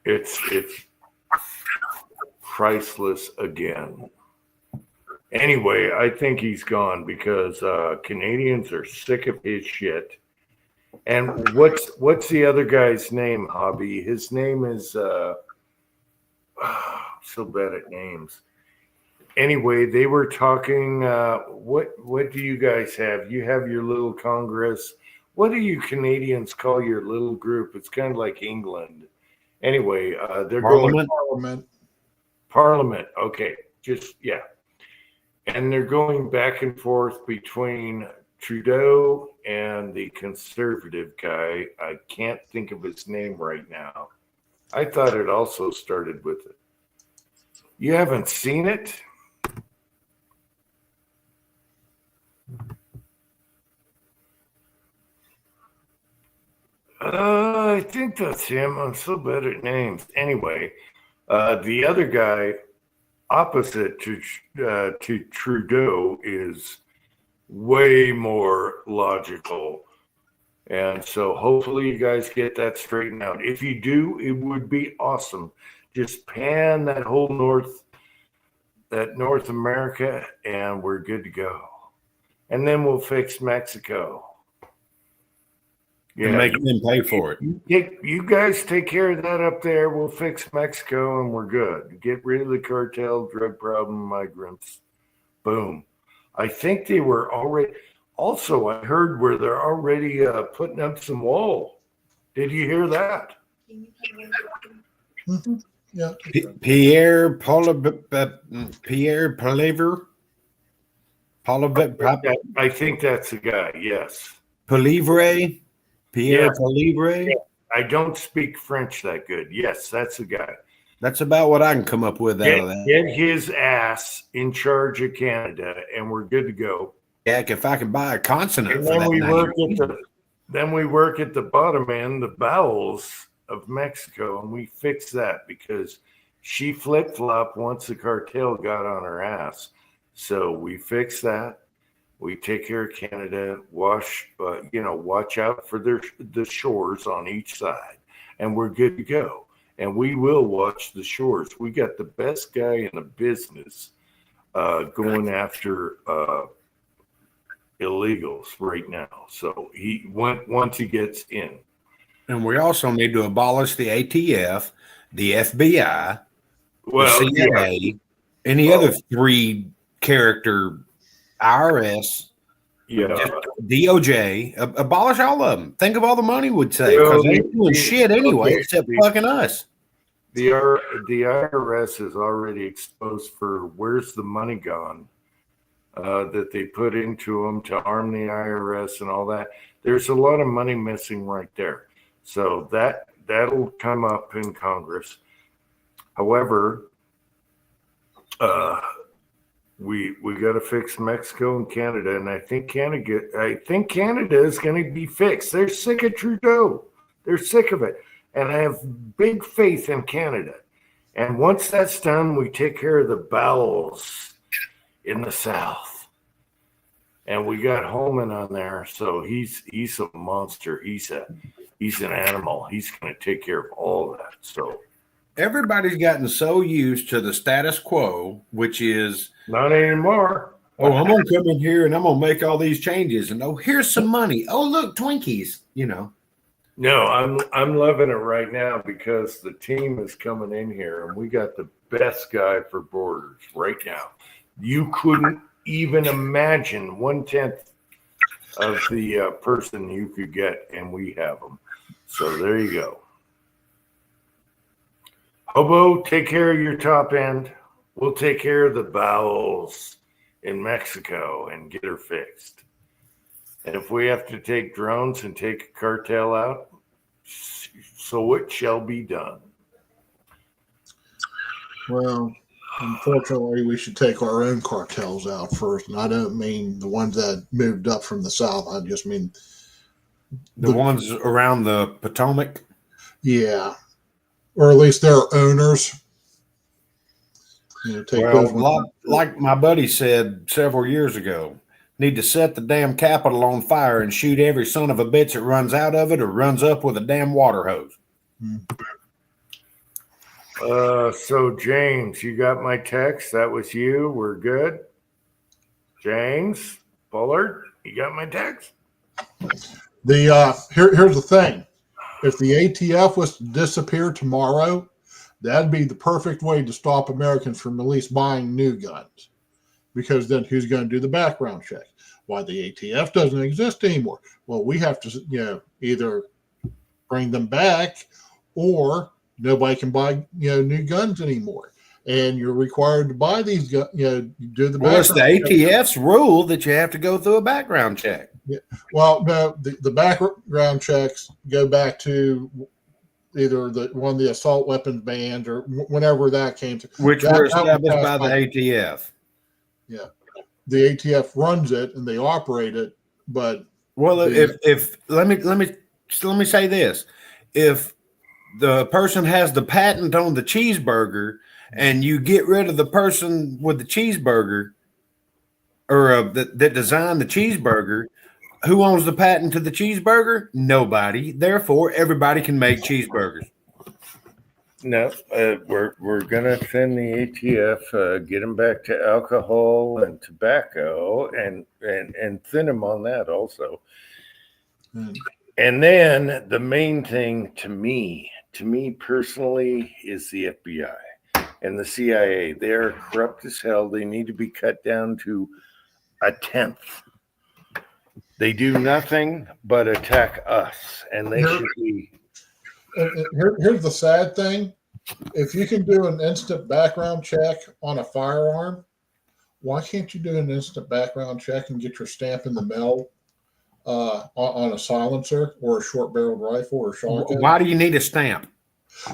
It's priceless again. Anyway, I think he's gone because Canadians are sick of his shit. And what's the other guy's name, Hobby? His name is so bad at names. Anyway, they were talking. What do you guys have? You have your little Congress. What do you Canadians call your little group? It's kind of like England. Anyway, they're Parliament? going Parliament. Okay, yeah. And they're going back and forth between Trudeau and the conservative guy. I can't think of his name right now. I thought it also started with it. You haven't seen it? I think that's him. I'm so bad at names. Anyway, the other guy opposite to Trudeau is way more logical. And so hopefully you guys get that straightened out. If you do, it would be awesome. Just pan that whole North America and we're good to go. And then we'll fix Mexico. And make them pay for it. You guys take care of that up there. We'll fix Mexico and we're good. Get rid of the cartel, drug problem, migrants. Boom. I think they were already. Also, I heard where they're already putting up some wall. Did you hear that? Mhm. Yeah. Pierre Poliver. I think that's the guy. Yes. Polivre. Pierre Yeah. Polivre. I don't speak French that good. Yes, that's the guy. That's about what I can come up with out of that. Get his ass in charge of Canada, and we're good to go. Heck, if I could buy a consonant And for then that we name. work at the bottom end, the bowels of Mexico, and we fix that because she flip-flopped once the cartel got on her ass. So we fix that. We take care of Canada. Watch out for the shores on each side, and we're good to go. And we will watch the shores. We got the best guy in the business going after illegals right now. So once he gets in. And we also need to abolish the ATF, the FBI, Well, the CIA, any other three character IRS, DOJ, abolish all of them. Think of all the money we'd save because they ain't doing shit anyway except fucking us. The IRS is already exposed for where's the money gone that they put into them to arm the IRS and all that. There's a lot of money missing right there. So that'll come up in Congress. However, we got to fix Mexico and Canada, and I think Canada is going to be fixed. They're sick of Trudeau. They're sick of it, and I have big faith in Canada. And once that's done, we take care of the bowels in the South, and we got Holman on there, so he's a monster. He's an animal. He's going to take care of all that. So everybody's gotten so used to the status quo, which is not anymore. Oh, I'm gonna come in here and I'm gonna make all these changes, and oh, here's some money. Oh, look, Twinkies. No, I'm loving it right now because the team is coming in here, and we got the best guy for borders right now. You couldn't even imagine 1/10 of the person you could get, and we have them. So there you go. Hobo, take care of your top end. We'll take care of the bowels in Mexico and get her fixed. And if we have to take drones and take a cartel out, so it shall be done. Well, unfortunately, we should take our own cartels out first. And I don't mean the ones that moved up from the South. I just mean the ones around the Potomac. Yeah. Or at least their owners. Take those ones. Like my buddy said several years ago, need to set the damn Capitol on fire and shoot every son of a bitch that runs out of it or runs up with a damn water hose. So James, you got my text. That was you. We're good. James Bullard, you got my text. Here's the thing. If the ATF was to disappear tomorrow, that'd be the perfect way to stop Americans from at least buying new guns. Because then who's going to do the background check? Why the ATF doesn't exist anymore? Well, we have to, either bring them back or nobody can buy, new guns anymore. And you're required to buy these guns, do the background check. Well, it's the ATF's rule that you have to go through a background check. Yeah. Well, no, the background checks go back to either the assault weapons bans or whenever that came to. Which were established by the ATF. Yeah. The ATF runs it and they operate it, but let me say this. If the person has the patent on the cheeseburger, and you get rid of the person with the cheeseburger, or that designed the cheeseburger, who owns the patent to the cheeseburger? Nobody. Therefore, everybody can make cheeseburgers. No, we're gonna thin the ATF, get them back to alcohol and tobacco, and thin them on that also. And then the main thing to me personally, is the FBI and the CIA. They're corrupt as hell. They need to be cut down to a 1/10. They do nothing but attack us, and they should be. Here's the sad thing. If you can do an instant background check on a firearm, why can't you do an instant background check and get your stamp in the mail on a silencer or a short-barreled rifle or shotgun? Why do you need a stamp?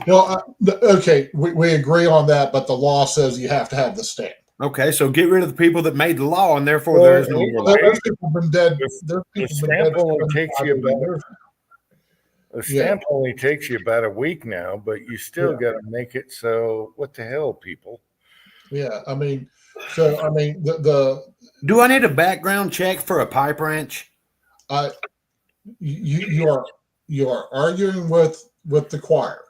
Okay, we agree on that, but the law says you have to have the stamp. Okay, so get rid of the people that made the law, and therefore there is no more law. Those people have been dead. The stamp only takes you about a week now, but you still got to make it. So what the hell, people? Yeah, I mean, the Do I need a background check for a pipe wrench? You are arguing with the choir.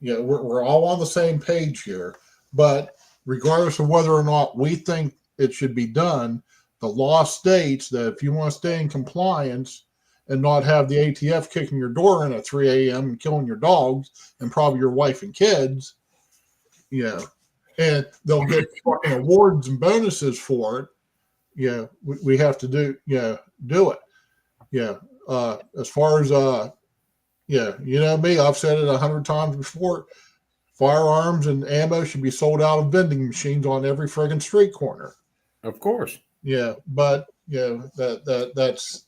Yeah, we're all on the same page here, but regardless of whether or not we think it should be done, the law states that if you want to stay in compliance and not have the ATF kicking your door in at 3 a.m. and killing your dogs and probably your wife and kids, and they'll get fucking awards and bonuses for it. We have to do it. As far as me, I've said it 100 times before. Firearms and ammo should be sold out of vending machines on every friggin' street corner. Of course. Yeah, but that's.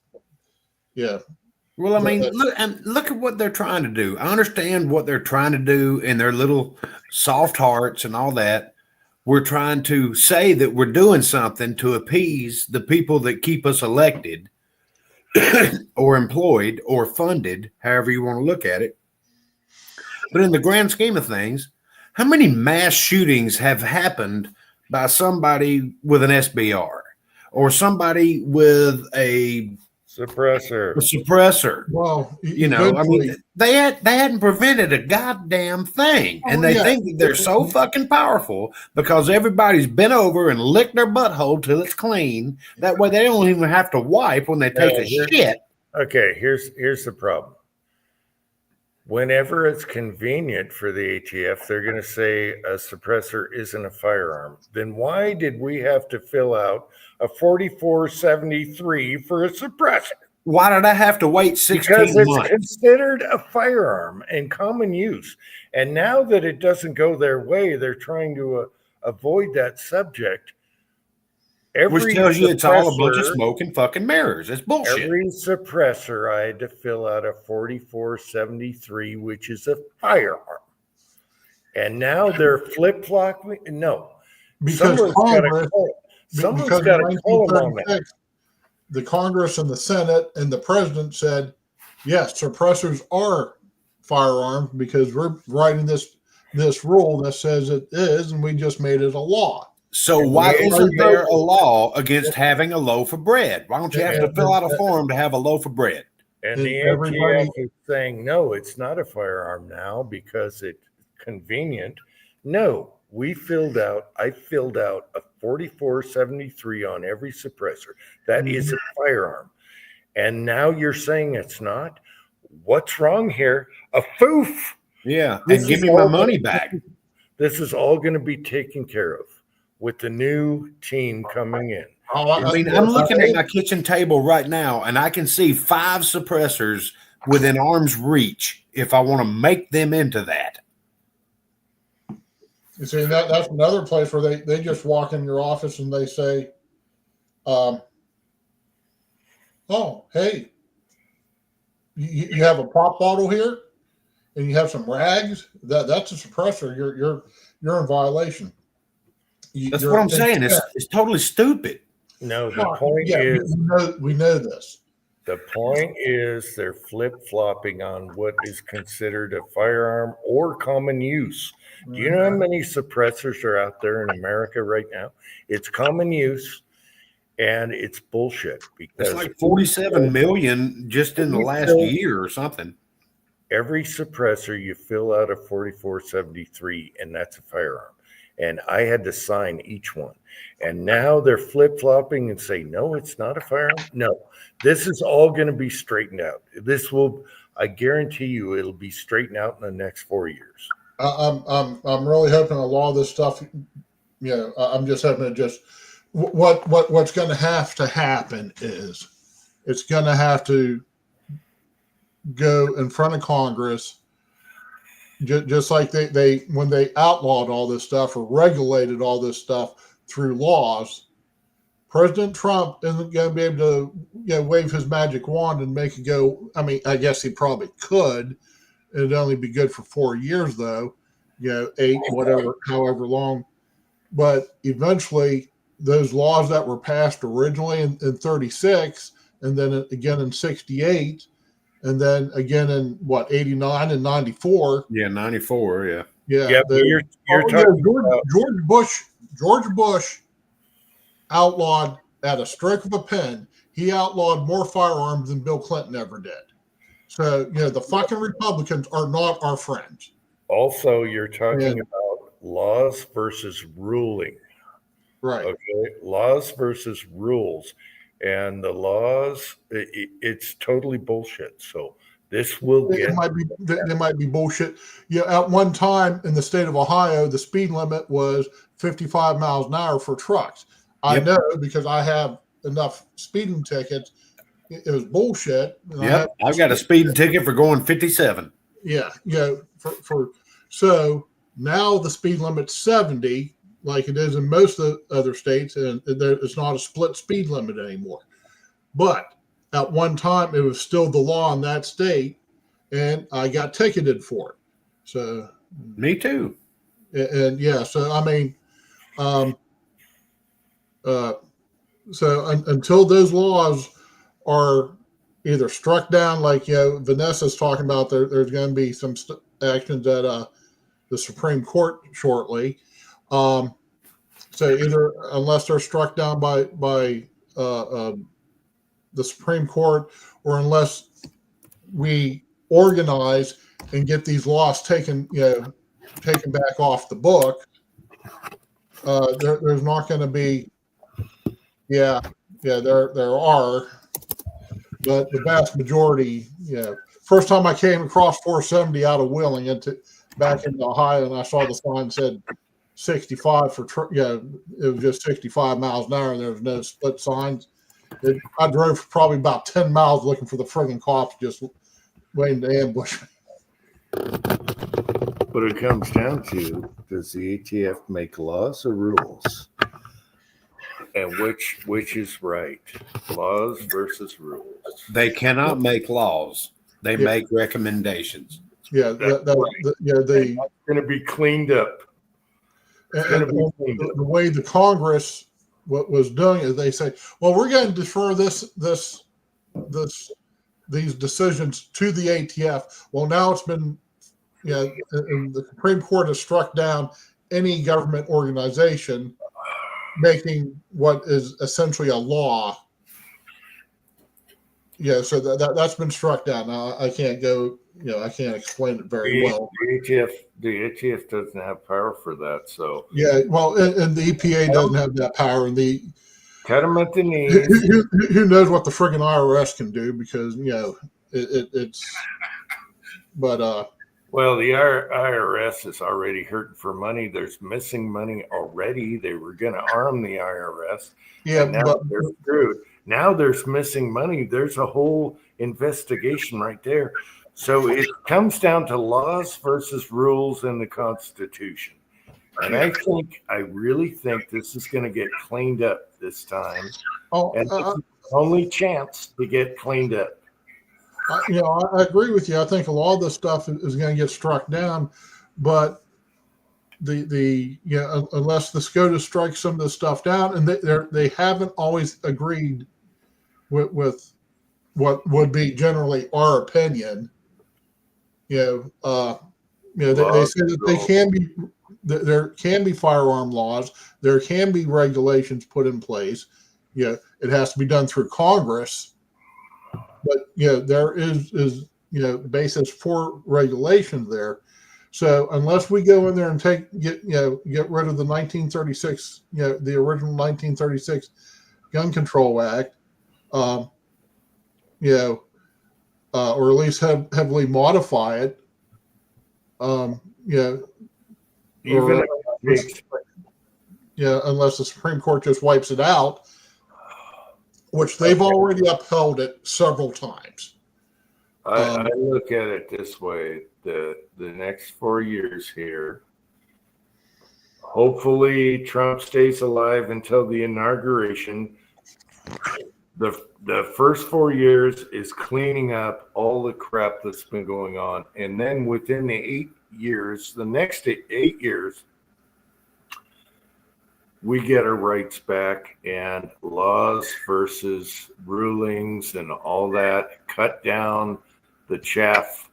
Well, I mean, look at what they're trying to do. I understand what they're trying to do in their little soft hearts and all that. We're trying to say that we're doing something to appease the people that keep us elected or employed or funded, however you want to look at it. But in the grand scheme of things, how many mass shootings have happened by somebody with an SBR or somebody with a suppressor? Well, I mean, they hadn't prevented a goddamn thing, and they think that they're so fucking powerful because everybody's bent over and licked their butthole till it's clean. That way, they don't even have to wipe when they take a shit. Okay, here's the problem. Whenever it's convenient for the ATF, they're going to say a suppressor isn't a firearm. Then why did we have to fill out a 4473 for a suppressor? Why did I have to wait 16 months? Because it's considered a firearm in common use. And now that it doesn't go their way, they're trying to avoid that subject. Which tells you it's all a bunch of smoke and fucking mirrors. It's bullshit. Every suppressor, I had to fill out a 4473, which is a firearm. And now they're flip-flopping. No. Because someone's got to call them on that. The Congress and the Senate and the president said, yes, suppressors are firearms because we're writing this rule that says it is, and we just made it a law. So why isn't there a law against having a loaf of bread? Why don't you have to fill out a form to have a loaf of bread? And the ATF is saying, no, it's not a firearm now because it's convenient. No, I filled out a 4473 on every suppressor. That is a firearm. And now you're saying it's not? What's wrong here? A foof. Yeah, and give me my money back. This is all going to be taken care of with the new team coming in. I mean, I'm looking at my kitchen table right now, and I can see 5 suppressors within arm's reach if I want to make them into that. You see, that's another place where they just walk in your office and they say, oh, hey, you have a pop bottle here and you have some rags? That's a suppressor. You're in violation. That's what I'm saying. It's totally stupid. No, the point is, we know this. The point is they're flip-flopping on what is considered a firearm or common use. Do you know how many suppressors are out there in America right now? It's common use, and it's bullshit because It's like 47 million just in the last year or something. every suppressor you fill out a 4473, and that's a firearm. And I had to sign each one. And now they're flip-flopping and say, no, it's not a firearm. No, this is all going to be straightened out. This will, I guarantee you, it'll be straightened out in the next 4 years. I'm really hoping a lot of this stuff. I'm just hoping to what's going to happen is it's going to have to go in front of Congress. Just like they when they outlawed all this stuff or regulated all this stuff through laws, President Trump isn't going to be able to wave his magic wand and make it go. I mean, I guess he probably could. It'd only be good for 4 years, though. 8, whatever, however long. But eventually, those laws that were passed originally in 36, and then again in 68. And then again in 89 and 94. Yeah, 94. Yeah. Yeah. You're talking about George Bush outlawed at a stroke of a pen. He outlawed more firearms than Bill Clinton ever did. So the fucking Republicans are not our friends. Also, you're talking about laws versus ruling. Right. Okay. Laws versus rules. And the laws, it's totally bullshit. So this will get. They might be bullshit. At one time in the state of Ohio, the speed limit was 55 miles an hour for trucks. I know because I have enough speeding tickets. It was bullshit. Yep, I've got a speeding ticket for going 57. Yeah, so now the speed limit's 70. Like it is in most of the other states, and it's not a split speed limit anymore. But at one time, it was still the law in that state, and I got ticketed for it. So, me too. And so I mean, until those laws are either struck down, like Vanessa's talking about, there's going to be some actions at the Supreme Court shortly. So either unless they're struck down by the Supreme Court, or unless we organize and get these laws taken back off the book, there's not going to be. There are, but the vast majority. First time I came across 470 out of Wheeling back into Ohio, and I saw the sign said 65 for it was just 65 miles an hour, and there was no split signs. I drove for probably about 10 miles looking for the friggin' cops just waiting to ambush me. What it comes down to, does the ATF make laws or rules? And which is right? Laws versus rules. They cannot make laws. They make recommendations. It's going to be cleaned up. The way the Congress was doing is they say, well, we're going to defer these decisions to the ATF. Well, now it's been, and the Supreme Court has struck down any government organization making what is essentially a law. So that's been struck down. Now I can't go. I can't explain it very well. The ATF doesn't have power for that. So and the EPA doesn't have that power, and the cut them at the knees. Who knows what the friggin' IRS can do, because it's. But well, the IRS is already hurting for money. There's missing money already. They were going to arm the IRS. Now they're screwed. Now there's missing money. There's a whole investigation right there. So it comes down to laws versus rules in the Constitution. And I really think this is going to get cleaned up this time. And this is the only chance to get cleaned up. I agree with you. I think a lot of this stuff is going to get struck down, but unless the SCOTUS strikes some of this stuff down, and they haven't always agreed with what would be generally our opinion. They say that there can be firearm laws, there can be regulations put in place. It has to be done through Congress, but there is basis for regulations there. So unless we go in there and get rid of the 1936, the original 1936 Gun Control Act, or at least heavily modify it, unless the Supreme Court just wipes it out, which they've already upheld it several times. I look at it this way: the next 4 years here. Hopefully, Trump stays alive until the inauguration. The first 4 years is cleaning up all the crap that's been going on, and then within the next 8 years, we get our rights back, and laws versus rulings and all that, cut down the chaff,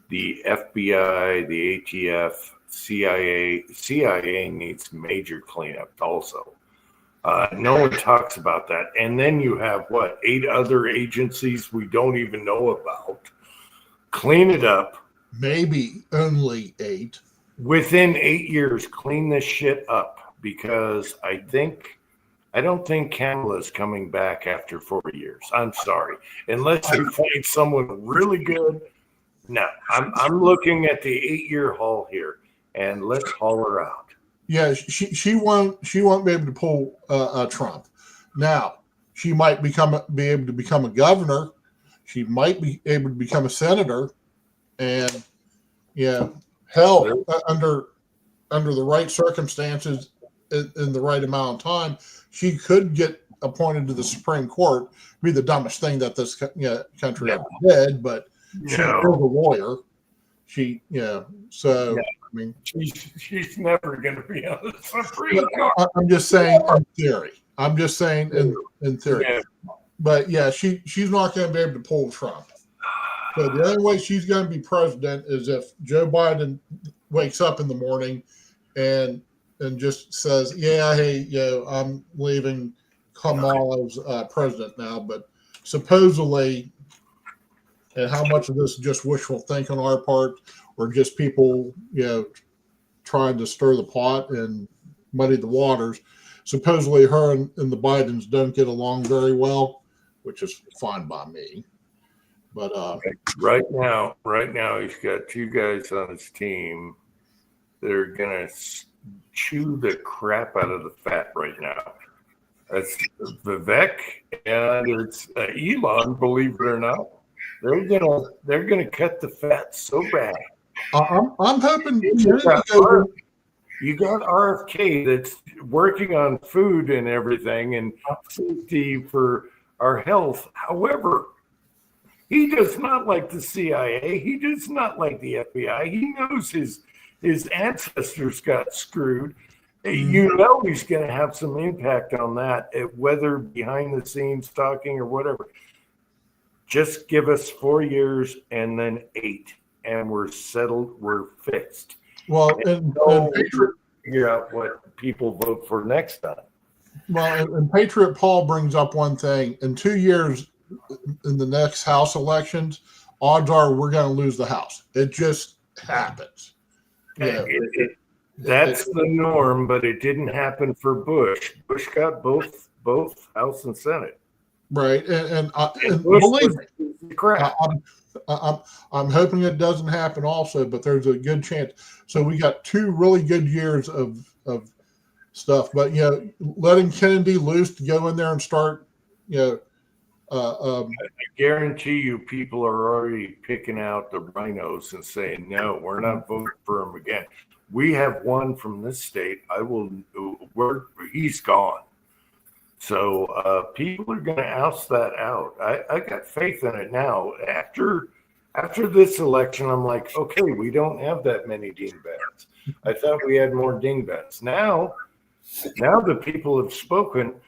the FBI, the ATF, CIA needs major cleanup also. No one talks about that. And then you have 8 other agencies we don't even know about. Clean it up. Maybe only 8. Within 8 years, clean this shit up, because I don't think Kamala's coming back after 4 years. I'm sorry. Unless you find someone really good. No, I'm looking at the 8-year haul here, and let's haul her out. Yeah, she won't be able to pull Trump. Now, she might be able to become a governor. She might be able to become a senator, and hell, under the right circumstances, in the right amount of time, she could get appointed to the Supreme Court. Be the dumbest thing that this country ever did, but she's a lawyer. I mean, she's never going to be on the Supreme Court. I'm just saying in theory. In theory. Yeah. But she's not going to be able to pull Trump. So the only way she's going to be president is if Joe Biden wakes up in the morning and just says, I'm leaving Kamala as president now. But supposedly, and how much of this is just wishful thinking on our part, or just people, trying to stir the pot and muddy the waters. Supposedly her and the Bidens don't get along very well, which is fine by me. But right now he's got 2 guys on his team that are gonna chew the crap out of the fat right now. That's Vivek and it's Elon, believe it or not. They're gonna cut the fat so bad. I'm hoping you got RFK that's working on food and everything and safety for our health. However, he does not like the CIA. He does not like the FBI. He knows his ancestors got screwed. He's going to have some impact on that, whether behind the scenes talking or whatever. Just give us 4 years and then 8. And we're settled. We're fixed. Well, and Patriot, figure out what people vote for next time. Well, and Patriot Paul brings up one thing. In 2 years, in the next House elections, odds are we're going to lose the House. It just happens. That's the norm, but it didn't happen for Bush. Bush got both House and Senate. Right, and Bush believe me, crap. I'm hoping it doesn't happen also, but there's a good chance. So we got 2 really good years of stuff, but letting Kennedy loose to go in there and start, I guarantee you, people are already picking out the rhinos and saying, "No, we're not voting for him again. We have one from this state. He's gone." So people are going to oust that out. I got faith in it now. After this election, I'm like, okay, we don't have that many dingbats. I thought we had more dingbats. Now the people have spoken.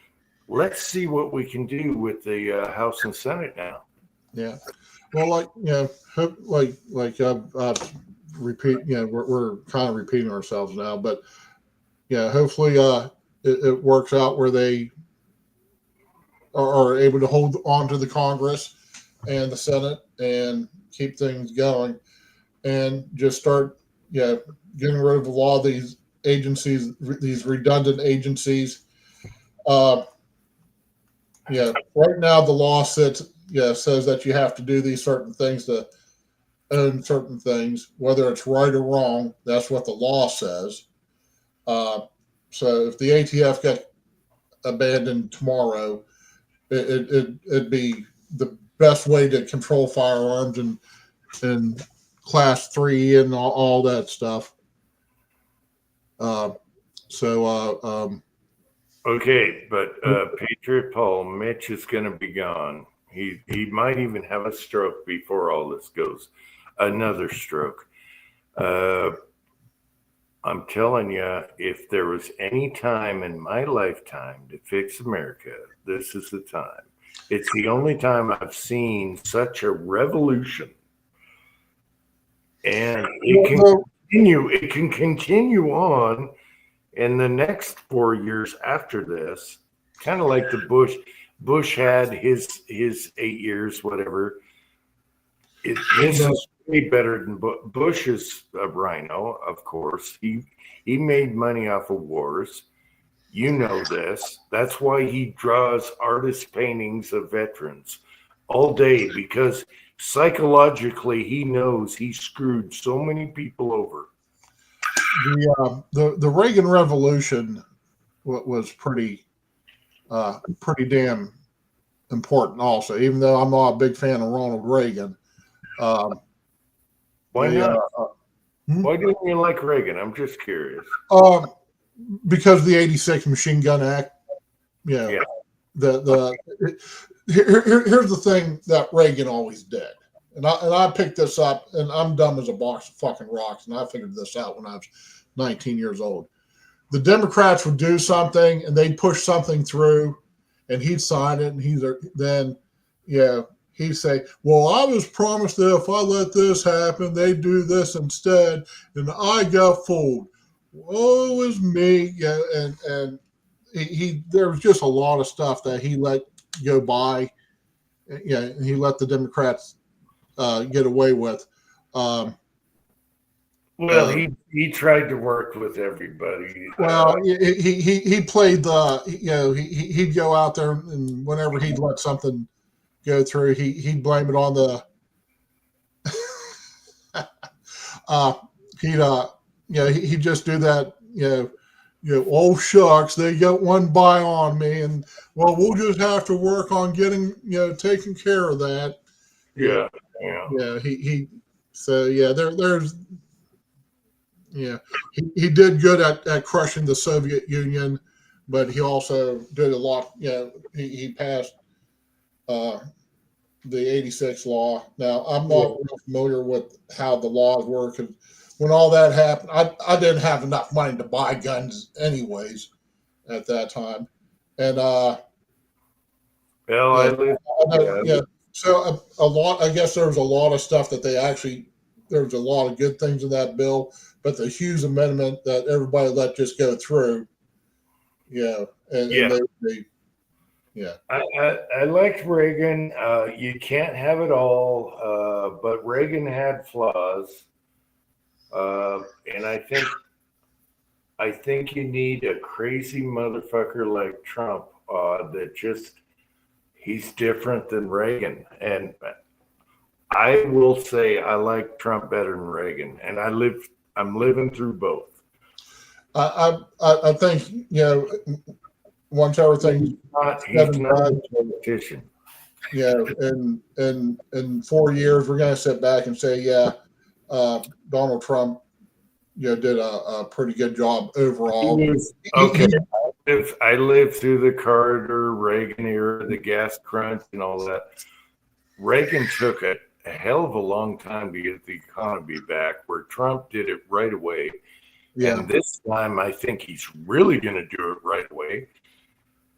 Let's see what we can do with the House and Senate now. Yeah. Well, repeat. We're kind of repeating ourselves now, but yeah, hopefully, it works out where they are able to hold on to the Congress and the Senate and keep things going, and just start, getting rid of a lot of these agencies, these redundant agencies. Uh, right now the law says that you have to do these certain things to own certain things, whether it's right or wrong. That's what the law says. So if the ATF got abandoned tomorrow, it'd be the best way to control firearms and class 3 and all that stuff. Okay, but Patriot Paul, Mitch is going to be gone. He might even have a stroke before all this goes. Another stroke. I'm telling you, if there was any time in my lifetime to fix America, this is the time. It's the only time I've seen such a revolution. And it can continue on in the next 4 years after this, kind of like the Bush had his 8 years, whatever. This is way better than Bush is a rhino, of course. He made money off of wars. You know this. That's why he draws artist paintings of veterans all day, because psychologically he knows he screwed so many people over. The Reagan Revolution was pretty damn important also, even though I'm not a big fan of Ronald Reagan. Why not? Why didn't you like Reagan? I'm just curious. Because of the '86 Machine Gun Act. Yeah. Here's the thing that Reagan always did, and I picked this up, and I'm dumb as a box of fucking rocks, and I figured this out when I was 19 years old. The Democrats would do something, and they'd push something through, and he'd sign it, and he'd say, well, I was promised that if I let this happen, they'd do this instead, and I got fooled. Well, it was me. Yeah, and he there was just a lot of stuff that he let go by. Yeah, he let the Democrats get away with. He tried to work with everybody. Well, he played he'd go out there, and whenever he'd let something go through, he'd blame it on the he'd just do that, oh shucks, they got one by on me, and well, we'll just have to work on getting taking care of that. Yeah. He did good at crushing the Soviet Union, but he also did a lot. He passed the '86 law. Now, I'm not real familiar with how the laws work. And when all that happened, I didn't have enough money to buy guns anyways at that time. And so a lot. I guess there was a lot of stuff that there was a lot of good things in that bill, but the Hughes Amendment that everybody let just go through. I liked Reagan. You can't have it all, but Reagan had flaws, and I think you need a crazy motherfucker like Trump that he's different than Reagan. And I will say I like Trump better than Reagan, and I'm living through both. I think once everything he's not a politician. In 4 years we're going to sit back and say, Donald Trump, did a pretty good job overall. I lived through the Carter, Reagan era, the gas crunch, and all that. Reagan took a hell of a long time to get the economy back, where Trump did it right away. Yeah. And this time, I think he's really going to do it right away.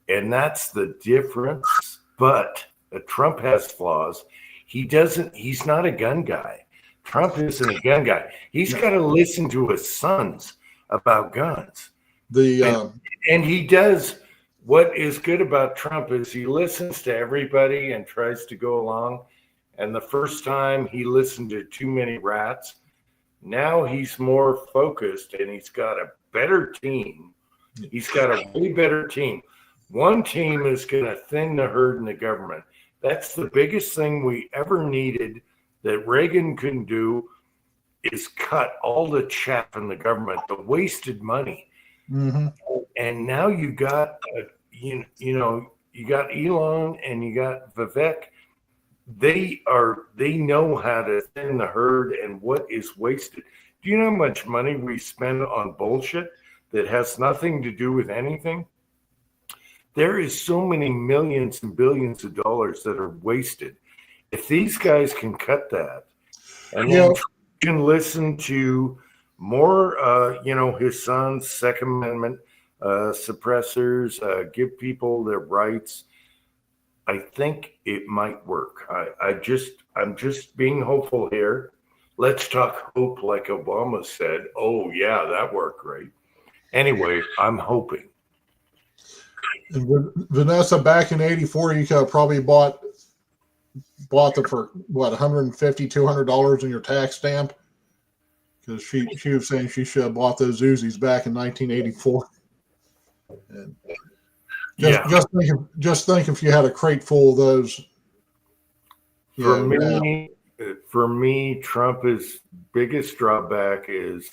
And that's the difference. But Trump has flaws. He's not a gun guy. Trump isn't a gun guy. He's got to listen to his sons about guns. And he does. What is good about Trump is he listens to everybody and tries to go along. And the first time he listened to too many rats, now he's more focused and he's got a better team. He's got a way better team. One team is going to thin the herd in the government. That's the biggest thing we ever needed that Reagan couldn't do, is cut all the chaff in the government, the wasted money. Mm-hmm. And now you got, you got Elon and you got Vivek. They know how to thin the herd and what is wasted. Do you know how much money we spend on bullshit that has nothing to do with anything? There is so many millions and billions of dollars that are wasted. If these guys can cut that, and then can listen to more, his son's Second Amendment suppressors, give people their rights, I think it might work. I'm just being hopeful here. Let's talk hope, like Obama said. Oh yeah, that worked great. Anyway, I'm hoping. And Vanessa, back in '84, you could have probably bought them for what, $150, $200 in your tax stamp, because she was saying she should have bought those Uzis back in 1984. And just think if you had a crate full of those. For me, Trump's biggest drawback is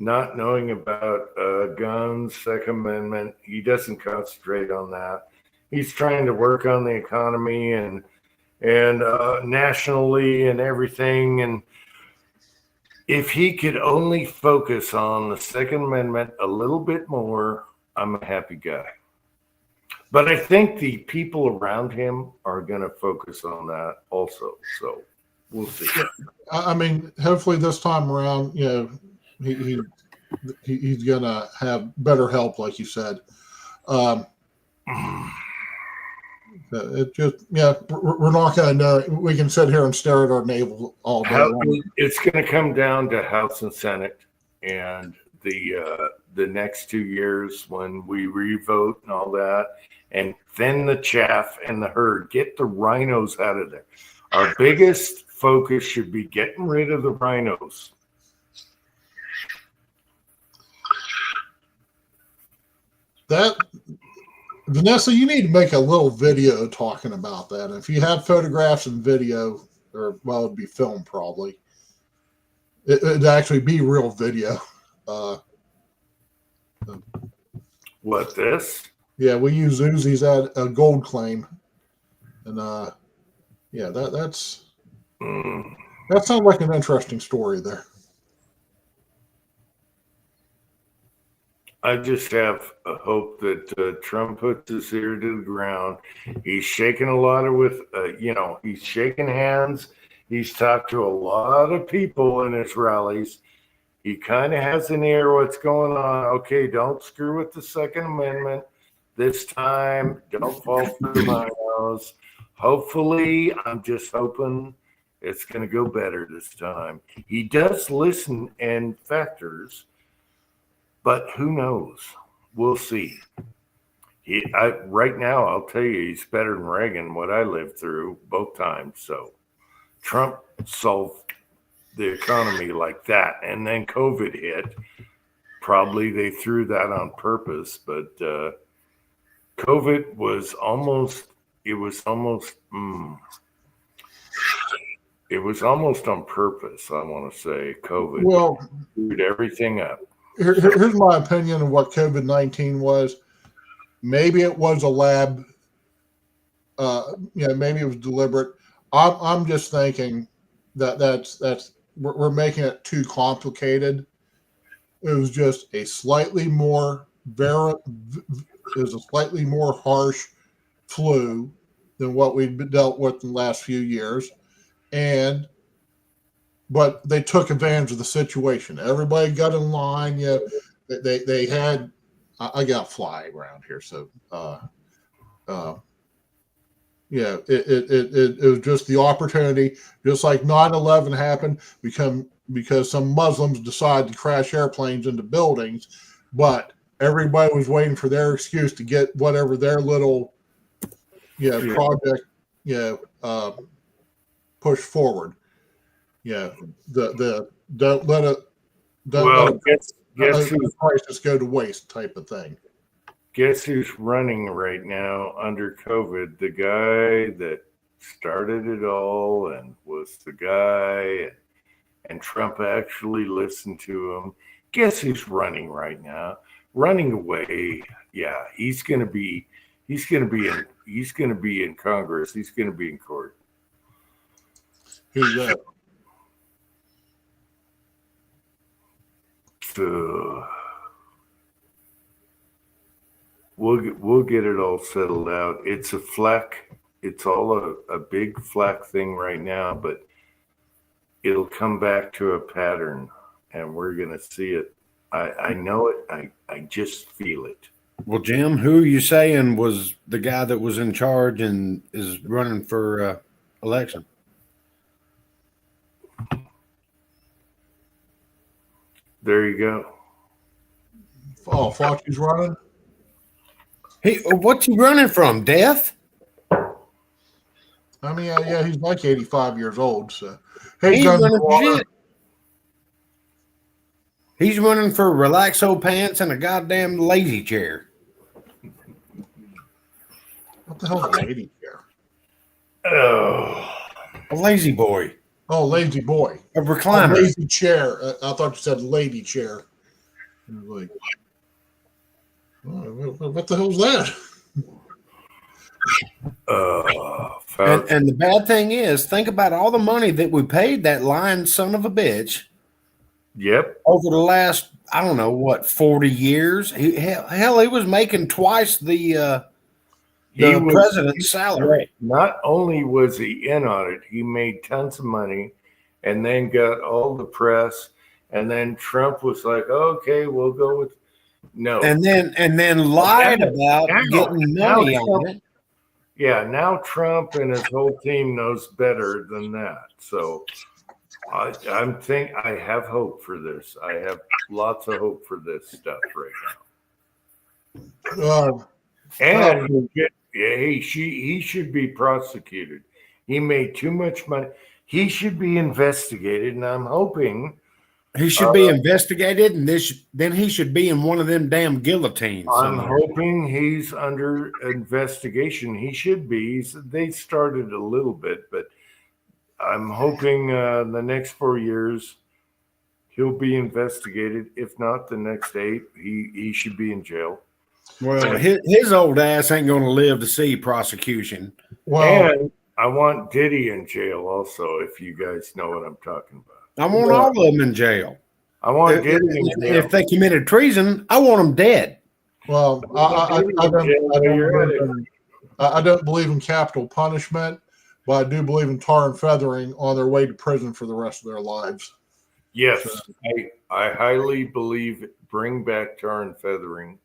not knowing about guns, Second Amendment. He doesn't concentrate on that. He's trying to work on the economy and nationally and everything. And if he could only focus on the Second Amendment a little bit more, I'm a happy guy. But I think the people around him are going to focus on that also. So we'll see. I mean, hopefully this time around, he's going to have better help, like you said. It just, we're not going to know. We can sit here and stare at our navel all day long. It's going to come down to House and Senate, and the next 2 years when we revote and all that, and thin the chaff and the herd, get the rhinos out of there. Our biggest focus should be getting rid of the rhinos. Vanessa, you need to make a little video talking about that. If you have photographs and video, it'd be film probably. It'd actually be real video. What, this? Yeah, we use Uzis at a gold claim, and that sounds like an interesting story there. I just have a hope that Trump puts his ear to the ground. He's shaking a lot he's shaking hands. He's talked to a lot of people in his rallies. He kind of has an ear what's going on. Okay, don't screw with the Second Amendment this time. Don't fall through my nose. Hopefully, I'm just hoping it's going to go better this time. He does listen and factors, but who knows? We'll see. Right now, I'll tell you, he's better than Reagan, what I lived through both times. So Trump solved the economy like that. And then COVID hit. Probably they threw that on purpose, but COVID was almost on purpose, I want to say. COVID screwed everything up. Here's my opinion of what COVID-19 was. Maybe it was a lab. Maybe it was deliberate. I'm just thinking that's we're making it too complicated. It was just a slightly more harsh flu than what we've dealt with in the last few years, but they took advantage of the situation. Everybody got in line. They had. I got a fly around here, so Yeah, it was just the opportunity, just like 9/11 happened, because some Muslims decided to crash airplanes into buildings, but everybody was waiting for their excuse to get whatever their little project push forward. Yeah, the don't let it guess who's crisis go to waste type of thing. Guess who's running right now under COVID? The guy that started it all and was the guy, and Trump actually listened to him. Guess who's running right now? Running away. Yeah, he's gonna be in Congress. He's gonna be in court. Who's that? So we'll get it all settled out. It's a flack. It's all a big flack thing right now, but it'll come back to a pattern, and we're gonna see it. I know it. I just feel it. Well, Jim, who are you saying was the guy that was in charge and is running for election? There you go. Oh, Fauci's running. What's he running from? Death? I mean, yeah, he's like 85 years old. So He's running for shit. He's running for relaxo pants and a goddamn lazy chair. What the hell is a lady chair? Oh, A lazy boy. Oh, lazy boy. A recliner. A lazy chair. I thought you said lady chair. I was like, what the hell's that? And the bad thing is, think about all the money that we paid that lying son of a bitch. Yep. Over the last, I don't know, 40 years? He was making twice the president's salary. Not only was he in on it, he made tons of money and then got all the press. And then Trump was like, okay, we'll go with no. And then lied about getting money on it. Yeah, now Trump and his whole team knows better than that. So I have hope for this. I have lots of hope for this stuff right now. And he should be prosecuted. He made too much money. He should be investigated, and I'm hoping he should be investigated, and then he should be in one of them damn guillotines. I'm hoping he's under investigation. He should be. They started a little bit, but I'm hoping the next 4 years he'll be investigated. If not, the next 8, he should be in jail. Well, his old ass ain't going to live to see prosecution. Well, and I want Diddy in jail also, if you guys know what I'm talking about. I want all of them in jail. I want Diddy in jail. If they committed treason, I want them dead. well, I don't believe in capital punishment, but I do believe in tar and feathering on their way to prison for the rest of their lives. Yes, I highly believe bring back tar and feathering.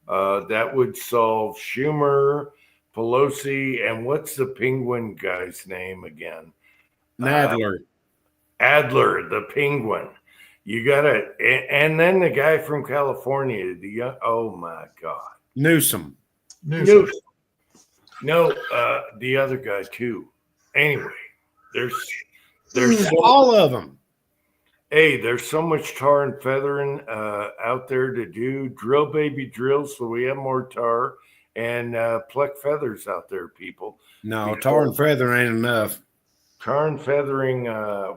That would solve Schumer, Pelosi, and what's the penguin guy's name again? Nadler. Adler, the penguin. You gotta, and then the guy from California, oh my God. Newsom. No, the other guy too. Anyway, there's all of them. Hey, there's so much tar and feathering out there to do. Drill, baby, drill, so we have more tar, and pluck feathers out there, people. No, tar and feather ain't enough. Tar and feathering,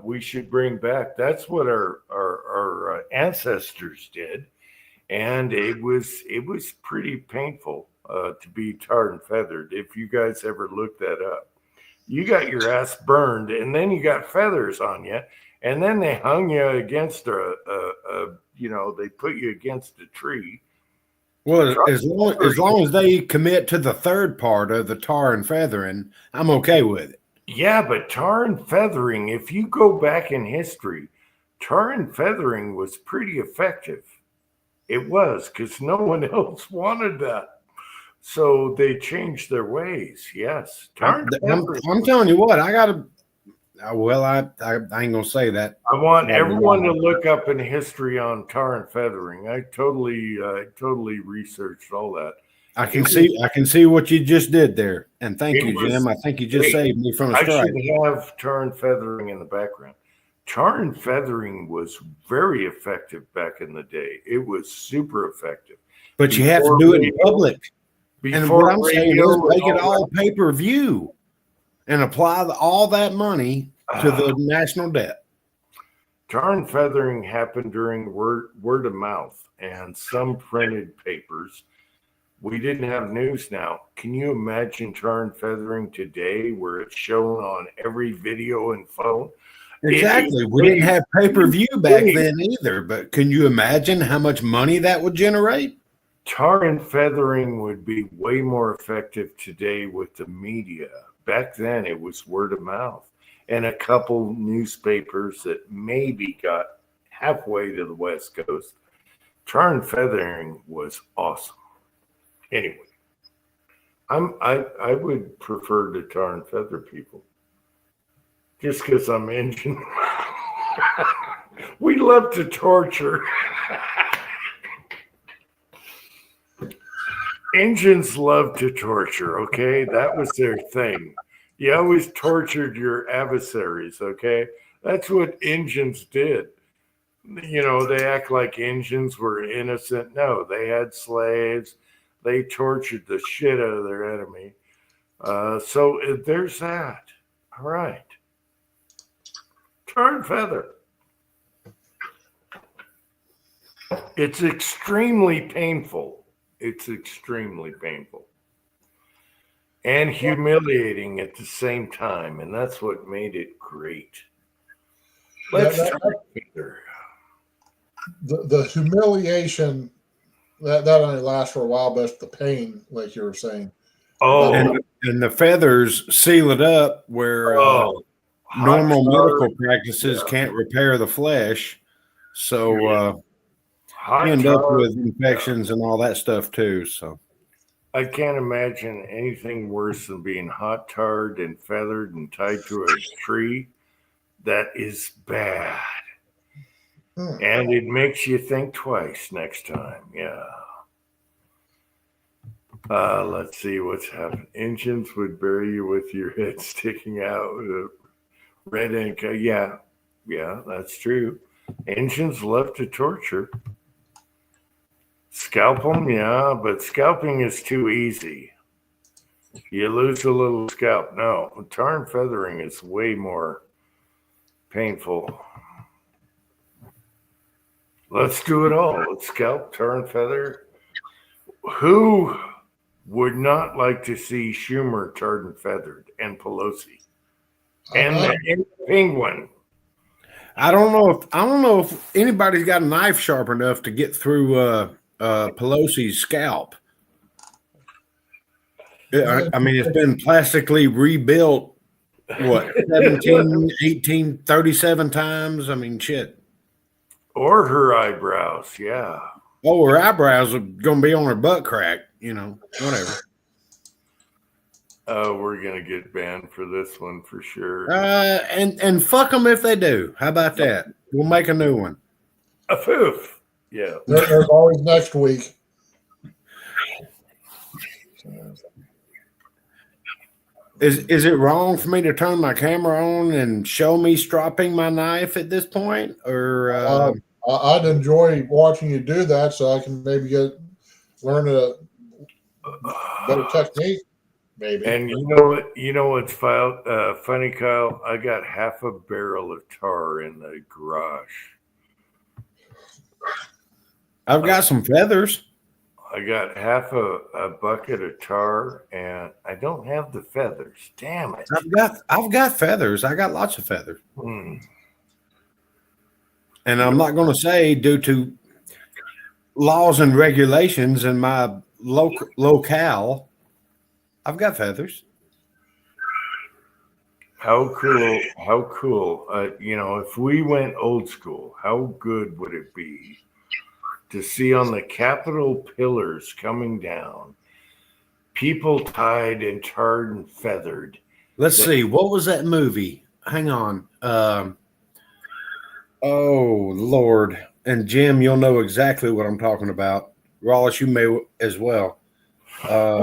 we should bring back. That's what our ancestors did, and it was pretty painful to be tarred and feathered. If you guys ever looked that up, you got your ass burned, and then you got feathers on you. And then they hung you against they put you against a tree. Well, as long as they commit to the third part of the tar and feathering, I'm okay with it. Yeah, but tar and feathering, if you go back in history, tar and feathering was pretty effective. It was, because no one else wanted that. So they changed their ways. Yes. Tarn feathering. I'm telling you what, I gotta. Well, I ain't gonna say that. I want everyone to look up in history on tar and feathering. I totally researched all that. I can see what you just did there, and thank you, Jim. I think you just saved me from a I strike. should have tar and feathering in the background. Tar and feathering was very effective back in the day. It was super effective. But you have to do it in public. And what I'm saying is make it all pay-per-view and apply all that money to the national debt. Tar and feathering happened during word of mouth and some printed papers. We didn't have news now. Can you imagine tar and feathering today where it's shown on every video and phone? Exactly. We didn't have pay-per-view back then either, but can you imagine how much money that would generate? Tar and feathering would be way more effective today with the media. Back then, it was word of mouth and a couple newspapers that maybe got halfway to the West Coast. Tar and feathering was awesome. Anyway, I would prefer to tar and feather people just because I'm Indian. We love to torture. Indians love to torture, okay? That was their thing. You always tortured your adversaries, okay? That's what Indians did. You know, they act like Indians were innocent. No, they had slaves. They tortured the shit out of their enemy. So there's that. All right. Tar and feather. It's extremely painful. It's extremely painful and humiliating at the same time, and that's what made it great. Let's the humiliation that only lasts for a while, but it's the pain, like you were saying. Oh, and the feathers seal it up where normal medical practices can't repair the flesh, so you end up with infections and all that stuff too. So I can't imagine anything worse than being hot tarred and feathered and tied to a tree. That is bad. And it makes you think twice next time. Yeah. Let's see what's happened. Indians would bury you with your head sticking out with a red ink. Yeah, that's true. Indians love to torture. Scalp them, yeah, but scalping is too easy. You lose a little scalp. No, tar and feathering is way more painful. Let's do it all. Let's scalp, tar and feather. Who would not like to see Schumer tarred and feathered and Pelosi and the Penguin? I don't know if anybody's got a knife sharp enough to get through Pelosi's scalp. I mean, it's been plastically rebuilt, what, 17, 18, 37 times? I mean, shit. Or her eyebrows, yeah. Oh, her eyebrows are going to be on her butt crack, whatever. We're going to get banned for this one for sure. And fuck them if they do. How about that? We'll make a new one. A foof. Yeah. There's always next week. Is it wrong for me to turn my camera on and show me stropping my knife at this point? Or I'd enjoy watching you do that, so I can maybe learn a better technique. Maybe. And you know what's funny, Kyle? I got half a barrel of tar in the garage. I've got some feathers. I got half a bucket of tar, and I don't have the feathers. Damn it! I've got feathers. I got lots of feathers. Hmm. And I'm not going to say, due to laws and regulations in my locale, I've got feathers. How cool! How cool! If we went old school, how good would it be to see on the Capitol pillars coming down people tied and tarred and feathered. Let's see. What was that movie? Hang on. Oh, Lord. And Jim, you'll know exactly what I'm talking about. Wallace, you may as well. I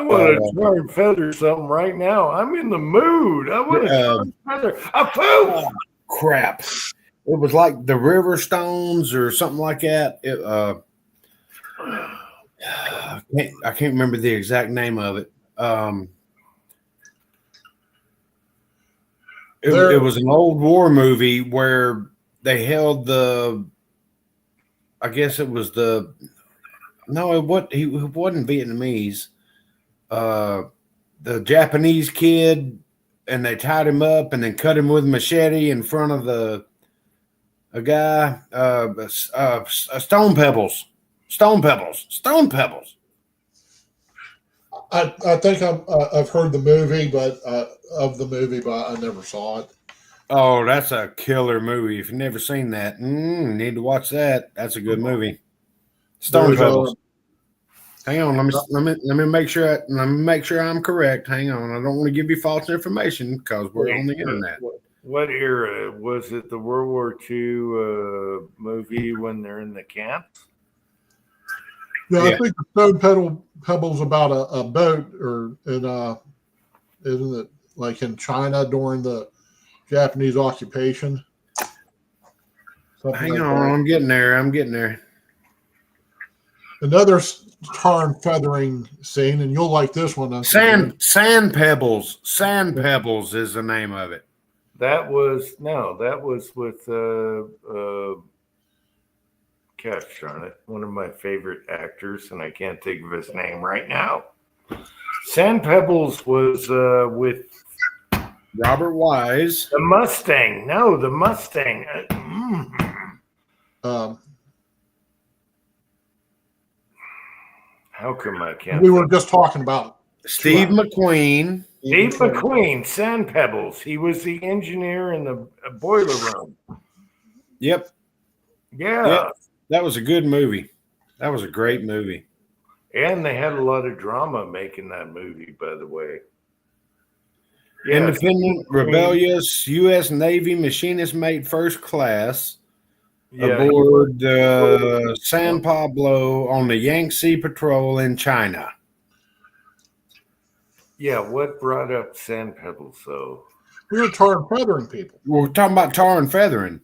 want to tar and feather something right now. I'm in the mood. I want to tar and feather a poop. Crap. It was like the River Stones or something like that. I can't remember the exact name of it. It was an old war movie where they held I guess it was he wasn't Vietnamese. The Japanese kid, and they tied him up and then cut him with a machete in front of a guy. Stone pebbles. I think I've heard the movie, but I never saw it. Oh, that's a killer movie. If you've never seen that, need to watch that. That's a good movie. Stone Pebbles. Hang on, let me make sure I'm correct. Hang on, I don't want to give you false information because we're on the internet. What era was it? The World War II movie when they're in the camps? No, yeah. I think the Stone Pebbles about a boat, or isn't it like in China during the Japanese occupation? Hang on, I'm getting there. Another tar and feathering scene, and you'll like this one. Sand Pebbles. Sand Pebbles is the name of it. That was with gosh darn it, one of my favorite actors, and I can't think of his name right now. Sand Pebbles was with Robert Wise. The Mustang. No, the Mustang. How come I can't? We were just talking about Steve McQueen. Steve McQueen, Sand Pebbles. He was the engineer in the boiler room. Yep. Yeah. Yep. That was a good movie. That was a great movie. And they had a lot of drama making that movie, by the way. Yeah. Independent, rebellious U.S. Navy machinist made first class aboard San Pablo on the Yangtze Patrol in China. Yeah, what brought up Sand Pebbles, though? We were tar and feathering people. We're talking about tar and feathering.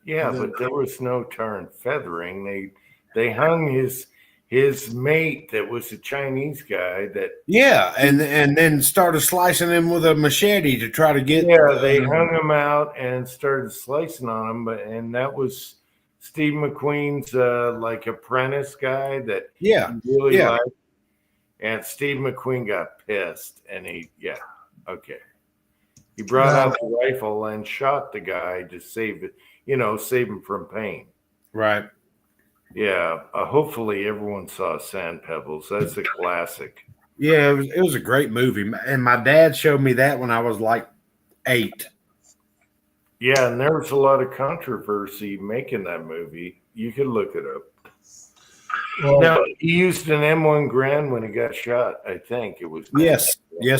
Yeah, but there was no tar and feathering. They hung his mate that was a Chinese guy that and then started slicing him with a machete to try to get they hung him out and started slicing on him, and that was Steve McQueen's like apprentice guy that he really liked, and Steve McQueen got pissed and he brought out the rifle and shot the guy to save him from pain. Right. Yeah, hopefully everyone saw Sand Pebbles. That's a classic. Yeah, it was a great movie, and my dad showed me that when I was like 8. Yeah, and there was a lot of controversy making that movie. You could look it up. Well, now, he used an M1 Grand when he got shot. I think it was. Yes,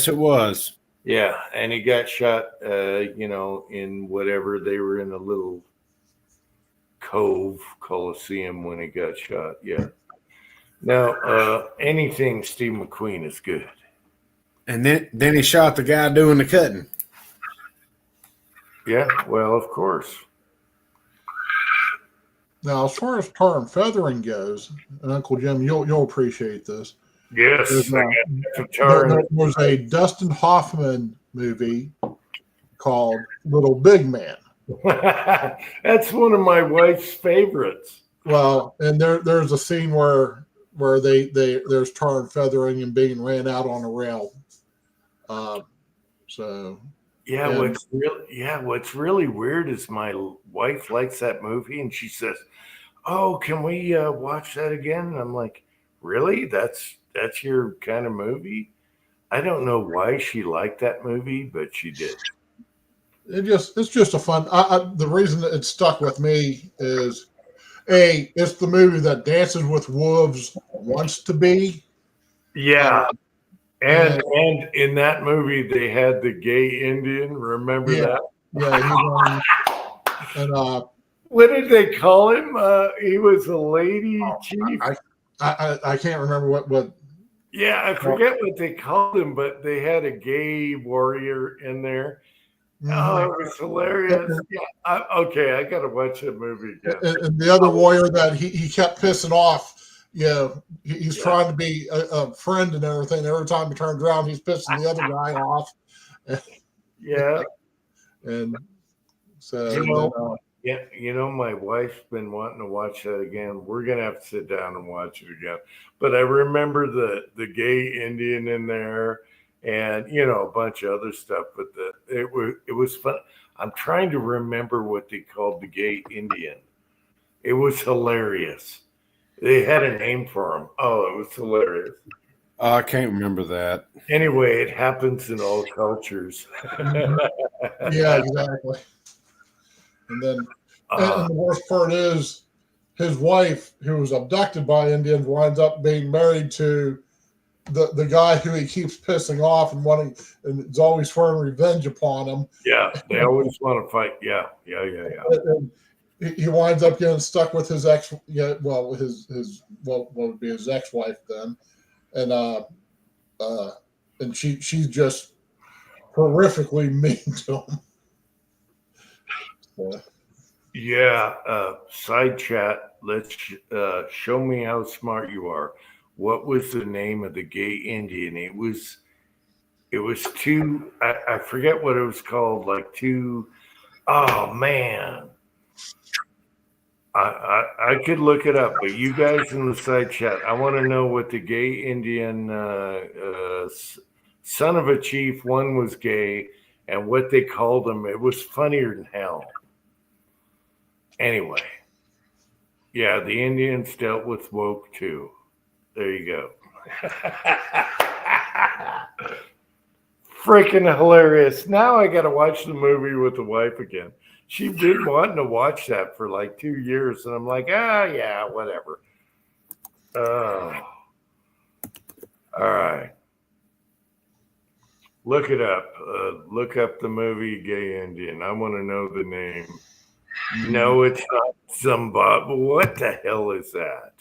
it was. Yeah, and he got shot. In whatever they were in a little Cove Coliseum when he got shot. Yeah. Now, anything Steve McQueen is good. And then he shot the guy doing the cutting. Yeah, well, of course. Now, as far as tar and feathering goes, and Uncle Jim, you'll appreciate this. Yes, there's a Dustin Hoffman movie called Little Big Man. That's one of my wife's favorites. Well, and there's a scene where there's tar and feathering and being ran out on a rail. What's really weird is my wife likes that movie and she says, "Oh, can we watch that again?" And I'm like, "Really? That's your kind of movie?" I don't know why she liked that movie, but she did. It's just a fun. The reason that it stuck with me is, it's the movie that dances with wolves wants to be. Yeah. And in that movie, they had the gay Indian. Remember Yeah. that? Yeah, and What did they call him? He was a lady chief. I can't remember what. Yeah, I forget what they called him, but they had a gay warrior in there. Oh, it was hilarious. Yeah. Okay, I got to watch that movie again. And the other warrior that he kept pissing off. He's trying to be a friend and everything. Every time he turns around, he's pissing the other guy off. Yeah. And so, my wife's been wanting to watch that again. We're gonna have to sit down and watch it again. But I remember the gay Indian in there, and a bunch of other stuff. But it was fun. I'm trying to remember what they called the gay Indian. It was hilarious. They had a name for him. Oh, it was hilarious. I can't remember that. Anyway, it happens in all cultures. yeah, exactly. And then, and the worst part is, his wife, who was abducted by Indians, winds up being married to the guy who he keeps pissing off and is always throwing revenge upon him. Yeah, they always want to fight. Yeah. And he winds up getting stuck with his ex. Yeah, well, his what would be his ex-wife then, and she's just horrifically mean to him. Side chat. Let's show me how smart you are. What was the name of the gay Indian? It was two. I forget what it was called. Like two. Oh man. I could look it up, but you guys in the side chat, I want to know what the gay Indian son of a chief, one was gay, and what they called him. It was funnier than hell. Anyway, yeah, the Indians dealt with woke too. There you go. Freaking hilarious. Now I got to watch the movie with the wife again. She's been wanting to watch that for like 2 years, and I'm like, yeah, whatever. All right. Look it up. Look up the movie Gay Indian. I want to know the name. No, it's not Zimbabwe. What the hell is that?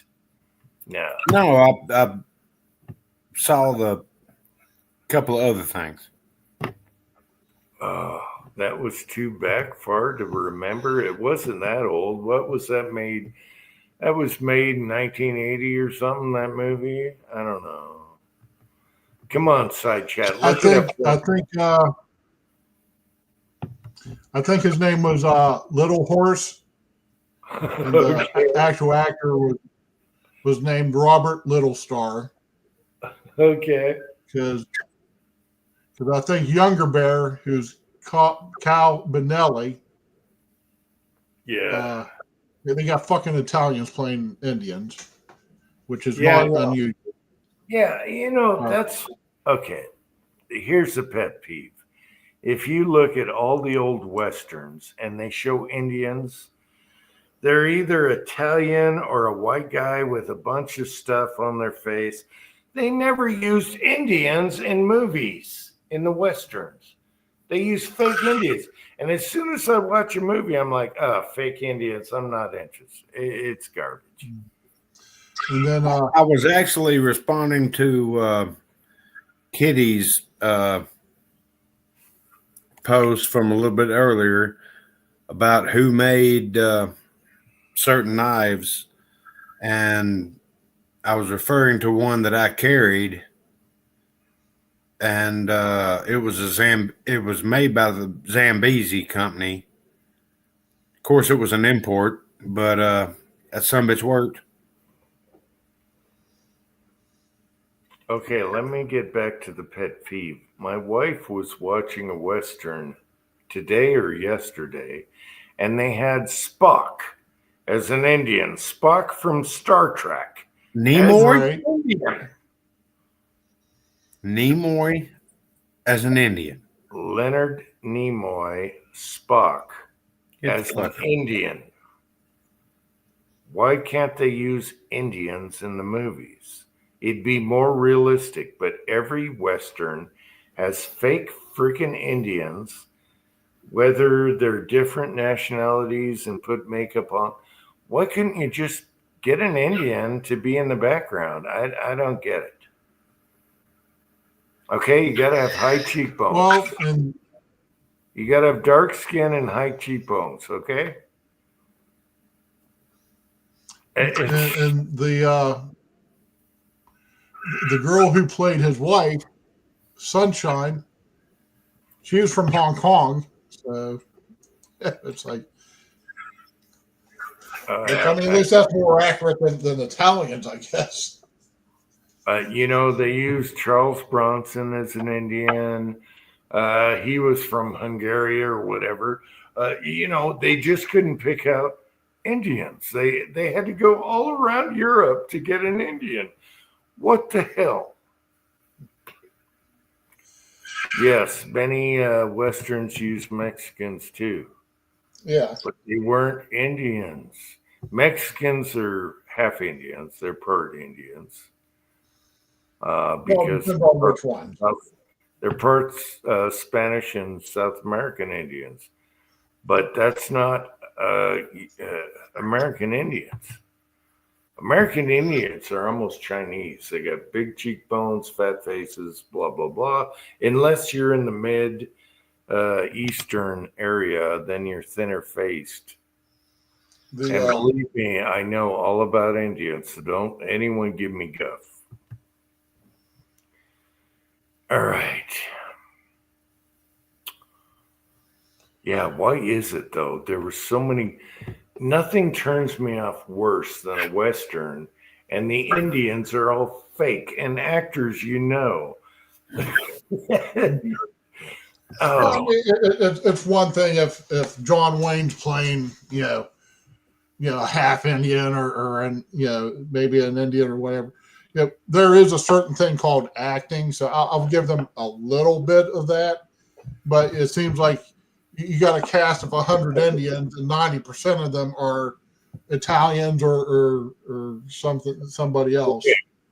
No, I saw the couple of other things. Oh, that was too back far to remember. It wasn't that old. What was that made? That was made in 1980 or something, that movie. I don't know. Come on, side chat. I think his name was Little Horse. And the actual actor was named Robert Littlestar. Okay. Because I think Younger Bear, who's Cal Benelli. Yeah. They got fucking Italians playing Indians, which is not unusual. Yeah, that's okay. Here's the pet peeve. If you look at all the old Westerns and they show Indians, they're either Italian or a white guy with a bunch of stuff on their face. They never used Indians in movies, in the Westerns. They use fake Indians. And as soon as I watch a movie, I'm like, fake Indians. I'm not interested. It's garbage. And then I was actually responding to Kitty's post from a little bit earlier about who made certain knives. And I was referring to one that I carried. And it was made by the Zambezi company. Of course, it was an import, but that some bitch worked. Okay, let me get back to the pet peeve. My wife was watching a Western today or yesterday, and they had Spock as an Indian. Spock from Star Trek. Nimoy? Nimoy as an Indian. Leonard Nimoy, Spock as an Indian. Why can't they use Indians in the movies? It'd be more realistic, but every Western has fake freaking Indians, whether they're different nationalities and put makeup on. Why couldn't you just get an Indian to be in the background? I don't get it. Okay, you got to have high cheekbones. Well, and You got to have dark skin and high cheekbones, okay? and the girl who played his wife, Sunshine, she was from Hong Kong, so it's like, I mean, at least that's more accurate than Italians, I guess. You know, they used Charles Bronson as an Indian. He was from Hungary or whatever. You know, they just couldn't pick out Indians. They had to go all around Europe to get an Indian. What the hell? Yes, many Westerns use Mexicans too, Yeah. but they weren't Indians. Mexicans are half Indians. They're part Indians. Because depends on which one. they're parts Spanish and South American Indians, but that's not American Indians. American Indians are almost Chinese. They got big cheekbones, fat faces, blah, blah, blah. Unless you're in the mid eastern area, then you're thinner faced. And believe me, I know all about Indians, so don't anyone give me guff. All right. Yeah, why is it though? There were so many. Nothing turns me off worse than a Western, and the Indians are all fake and actors, you know. Well, it's one thing if John Wayne's playing, you know, half Indian or maybe an Indian or whatever. You know, there is a certain thing called acting, so I'll give them a little bit of that. But it seems like you got a cast of 100 Indians, and 90% of them are Italians or somebody else.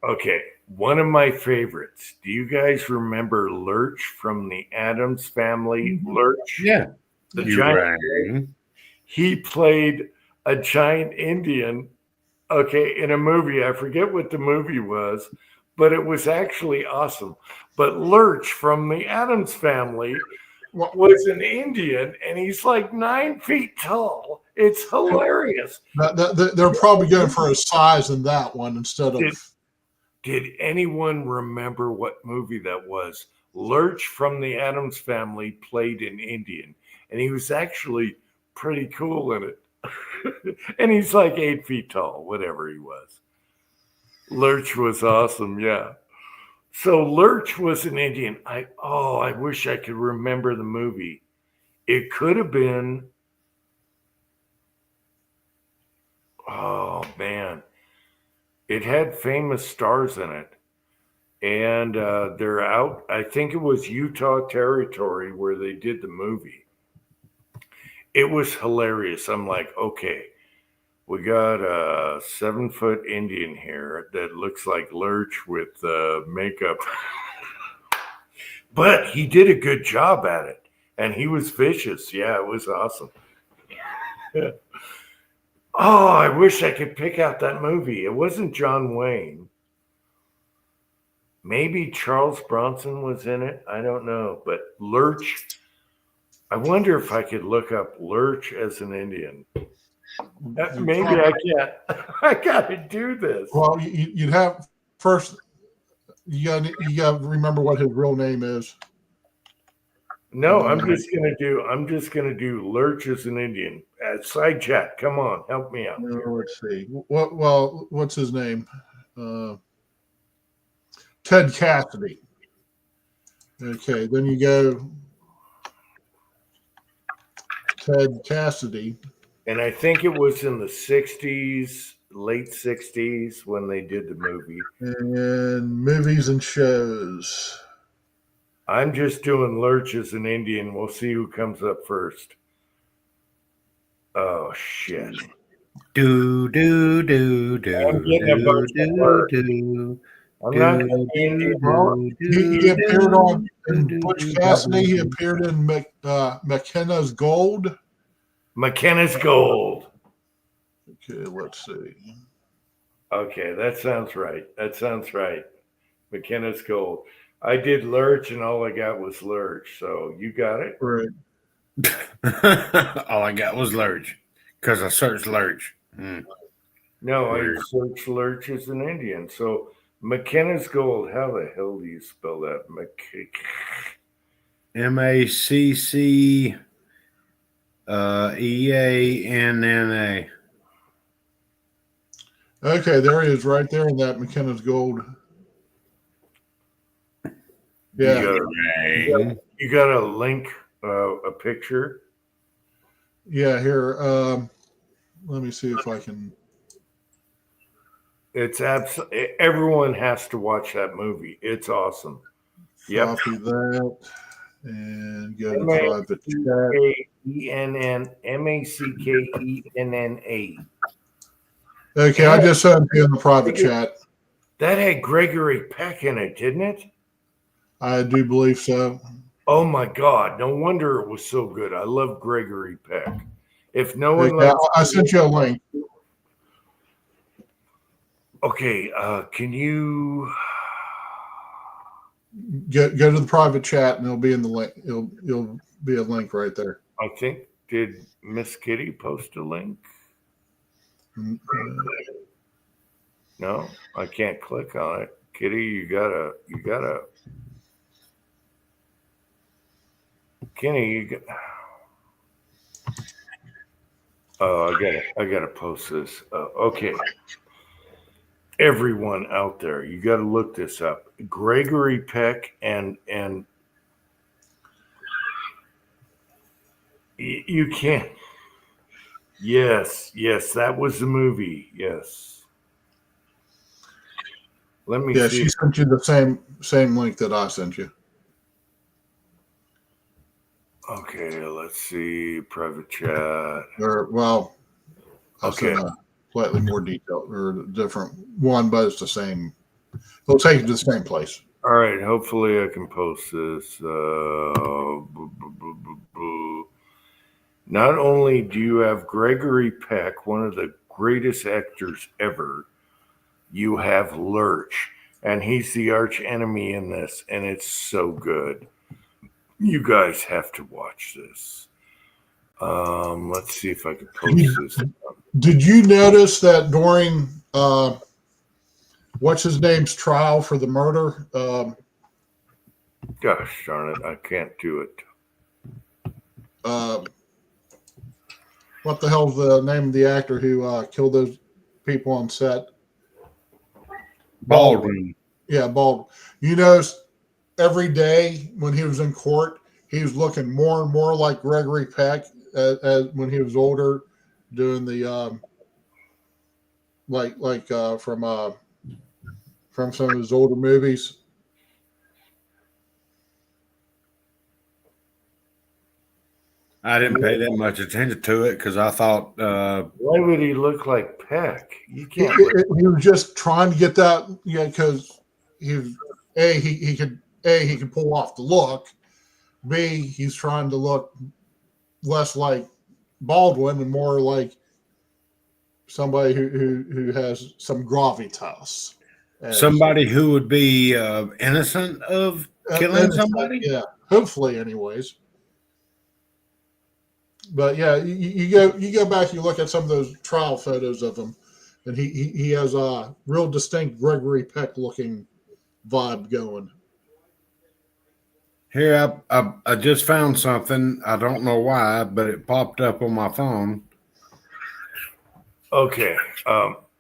Okay. One of my favorites. Do you guys remember Lurch from the Addams Family? Lurch? Yeah. The You're giant. right. He played a giant Indian, okay, in a movie. I forget what the movie was, but it was actually awesome. But Lurch from the Addams Family was an Indian, and he's like 9 feet tall. It's hilarious. They're probably going for his size in that one instead of. Did anyone remember what movie that was? Lurch from the Addams Family played an Indian, and he was actually pretty cool in it. And he's like 8 feet tall, whatever he was. Lurch was awesome, yeah. So Lurch was an Indian. I wish I could remember the movie. It could have been, oh man, it had famous stars in it. And they're out, I think it was Utah Territory where they did the movie. It was hilarious. I'm like, okay, we got a 7-foot Indian here that looks like Lurch with makeup. But he did a good job at it. And he was vicious. Yeah, it was awesome. Oh, I wish I could pick out that movie. It wasn't John Wayne. Maybe Charles Bronson was in it. I don't know. But Lurch, I wonder if I could look up Lurch as an Indian. Maybe I can't. I got to do this. Well, you'd have first. You got to remember what his real name is. No, I'm just gonna do Lurch as an Indian. Side chat, come on, help me out. Let's see. What's his name? Ted Cassidy. Okay, then you go Ted Cassidy. And I think it was in the 60s, late 60s when they did the movie. And movies and shows. I'm just doing Lurch as an Indian. We'll see who comes up first. Oh, shit. Do do do do I'm getting a do bunch of do work. do. I'm not getting any Well, he appeared on in Butch Cassidy. He appeared in McKenna's Gold. McKenna's Gold. Okay, let's see. Okay, that sounds right. That sounds right. McKenna's Gold. I did Lurch, and all I got was Lurch. So you got it. Right. All I got was Lurch because I searched Lurch. No, I Weird. searched Lurch as an Indian. So McKenna's Gold. How the hell do you spell that? MACC EANNA. Okay, there he is, right there in that McKenna's Gold. Yeah. You got a link, a picture. Yeah, here. Let me see if I can. It's everyone has to watch that movie. It's awesome. Yep. Copy that and go to private chat. MacKenna. Okay, I just sent you in the private chat. That had Gregory Peck in it, didn't it? I do believe so. Oh my God! No wonder it was so good. I love Gregory Peck. If no one, Okay, I sent you a link. Okay, can you Go to the private chat and it'll be in the link. It'll be a link right there. I think did Miss Kitty post a link? No, I can't click on it. Kitty, you gotta. Kenny, you got. Oh, I gotta post this. Okay. Everyone out there, you got to look this up. Gregory Peck and you can't. Yes, that was the movie. Yes. Let me Yeah, see. she sent you the same link that I sent you. Okay, let's see. Private chat. Or well, I Okay. sent a slightly more detailed or a different one, but it's the same. It'll take you to the same place. All right. Hopefully, I can post this. Not only do you have Gregory Peck, one of the greatest actors ever, you have Lurch, and he's the arch enemy in this, and it's so good. You guys have to watch this. Let's see if I can post this. Did you notice that during what's his name's trial for the murder? Gosh darn it, I can't do it. What the hell's the name of the actor who killed those people on set? Baldwin. Yeah, Baldwin. You notice every day when he was in court, he was looking more and more like Gregory Peck as when he was older, doing the from some of his older movies. I didn't pay that much attention to it because I thought Why would he look like Peck? You He can't. was just trying to get that, because he was he could pull off the look. B, he's trying to look less like Baldwin and more like somebody who has some gravitas. somebody who would be innocent of killing somebody. Yeah, hopefully, anyways. But yeah, you go back, you look at some of those trial photos of him, and he has a real distinct Gregory Peck looking vibe going. Here, I just found something. I don't know why, but it popped up on my phone. Okay.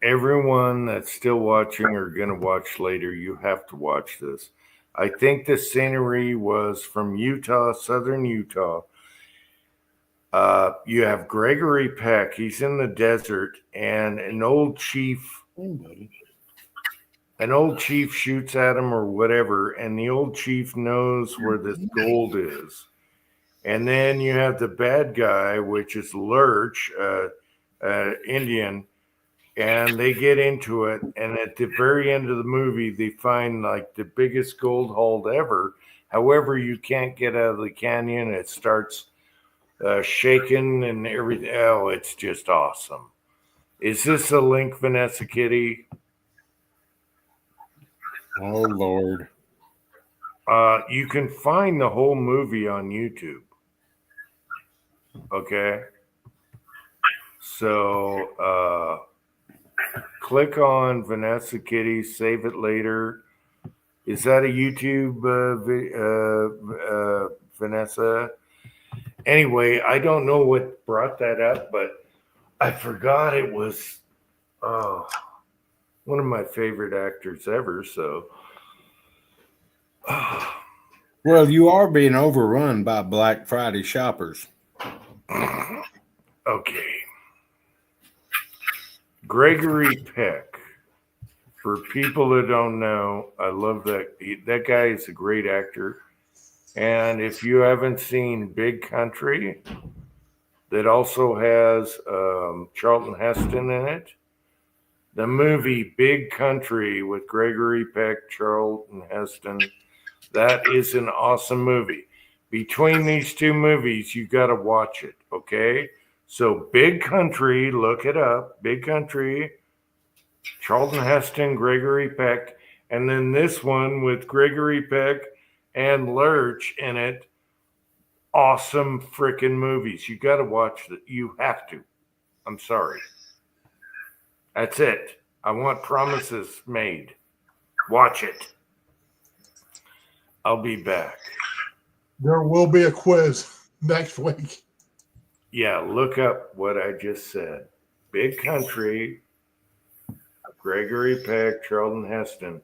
Everyone that's still watching or going to watch later, you have to watch this. I think the scenery was from Utah, southern Utah. You have Gregory Peck. He's in the desert, and an old chief shoots at him or whatever, and the old chief knows where this gold is. And then you have the bad guy, which is Lurch, Indian, and they get into it. And at the very end of the movie, they find like the biggest gold hold ever. However, you can't get out of the canyon. It starts shaking and everything. Oh, it's just awesome. Is this a link, Vanessa Kitty? Oh Lord. You can find the whole movie on YouTube. Okay. So click on Vanessa Kitty, save it later. Is that a YouTube, Vanessa? Anyway, I don't know what brought that up, but I forgot it was one of my favorite actors ever. So, Well, you are being overrun by Black Friday shoppers. okay. Gregory Peck. For people that don't know, I love that. That guy is a great actor. And if you haven't seen Big Country, that also has Charlton Heston in it. The movie Big Country with Gregory Peck, Charlton Heston, that is an awesome movie. Between these two movies, you got to watch it, okay? So Big Country, look it up. Big Country, Charlton Heston, Gregory Peck, and then this one with Gregory Peck and Lurch in it. Awesome freaking movies. You got to watch it. You have to. I'm sorry. That's it. I want promises made. Watch it. I'll be back. There will be a quiz next week. Yeah, look up what I just said. Big Country, Gregory Peck, Charlton Heston.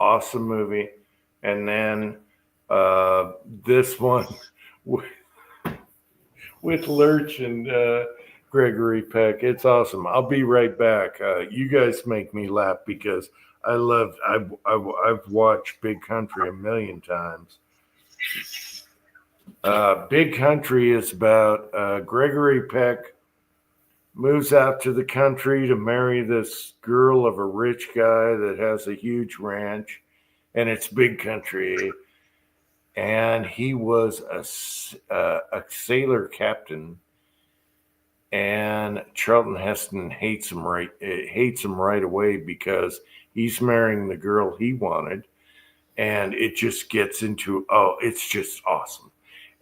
Awesome movie. And then this one with Lurch and Gregory Peck. It's awesome. I'll be right back. You guys make me laugh because I've watched Big Country a million times. Big Country is about Gregory Peck moves out to the country to marry this girl of a rich guy that has a huge ranch, and it's Big Country. And he was a sailor captain, and Charlton Heston hates him right away because he's marrying the girl he wanted, and it just gets into it's just awesome.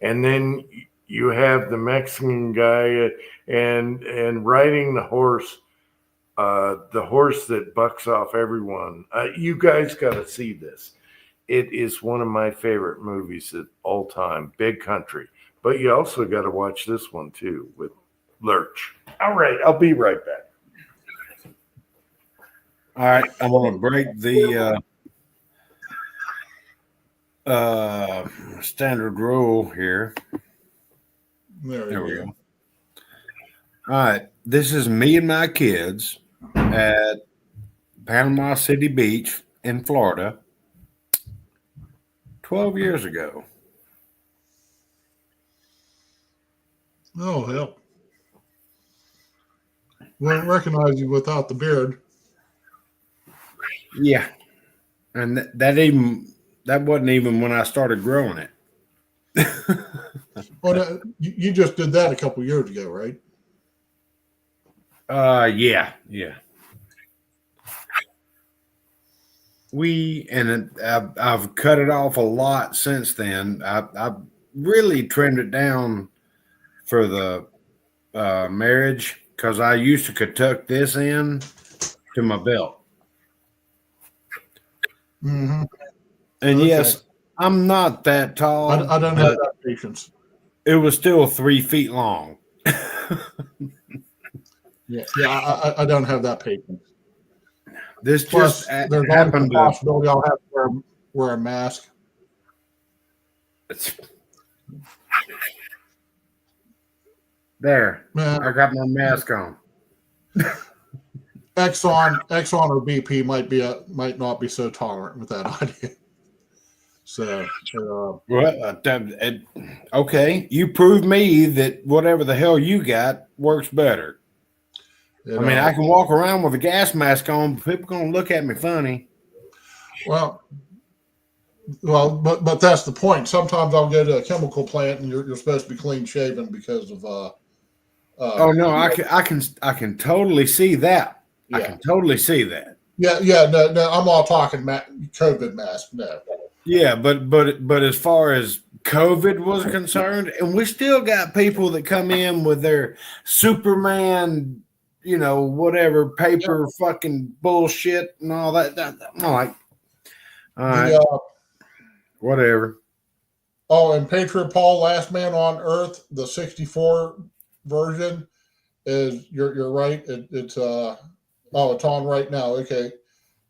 And then you have the Mexican guy and riding the horse that bucks off everyone. You guys got to see this. It is one of my favorite movies of all time, Big Country. But you also got to watch this one too with Lurch. All right, I'll be right back. All right, I'm going to break the standard rule here. There we go. All right, this is me and my kids at Panama City Beach in Florida 12 years ago. Oh, hell. Wouldn't recognize you without the beard. Yeah. And that wasn't even when I started growing it. Well, you just did that a couple years ago, right? Yeah. I've cut it off a lot since then. I've really trimmed it down for the marriage because I used to tuck this in to my belt. Mm-hmm. And Okay. yes, I'm not that tall. I don't have that patience. It was still 3 feet long. Yeah, I don't have that patience. This Plus, just there's always happened the to. possibility I'll have to wear a mask. There, Man, I got my mask on. Exxon or BP might not be so tolerant with that idea. So, Well, okay, you proved me that whatever the hell you got works better. You I mean, know? I can walk around with a gas mask on, but people gonna look at me funny. Well, but that's the point. Sometimes I'll go to a chemical plant and you're supposed to be clean shaven because of Oh no, I can totally see that. I yeah. can totally see that. Yeah, no, I'm all talking COVID mask. No. Yeah, but as far as COVID was concerned, and we still got people that come in with their Superman, whatever paper fucking bullshit and all that. I'm like, all right, whatever. Oh, and Patriot Paul, Last Man on Earth, the 64 version is you're right. It's it's on right now. Okay,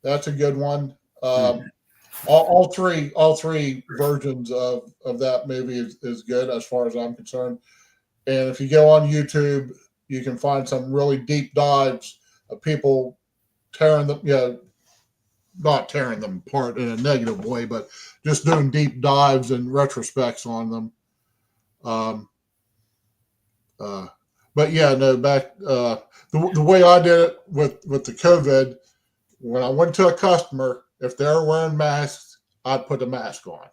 that's a good one. All three versions of that movie is good as far as I'm concerned. And if you go on YouTube, you can find some really deep dives of people tearing them, not tearing them apart in a negative way, but just doing deep dives and retrospects on them. But yeah, no, back the way I did it with the COVID, when I went to a customer, if they're wearing masks, I'd put a mask on.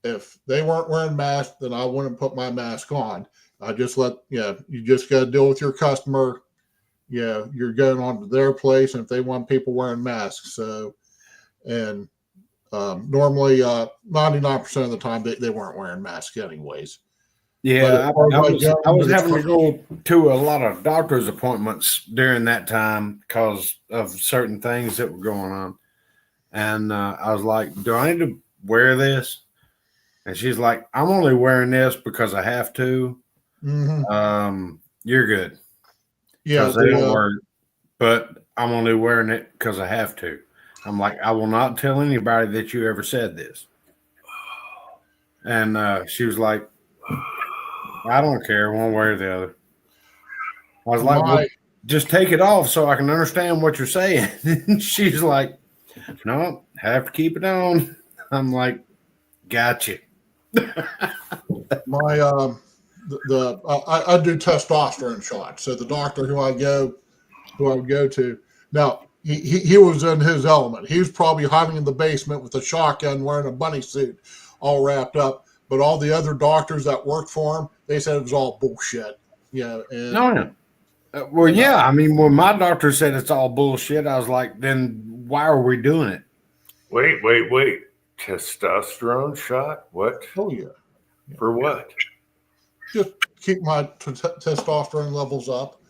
If they weren't wearing masks, then I wouldn't put my mask on. I just you just got to deal with your customer. Yeah, you're going on to their place, and if they want people wearing masks, and normally 99% of the time they weren't wearing masks anyways. Yeah, I was having to go to a lot of doctor's appointments during that time because of certain things that were going on. And I was like, do I need to wear this? And she's like, I'm only wearing this because I have to. Mm-hmm. You're good. Yeah, they don't work, but I'm only wearing it because I have to. I'm like, I will not tell anybody that you ever said this. And she was like, I don't care one way or the other. I was like, well, just take it off so I can understand what you're saying. And she's like, no, have to keep it on. I'm like, gotcha. My I do testosterone shots. So the doctor who I go to now, he was in his element. He was probably hiding in the basement with a shotgun, wearing a bunny suit, all wrapped up. But all the other doctors that worked for him, they said it was all bullshit. Yeah. Well, yeah. I mean, when my doctor said it's all bullshit, I was like, then why are we doing it? Wait. Testosterone shot? What? Oh, yeah. For what? Just keep my testosterone levels up.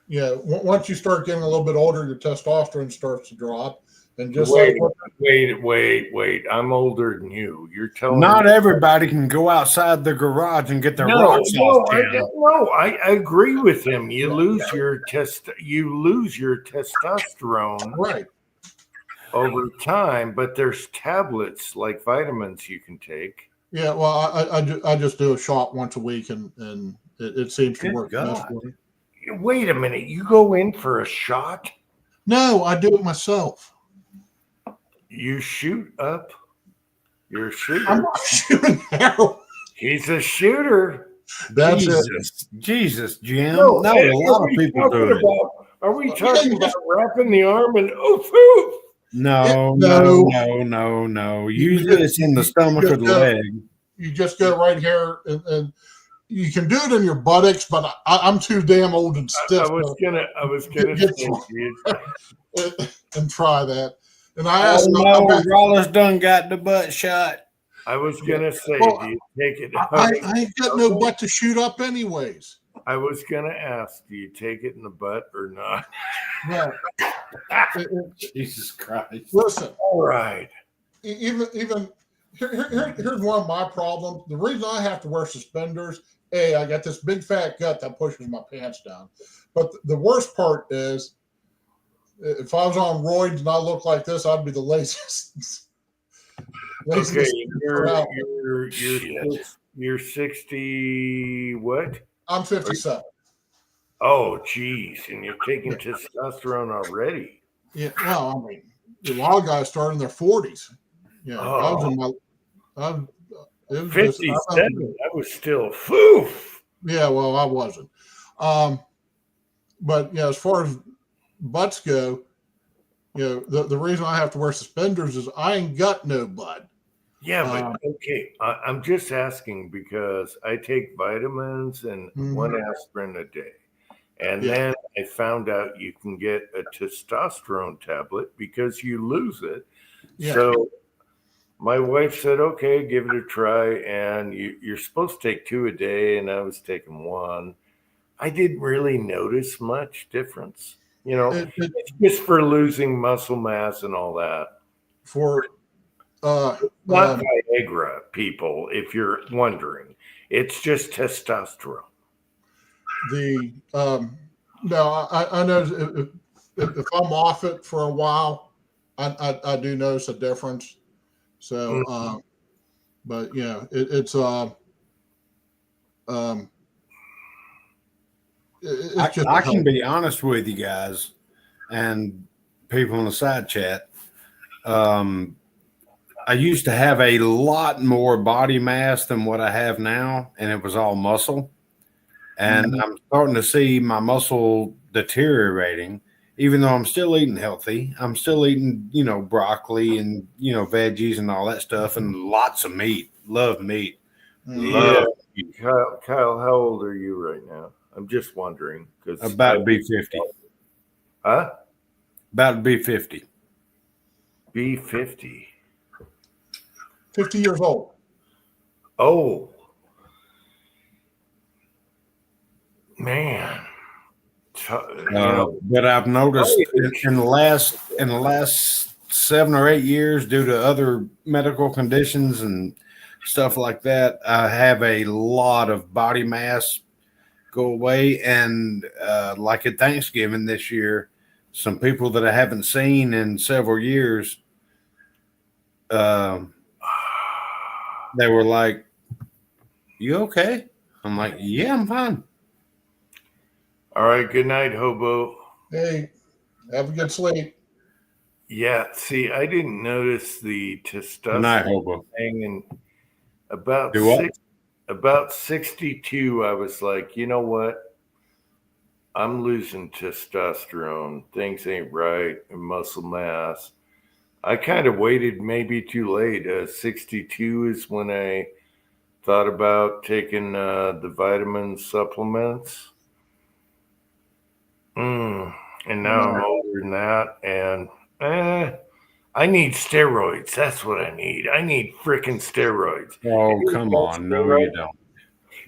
Yeah. Once you start getting a little bit older, your testosterone starts to drop. And just wait. I'm older than you. You're telling not me everybody can go outside the garage and get their rocks off. I agree with him. You lose your testosterone right over time, but there's tablets like vitamins you can take. Yeah, well, I just do a shot once a week, and it seems to work. Wait a minute, you go in for a shot? No, I do it myself. You shoot up? You're a shooter. I'm not shooting heroin. He's a shooter. That's Jesus, Jim. No, a lot of people do it. Are we talking about wrapping the arm and oof? No. Usually it's in the stomach or the leg. You just go right here, and you can do it in your buttocks, but I'm too damn old and stiff. I was gonna say, and try that. And I asked him, Rollins done got the butt shot. I was gonna say, do you take it? I ain't got no butt to shoot up, anyways. I was gonna ask, do you take it in the butt or not? No. Jesus Christ! Listen, all right. Even here's one of my problems. The reason I have to wear suspenders, I got this big fat gut that pushes my pants down. But the worst part is, if I was on roids and I looked like this, I'd be the laziest. Okay, you're 60. What? I'm 57. Oh, geez, and you're taking testosterone already. Yeah, well, I mean, a lot of guys start in their 40s. Yeah, I was in my. It was 57. I was still. Whew. Yeah, well, I wasn't. but as far as butts go, the reason I have to wear suspenders is I ain't got no butt. Yeah, but okay. I'm just asking because I take vitamins and one aspirin a day. And then I found out you can get a testosterone tablet because you lose it. Yeah. So my wife said, okay, give it a try. And you're supposed to take 2 a day. And I was taking 1. I didn't really notice much difference. It's just for losing muscle mass and all that. For Not Viagra, people, if you're wondering. It's just testosterone. No, I know if I'm off it for a while, I do notice a difference. So, but it's just I can be honest with you guys and people in the side chat. I used to have a lot more body mass than what I have now, and it was all muscle. And I'm starting to see my muscle deteriorating, even though I'm still eating healthy. I'm still eating, broccoli and, veggies and all that stuff and lots of meat. Love meat. Yeah. Kyle, how old are you right now? I'm just wondering. About to be 50. Huh? About to be 50. Be 50. 50 years old. Oh. Man. But I've noticed in the last 7 or 8 years, due to other medical conditions and stuff like that, I have a lot of body mass go away. And like at Thanksgiving this year, some people that I haven't seen in several years, they were like, "You okay?" I'm like, "Yeah, I'm fine." All right. Good night, hobo. Hey, have a good sleep. Yeah. See, I didn't notice the Good night, testosterone hobo. thing, and about Do what? about 62, I was like, you know what? I'm losing testosterone. Things ain't right, and muscle mass. I kind of waited maybe too late. 62 is when I thought about taking the vitamin supplements. And now I'm older than that, and I need steroids. That's what I need. I need freaking steroids. Oh, come on. No, you don't.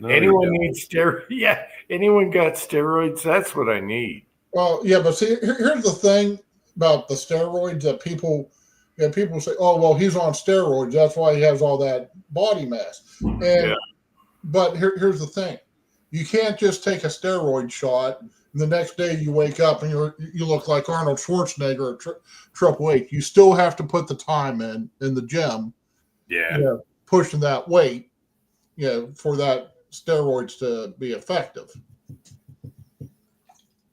No, Anyone you don't. needs steroids? Yeah, anyone got steroids? That's what I need. Well, yeah, but see, here's the thing about the steroids that people say, "Oh, well, he's on steroids. That's why he has all that body mass." But here's the thing: you can't just take a steroid shot and the next day you wake up and you look like Arnold Schwarzenegger or Triple H. You still have to put the time in the gym, pushing that weight, for that steroids to be effective.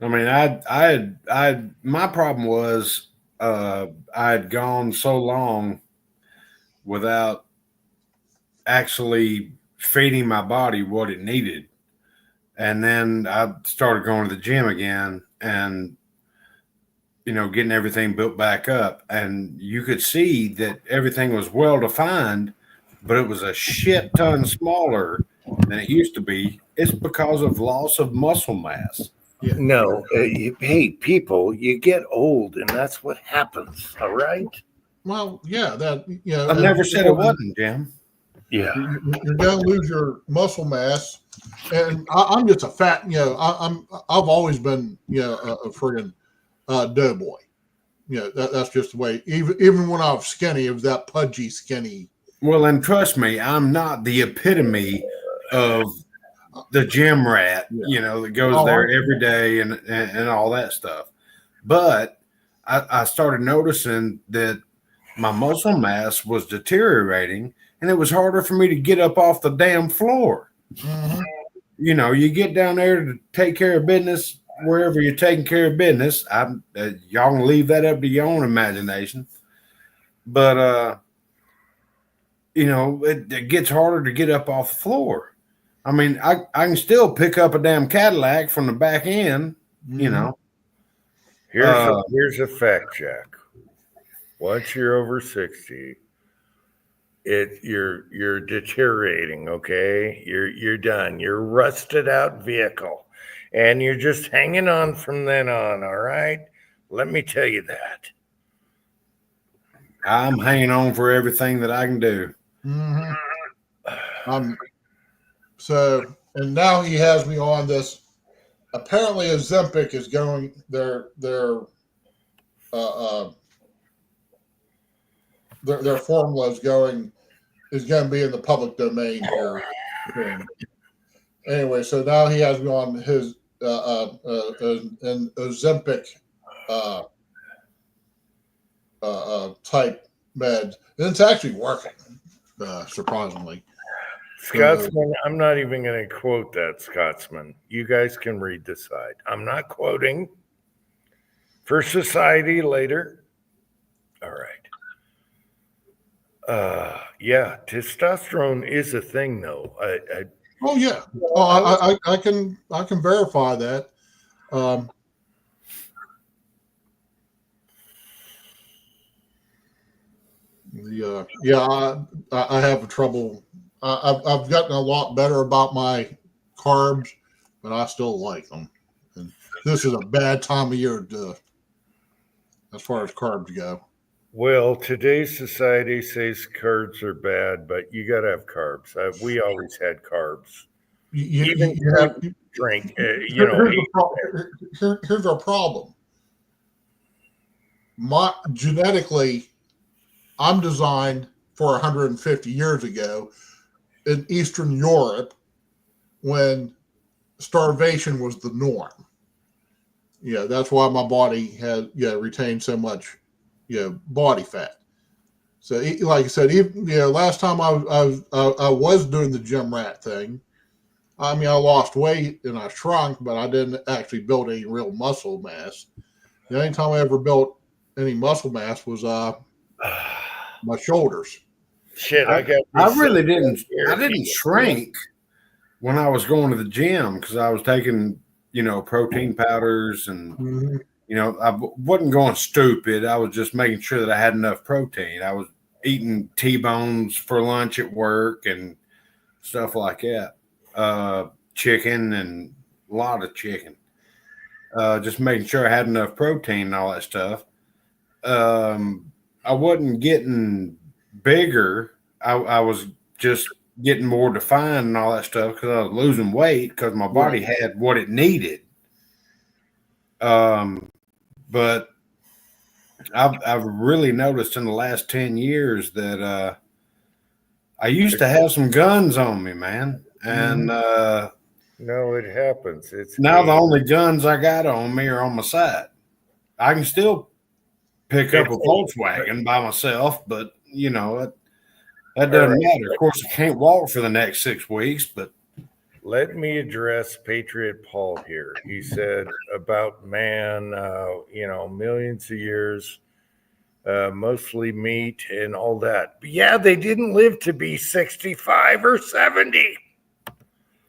I mean, my problem was I had gone so long without actually feeding my body what it needed. And then I started going to the gym again and, getting everything built back up. And you could see that everything was well defined, but it was a shit ton smaller than it used to be. It's because of loss of muscle mass. Yeah. No, hey, people, you get old, and that's what happens. All right. Well, yeah, I never said it wasn't, Jim. Yeah, you're going to lose your muscle mass, and I'm just a fat. I've always been a friggin' doughboy. That's just the way. Even when I was skinny, it was that pudgy skinny. Well, and trust me, I'm not the epitome of the gym rat, that goes there every day and all that stuff. But I started noticing that my muscle mass was deteriorating, and it was harder for me to get up off the damn floor. Mm-hmm. You get down there to take care of business wherever you're taking care of business. Y'all can leave that up to your own imagination. But, it gets harder to get up off the floor. I mean, I can still pick up a damn Cadillac from the back end you know. Here's a fact check. Once you're over 60, you're deteriorating, okay? You're done. You're a rusted out vehicle. And you're just hanging on from then on, all right? Let me tell you that. I'm hanging on for everything that I can do. So, and now he has me on this. Apparently, Ozempic is going. Their formula is going to be in the public domain here soon. Anyway, so now he has me on his an Ozempic type med, and it's actually working, surprisingly. Scotsman, I'm not even going to quote that, Scotsman. You guys can read the side. I'm not quoting. For society later. All right. Yeah, testosterone is a thing, though. Oh yeah, I can verify that. I have trouble. I've gotten a lot better about my carbs, but I still like them. And this is a bad time of year as far as carbs go. Well, today's society says carbs are bad, but you got to have carbs. We always had carbs. Even drink, Here's our problem. Genetically, I'm designed for 150 years ago in Eastern Europe when starvation was the norm. Yeah, that's why my body had retained so much body fat. So, like I said, even last time I was doing the gym rat thing. I mean, I lost weight and I shrunk, but I didn't actually build any real muscle mass. The only time I ever built any muscle mass was my shoulders. Shit, I really didn't. I didn't shrink when I was going to the gym because I was taking, protein powders and, I wasn't going stupid. I was just making sure that I had enough protein. I was eating T-bones for lunch at work and stuff like that. Chicken and a lot of chicken. Just making sure I had enough protein and all that stuff. I wasn't getting bigger. I was just getting more defined and all that stuff because I was losing weight because my body had what it needed. But I've really noticed in the last 10 years that I used to have some guns on me, man. And no, it happens. It's now the only guns I got on me are on my side. I can still pick up a Volkswagen by myself, but that doesn't matter. Of course, I can't walk for the next 6 weeks, but let me address Patriot Paul here. He said about man, millions of years, mostly meat and all that. But yeah, they didn't live to be 65 or 70.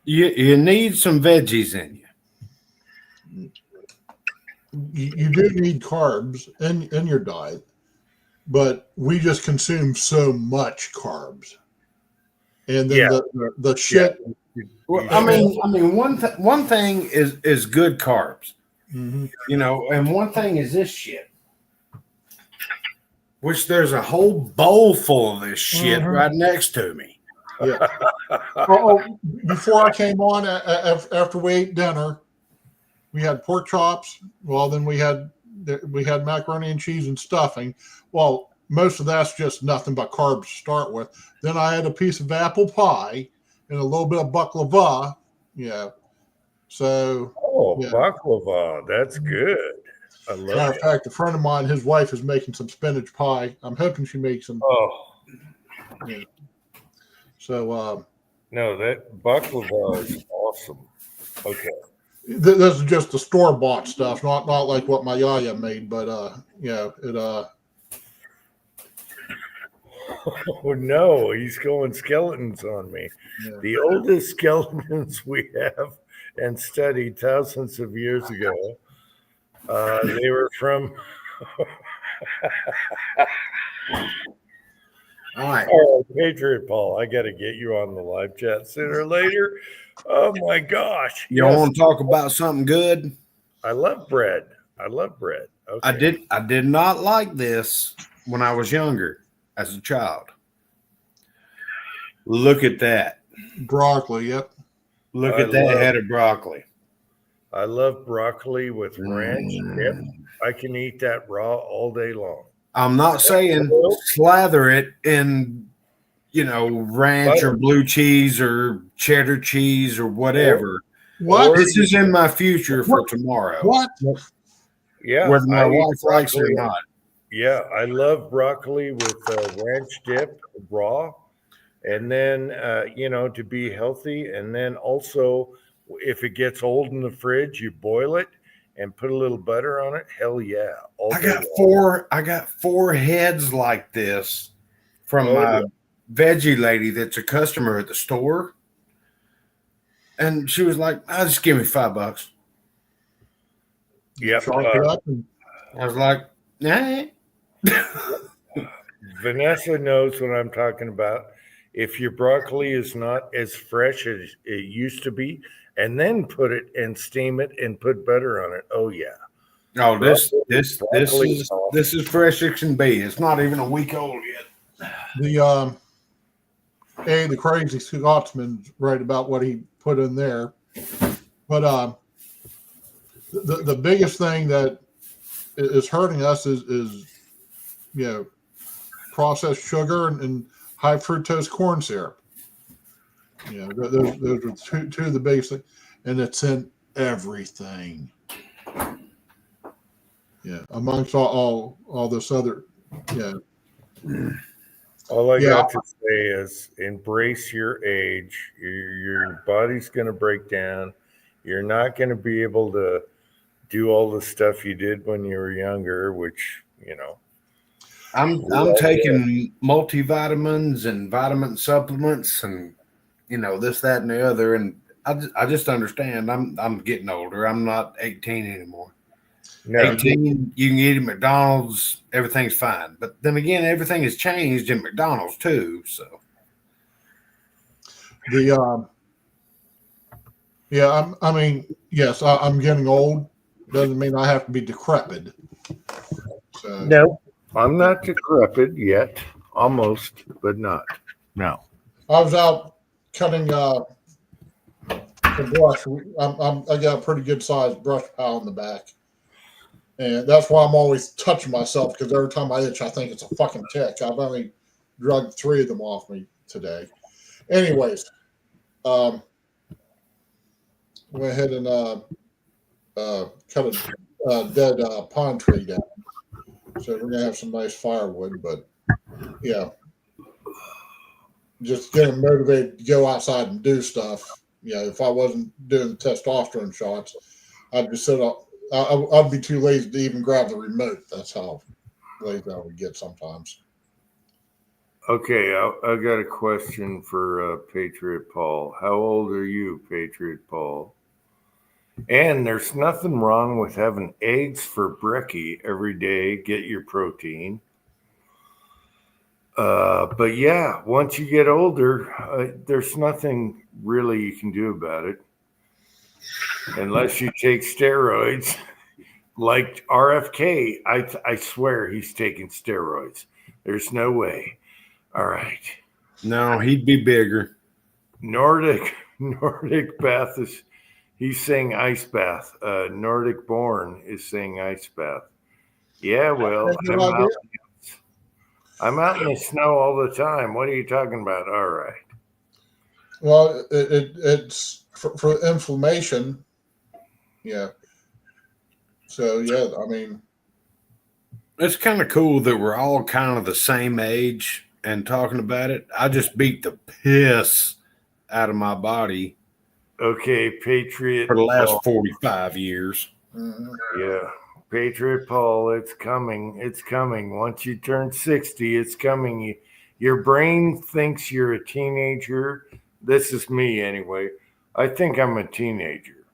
You need some veggies in you. You do need carbs in your diet, but we just consume so much carbs, and then the shit. Well, I mean, one thing is good carbs, and one thing is this shit, which there's a whole bowl full of this shit right next to me. Yeah. Before I came on, after we ate dinner, we had pork chops. Well, then we had macaroni and cheese and stuffing. Well, most of that's just nothing but carbs to start with. Then I had a piece of apple pie and a little bit of baklava. Yeah. So. Baklava, that's good. I love it. Matter of fact, a friend of mine, his wife is making some spinach pie. I'm hoping she makes some. Yeah. So. No, that baklava is awesome. Okay. This is just the store-bought stuff, not like what my yaya made, but it. Oh no, he's going skeletons on me. Yeah. The oldest skeletons we have and studied thousands of years ago. They were from. All right. Oh, Patriot Paul, I got to get you on the live chat sooner or later. Oh my gosh! You want to talk about something good? I love bread. I love bread. Okay. I did not like this when I was younger as a child. Look at that. Broccoli, yep. Look at that head of broccoli. I love broccoli with ranch dip. I can eat that raw all day long. I'm not saying slather it in, ranch or blue cheese or cheddar cheese or whatever. What? This is in my future for tomorrow. What? Yeah. Whether my wife likes it or not. Yeah, I love broccoli with ranch dip raw. And then, to be healthy. And then also, if it gets old in the fridge, you boil it and put a little butter on it. Hell yeah. I got four heads like this from my veggie lady that's a customer at the store. And she was like, just give me $5. Yep. I was like, nah. Vanessa knows what I'm talking about. If your broccoli is not as fresh as it used to be, and then put it and steam it and put butter on it. Oh yeah. Oh, this is fresh as can be. It's not even a week old yet. The crazy Scotsman's right about what he put in there, but the biggest thing that is hurting us is processed sugar and high fructose corn syrup. Those are two of the biggest things, and it's in everything. Yeah, amongst all this other, All I got to say is embrace your age. Your body's going to break down. You're not going to be able to do all the stuff you did when you were younger, which, I'm taking multivitamins and vitamin supplements and, this, that, and the other. And I just understand I'm getting older. I'm not 18 anymore. No. 18, you can eat at McDonald's, everything's fine. But then again, everything has changed in McDonald's too. So yes, I'm getting old. Doesn't mean I have to be decrepit. So. No, I'm not decrepit yet. Almost, but not. No. I was out cutting the brush. I got a pretty good sized brush pile in the back. And that's why I'm always touching myself, because every time I itch, I think it's a fucking tick. I've only drugged 3 of them off me today. Anyways, went ahead and cut a dead pine tree down. So we're going to have some nice firewood. But, just getting motivated to go outside and do stuff. If I wasn't doing testosterone shots, I'd just sit up. I'd be too lazy to even grab the remote. That's how lazy I would get sometimes. Okay, I got a question for Patriot Paul. How old are you, Patriot Paul? And there's nothing wrong with having eggs for brekkie every day. Get your protein. But yeah, once you get older, there's nothing really you can do about it. Unless you take steroids like RFK. I swear he's taking steroids. There's no way. All right. No, he'd be bigger. Nordic bath is, he's saying ice bath. Nordic born is saying ice bath. Yeah, well, I'm out in the snow all the time. What are you talking about? All right. Well, it's for inflammation. Yeah. So, it's kind of cool that we're all kind of the same age and talking about it. I just beat the piss out of my body. Okay, Patriot. For the last 45 years. Mm-hmm. Yeah. Patriot Paul, it's coming. It's coming. Once you turn 60, it's coming. Your brain thinks you're a teenager. This is me anyway. I think I'm a teenager.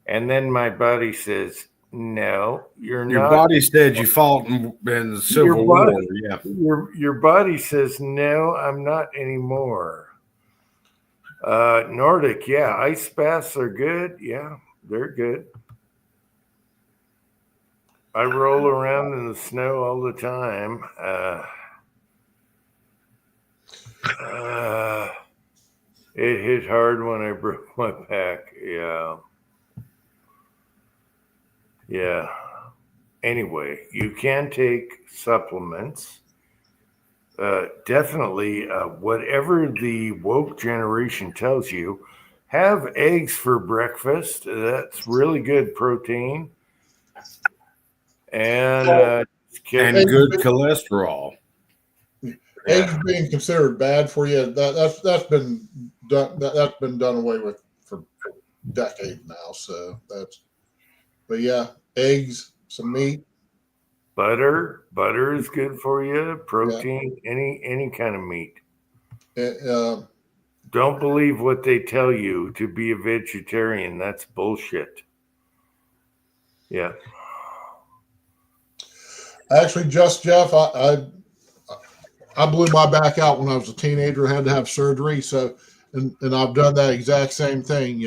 And then my body says, no, you're Your not. body said you fought in the Civil body- War. Yeah. Your body says, no, I'm not anymore. Nordic, yeah. Ice baths are good. Yeah, they're good. I roll around in the snow all the time. It hit hard when I broke my back. Yeah. Yeah. Anyway, you can take supplements. Definitely, whatever the woke generation tells you, have eggs for breakfast. That's really good protein. And And good cholesterol. Eggs being considered bad for you, that's been done. That's been done away with for decades now. So but yeah, eggs, some meat. butter is good for you. Protein, any kind of meat. Don't believe what they tell you to be a vegetarian. That's bullshit. Yeah. Actually, just Jeff, I blew my back out when I was a teenager. I had to have surgery. So, and I've done that exact same thing.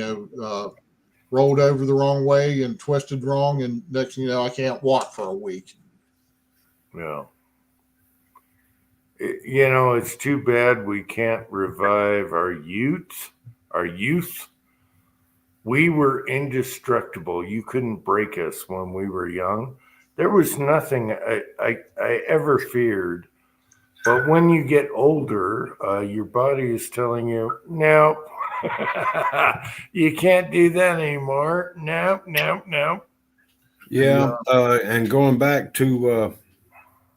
Rolled over the wrong way and twisted wrong, and next thing you know, I can't walk for a week. Yeah. It's too bad we can't revive our youth. We were indestructible. You couldn't break us when we were young. There was nothing I ever feared. But when you get older, your body is telling you, no, you can't do that anymore. No. Yeah. And going back to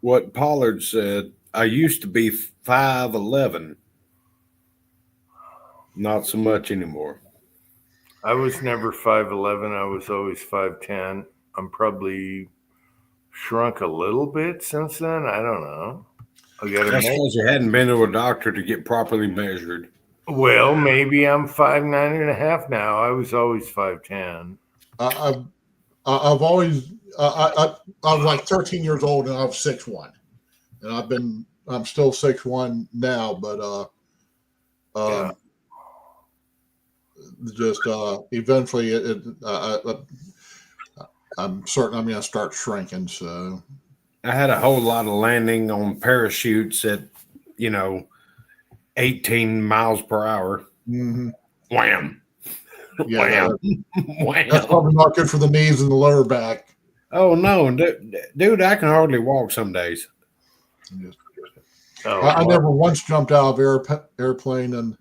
what Pollard said, I used to be 5'11". Not so much anymore. I was never 5'11". I was always 5'10". I'm probably shrunk a little bit since then. I don't know. That's because you hadn't been to a doctor to get properly measured. Well, maybe I'm 5'9.5" now. I was always 5'10". I've always I was like 13 years old and I was 6'1", and I'm still 6'1" now, but just eventually I'm certain I'm going to start shrinking. So I had a whole lot of landing on parachutes at 18 miles per hour. mm-hmm. Wham. Yeah, Wham. that's probably not good for the knees and the lower back. Oh no, dude, I can hardly walk some days. I never once jumped out of airplane, and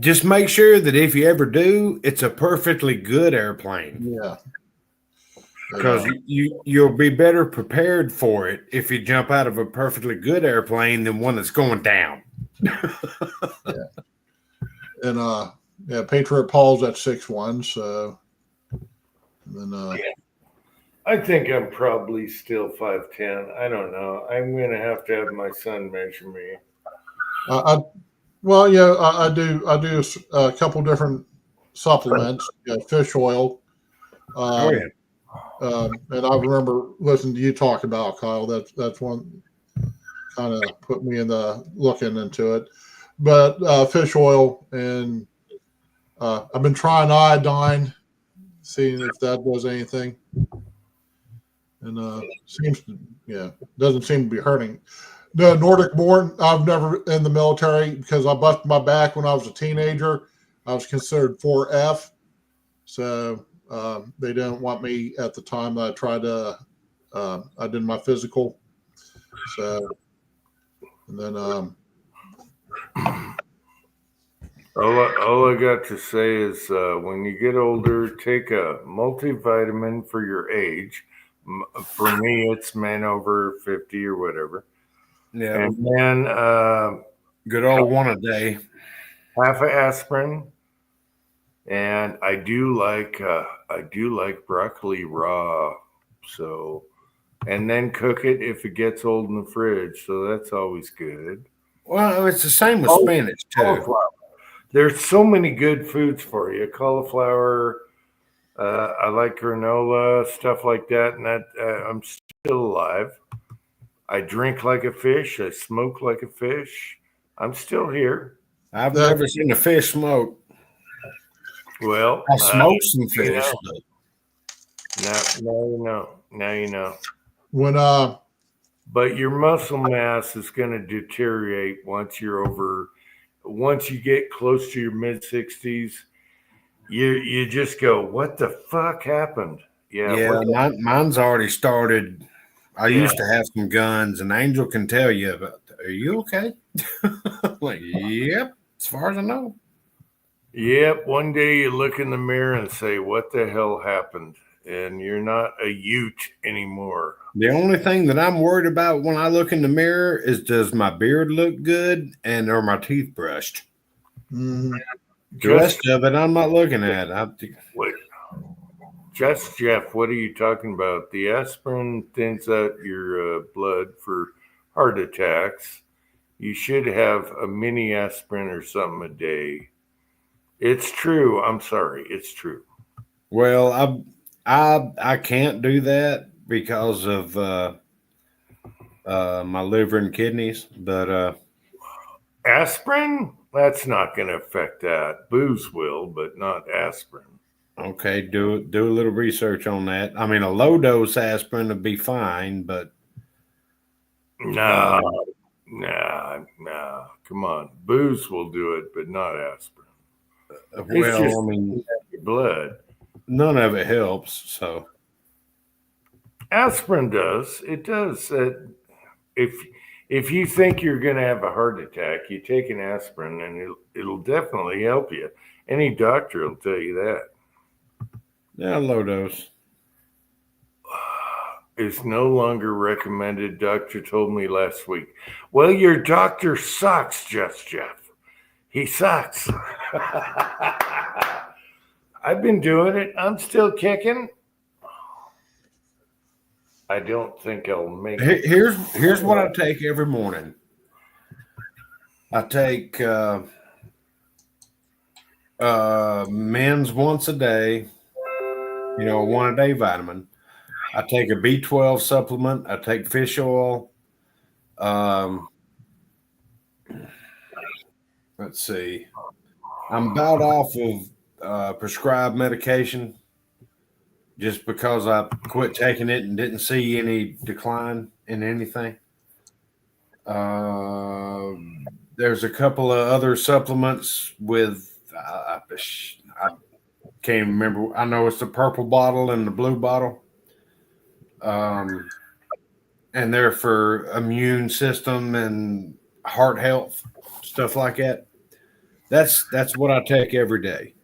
just make sure that if you ever do, it's a perfectly good airplane. Yeah, because you'll be better prepared for it if you jump out of a perfectly good airplane than one that's going down. Yeah, and Patriot Paul's at 6'1", so. And then, I think I'm probably still 5'10". I don't know. I'm going to have my son measure me. I do a couple different supplements, fish oil. And I remember listening to you talk about, Kyle. That's one kind of put me in the looking into it. But fish oil, and I've been trying iodine, seeing if that does anything. And doesn't seem to be hurting. The Nordic Born, I've never in the military because I busted my back when I was a teenager. I was considered 4F, so they didn't want me at the time. I tried to, I did my physical, so, and then all I got to say is when you get older, take a multivitamin for your age. For me, it's men over 50 or whatever. Yeah, and then good old one a day. Half of aspirin, and I do like broccoli raw. So, and then cook it if it gets old in the fridge. So that's always good. Well, it's the same with spinach too. There's so many good foods for you. Cauliflower. I like granola, stuff like that, and that I'm still alive. I drink like a fish. I smoke like a fish. I'm still here. I've That- never seen a fish smoke. Well, I smoke some you fish. know. Now you know. Now you know. When But your muscle mass is going to deteriorate once once you get close to your mid 60s. You just go, what the fuck happened? Yeah, mine's already started. I used to have some guns, and Angel can tell you about that. Are you okay? Like, yep, as far as I know. Yep. One day you look in the mirror and say, what the hell happened? And you're not a Ute anymore. The only thing that I'm worried about when I look in the mirror is, does my beard look good and are my teeth brushed? mhm. The rest of it, I'm not looking at. Wait. Just Jeff, what are you talking about? The aspirin thins out your blood for heart attacks. You should have a mini aspirin or something a day. It's true. I'm sorry. It's true. Well, I can't do that because of my liver and kidneys. But Aspirin? That's not going to affect that. Booze will, but not aspirin. okay, do a little research on that. I mean, a low dose aspirin would be fine, but Nah. Come on. Booze will do it, but not aspirin. well, just- I mean, Your blood. none of it helps. So Aspirin does. It does. If you think you're going to have a heart attack, you take an aspirin, and it'll definitely help you. Any doctor will tell you that. yeah, low dose. Is no longer recommended. Doctor told me last week. Well, your doctor sucks, Jeff. He sucks. I've been doing it. I'm still kicking. I don't think I'll make it. Here's what I take every morning. I take men's once a day, one a day vitamin. I take a B12 supplement. I take fish oil. Let's see. I'm about off of prescribed medication just because I quit taking it and didn't see any decline in anything. There's a couple of other supplements with, I can't remember. I know it's the purple bottle and the blue bottle. And they're for immune system and heart health, stuff like that. That's what I take every day.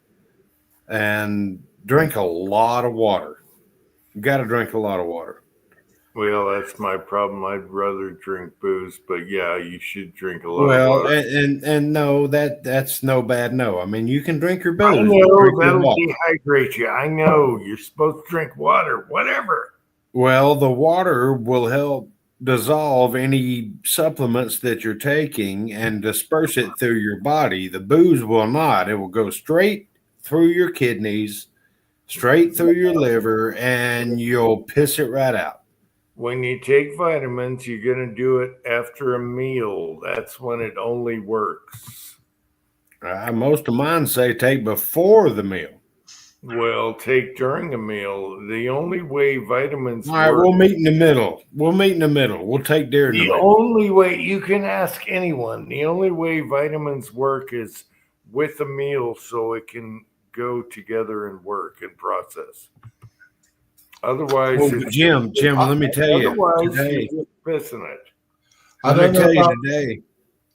And drink a lot of water. You got to drink a lot of water. Well, that's my problem. I'd rather drink booze, but yeah, you should drink a lot of Well, water. and no, that's no bad. No, I mean you can drink your booze. I know drink your that'll water. dehydrate you. I know you're supposed to drink water, whatever. Well, the water will help dissolve any supplements that you're taking and disperse it through your body. The booze will not. It will go straight through your kidneys, straight through your liver, and you'll piss it right out. When you take vitamins, you're going to do it after a meal. That's when it only works. Most of mine say take before the meal. Well, take during a meal. The only way vitamins All right, work. we'll meet in the middle. We'll take during the The meal. only way you can ask anyone, the only way vitamins work is with a meal so it can go together and work and process. Otherwise, Well, Jim, let me tell you today. you're just pissing it. I Let don't me know tell you about, today.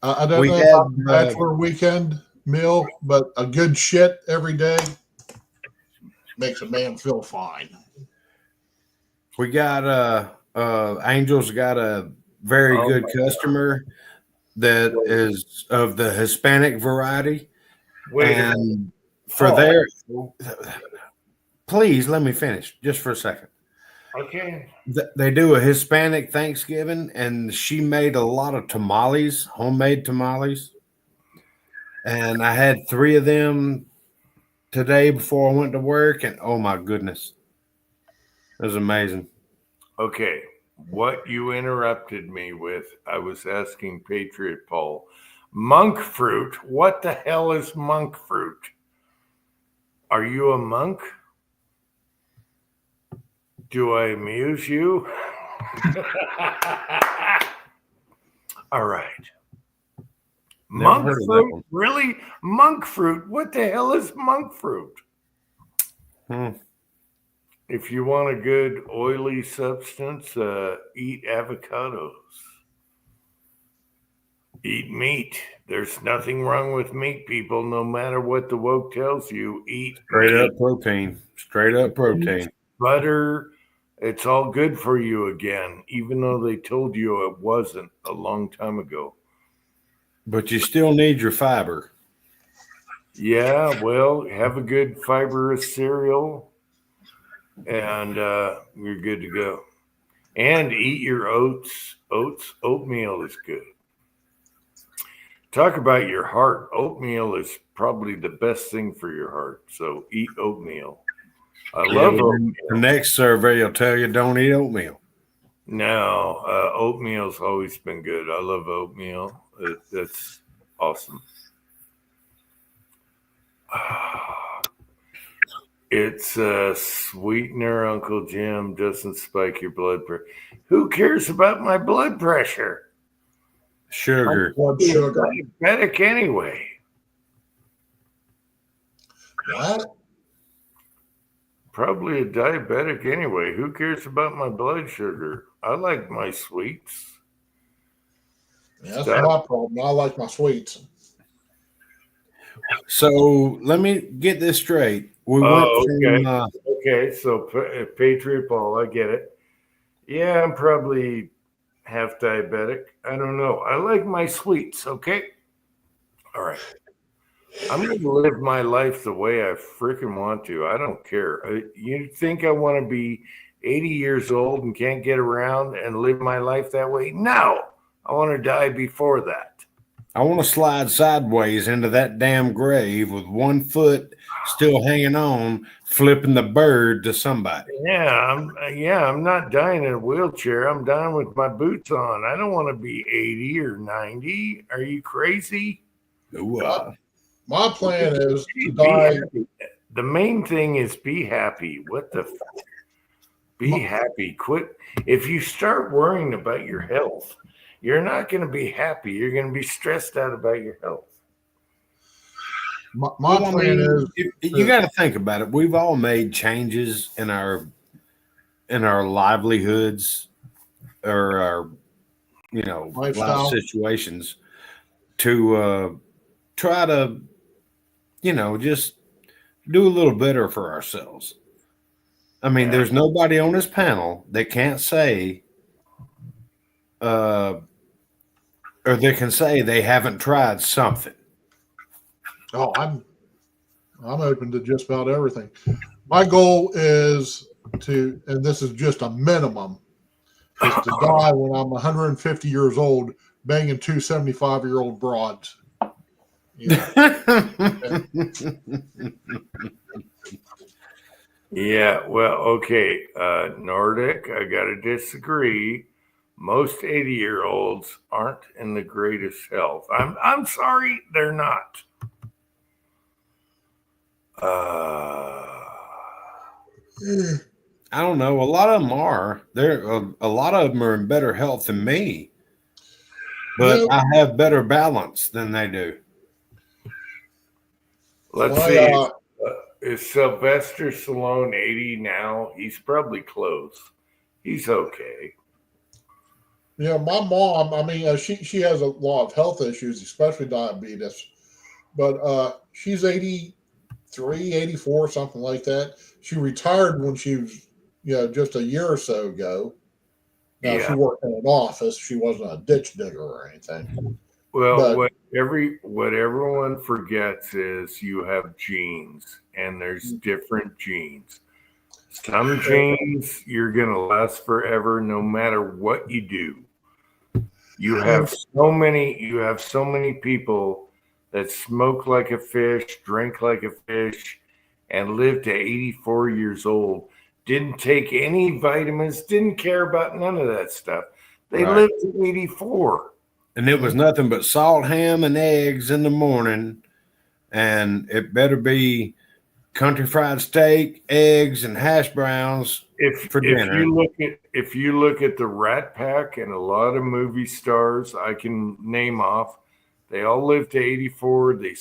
I don't we know had, about the bachelor weekend meal, but a good shit every day makes a man feel fine. We got Angel's got a very good customer that is of the Hispanic variety. Wait a minute. And for their please let me finish just for a second. Okay. They do a Hispanic Thanksgiving, and she made a lot of tamales, homemade tamales. And I had 3 of them today before I went to work, and oh my goodness, it was amazing. Okay, what you interrupted me with, I was asking Patriot Paul, monk fruit. What the hell is monk fruit? Are you a monk? Do I amuse you? All right. Never Monk heard of that fruit? one. Really? Monk fruit? What the hell is monk fruit? If you want a good oily substance, eat avocados. Eat meat. There's nothing wrong with meat, people. No matter what the woke tells you, eat Straight meat. up protein. Straight up protein. Butter. It's all good for you again, even though they told you it wasn't a long time ago. But you still need your fiber. Yeah, well, have a good fibrous cereal, and you're good to go. And eat your oats. Oatmeal is good. Talk about your heart. Oatmeal is probably the best thing for your heart. So eat oatmeal. I love oatmeal. The next survey will tell you don't eat oatmeal. No, oatmeal's always been good. I love oatmeal. That's awesome. It's a sweetener, Uncle Jim. Doesn't spike your blood pressure. Who cares about my blood pressure? Sugar. Blood sugar. Diabetic anyway. What? Probably a diabetic anyway. Who cares about my blood sugar? I like my sweets. Yeah, that's my problem. I like my sweets. So let me get this straight. We went from Okay, so Patriot Ball, I get it. Yeah, I'm probably half diabetic. I don't know. I like my sweets, okay? All right. I'm going to live my life the way I freaking want to. I don't care. You think I want to be 80 years old and can't get around and live my life that way? No. I want to die before that. I want to slide sideways into that damn grave with one foot still hanging on, flipping the bird to somebody. Yeah, I'm not dying in a wheelchair. I'm dying with my boots on. I don't want to be 80 or 90. Are you crazy? Ooh, My plan is to Be die. happy. The main thing is be happy. What the be happy. Quit. If you start worrying about your health, you're not going to be happy. You're going to be stressed out about your health. My plan is you got to think about it. We've all made changes in our livelihoods or our Lifestyle. life situations to try to just do a little better for ourselves. I mean, there's nobody on this panel that can't say or they can say they haven't tried something. Oh, I'm open to just about everything. My goal is to, and this is just a minimum, is to die when I'm 150 years old, banging two 75-year-old broads. Yeah, well, okay. Nordic, I got to disagree. Most 80-year-olds aren't in the greatest health. I'm sorry, they're not. I don't know. A lot of them are. A lot of them are in better health than me, but I have better balance than they do. Let's see. Is Sylvester Stallone 80 now? He's probably close. He's okay. Yeah, my mom, I mean, she has a lot of health issues, especially diabetes, but she's 83, 84, something like that. She retired when she was, just a year or so ago. Now, she worked in an office. She wasn't a ditch digger or anything. Well, what everyone forgets is you have genes, and there's different genes. Some genes you're going to last forever no matter what you do. You have so many people that smoked like a fish, drank like a fish, and lived to 84 years old. Didn't take any vitamins, didn't care about none of that stuff. They Right. lived to 84. And it was nothing but salt, ham, and eggs in the morning. And it better be country fried steak, eggs, and hash browns for dinner. If you look at the Rat Pack and a lot of movie stars I can name off, they all lived to 84. They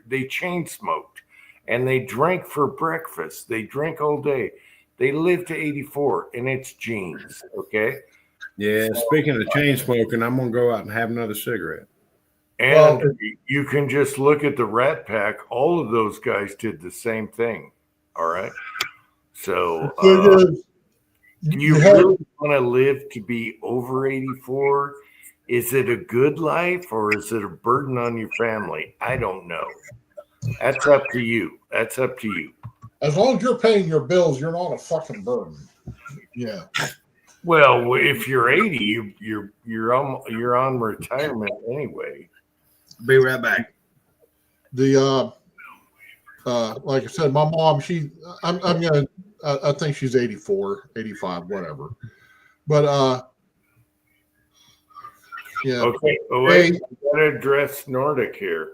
they chain smoked, and they drank for breakfast. They drank all day. They lived to 84, and it's genes. Okay. Yeah, speaking of chain smoking, I'm gonna go out and have another cigarette. And you can just look at the Rat Pack. All of those guys did the same thing. All right. So do you really want to live to be over 84? Is it a good life or is it a burden on your family? I don't know. That's up to you. That's up to you. As long as you're paying your bills, you're not a fucking burden. Yeah. Well, if you're 80, you're on retirement anyway. Be right back. The like I said, my mom, I think she's 84, 85, whatever. But yeah. Okay. Oh, wait, I gotta address Nordic here.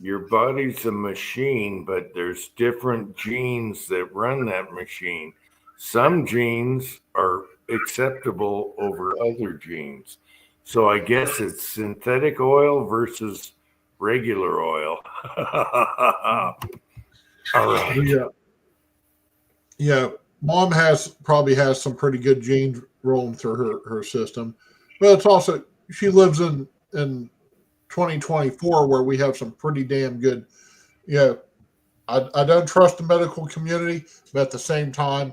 Your body's a machine, but there's different genes that run that machine. Some genes are acceptable over other genes. So I guess it's synthetic oil versus regular oil. All right. Yeah. Yeah. Mom probably has some pretty good genes rolling through her system. But it's also, she lives in 2024 where we have some pretty damn good, I don't trust the medical community, but at the same time,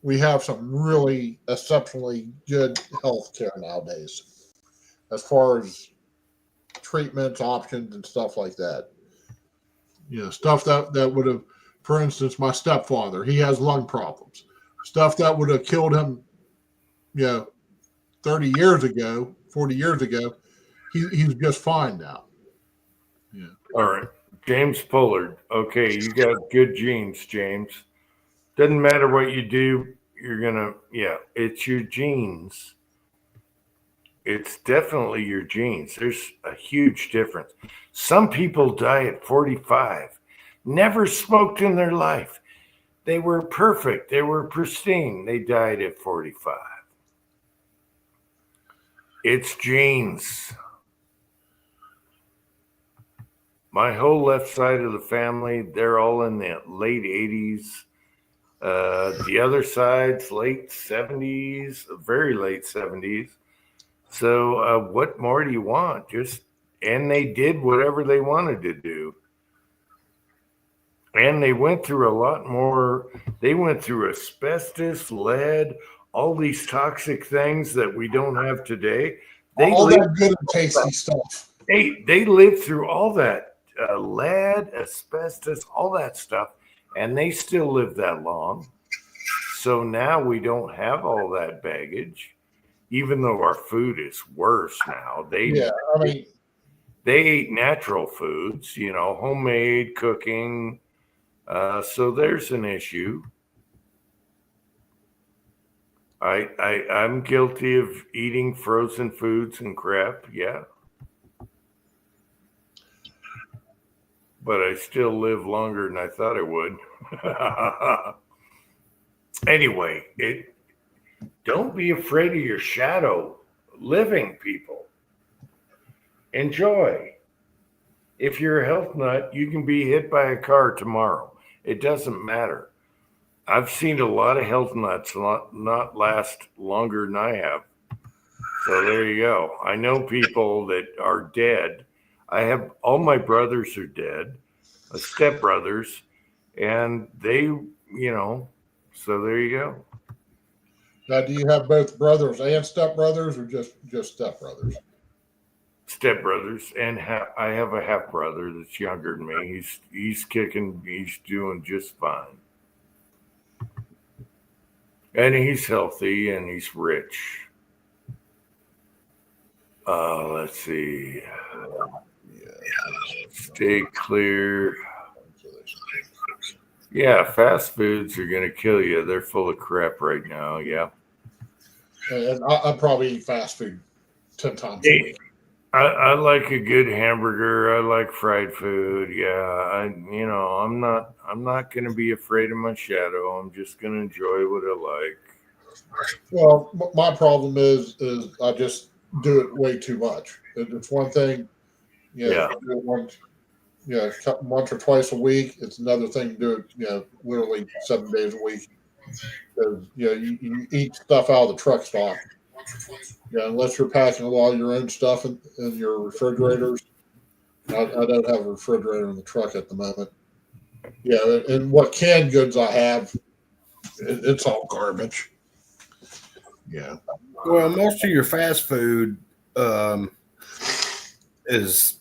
we have some really exceptionally good health care nowadays as far as treatments, options, and stuff like that. Stuff that would have, for instance, my stepfather, he has lung problems. Stuff that would have killed him, 30 years ago, 40 years ago, he's just fine now. Yeah. All right. James Pullard. Okay, you got good genes, James. Doesn't matter what you do, it's your genes. It's definitely your genes. There's a huge difference. Some people die at 45, never smoked in their life. They were perfect. They were pristine. They died at 45. It's genes. My whole left side of the family, they're all in the late 80s. The other side's late 70s, very late 70s. So what more do you want? And they did whatever they wanted to do. And they went through a lot more. They went through asbestos, lead, all these toxic things that we don't have today. All that good and tasty stuff. They lived through all that lead, asbestos, all that stuff, and they still live that long. So now we don't have all that baggage, even though our food is worse now. They ate natural foods, homemade cooking. So there's an issue. I'm guilty of eating frozen foods and crap. Yeah. But I still live longer than I thought I would. Anyway, don't be afraid of your shadow. Living people. Enjoy. If you're a health nut, you can be hit by a car tomorrow. It doesn't matter. I've seen a lot of health nuts not last longer than I have. So there you go. I know people that are dead. I have all my brothers are dead, my stepbrothers, and they, so there you go. Now, do you have both brothers and stepbrothers, or just stepbrothers? Stepbrothers, and I have a half brother that's younger than me. He's kicking. He's doing just fine, and he's healthy and he's rich. Let's see. Stay clear. Yeah, fast foods are going to kill you. They're full of crap right now. Yeah. And I probably eat fast food 10 times a week. I like a good hamburger. I like fried food. Yeah, I'm not going to be afraid of my shadow. I'm just going to enjoy what I like. Well, my problem is I just do it way too much. It's one thing, Yeah. do it once or twice a week. It's another thing to do it, literally 7 days a week. Because you eat stuff out of the truck stop. Unless you're packing a lot of your own stuff in your refrigerators. I don't have a refrigerator in the truck at the moment. Yeah, and what canned goods I have, it's all garbage. Yeah. Well, most of your fast food is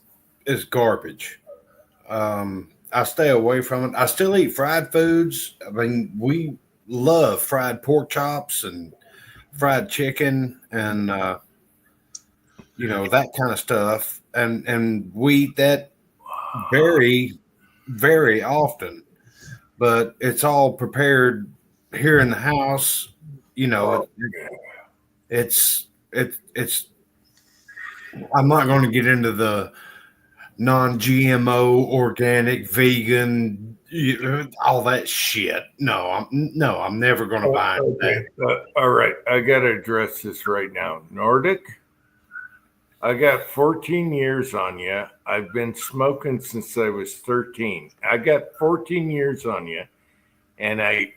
garbage. I stay away from it. I still eat fried foods. I mean, we love fried pork chops and fried chicken and that kind of stuff. And we eat that very, very often. But it's all prepared here in the house. It's I'm not going to get into the non-GMO, organic, vegan, all that shit. No, I'm never going to buy that. All right, I got to address this right now. Nordic, I got 14 years on you. I've been smoking since I was 13. I got 14 years on you, and I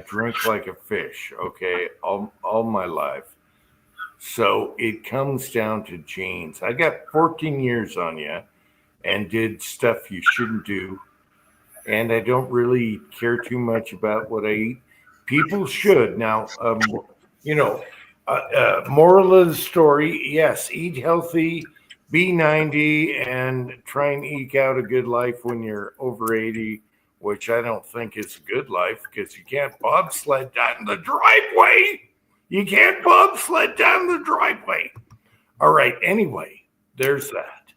drink like a fish, okay, all my life. So it comes down to genes. I got 14 years on you and did stuff you shouldn't do. And I don't really care too much about what I eat. People should. Now, moral of the story, yes, eat healthy, be 90, and try and eke out a good life when you're over 80, which I don't think is a good life because you can't bobsled down the driveway. You can't bobsled down the driveway. All right. Anyway, there's that.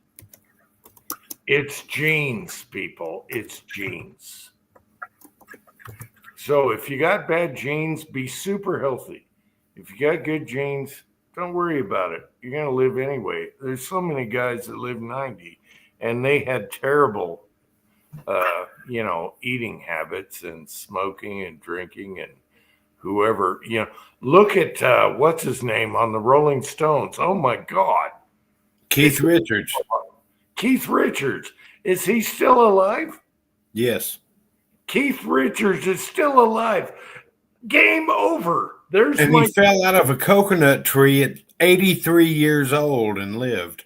It's genes, people. It's genes. So if you got bad genes, be super healthy. If you got good genes, don't worry about it. You're going to live anyway. There's so many guys that live 90 and they had terrible, eating habits and smoking and drinking and whoever, look at what's his name on the Rolling Stones. Oh my God. Keith Richards. Keith Richards. Is he still alive? Yes. Keith Richards is still alive. Game over. He fell out of a coconut tree at 83 years old and lived.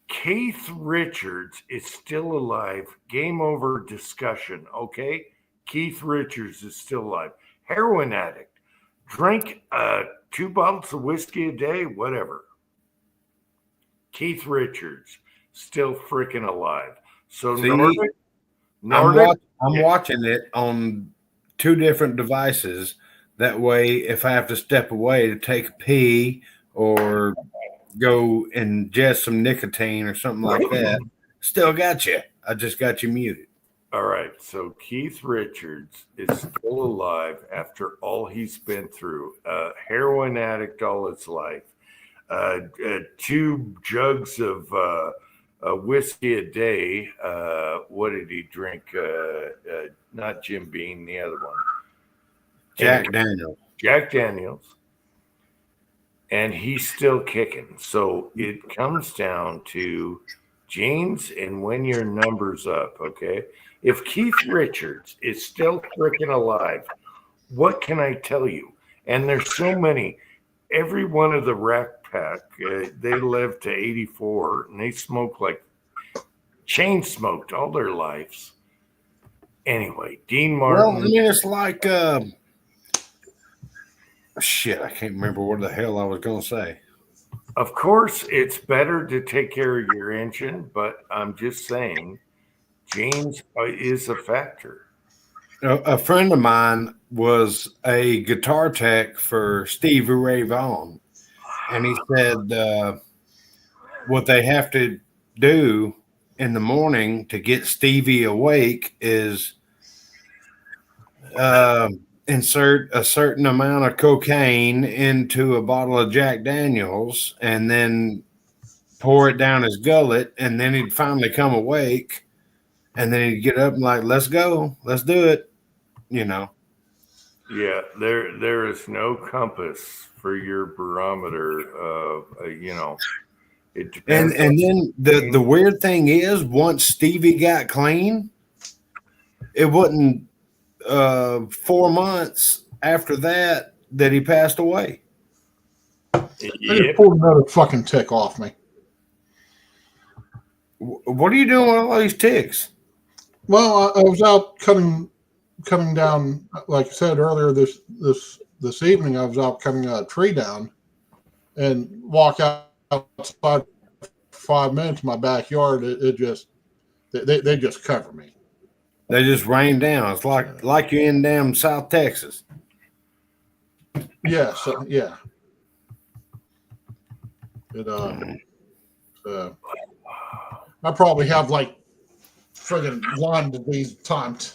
Keith Richards is still alive. Game over discussion, okay? Keith Richards is still alive. Heroin addict. Drink 2 bottles of whiskey a day, whatever. Keith Richards, still freaking alive. So Nordic, I'm watching it on 2 different devices. That way, if I have to step away to take a pee or go ingest some nicotine or something like that, still got you. I just got you muted. All right, so Keith Richards is still alive after all he's been through. Heroin addict all his life. 2 jugs of whiskey a day. What did he drink? Not Jim Beam, the other one. Jack Daniels. Jack Daniels. And he's still kicking. So it comes down to genes and when your number's up, okay? If Keith Richards is still freaking alive, what can I tell you? And there's so many. Every one of the Rack Pack, they live to 84, and they smoke chain smoked all their lives. Anyway, Dean Martin. Well, I mean, it's like, shit, I can't remember what the hell I was going to say. Of course, it's better to take care of your engine, but I'm just saying, genes is a factor. A friend of mine was a guitar tech for Stevie Ray Vaughan, and he said what they have to do in the morning to get Stevie awake is insert a certain amount of cocaine into a bottle of Jack Daniels and then pour it down his gullet, and then he'd finally come awake, and then he'd get up and like, let's go, let's do it, you know. Yeah, there is no compass for your barometer of it depends. And then the weird thing is, once Stevie got clean, it wasn't 4 months after that he passed away. I just pulled another fucking tick off me. What are you doing with all these ticks? Well, I was out cutting down, like I said earlier this evening. I was out cutting a tree down, and walk outside 5 minutes in my backyard. It just they just cover me. They just rain down. It's like you're in damn South Texas. Yeah, so yeah. I probably have like friggin' Lyme disease times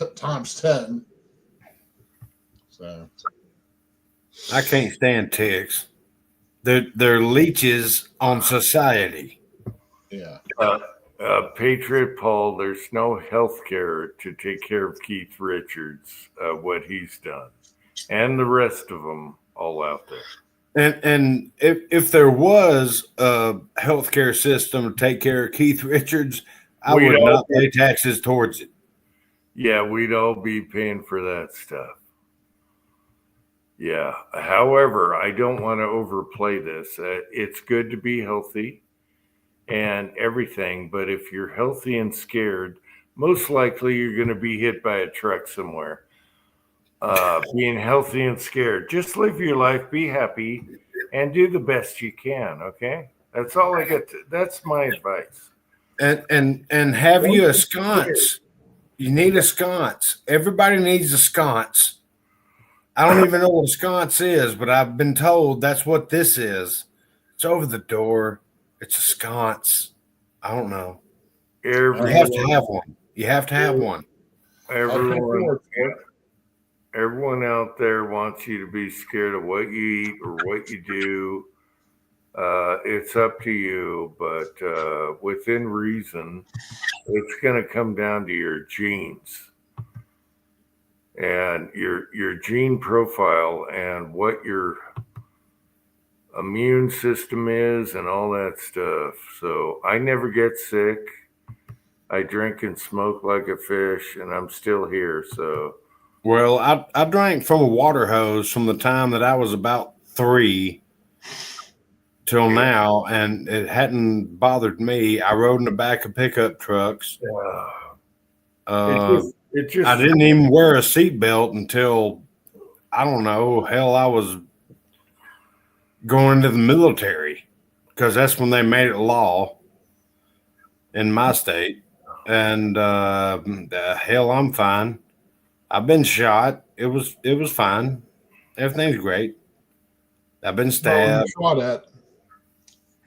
10. So I can't stand ticks. They're leeches on society. yeah. Patriot Paul, there's no health care to take care of Keith Richards, what he's done, and the rest of them all out there. And if there was a healthcare system to take care of Keith Richards, I would not pay taxes towards it. Yeah, we'd all be paying for that stuff. Yeah. However, I don't want to overplay this. It's good to be healthy and everything, but if you're healthy and scared, most likely you're going to be hit by a truck somewhere. Being healthy and scared, just live your life, be happy, and do the best you can. Okay, that's all I got. That's my advice. And have you a sconce? You need a sconce. Everybody needs a sconce. I don't even know what a sconce is, but I've been told that's what this is. It's over the door. It's a sconce. I don't know. You have to have one. You have to have one. Everyone out there wants you to be scared of what you eat or what you do. It's up to you, but within reason, it's going to come down to your genes and your gene profile and what your immune system is and all that stuff. So I never get sick. I drink and smoke like a fish, and I'm still here. So, well, I drank from a water hose from the time that I was about 3 till now, and it hadn't bothered me. I rode in the back of pickup trucks. I didn't even wear a seatbelt until, I don't know, hell, I was going into the military, because that's when they made it law in my state. And hell, I'm fine. I've been shot. It was fine. Everything's great. I've been stabbed.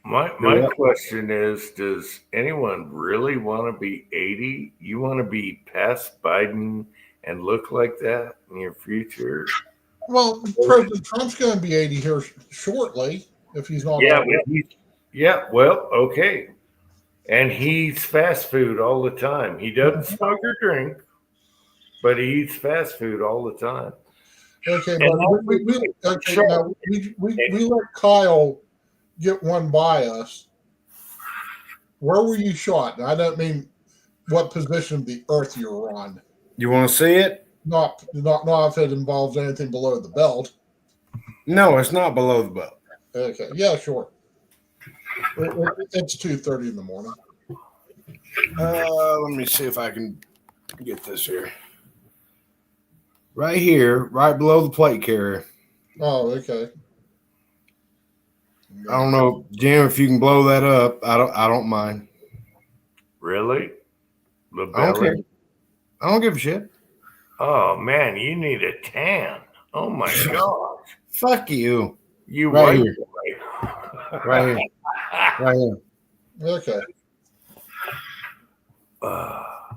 My question is, does anyone really want to be 80? You want to be past Biden and look like that in your future? Well, President Trump's going to be 80 here shortly, if he's not. Well, okay. And he eats fast food all the time. He doesn't smoke or drink, but he eats fast food all the time. Okay, but we let Kyle get one by us. Where were you shot? I don't mean what position of the earth you were on. You want to see it? Not if it involves anything below the belt. No, it's not below the belt. Okay, yeah, sure. It's 2:30 in the morning. Let me see if I can get this here. Right here, right below the plate carrier. Oh, okay. I don't know, Jim, if you can blow that up. I don't mind. Really? I don't care. I don't give a shit. Oh man, you need a tan. Oh my gosh. Fuck you. You right white here. boy. Right here. Right here. Okay. Right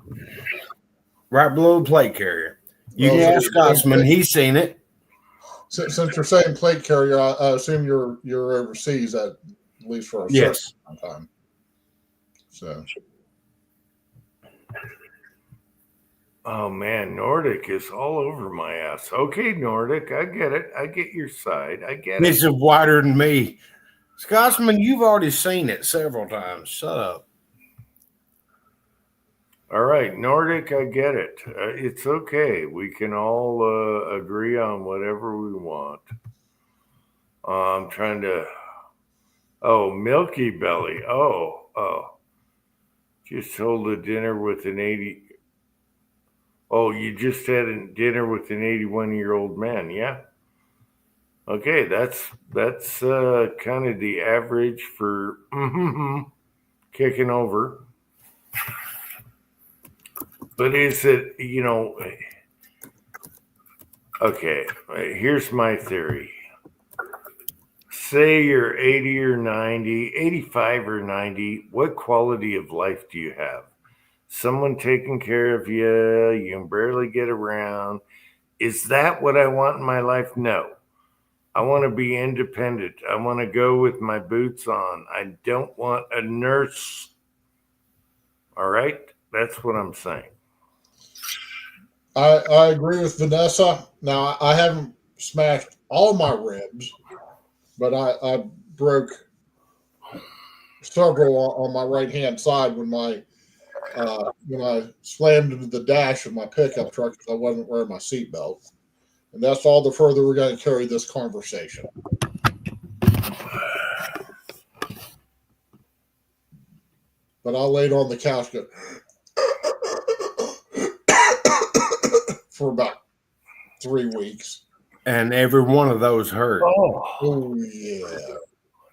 below the plate carrier. You Well, can so- ask Scotsman. He's seen it. Since you're saying plate carrier, I assume you're overseas at least for a Yes. certain time. So Oh man, Nordic is all over my ass. Okay, Nordic, I get it. I get your side. I get it. It's wider than me. Scotsman, you've already seen it several times. Shut up. All right, Nordic, I get it. It's okay. We can all agree on whatever we want. I'm trying to. Oh, Milky Belly. Oh. Just hold a dinner with an 80. Oh, you just had a dinner with an 81-year-old man, yeah? Okay, that's kind of the average for kicking over. But is it, okay, here's my theory. Say you're 80 or 90, 85 or 90, what quality of life do you have? Someone taking care of you, you can barely get around. Is that what I want in my life? No. I want to be independent. I want to go with my boots on. I don't want a nurse. All right? That's what I'm saying. I agree with Vanessa. Now I haven't smashed all my ribs, but I broke several on my right hand side when I slammed into the dash of my pickup truck because I wasn't wearing my seatbelt. And that's all the further we're going to carry this conversation. But I laid on the couch for about 3 weeks. And every one of those hurt. Oh yeah.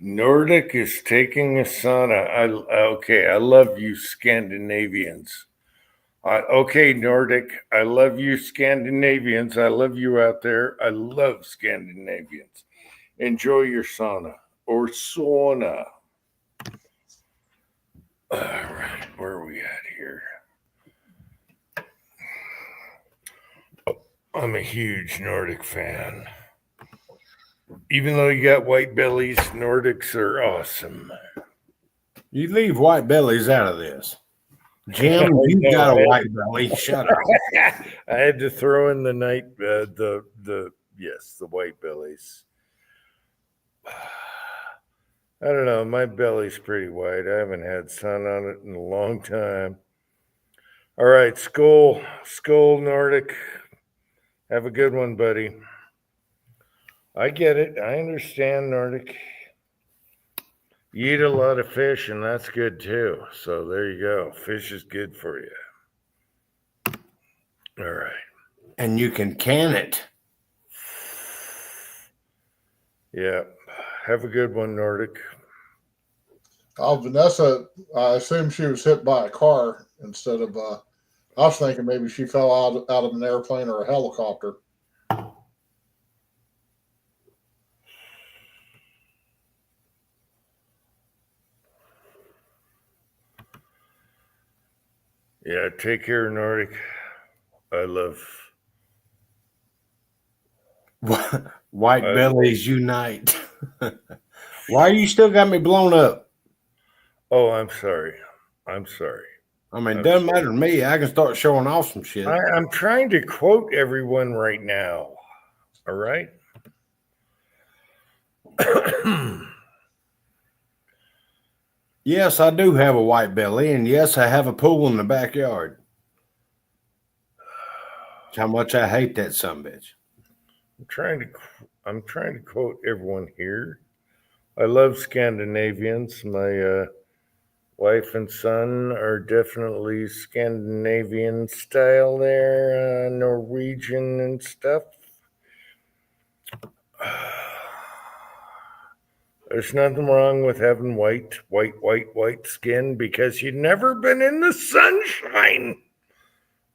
Nordic is taking a sauna. I love you Scandinavians. Okay, Nordic, I love you Scandinavians. I love you out there. I love Scandinavians. Enjoy your sauna or sauna. All right, where are we at here? I'm a huge Nordic fan. Even though you got white bellies, Nordics are awesome. You leave white bellies out of this. Jim, you've got a white belly. Shut up. I had to throw in the the white bellies. I don't know. My belly's pretty white. I haven't had sun on it in a long time. All right, Skull Nordic. Have a good one, buddy. I get it. I understand, Nordic. You eat a lot of fish, and that's good too. So there you go. Fish is good for you. All right. And you can it. Yeah. Have a good one, Nordic. Vanessa, I assume she was hit by a car instead of. I was thinking maybe she fell out of an airplane or a helicopter. Yeah, take care, Nordic. I love White bellies unite. Why you still got me blown up? Oh, I'm sorry. I mean, it doesn't matter to me. I can start showing off some shit. I'm trying to quote everyone right now. All right. Yes, I do have a white belly, and yes, I have a pool in the backyard. How much I hate that sumbitch. I'm trying to quote everyone here. I love Scandinavians. My wife and son are definitely Scandinavian style there, Norwegian and stuff. There's nothing wrong with having white skin because you've never been in the sunshine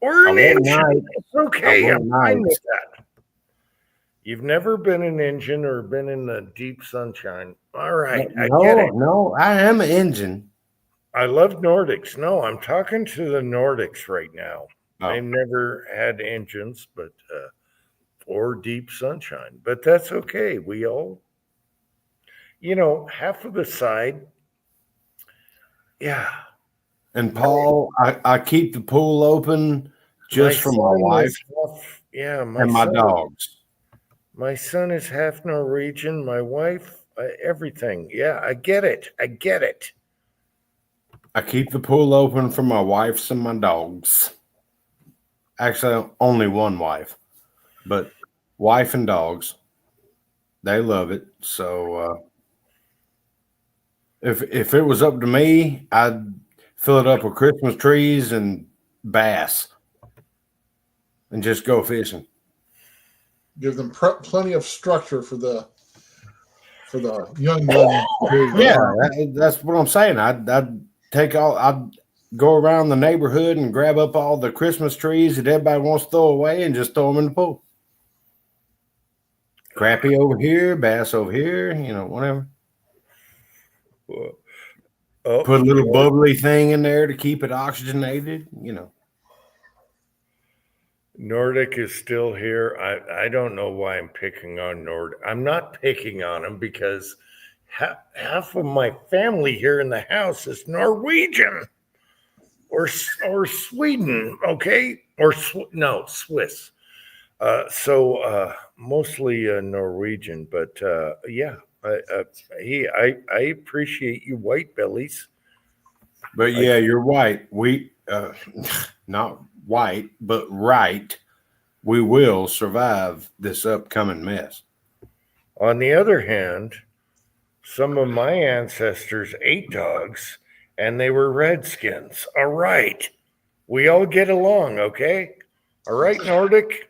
or an engine. It's okay. I'm fine with that. You've never been an engine or been in the deep sunshine. All right. I get it. No, I am an engine. I love Nordics. No, I'm talking to the Nordics right now. Oh. They've never had engines, but or deep sunshine, but that's okay. We all, half of the side. Yeah. And Paul, I keep the pool open just for my son wife is half, and my dogs. My son is half Norwegian. My wife, everything. Yeah, I get it. I get it. I keep the pool open for my wives and my dogs. Actually, only one wife, but wife and dogs, they love it. So if it was up to me, I'd fill it up with Christmas trees and bass and just go fishing. Give them plenty of structure for the young ones. Yeah, that's what I'm saying. I'd go around the neighborhood and grab up all the Christmas trees that everybody wants to throw away and just throw them in the pool. Crappie over here, bass over here, whatever. Put a little bubbly thing in there to keep it oxygenated, Nordic is still here. I don't know why I'm picking on Nordic. I'm not picking on him because half of my family here in the house is Norwegian or Sweden, okay? Or no, Swiss. So mostly Norwegian, but yeah, I appreciate you white bellies. But yeah, you're white. We not white, but right. We will survive this upcoming mess. On the other hand, some of my ancestors ate dogs and they were redskins. All right. We all get along, okay? All right, Nordic?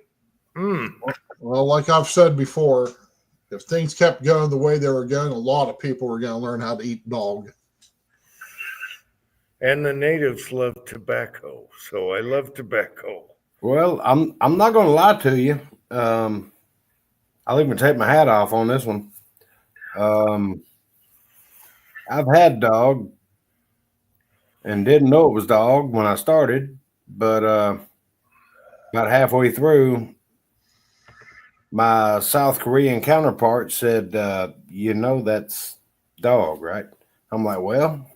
Well, like I've said before, if things kept going the way they were going, a lot of people were going to learn how to eat dog. And the natives love tobacco, so I love tobacco. Well, I'm not going to lie to you. I'll even take my hat off on this one. I've had dog and didn't know it was dog when I started, but about halfway through, my South Korean counterpart said, that's dog, right? I'm like, well,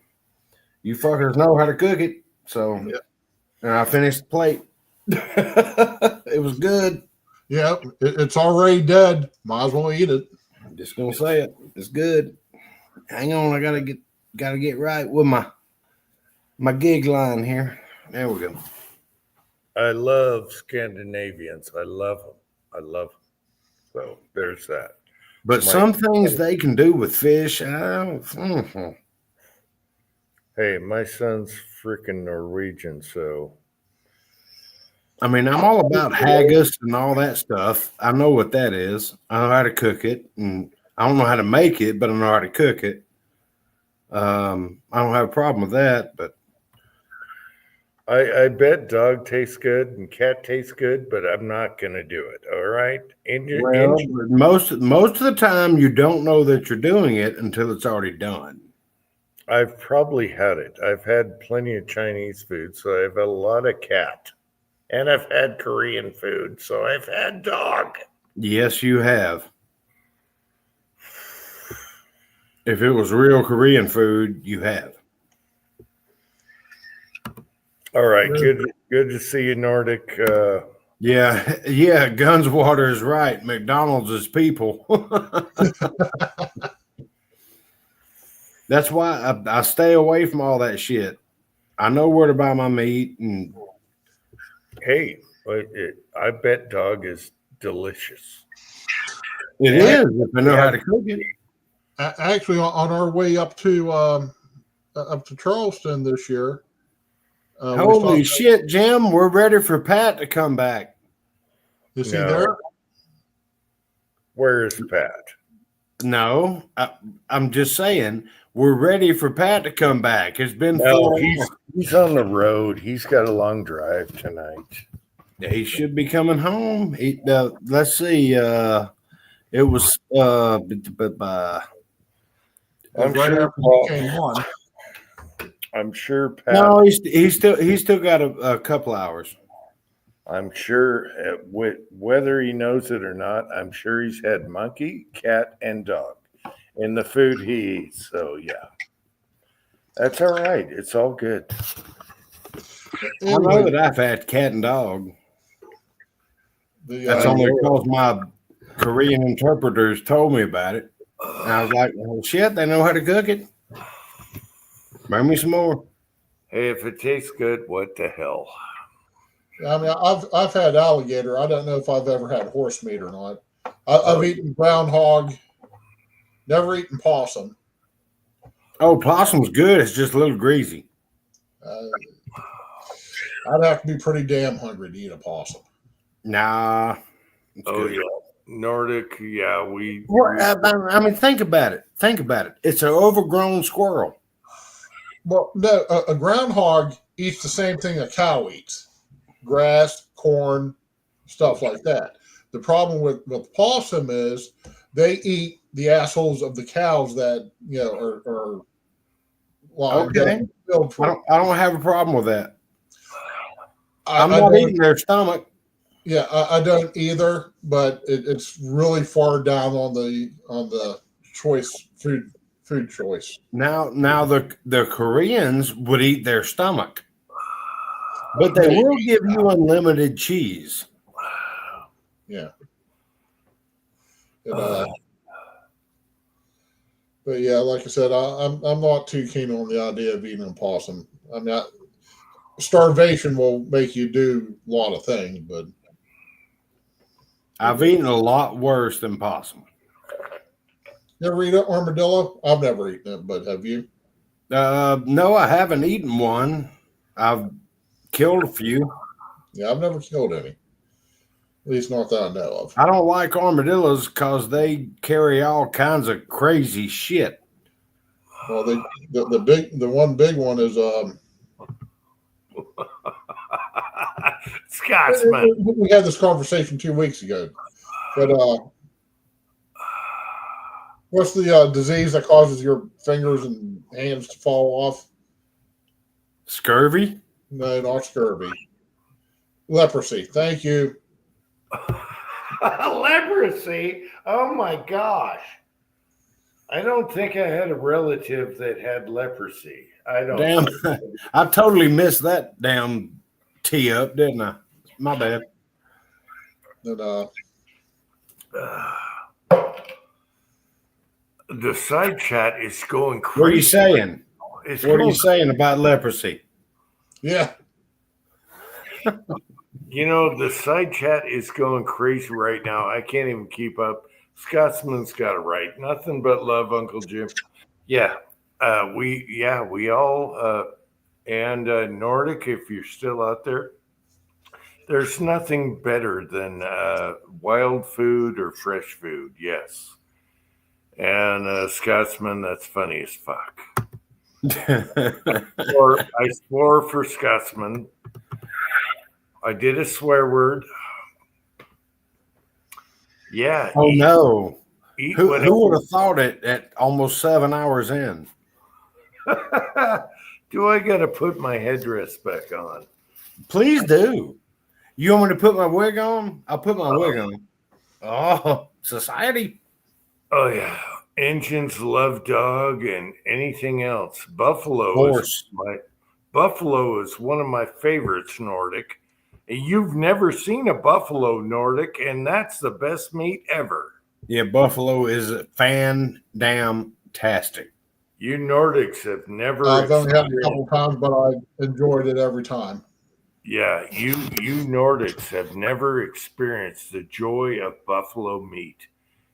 you fuckers know how to cook it. So, And I finished the plate. It was good. Yeah, it's already dead. Might as well eat it. I'm just gonna say it. It's good. Hang on, I gotta get right with my gig line here. There we go. I love Scandinavians. I love them. So there's that. But some things they can do with fish. Hey, my son's freaking Norwegian, so. I mean, I'm all about haggis and all that stuff. I know what that is. I know how to cook it, and I don't know how to make it, but I know how to cook it. I don't have a problem with that, but I bet dog tastes good and cat tastes good, but I'm not gonna do it. All right. Most of the time, you don't know that you're doing it until it's already done. I've probably had it. I've had plenty of Chinese food, so I've had a lot of cat. And I've had Korean food, so I've had dog. Yes, you have. If it was real Korean food, you have. All right, good to see you, Nordic. Yeah, Gunswater is right. McDonald's is people. That's why I stay away from all that shit. I know where to buy my meat. And hey, I bet dog is delicious. It is if I know how to cook it. Actually, on our way up to Charleston this year. Holy shit, Jim! We're ready for Pat to come back. Is he there? Where is Pat? No, I'm just saying we're ready for Pat to come back. It's been he's on the road. He's got a long drive tonight. He should be coming home. Let's see. It was I'm right sure after he came on. I'm sure Pat. No, he's still got a couple hours. I'm sure whether he knows it or not, I'm sure he's had monkey, cat, and dog in the food he eats. So yeah, that's all right. It's all good. I know that I've had cat and dog. That's only because my Korean interpreters told me about it. And I was like, well, shit, they know how to cook it. Bring me some more. Hey, if it tastes good, what the hell? I mean, I've had alligator. I don't know if I've ever had horse meat or not. I've eaten groundhog. Never eaten possum. Oh, possum's good. It's just a little greasy. I'd have to be pretty damn hungry to eat a possum. Nah. Oh, yeah. Nordic, yeah. I mean, think about it. Think about it. It's an overgrown squirrel. Well, no, a groundhog eats the same thing a cow eats. Grass, corn, stuff like that. The problem with possum is they eat the assholes of the cows that, you know, are okay. I don't have a problem with that. I'm not not eating their stomach. Yeah, I don't either, but it's really far down on the choice food choice. Now the Koreans would eat their stomach, but they will give you unlimited cheese. Yeah. But yeah, like I said, I'm not too keen on the idea of eating a possum. I mean, starvation will make you do a lot of things, but I've eaten a lot worse than possum. You ever eat an armadillo? I've never eaten it, but have you? No, I haven't eaten one. I've killed a few. Yeah, I've never killed any. At least not that I know of. I don't like armadillos because they carry all kinds of crazy shit. Well, the one big one is Scotsman. We had this conversation 2 weeks ago, but what's the disease that causes your fingers and hands to fall off? Scurvy? No, not scurvy. Leprosy. Thank you. Leprosy? Oh my gosh. I don't think I had a relative that had leprosy. I don't. Damn. I totally missed that damn tee up, didn't I? My bad. And, the side chat is going crazy. What are you saying? What are you saying about leprosy? Yeah. You know, the side chat is going crazy right now. I can't even keep up. Scotsman's got it right. Nothing but love, Uncle Jim. Yeah. We all and Nordic, if you're still out there, there's nothing better than wild food or fresh food. Yes. And Scotsman, that's funny as fuck. I swore for Scotsman. I did a swear word. Yeah. Oh no. Who would have thought it at almost 7 hours in? Do I got to put my headdress back on? Please do. You want me to put my wig on? I'll put my wig on. Oh, society. Oh, yeah. Engines love dog and anything else. Buffalo is one of my favorites, Nordic. You've never seen a buffalo, Nordic, and that's the best meat ever. Yeah, buffalo is fan-damn-tastic. You Nordics have never. I've only had it a couple times, but I enjoyed it every time. Yeah, you Nordics have never experienced the joy of buffalo meat.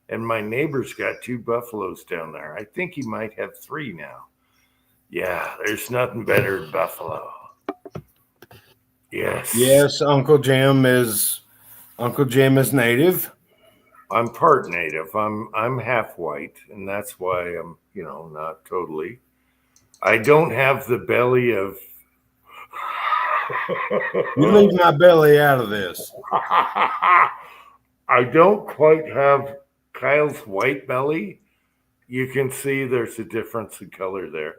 And my neighbor's got 2 buffaloes down there. I think he might have 3 now. Yeah, there's nothing better than buffalo. Yes. Yes, Uncle Jim is native. I'm part native. I'm half white, and that's why I'm, not totally. I don't have the belly of. You leave my belly out of this. I don't quite have Kyle's white belly. You can see there's a difference in color there.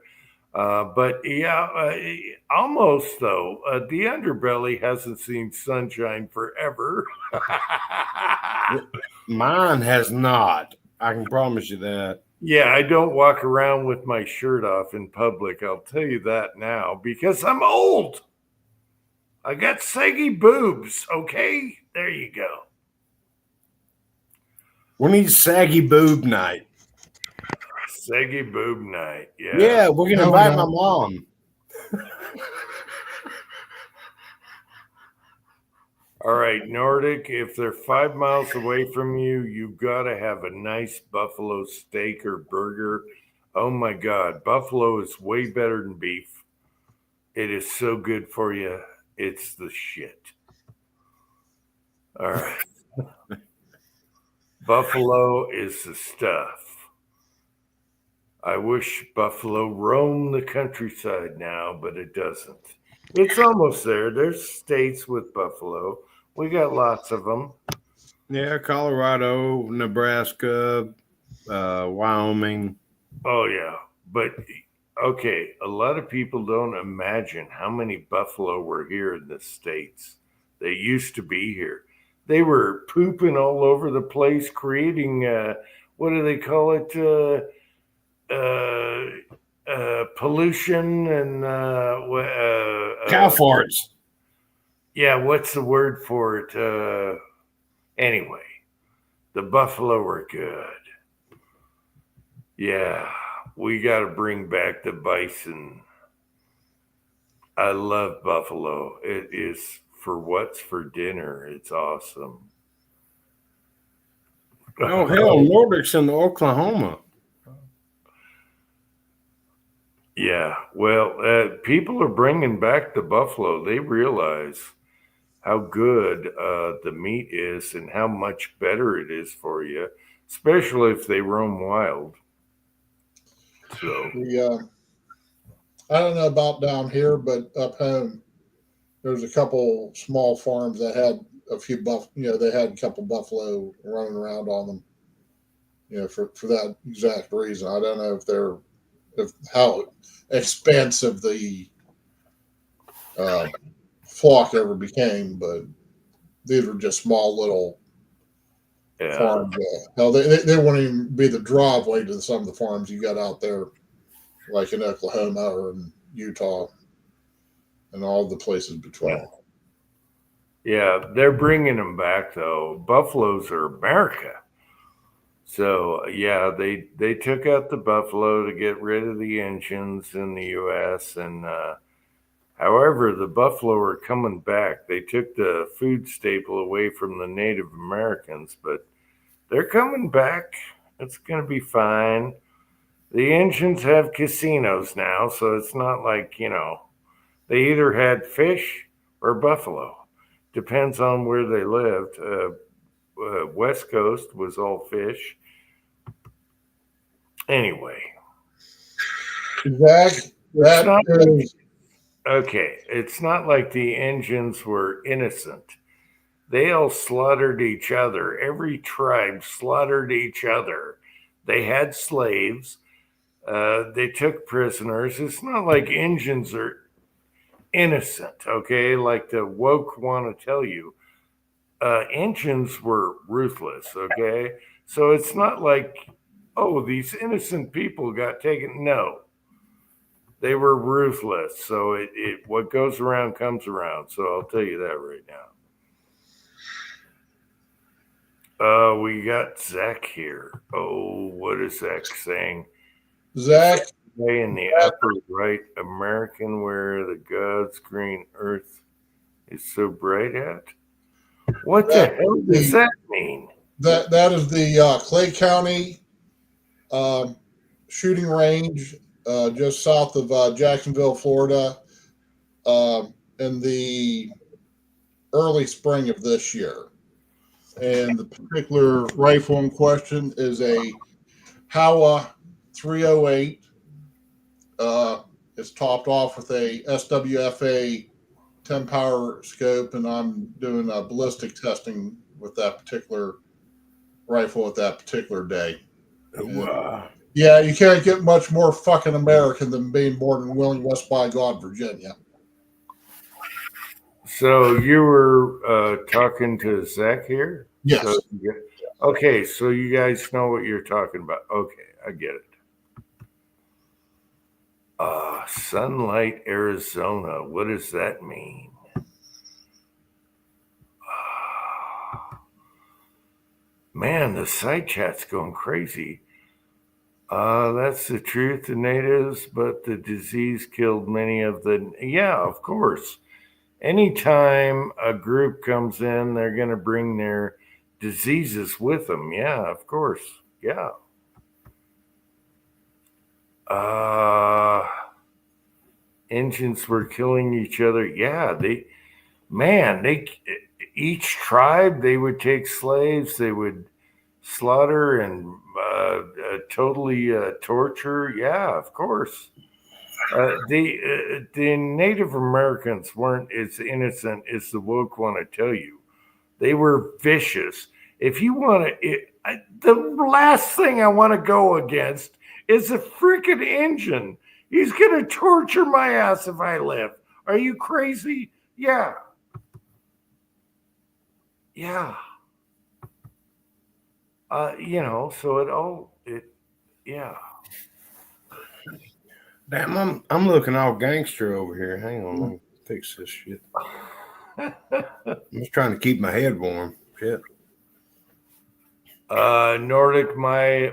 But yeah, almost though. The underbelly hasn't seen sunshine forever. Mine has not. I can promise you that. Yeah, I don't walk around with my shirt off in public. I'll tell you that now because I'm old. I got saggy boobs. Okay, there you go. We need saggy boob night. Saggy boob night. Yeah. Yeah, we're gonna No, invite no. my mom. All right, Nordic, if they're 5 miles away from you, you got to have a nice buffalo steak or burger. Oh my God, buffalo is way better than beef. It is so good for you. It's the shit. All right. Buffalo is the stuff. I wish buffalo roamed the countryside now, but it doesn't. It's almost there. There's states with buffalo. We got lots of them. Yeah, Colorado, Nebraska, Wyoming. Oh, yeah. But, okay, a lot of people don't imagine how many buffalo were here in the States. They used to be here. They were pooping all over the place, creating, what do they call it? Pollution and Cow farts. yeah, what's the word for it? Anyway, the buffalo were good. Yeah, we got to bring back the bison. I love buffalo. It is for what's for dinner. It's awesome. Oh hell, Nordic's in Oklahoma. Yeah, well, people are bringing back the buffalo. They realize how good the meat is and how much better it is for you, especially if they roam wild. So, I don't know about down here, but up home, there's a couple small farms that had a few they had a couple buffalo running around on them, for that exact reason. I don't know if how expansive the flock ever became, but these were just small little yeah. farms. Hell, they wouldn't even be the driveway to some of the farms you got out there, like in Oklahoma or in Utah and all the places between. Yeah, they're bringing them back though. Buffaloes are America. So yeah, they took out the buffalo to get rid of the Indians in the U.S. and however, the buffalo are coming back. They took the food staple away from the Native Americans, but they're coming back. It's going to be fine. The Indians have casinos now, so it's not like, they either had fish or buffalo. Depends on where they lived. West Coast was all fish. Anyway. Zach, okay, it's not like the Indians were innocent. They all slaughtered each other. Every tribe slaughtered each other. They had slaves. They took prisoners. It's not like Indians are innocent, okay? Like the woke want to tell you. Indians were ruthless, okay? So it's not like, oh, these innocent people got taken. No. They were ruthless. So it what goes around comes around. So I'll tell you that right now. We got Zach here. Oh, what is Zach saying? Zach, In the upper right, American, where the God's green earth is so bright at. What the hell does that mean? that is the Clay County shooting range just south of Jacksonville, Florida, in the early spring of this year. And the particular rifle in question is a Howa 308. It's topped off with a SWFA 10 power scope, and I'm doing ballistic testing with that particular rifle at that particular day. Wow. Yeah, you can't get much more fucking American than being born in Willing West by God, Virginia. So you were talking to Zach here? Yes. So, okay, so you guys know what you're talking about. Okay, I get it. Sunlight, Arizona. What does that mean? Man, the side chat's going crazy. That's the truth. The natives, but the disease killed many of the. Yeah, of course. Anytime a group comes in, they're going to bring their diseases with them. Yeah, of course. Yeah. Engines were killing each other. Yeah, they each tribe, they would take slaves, they would slaughter and totally torture. Yeah, of course. The Native Americans weren't as innocent as the woke want to tell you. They were vicious. If you want to, the last thing I want to go against is a freaking engine. He's going to torture my ass if I live. Are you crazy? Yeah. Yeah. So yeah. Damn, I'm looking all gangster over here. Hang on, let me fix this shit. I'm just trying to keep my head warm. Shit. Nordic, my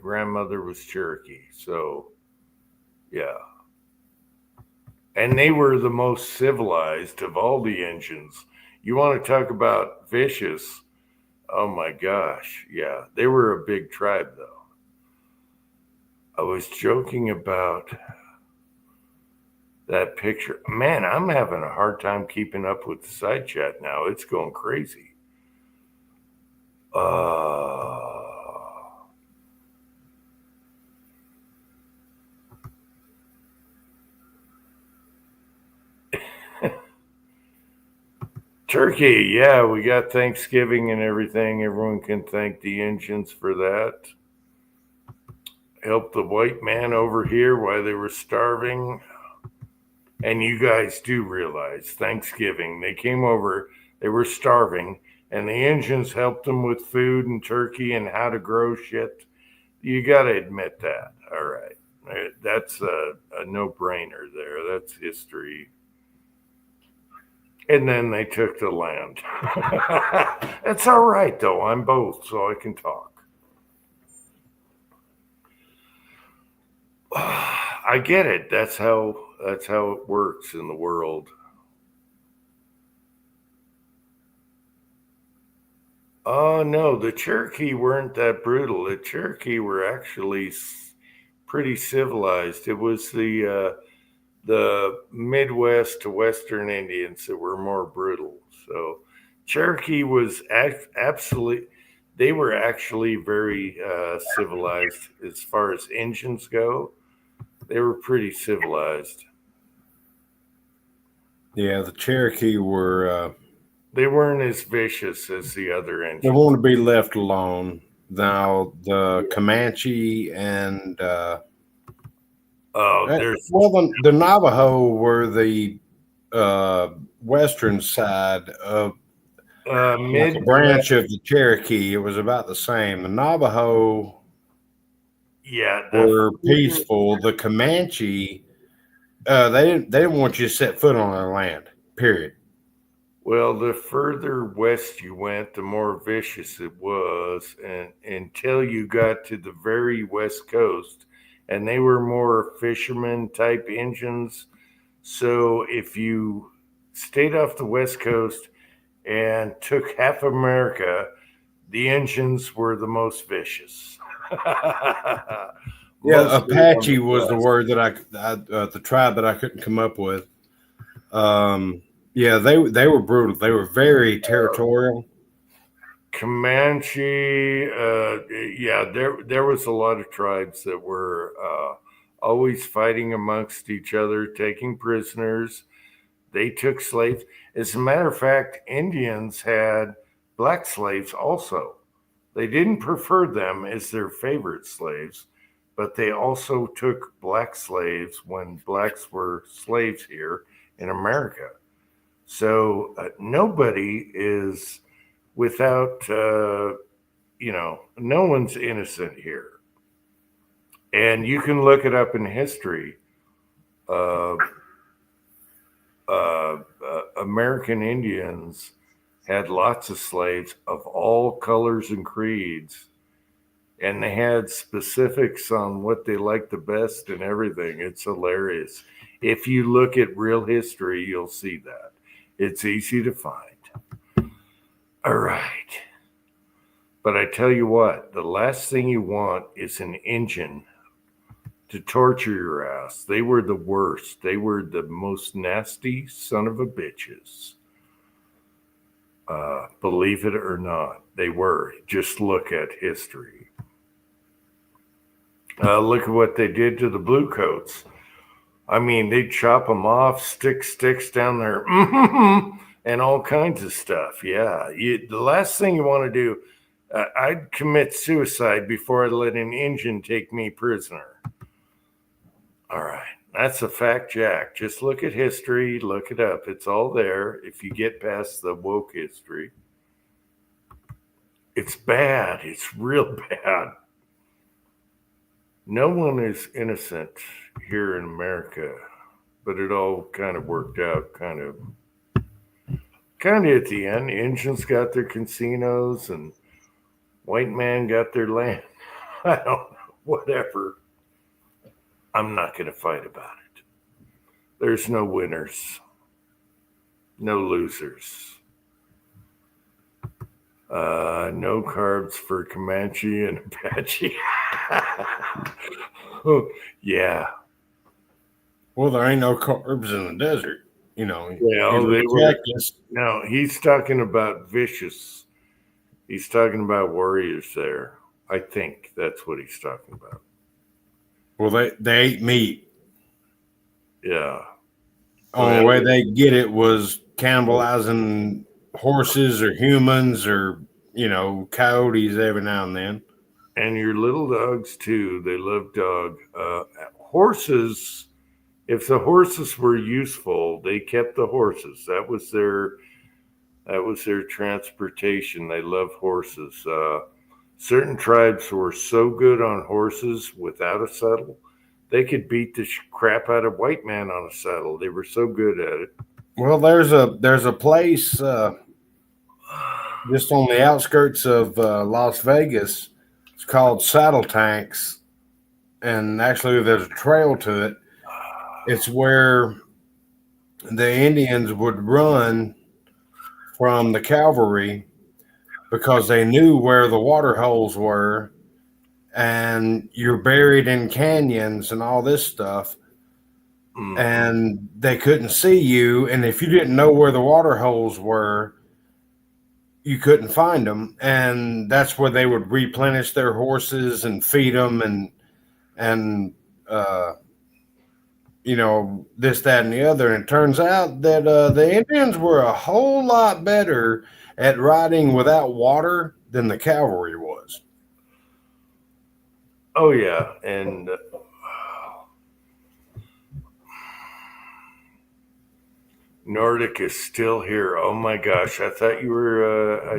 grandmother was Cherokee, so yeah. And they were the most civilized of all the engines. You want to talk about vicious? Oh my gosh, yeah. They were a big tribe, though. I was joking about that picture. Man, I'm having a hard time keeping up with the side chat now. It's going crazy. Turkey, yeah, we got Thanksgiving and everything. Everyone can thank the engines for that. Helped the white man over here while they were starving. And you guys do realize Thanksgiving, they came over, they were starving, and the engines helped them with food and turkey and how to grow shit. You got to admit that. All right. That's a no-brainer there. That's history. And then they took the land. That's all right, though. I'm both, so I can talk. I get it. That's how it works in the world. Oh no, the Cherokee weren't that brutal. The Cherokee were actually pretty civilized. It was the Midwest to Western Indians that were more brutal. So Cherokee was absolutely. They were actually very civilized as far as engines go. They were pretty civilized. Yeah, the Cherokee were. They weren't as vicious as the other engines. They want to be left alone. Now the Comanche and the Navajo were the western side of like a branch of the Cherokee. It was about the same. The Navajo, were peaceful. The Comanche, they didn't want you to set foot on their land. Period. Well, the further west you went, the more vicious it was, and until you got to the very west coast, and they were more fisherman type engines. So if you stayed off the west coast and took half America, the engines were the most vicious. Apache was the word that the tribe that I couldn't come up with. Yeah, they were brutal. They were very territorial. Comanche, there was a lot of tribes that were always fighting amongst each other, taking prisoners. They took slaves. As a matter of fact, Indians had black slaves also. They didn't prefer them as their favorite slaves, but they also took black slaves when blacks were slaves here in America. So nobody is without, no one's innocent here. And you can look it up in history. Uh, American Indians had lots of slaves of all colors and creeds, and they had specifics on what they liked the best and everything. It's hilarious. If you look at real history, you'll see that. It's easy to find. All right. But I tell you what, the last thing you want is an Injun to torture your ass. They were the worst. They were the most nasty son of a bitches. Believe it or not, they were. Just look at history. Look at what they did to the bluecoats. I mean, they'd chop them off, stick sticks down there, and all kinds of stuff. Yeah, the last thing you want to do, I'd commit suicide before I let an Injun take me prisoner. All right, that's a fact, Jack. Just look at history, look it up. It's all there if you get past the woke history. It's bad. It's real bad. No one is innocent here in America, but it all kind of worked out kind of at the end. Indians got their casinos and white man got their land. I don't know, whatever. I'm not going to fight about it. There's no winners, no losers. No carbs for Comanche and Apache. Oh, yeah. Well, there ain't no carbs in the desert, you know. Well, they were, no, he's talking about vicious. He's talking about warriors there. I think that's what he's talking about. Well, they ate meat. Yeah. Only way they get it was cannibalizing horses or humans or, coyotes every now and then. And your little dogs too. They love dog. Horses, if the horses were useful, they kept the horses. That was their transportation. They love horses. Certain tribes were so good on horses without a saddle, they could beat the crap out of white man on a saddle. They were so good at it. Well, there's a place just on the outskirts of Las Vegas. It's called Saddle Tanks, and actually there's a trail to it. It's where the Indians would run from the cavalry because they knew where the water holes were, and you're buried in canyons and all this stuff. And they couldn't see you. And if you didn't know where the water holes were, you couldn't find them. And that's where they would replenish their horses and feed them and this, that, and the other. And it turns out that the Indians were a whole lot better at riding without water than the cavalry was. Oh, yeah. And Nordic is still here. Oh my gosh. I thought you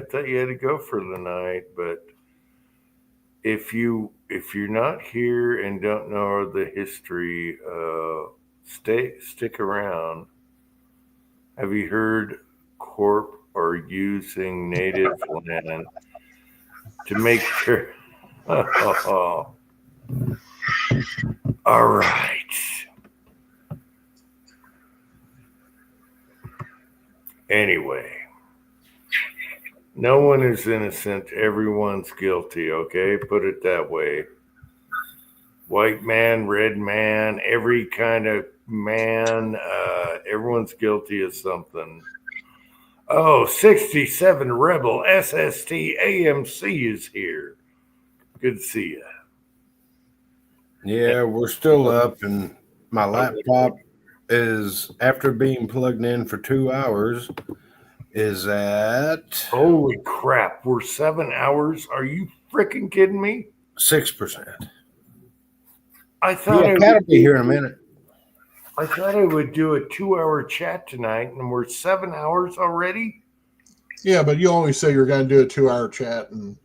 had to go for the night, but if you're not here and don't know the history, stick around. Have you heard Corp are using native land to make sure? All right. Anyway, no one is innocent. Everyone's guilty, okay? Put it that way. White man, red man, every kind of man, everyone's guilty of something. Oh, 67 Rebel SST AMC is here. Good to see you. Yeah, we're still up, and my laptop is, after being plugged in for 2 hours, is at Holy crap! We're 7 hours. Are you freaking kidding me? 6%. I thought Yeah, Cat will be here in a minute. I thought I would do a 2-hour chat tonight, and we're 7 hours already. Yeah, but you always say you're going to do a 2-hour chat, and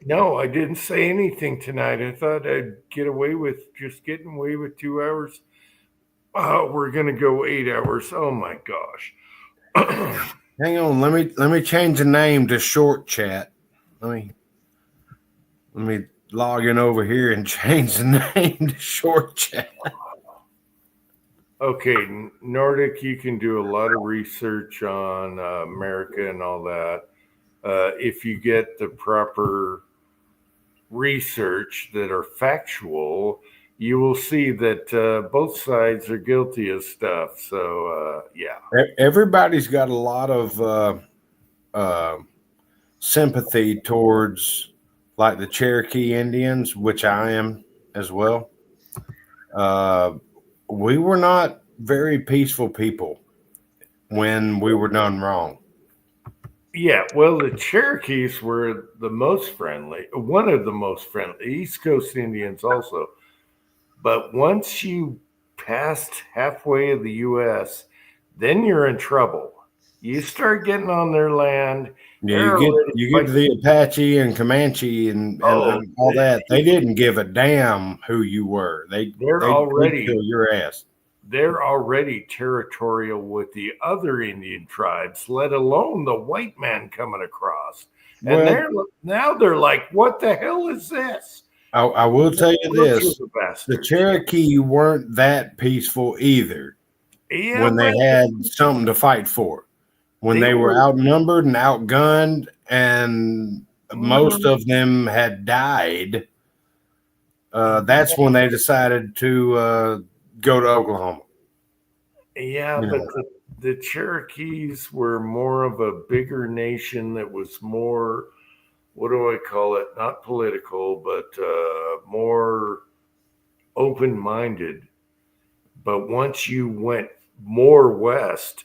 No, I didn't say anything tonight. I thought I'd get away with just getting away with 2 hours. Oh, we're gonna go 8 hours. Oh my gosh. Hang on, let me change the name to short chat. Let me log in over here and change the name to short chat. Okay, Nordic, you can do a lot of research on America and all that. If you get the proper research that are factual, you will see that both sides are guilty of stuff. So, yeah. Everybody's got a lot of sympathy towards like the Cherokee Indians, which I am as well. We were not very peaceful people when we were done wrong. Yeah, well, the Cherokees were the most friendly, one of the most friendly, East Coast Indians also. But once you passed halfway of the U.S., then you're in trouble. You start getting on their land. Yeah, you get to the Apache and Comanche and all that. They didn't give a damn who you were. They'd kill your ass. They're already territorial with the other Indian tribes, let alone the white man coming across. And they're like, what the hell is this? I will tell you this. The Cherokee weren't that peaceful either when they had something to fight for. When they were outnumbered and outgunned and most of them had died, that's when they decided to go to Oklahoma. Yeah, but the Cherokees were more of a bigger nation that was more, what do I call it? Not political, but more open-minded. But once you went more west,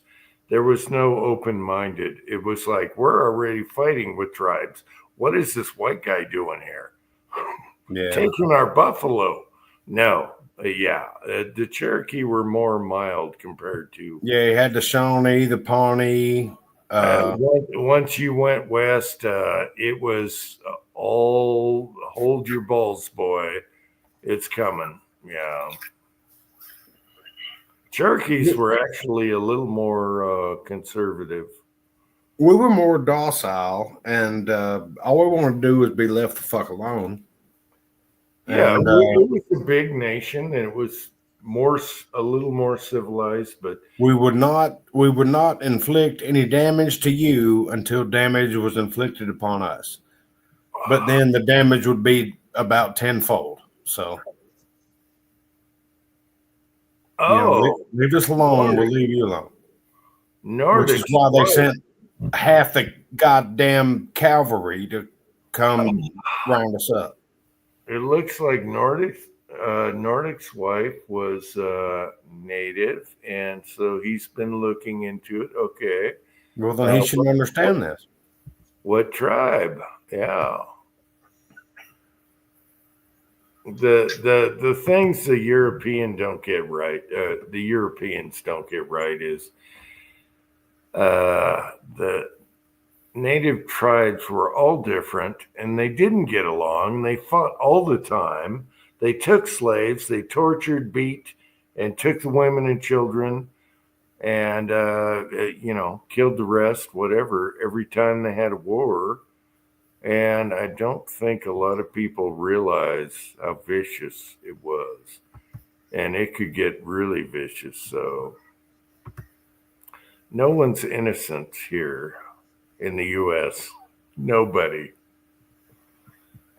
there was no open-minded. It was like, we're already fighting with tribes. What is this white guy doing here? Yeah. Taking our buffalo. No. The Cherokee were more mild compared to. Yeah, you had the Shawnee, the Pawnee. Once you went west, it was all hold your balls, boy. It's coming. Yeah. Cherokees were actually a little more conservative. We were more docile, and all we wanted to do was be left the fuck alone. Yeah, it was a big nation, and it was a little more civilized, but we would not inflict any damage to you until damage was inflicted upon us. But then the damage would be about tenfold. So, leave us alone. We'll leave you alone. Which is why they sent half the goddamn cavalry to come round us up. It looks like Nordic's wife was native, and so he's been looking into it. Okay. Well, then he should understand this. What tribe? Yeah. The things the Europeans don't get right is the native tribes were all different, and they didn't get along. They fought all the time. They took slaves, they tortured, beat, and took the women and children, and killed the rest, whatever, every time they had a war. And I don't think a lot of people realize how vicious it was, and it could get really vicious. So no one's innocent here in the U.S. Nobody.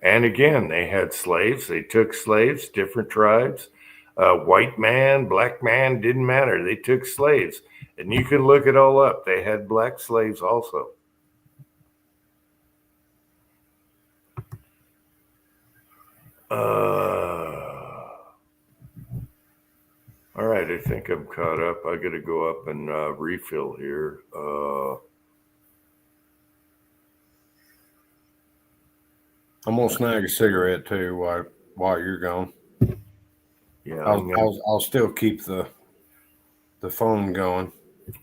And again, they had slaves. They took slaves, different tribes. White man, black man, didn't matter. They took slaves. And you can look it all up. They had black slaves also. All right, I think I'm caught up. I got to go up and refill here. I'm gonna snag a cigarette too while you're gone. Yeah. I'll still keep the phone going.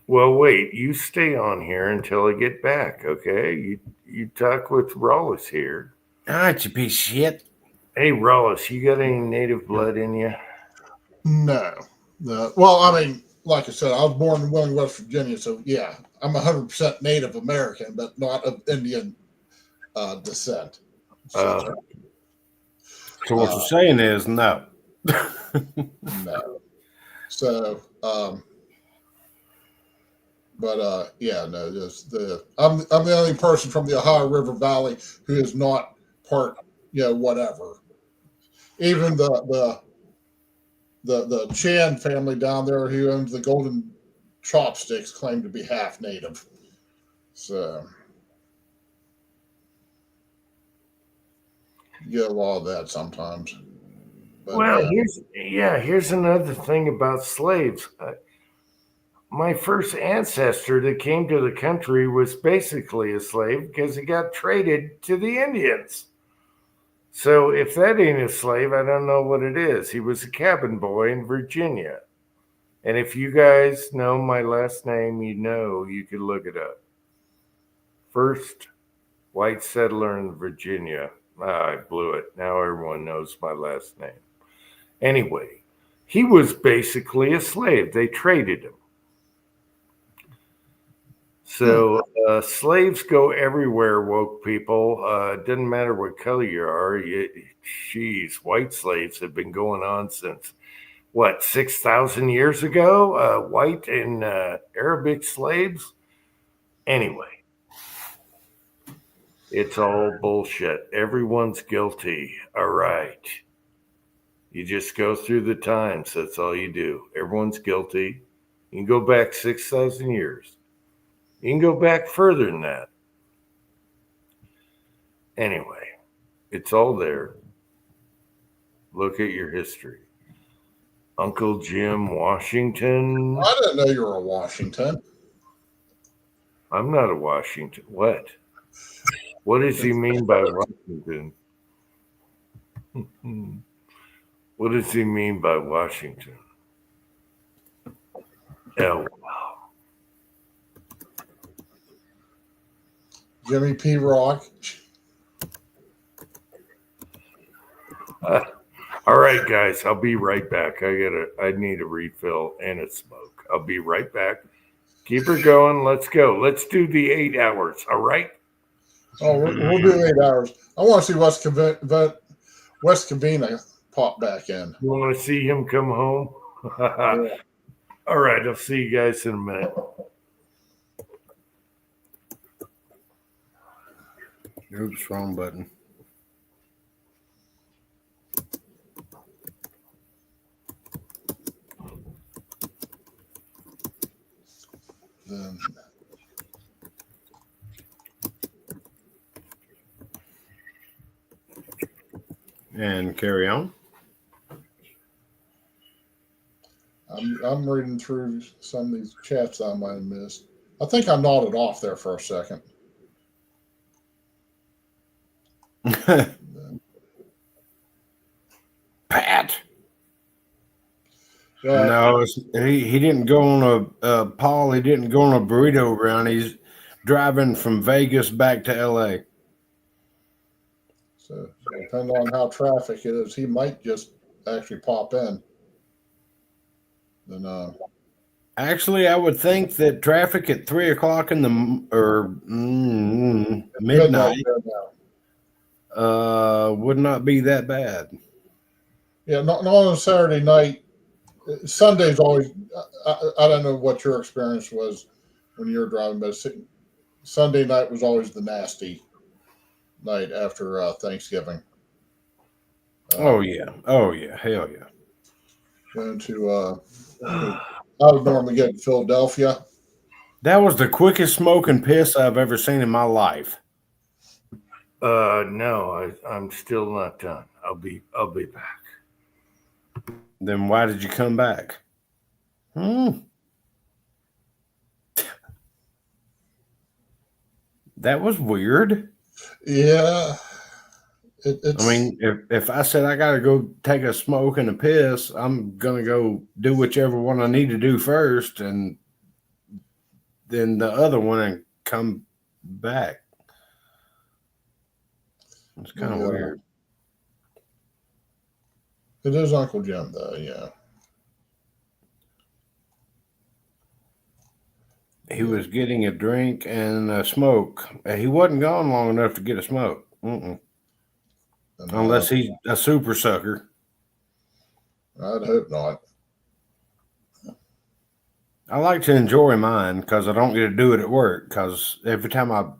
Well, wait. You stay on here until I get back, okay? You talk with Rollis here. All right, you piece of shit. Hey, Rollis, you got any native blood in you? No. Well, I mean, like I said, I was born in Wheeling, West Virginia, so yeah, I'm 100% Native American, but not of Indian descent. So, So what you're saying is no. no. So, yeah, no, just I'm the only person from the Ohio River Valley who is not part, whatever. Even the Chan family down there who owns the Golden Chopsticks claim to be half native. So you get a lot of that sometimes. But, Well, here's another thing about slaves. My first ancestor that came to the country was basically a slave because he got traded to the Indians. So if that ain't a slave, I don't know what it is. He was a cabin boy in Virginia. And if you guys know my last name, you could look it up. First white settler in Virginia. I blew it. Now everyone knows my last name. Anyway, he was basically a slave. They traded him. So slaves go everywhere, woke people. It doesn't matter what color you are. White slaves have been going on since, 6,000 years ago? White and Arabic slaves? Anyway, it's all bullshit. Everyone's guilty. All right. You just go through the times. That's all you do. Everyone's guilty. You can go back 6,000 years. You can go back further than that. Anyway, it's all there. Look at your history. Uncle Jim Washington. I didn't know you were a Washington. I'm not a Washington. What? What does he mean by Washington? What does he mean by Washington? Oh, Jimmy P. Rock. all right, guys. I'll be right back. I need a refill and a smoke. I'll be right back. Keep her going. Let's go. Let's do the 8 hours. All right. Oh, we'll do 8 hours. I want to see West Covina pop back in. You want to see him come home? Yeah. All right. I'll see you guys in a minute. Oops, wrong button. And carry on. I'm reading through some of these chats I might have missed. I think I nodded off there for a second. Pat. No, he didn't go on Paul. He didn't go on a burrito run. He's driving from Vegas back to L.A. So depending on how traffic is, he might just actually pop in. And Actually, I would think that traffic at 3 o'clock in the midnight would not be that bad. Yeah, not on a Saturday night. Sunday's always. I don't know what your experience was when you were driving, but Sunday night was always the nasty night after Thanksgiving. Oh yeah, hell yeah. Going to I would normally get in Philadelphia. That was the quickest smoking piss I've ever seen in my life. No, I'm still not done. I'll be back. Then why did you come back? That was weird. Yeah. It's. I mean, if I said I got to go take a smoke and a piss, I'm gonna go do whichever one I need to do first, and then the other one and come back. It's kind of weird. It is Uncle Jim, though. Yeah. He was getting a drink and a smoke. He wasn't gone long enough to get a smoke. And, Unless he's a super sucker. I'd hope not. I like to enjoy mine because I don't get to do it at work. Because every time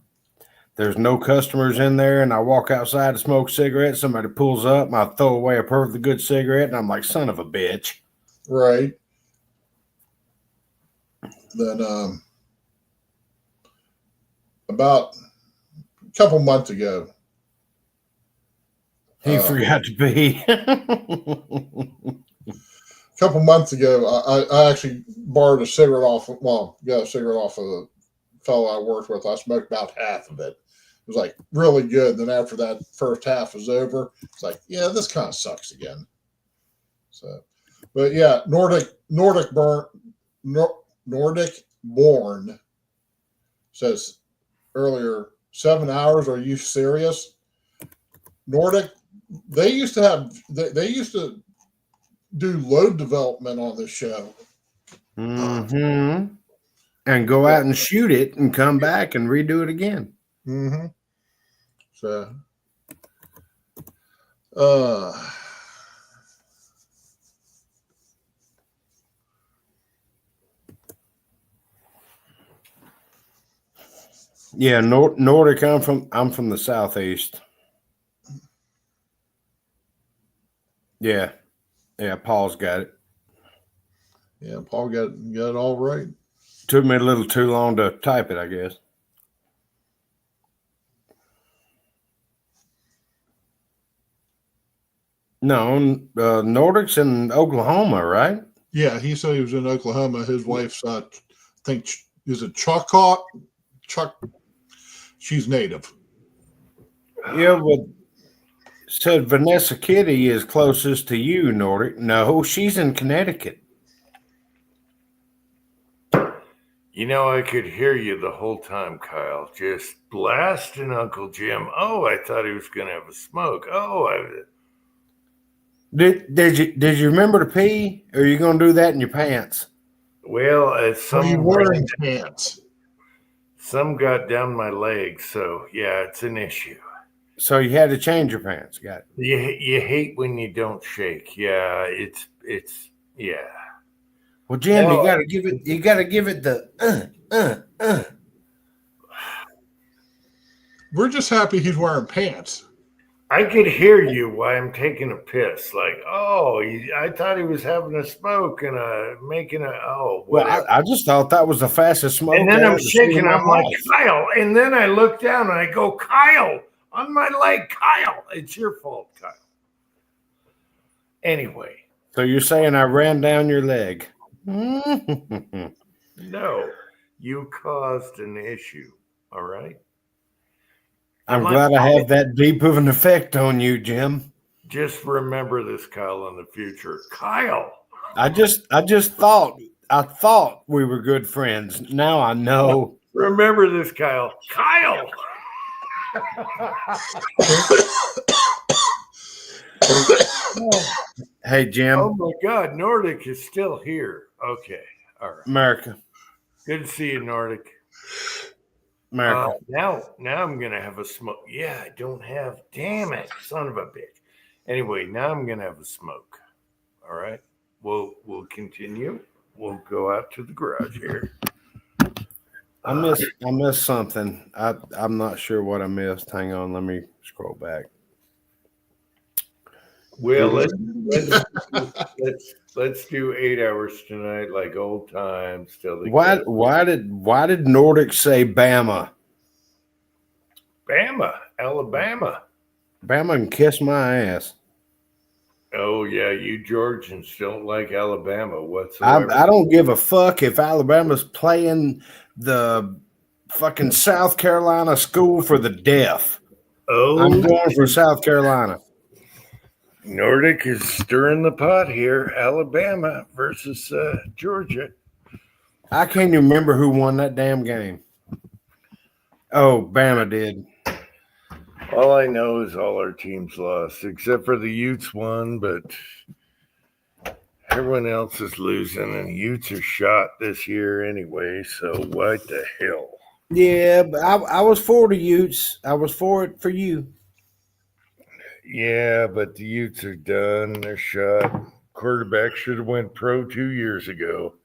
there's no customers in there and I walk outside to smoke a cigarette, somebody pulls up and I throw away a perfectly good cigarette and I'm like, son of a bitch. Right. Then about a couple months ago, He forgot to pee. a couple months ago, I actually borrowed a cigarette off. Well, got a cigarette off of a fellow I worked with. I smoked about half of it. It was like really good. Then after that first half was over, it's like, yeah, this kind of sucks again. So, but yeah, Nordic Born says earlier, 7 hours. Are you serious? Nordic, they used to do load development on this show. Mm-hmm. And go out and shoot it and come back and redo it again. Mm-hmm. So, yeah, Nordic. I'm from the southeast. Yeah, Paul's got it. yeah, Paul got it all right. Took me a little too long to type it, I guess. No, Nordic's in Oklahoma, right? Yeah, he said he was in Oklahoma. His wife's, I think, is it Choctaw? She's native. Yeah, but said Vanessa Kitty is closest to you, Nordic. No, she's in Connecticut. You know, I could hear you the whole time, Kyle, just blasting Uncle Jim. Oh, I thought he was going to have a smoke. Did you remember to pee? Or are you going to do that in your pants? Well, You wearing pants? Some got down my leg, so yeah, it's an issue. So you had to change your pants. Got it. You hate when you don't shake. Yeah, it's yeah. Well, Jim, you gotta give it the We're just happy he's wearing pants. I could hear you while I'm taking a piss. Like, I thought he was having a smoke and making a well, I just thought that was the fastest smoke. And then I I'm ever seen in shaking. my I'm like, life. Kyle. And then I look down and I go, Kyle, on my leg, Kyle. It's your fault, Kyle. Anyway. So you're saying I ran down your leg? No, you caused an issue. All right. I'm glad I have that deep of an effect on you, Jim. Just remember this, Kyle, in the future. Kyle. I thought we were good friends. Now I know. Remember this, Kyle. Kyle. Hey, Jim. Oh my God, Nordic is still here. Okay, all right. America. Good to see you, Nordic. America. Now I'm gonna have a smoke. Yeah, I don't have. Damn it, son of a bitch. Anyway, now I'm gonna have a smoke. All right. We'll continue. We'll go out to the garage here. I missed something. I'm not sure what I missed. Hang on, let me scroll back. Well, let's do 8 hours tonight, like old times. Till the Why did Nordic say Bama? Bama, Alabama. Bama can kiss my ass. Oh yeah, you Georgians don't like Alabama whatsoever. I don't give a fuck if Alabama's playing the fucking South Carolina School for the Deaf. I'm Oh, going for South Carolina. Nordic is stirring the pot here. Alabama versus Georgia. I can't even remember who won that damn game. Oh, Bama did. All I know is all our teams lost, except for the Utes won, but everyone else is losing, and Utes are shot this year anyway, so what the hell? Yeah, but I was for the Utes. I was for it for you. Yeah, but the Utes are done. They're shot. Quarterback should have went pro 2 years ago.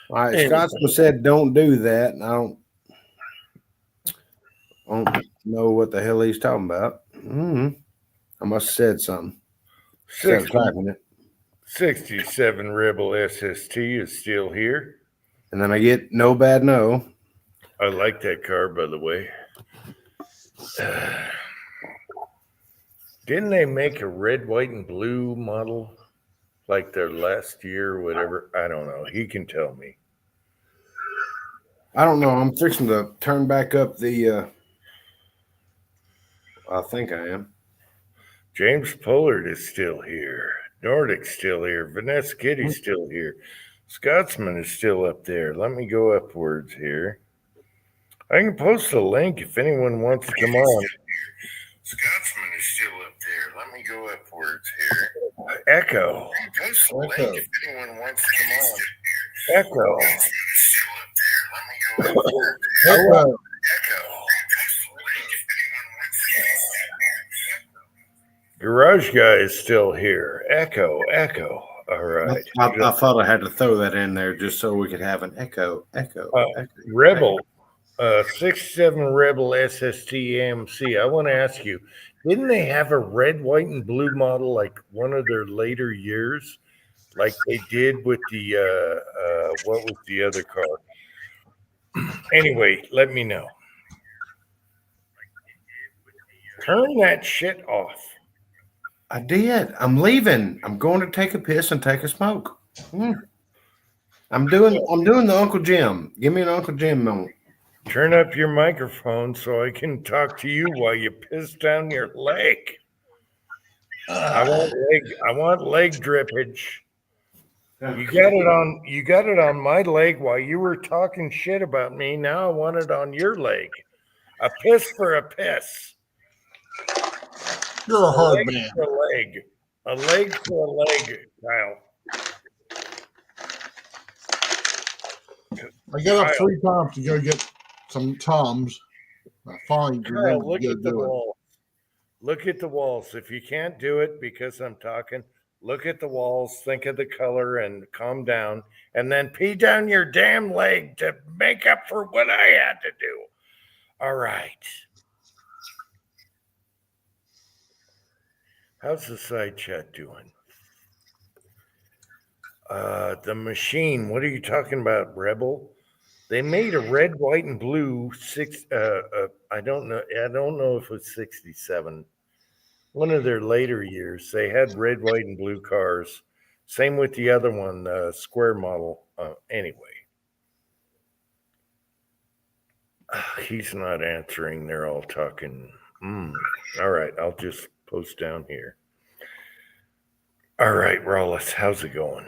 All right, Anyway. Scotsman said don't do that, and I don't know what the hell he's talking about. I must have said something. Instead of typing it. 67 Rebel SST is still here. And then I get no bad no. I like that car, by the way. Didn't they make a red, white, and blue model like their last year or whatever? I don't know. He can tell me. I don't know. I'm fixing to turn back up the I think I am. James Pollard is still here. Nordic's still here. Vanessa Kitty's still here. Scotsman is still up there. Let me go upwards here. I can post a link if anyone wants to come on. Scotsman is still up there. Let me go upwards here. Echo. I can post a link if anyone wants to come on. Echo. Scotsman is still up there. Let me go upwards. Echo. Garage guy is still here. Echo. All right. I thought I had to throw that in there just so we could have an echo. Rebel, 67 Rebel SST AMC. I want to ask you, didn't they have a red, white, and blue model like one of their later years, like they did with the what was the other car? Anyway, let me know. Turn that shit off. I did. I'm leaving. I'm going to take a piss and take a smoke. I'm doing the Uncle Jim. Give me an Uncle Jim moment. Turn up your microphone so I can talk to you while you piss down your leg. I want leg drippage. You got it on my leg while you were talking shit about me. Now I want it on your leg. A piss for a piss. You're a hard man. A leg for a leg, Kyle. I got up 3 times to go get some Toms. I finally remembered Look to at the do it. wall. Look at the walls. If you can't do it because I'm talking, look at the walls, think of the color, and calm down. And then pee down your damn leg to make up for what I had to do. All right. How's the side chat doing? The machine. What are you talking about, Rebel? They made a red, white, and blue I don't know. I don't know if it was 67. One of their later years, they had red, white, and blue cars. Same with the other one, the square model. Anyway, he's not answering. They're all talking. All right, I'll just post down here. All right, Rollis, how's it going?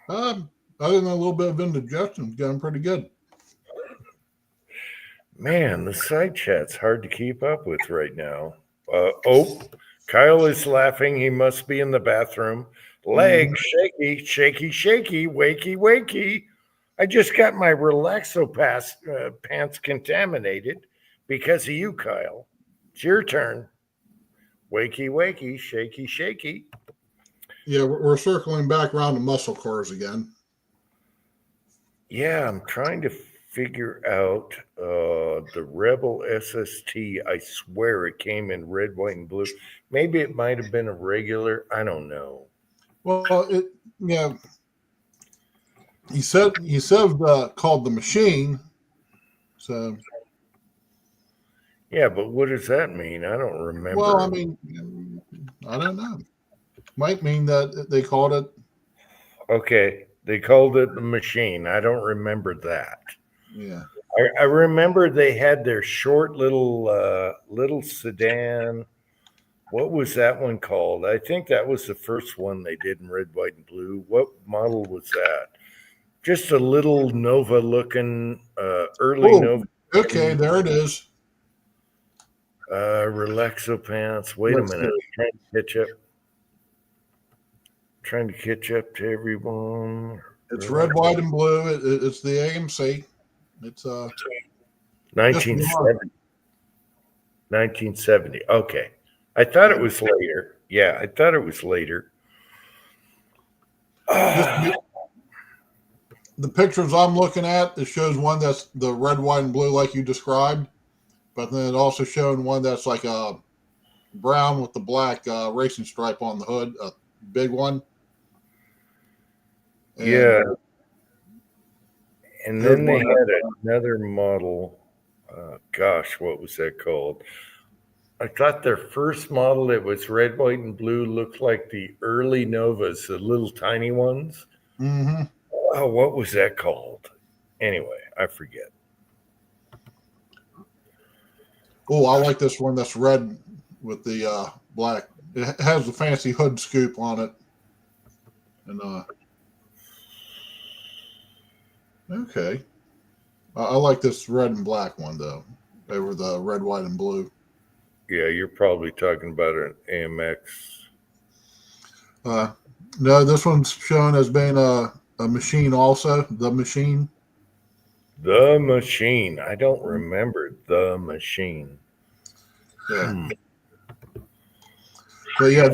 Other than a little bit of indigestion, it's going pretty good. Man, the side chat's hard to keep up with right now. Kyle is laughing. He must be in the bathroom. Leg shaky, wakey. I just got my Relaxo pants contaminated because of you, Kyle. It's your turn. Wakey, shaky. Yeah, we're circling back around to muscle cars again. Yeah, I'm trying to figure out the Rebel SST. I swear it came in red, white, and blue. Maybe it might have been a regular. I don't know. Well, he said called the machine. So Yeah, but what does that mean? I don't remember. well, I mean, I don't know. Might mean that they called it. Okay, they called it the machine. I don't remember that. Yeah. I remember they had their short little sedan. What was that one called? I think that was the first one they did in red, white, and blue. What model was that? Just a little Nova looking, early Oh, Nova. okay, there it is. Relaxo pants. Wait Let's a minute. Trying to catch up to everyone. It's red, white, and blue. It's the AMC. It's 1970. 1970. Okay. I thought it was later. Yeah, I thought it was later. the pictures I'm looking at, it shows one that's the red, white, and blue like you described, but then it also showing one that's like a brown with the black racing stripe on the hood, a big one. And yeah. And then they had another model. Gosh, what was that called? I thought their first model that was red, white, and blue looked like the early Novas, the little tiny ones. Mm-hmm. Oh, what was that called? Anyway, I forget. Oh, I like this one that's red with the black. It has the fancy hood scoop on it. And okay. I like this red and black one though, over the red, white, and blue. Yeah, you're probably talking about an AMX. No, this one's shown as being a machine also. The machine. The Machine. I don't remember The Machine. Yeah. But yeah,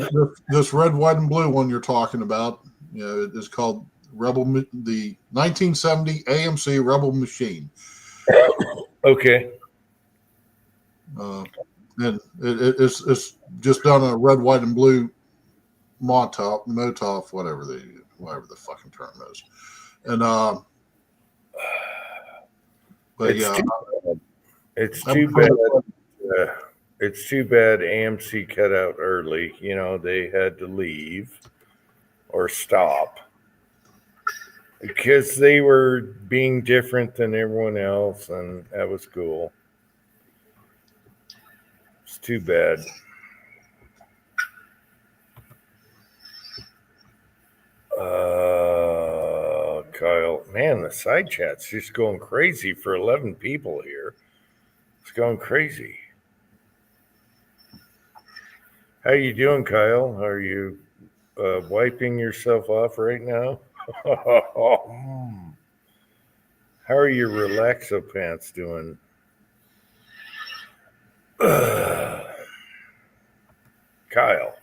this red, white, and blue one you're talking about, it is called the 1970 AMC Rebel Machine. Okay. And it's just done a red, white, and blue Motov, whatever the fucking term is. And but it's yeah, it's too bad. It's too bad AMC cut out early. They had to leave or stop because they were being different than everyone else, and that was cool. It's too bad. Kyle, man, the side chat's just going crazy for 11 people here. It's going crazy. How you doing, Kyle? Are you wiping yourself off right now? How are your relaxo pants doing? Kyle.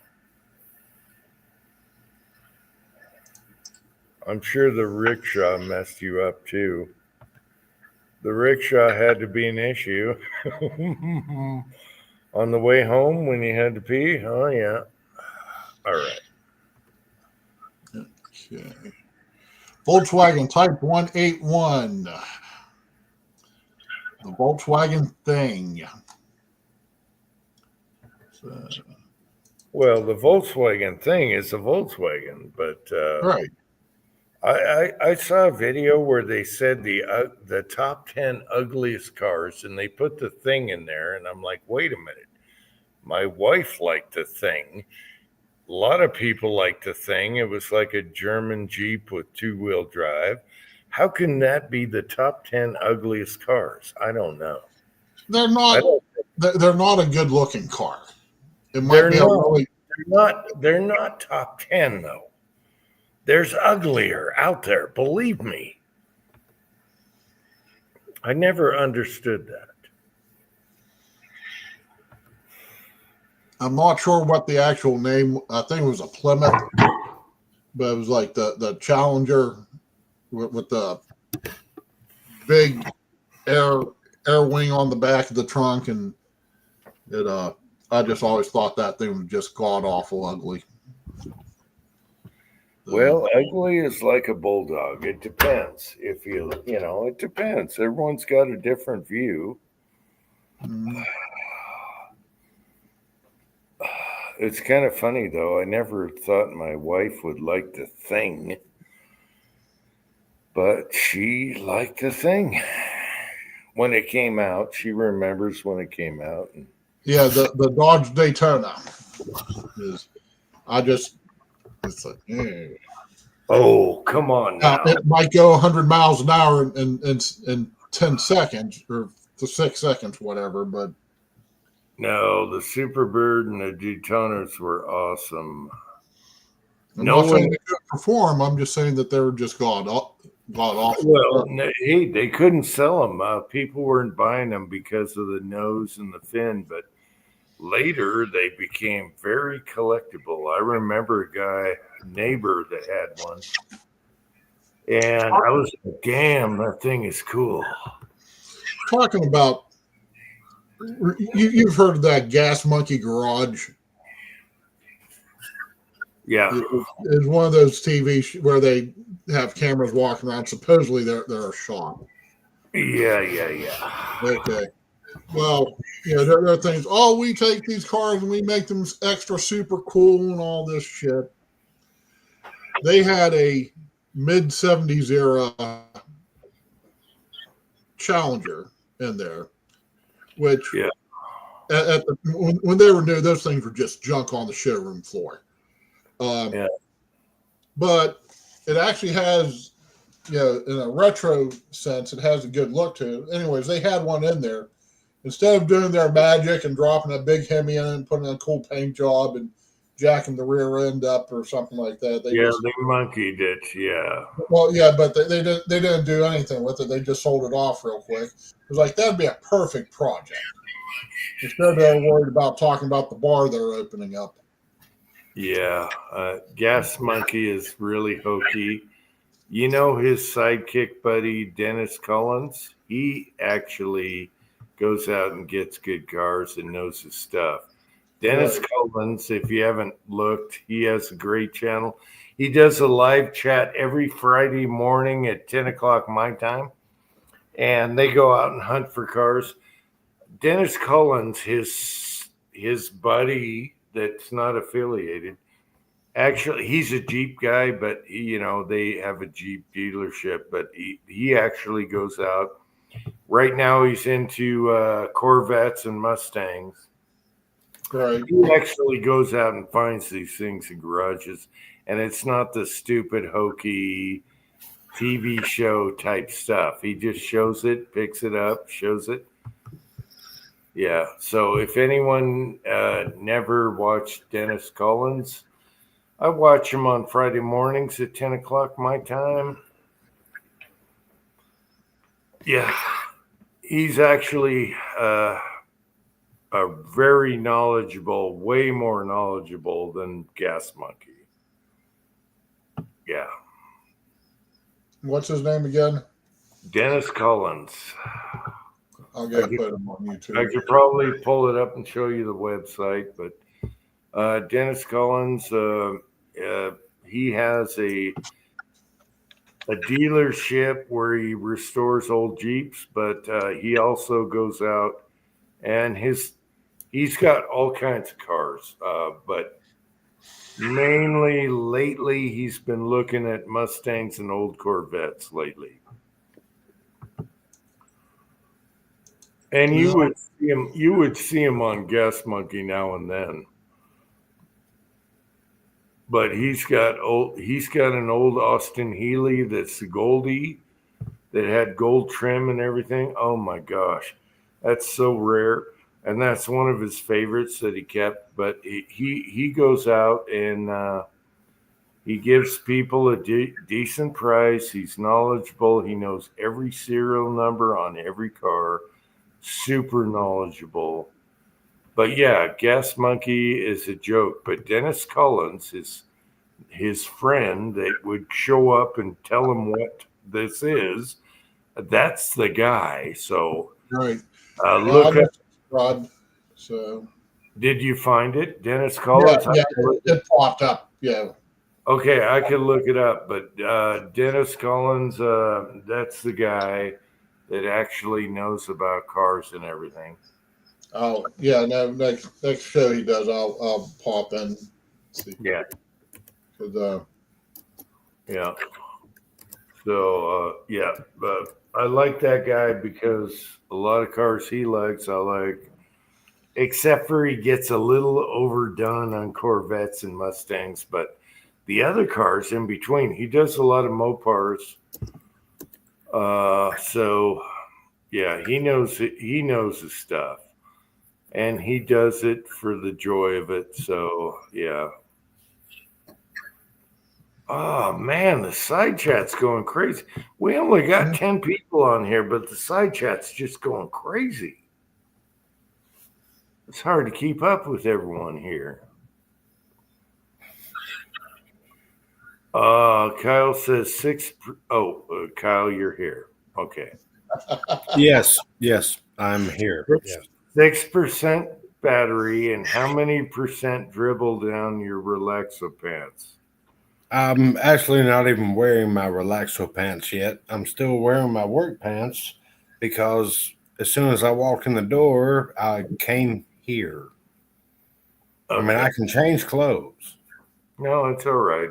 I'm sure the rickshaw messed you up too. The rickshaw had to be an issue. On the way home when you had to pee? Oh, yeah. All right. okay. Volkswagen Type 181. The Volkswagen thing. So, well, the Volkswagen thing is a Volkswagen, but right. I saw a video where they said the top 10 ugliest cars, and they put the thing in there, and I'm like, wait a minute. My wife liked the thing. A lot of people liked the thing. It was like a German Jeep with two-wheel drive. How can that be the top 10 ugliest cars? I don't know. They're not a good-looking car. It might be they're not top 10 though. There's uglier out there, believe me. I never understood that. I'm not sure what the actual name. I think it was a Plymouth, but it was like the Challenger with the big air wing on the back of the trunk, and it. I just always thought that thing was just god awful ugly. Well, ugly is like a bulldog. It depends. If it depends. Everyone's got a different view. Mm-hmm. It's kind of funny, though. I never thought my wife would like the thing, but she liked the thing. when it came out. She remembers when it came out. Yeah, the Dodge Daytona is. It's like, Oh, come on now. It might go 100 miles an hour in 10 seconds or to 6 seconds, whatever. But No, the Superbird and the Daytonas were awesome. I'm not saying they couldn't perform. I'm just saying that they were just god awful. Well, hey, they couldn't sell them. People weren't buying them because of the nose and the fin, but later they became very collectible. I remember a neighbor that had one, and I was like, damn, that thing is cool. Talking about, you've heard of that Gas Monkey Garage. Yeah, it's one of those TV where they have cameras walking around. Supposedly they're a shop. Yeah. Okay. Well, there are things. Oh, we take these cars and we make them extra super cool and all this shit. They had a mid-70s era Challenger in there, which when they were new, those things were just junk on the showroom floor. But it actually has, in a retro sense, it has a good look to it. Anyways, they had one in there. Instead of doing their magic and dropping a big Hemi in and putting a cool paint job and jacking the rear end up or something like that, they monkeyed it. Yeah. Well, yeah, but they didn't do anything with it. They just sold it off real quick. It was like that'd be a perfect project. Instead, they're worried about talking about the bar they're opening up. Yeah, Gas Monkey is really hokey. You know his sidekick buddy, Dennis Collins? He actually goes out and gets good cars and knows his stuff. Dennis Collins, if you haven't looked, he has a great channel. He does a live chat every Friday morning at 10 o'clock my time, and they go out and hunt for cars. Dennis Collins, his buddy that's not affiliated. Actually, he's a Jeep guy, but they have a Jeep dealership. But he actually goes out. Right now, he's into Corvettes and Mustangs. Right. He actually goes out and finds these things in garages, and it's not the stupid hokey TV show type stuff. He just shows it, picks it up, shows it. Yeah. So if anyone never watched Dennis Collins, I watch him on Friday mornings at 10 o'clock my time. Yeah. He's actually a very knowledgeable, way more knowledgeable than Gas Monkey. Yeah. What's his name again? Dennis Collins. I'll go put him on YouTube. I could probably pull it up and show you the website, but Dennis Collins, he has a dealership where he restores old Jeeps, but he also goes out and he's got all kinds of cars, but mainly lately he's been looking at Mustangs and old Corvettes lately. And you would see him on Gas Monkey now and then. But he's got an old Austin Healey that's the Goldie that had gold trim and everything. Oh my gosh. That's so rare. And that's one of his favorites that he kept. But he goes out and he gives people a decent price. He's knowledgeable. He knows every serial number on every car. Super knowledgeable. But yeah, Gas Monkey is a joke. But Dennis Collins is his friend that would show up and tell him what this is. That's the guy. So right. Look at Rod. So did you find it, Dennis Collins? Yeah, it popped up. Yeah. Okay, I can look it up. But Dennis Collins, that's the guy that actually knows about cars and everything. Oh yeah, no. Next show he does, I'll pop in. See. Yeah. Yeah. So yeah, but I like that guy because a lot of cars he likes, I like. Except for he gets a little overdone on Corvettes and Mustangs, but the other cars in between, he does a lot of Mopars. So yeah, he knows it. He knows his stuff, and he does it for the joy of it. So yeah. Oh man, the side chat's going crazy. We only got 10 people on here, but the side chat's just going crazy. It's hard to keep up with everyone here. Kyle says Kyle, you're here. Okay. Yes, I'm here. Yeah. 6% battery, and how many percent dribble down your relaxo pants? I'm actually not even wearing my relaxo pants yet. I'm still wearing my work pants because as soon as I walked in the door, I came here. Okay. I mean, I can change clothes. No, it's all right.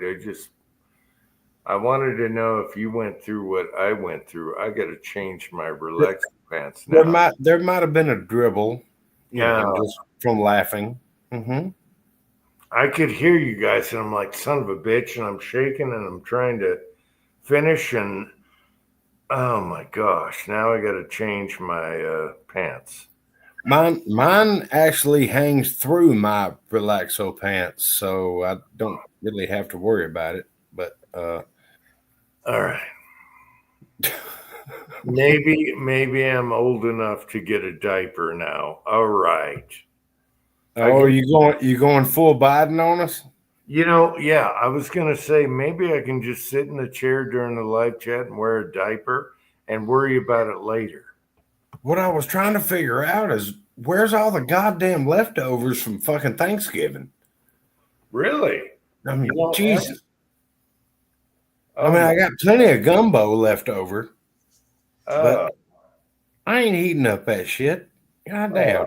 I wanted to know if you went through what I went through. I got to change my relaxo pants now. There might have been a dribble, Yeah, just from laughing. Mm-hmm. I could hear you guys, and I'm like, son of a bitch, and I'm shaking, and I'm trying to finish, and oh my gosh, now I got to change my pants. Mine actually hangs through my relaxo pants, so I don't really have to worry about it. But all right, maybe I'm old enough to get a diaper now. All right. oh, you going full Biden on us? Yeah, I was gonna say maybe I can just sit in the chair during the live chat and wear a diaper and worry about it later. What I was trying to figure out is where's all the goddamn leftovers from fucking Thanksgiving? Really? I mean, You don't Jesus. Oh, I mean, I got plenty of gumbo left over, but I ain't eating up that shit. God damn.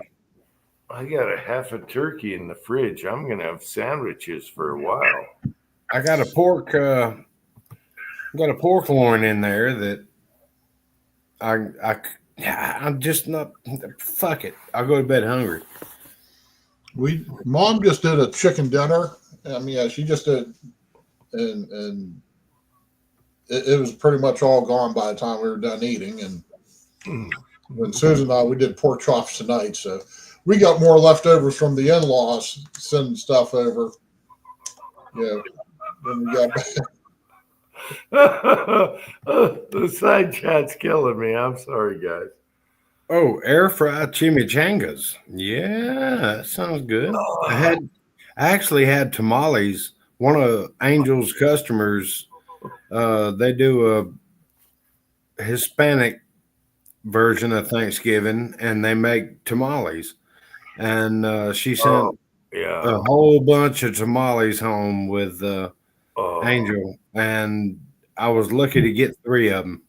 I got a half a turkey in the fridge. I'm gonna have sandwiches for a while. I got a pork loin in there that I'm just not. Fuck it. I'll go to bed hungry. Mom just did a chicken dinner. I mean, yeah, she just did, and it was pretty much all gone by the time we were done eating. And when Susan and I, we did pork chops tonight, so we got more leftovers from the in-laws sending stuff over. Yeah, when we got back. The side chat's killing me. I'm sorry, guys. Oh, air fried chimichangas. Yeah, that sounds good. I actually had tamales. One of Angel's customers, they do a Hispanic version of Thanksgiving, and they make tamales. And she sent a whole bunch of tamales home with Angel, and I was lucky to get 3 of them.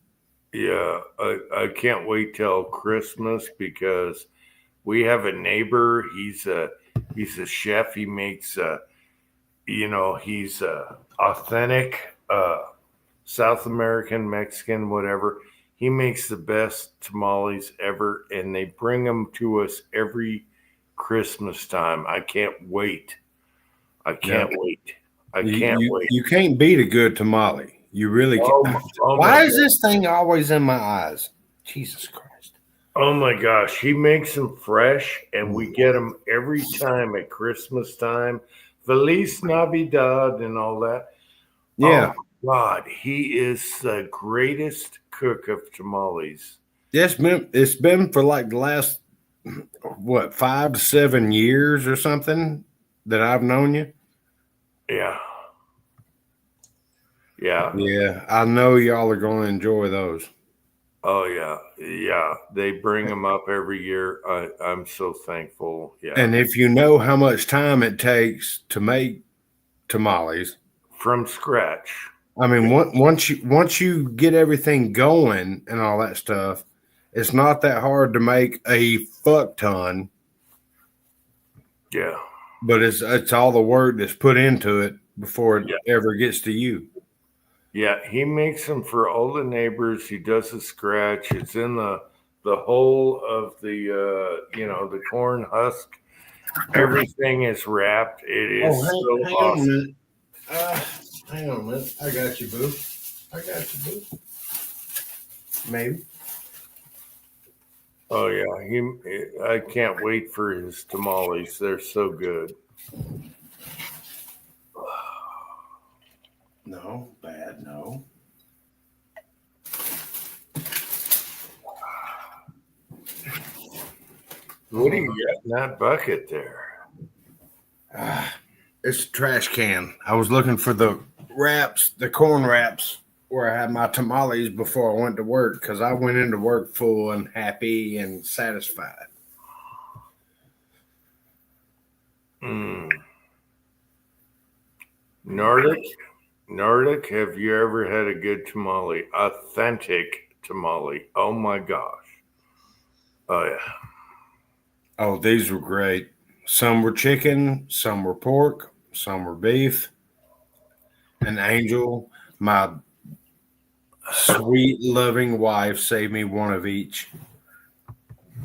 Yeah, I can't wait till Christmas because we have a neighbor. He's a chef. He makes he's authentic South American, Mexican, whatever. He makes the best tamales ever, and they bring them to us every Christmas time. I can't wait. I can't wait. You can't beat a good tamale. You really can't. Why is this thing always in my eyes? Jesus Christ. Oh my gosh. He makes them fresh, and we get them every time at Christmas time. Feliz Navidad and all that. Yeah. Oh my God. He is the greatest cook of tamales. It's been for like the last, 5 to 7 years or something that I've known you. Yeah. Yeah. Yeah, I know y'all are going to enjoy those. Oh, yeah. Yeah. They bring them up every year. I'm so thankful. Yeah. And if you know how much time it takes to make tamales from scratch. I mean, once you get everything going and all that stuff, it's not that hard to make a fuck ton. Yeah. But it's all the work that's put into it before it ever gets to you. Yeah, he makes them for all the neighbors. He does a scratch. It's in the whole of the the corn husk. Everything is wrapped. It is so hang on a awesome. minute. Hang on a minute. I got you, boo. I got you, boo. Maybe. Oh yeah, I can't wait for his tamales. They're so good. No, bad, no. What do you got in that bucket there? It's a trash can. I was looking for the wraps, the corn wraps, where I had my tamales before I went to work because I went into work full and happy and satisfied. Nordic, have you ever had a good tamale? Authentic tamale. Oh my gosh. Oh yeah. Oh, these were great. Some were chicken, some were pork, some were beef. And Angel, my sweet, loving wife, saved me one of each.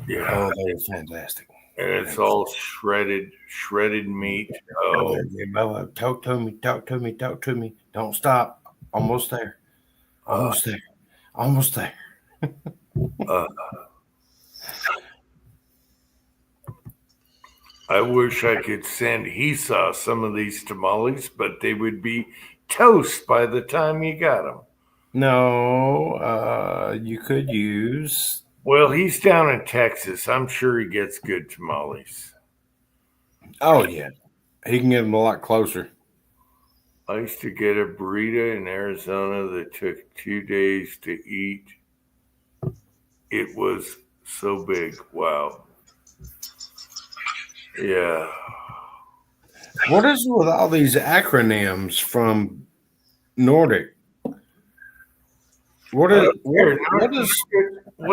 Yeah. Oh, they were fantastic. And it's all shredded meat. Oh, Bella, talk to me, talk to me, talk to me. Don't stop. Almost there. Almost there. Almost there. I wish I could send Esau some of these tamales, but they would be toast by the time you got them. No, you could use. Well, he's down in Texas. I'm sure he gets good tamales. Oh, yeah. He can get them a lot closer. I used to get a burrito in Arizona that took 2 days to eat. It was so big. Wow. Yeah. What is with all these acronyms from Nordic? What do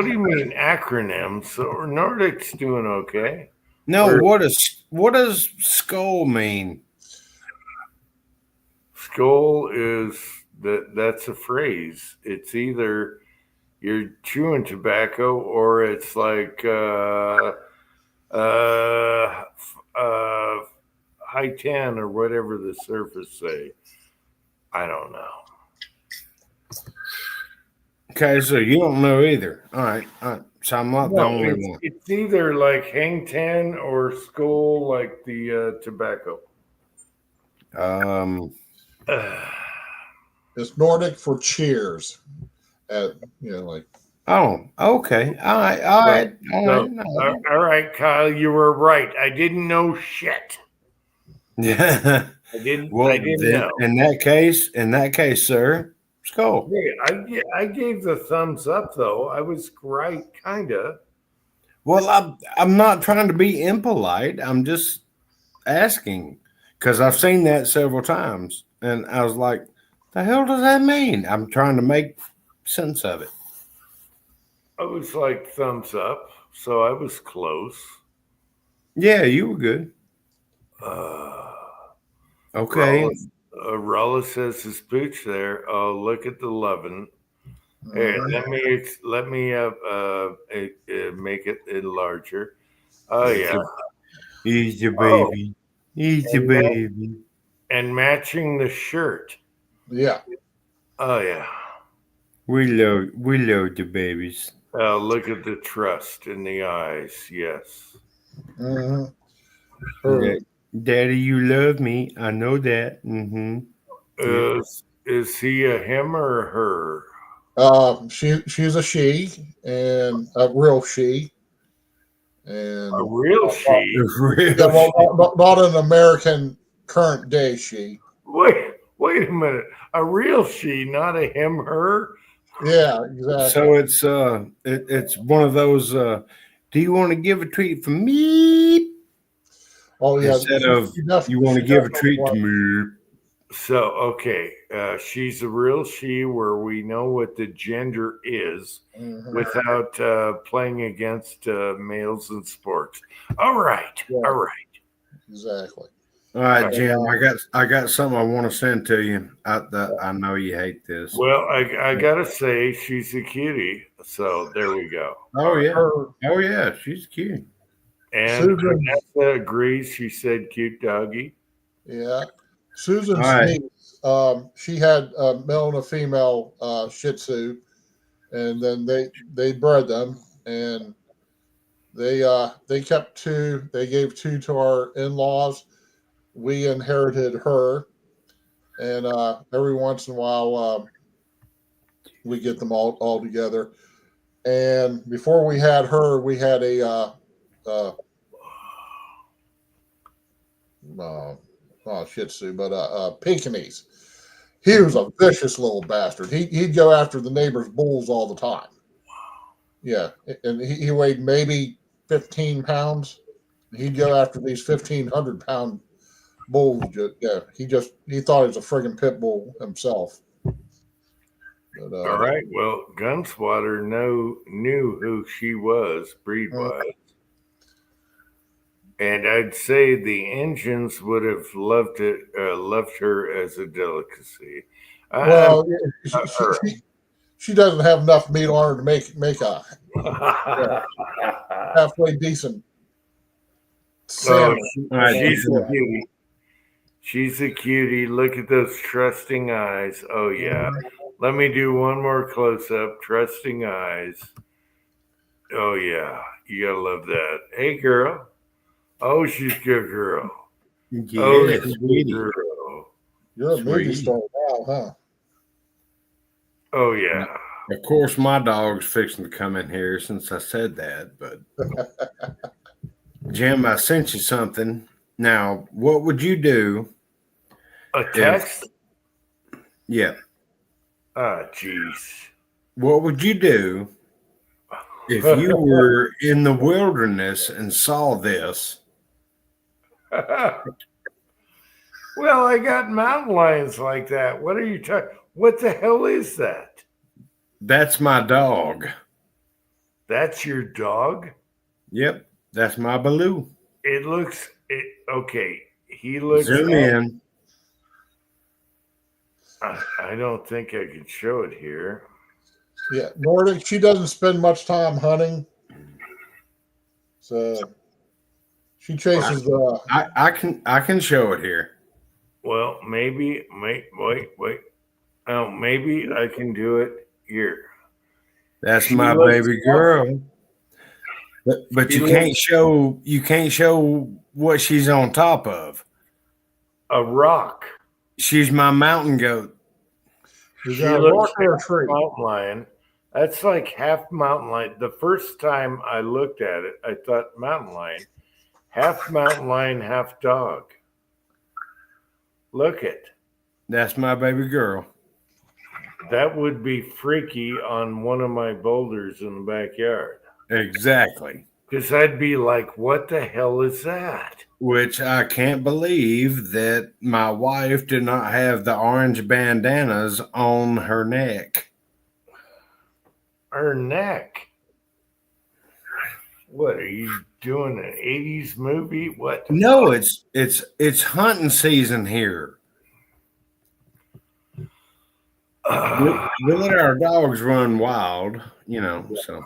you mean acronyms? So Nordic's doing okay. No, what does skull mean? Skull is that's a phrase. It's either you're chewing tobacco or it's like high 10 or whatever the surface say. I don't know. Okay, so you don't know either. All right. So I'm not the only one. It's either like hang 10 or skull like the tobacco. It's Nordic for cheers. Like. Oh, okay. All right. All right, Kyle, you were right. I didn't know shit. Yeah. I didn't then, know. In that case, sir, skull. Yeah, I gave the thumbs up though. I was right, kinda. Well, I'm not trying to be impolite. I'm just asking because I've seen that several times, and I was like, "The hell does that mean?" I'm trying to make sense of it. I was like thumbs up, so I was close. Yeah, you were good. Okay. Rolla says his pooch there. Oh, look at the lovin'. Hey, let me make it larger. Oh yeah, He's your baby. He's your baby. And matching the shirt. Yeah. Oh yeah. We love the babies. Look at the trust in the eyes. Yes. Daddy, you love me. I know that. Mm-hmm. Is he a him or a her? She's a she, and a real she. And a real she? Not an American current day she. Wait a minute. A real she, not a him, her? Yeah, exactly. So it's one of those, do you want to give a treat for me? Oh, yeah. Instead of, you want to give a treat to me. So, okay. She's a real she where we know what the gender is without playing against males in sports. All right. Yeah. All right. Exactly. All right, Jim. I got something I want to send to you. I know you hate this. Well, I gotta say she's a cutie. So there we go. Oh yeah. Her, Oh yeah. She's cute. And Susan, Vanessa agrees. She said cute doggy. yeah, Susan's All right. niece. She had a male and a female Shih Tzu, and then they bred them, and they kept two. They gave two to our in-laws. We inherited her, and every once in a while we get them all together. And before we had her, we had a Shih Tzu, but Pekingese. He was a vicious little bastard. He'd go after the neighbor's bulls all the time. Yeah, and he weighed maybe 15 pounds. He'd go after these 1,500-pound bulls. Yeah, he thought he was a friggin' pit bull himself. But, All right. Well, Gunswatter knew who she was breed wise. And I'd say the engines would have loved her as a delicacy. Well, she doesn't have enough meat on her to make a halfway decent salmon. She's a cutie. She's a cutie. Look at those trusting eyes. Oh yeah. Let me do one more close up. Trusting eyes. Oh yeah. You gotta love that. Hey girl. Oh, she's a good girl. Yeah, Oh, she's a good sweetie. girl. You're a movie Sweet. star now, huh? Oh yeah. Of course, my dog's fixing to come in here since I said that. But Jim, I sent you something. Now, what would you do? A text? Yeah. Ah, jeez. What would you do if you were in the wilderness and saw this? Well, I got mountain lions like that. What are you talking? What the hell is that? That's my dog. That's your dog? Yep, that's my Baloo. It looks okay. He looks. Zoom in. I don't think I can show it here. Yeah, Nordic. She doesn't spend much time hunting, so she chases. I can show it here. Well, maybe. Wait. Oh, maybe I can do it here. That's She my looks baby girl. But She you can't show what she's on top of. a rock. She's my mountain goat. She's She got a looks rock or a like a tree. mountain lion. That's like half mountain lion. The first time I looked at it, I thought mountain lion. Half mountain lion, half dog. Look it. That's my baby girl. That would be freaky on one of my boulders in the backyard. Exactly. Because I'd be like, what the hell is that? Which I can't believe that my wife did not have the orange bandanas on her neck. Her neck. What are you doing? An 80s movie? What? No, it's hunting season here. We let our dogs run wild, so.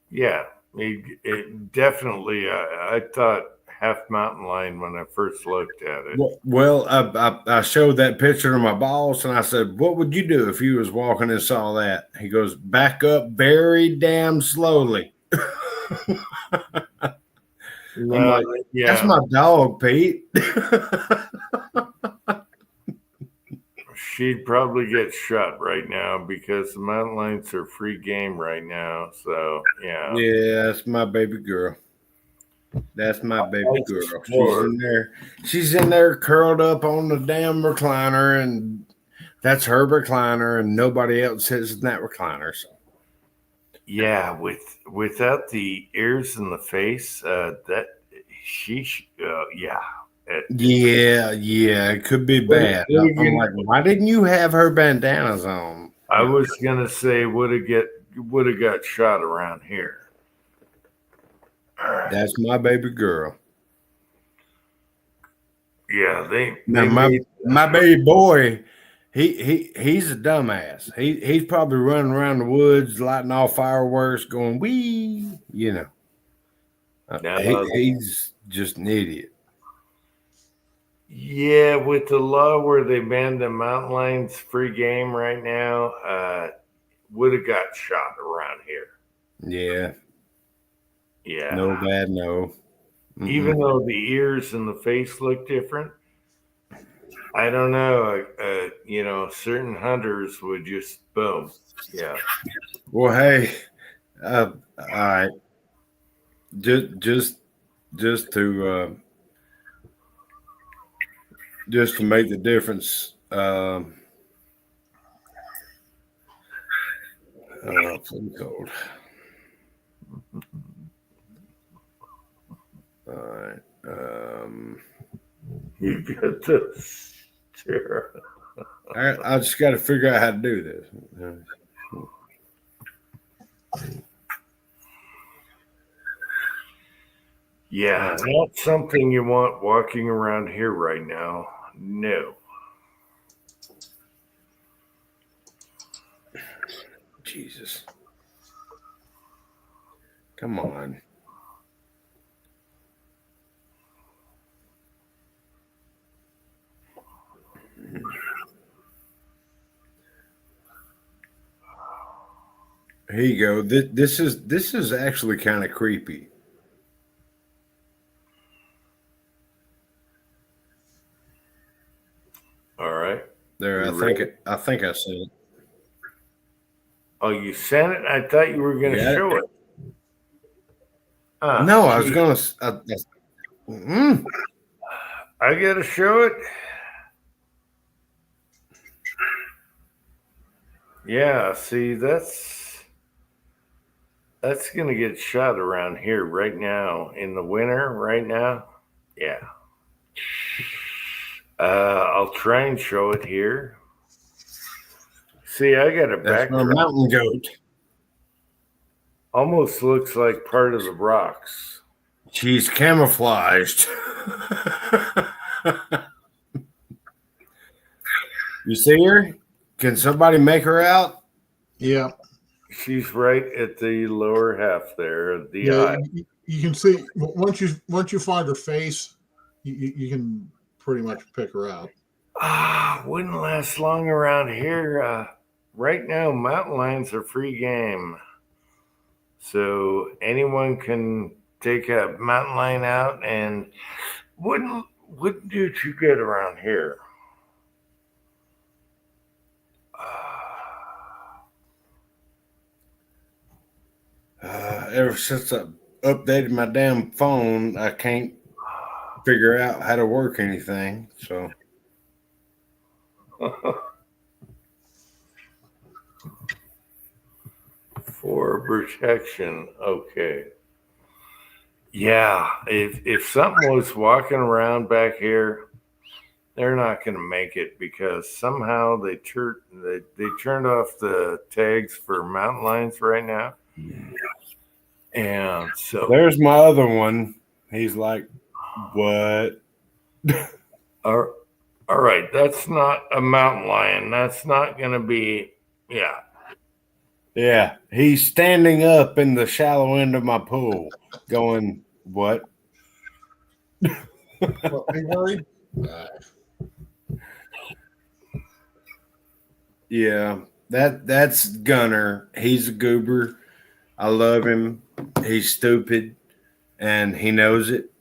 Yeah, it definitely. I thought half mountain lion when I first looked at it. Well, I showed that picture to my boss, and I said, "What would you do if you was walking and saw that?" He goes, "Back up very damn slowly." I'm like, that's my dog, Pete. She'd probably get shot right now because the mountain lions are free game right now. So yeah. Yeah, that's my baby girl. That's my baby girl. She's in there. She's in there curled up on the damn recliner, and that's her recliner, and nobody else sits in that recliner. So. Yeah, without the ears in the face, yeah. Yeah, it could be bad. I'm like, why didn't you have her bandanas on? I was gonna say would have got shot around here. That's my baby girl. Yeah, they Now made my baby boy, he's a dumbass. He's probably running around the woods, lighting off fireworks, going wee. You know, now, he's just an idiot. yeah, with the law where they banned the mountain lions free game right now, would have got shot around here. Yeah, Yeah. no bad, no. Even though the ears and the face look different, I don't know. Certain hunters would just boom. Yeah. Well, hey, all right, just to just to make the difference. Pretty cold. All right. You got this. Sure. I just got to figure out how to do this. Yeah, not something you want walking around here right now. No. Jesus. Come on. Here you go. This is actually kind of creepy. All right. There, You I think I said it. Oh, you sent it? I thought you were going to Yeah. show it. No, I was gonna. I got to show it. Yeah, see, that's going to get shot around here right now in the winter. Right now, yeah. I'll try and show it here. See, I got a That's my background. mountain goat. Almost looks like part of the rocks. She's camouflaged. You see her? Can somebody make her out? Yeah. She's right at the lower half there, the Yeah. eye. You can see once you find her face, you can pretty much pick her out. Wouldn't last long around here. Right now, mountain lions are free game. So anyone can take a mountain lion out and wouldn't do too good around here. Ever since I updated my damn phone, I can't figure out how to work anything. So For protection, okay. Yeah, if something was walking around back here, they're not going to make it because somehow they turned off the tags for mountain lions right now. And so there's my other one. He's like, what? all right, that's not a mountain lion. That's not going to be, yeah. Yeah, he's standing up in the shallow end of my pool going, what? Well, are you worried? Yeah, that's Gunner. He's a goober. I love him. He's stupid and he knows it.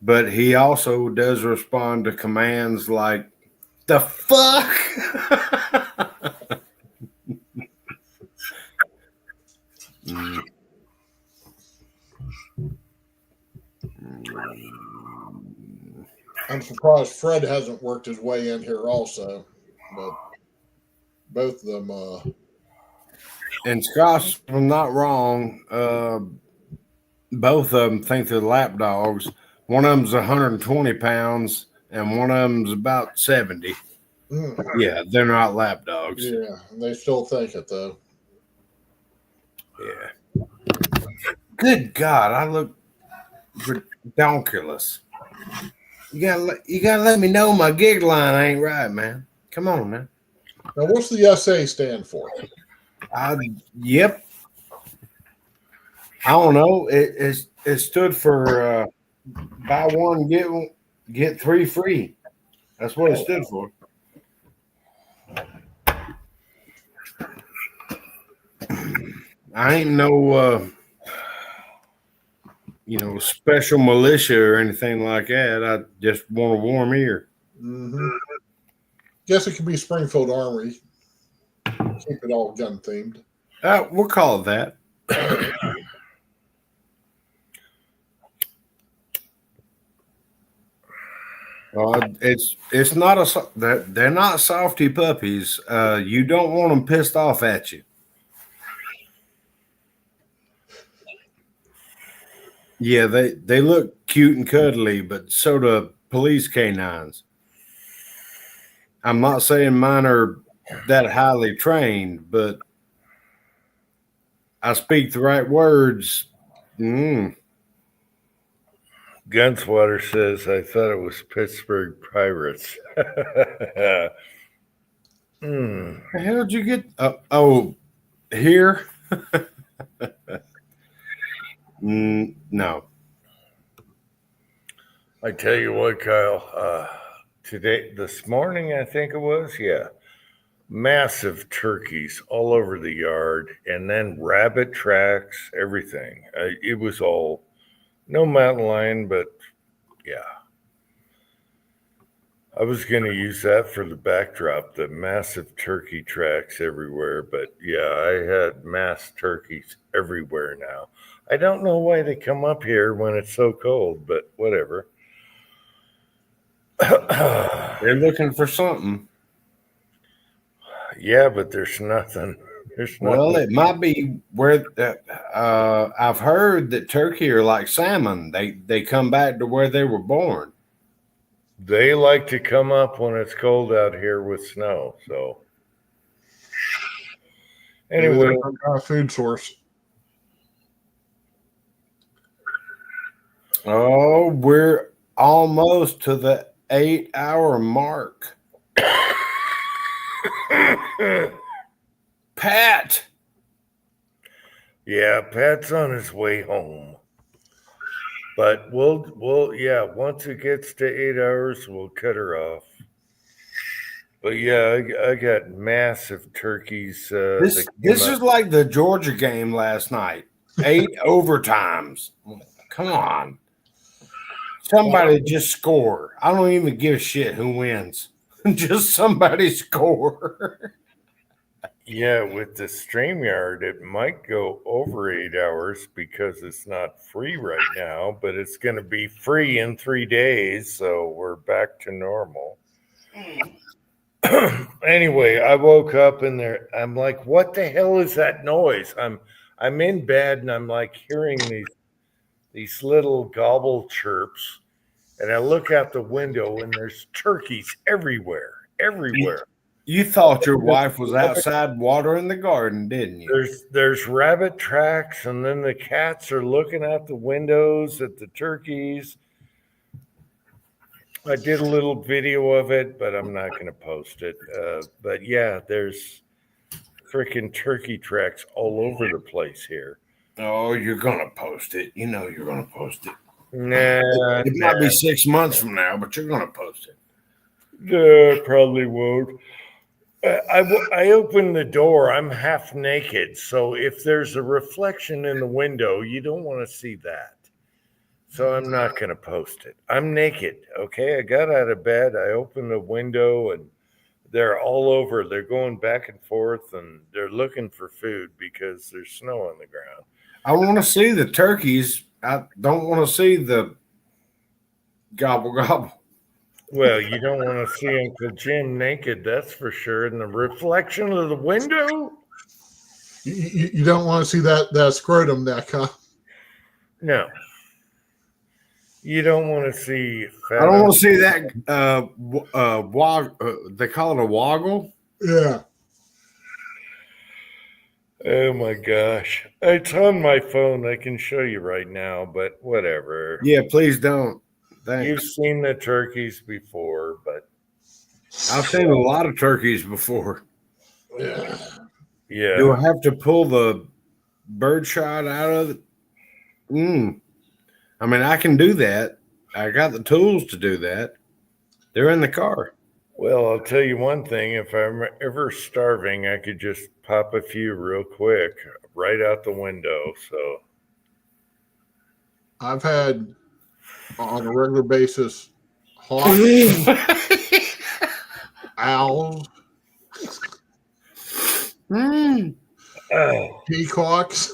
But he also does respond to commands like, the fuck? I'm surprised Fred hasn't worked his way in here also, but both of them. And Scott's, if I'm not wrong, both of them think they're lap dogs. One of them's 120 pounds and one of them's about 70. Yeah, they're not lap dogs. Yeah, they still think it though. Yeah. Good God, I look ridiculous. You gotta let me know my gig line ain't right, man. Come on now. Now, what's the SA stand for? Yep. I don't know. It stood for buy one get three free. That's what it stood for. I ain't no special militia or anything like that. I just want a warm ear. Mm-hmm. Guess it could be Springfield Armory. Keep it all gun themed. We'll call it that. It's not they're not softy puppies. You don't want them pissed off at you. Yeah, they look cute and cuddly, but so do police canines. I'm not saying mine are that highly trained, but I speak the right words. Gunswatter says, I thought it was Pittsburgh Pirates. How did you get? Here? No. I tell you what, Kyle, this morning, I think it was, massive turkeys all over the yard, and then rabbit tracks, everything. It was all, no mountain lion, but yeah. I was going to use that for the backdrop, the massive turkey tracks everywhere, but yeah, I had mass turkeys everywhere now. I don't know why they come up here when it's so cold, but whatever. They're looking for something. Yeah, but there's nothing. Well, it might be where I've heard that turkey are like salmon. They come back to where they were born. They like to come up when it's cold out here with snow. So anyway, our food source. Oh, we're almost to the 8-hour mark. Pat. Yeah, Pat's on his way home. But we'll once it gets to 8 hours, we'll cut her off. But yeah, I got massive turkeys. This is like the Georgia game last night. 8 overtimes. Come on. Somebody just score. I don't even give a shit who wins. Just somebody score. Yeah, with the Streamyard, it might go over 8 hours because it's not free right now, but it's going to be free in 3 days, so we're back to normal. Anyway, I woke up and I'm like, what the hell is that noise? I'm in bed and I'm like hearing these little gobble chirps, and I look out the window and there's turkeys everywhere. You thought your wife was outside watering the garden, didn't you? There's rabbit tracks, and then the cats are looking out the windows at the turkeys. I did a little video of it, but I'm not going to post it. But yeah, there's freaking turkey tracks all over the place here. Oh, you're going to post it. You know you're going to post it. Nah, it might be 6 months from now, but you're going to post it. Probably won't. I opened the door. I'm half naked. So if there's a reflection in the window, you don't want to see that. So I'm not going to post it. I'm naked. Okay. I got out of bed. I opened the window and they're all over. They're going back and forth and they're looking for food because there's snow on the ground. I want to see the turkeys. I don't want to see the gobble gobble. Well, you don't want to see Uncle Jim naked, that's for sure. In the reflection of the window? You don't want to see that scrotum neck, huh? No. You don't want to see. I don't want to see that. They call it a woggle. Yeah. Oh my gosh! It's on my phone. I can show you right now, but whatever. Yeah, please don't. Thanks. You've seen the turkeys before, but I've seen a lot of turkeys before. Yeah. yeah. Do I have to pull the bird shot out of it? I mean, I can do that. I got the tools to do that. They're in the car. Well, I'll tell you one thing. If I'm ever starving, I could just pop a few real quick right out the window. So I've had on a regular basis hawks, owls, oh, peacocks,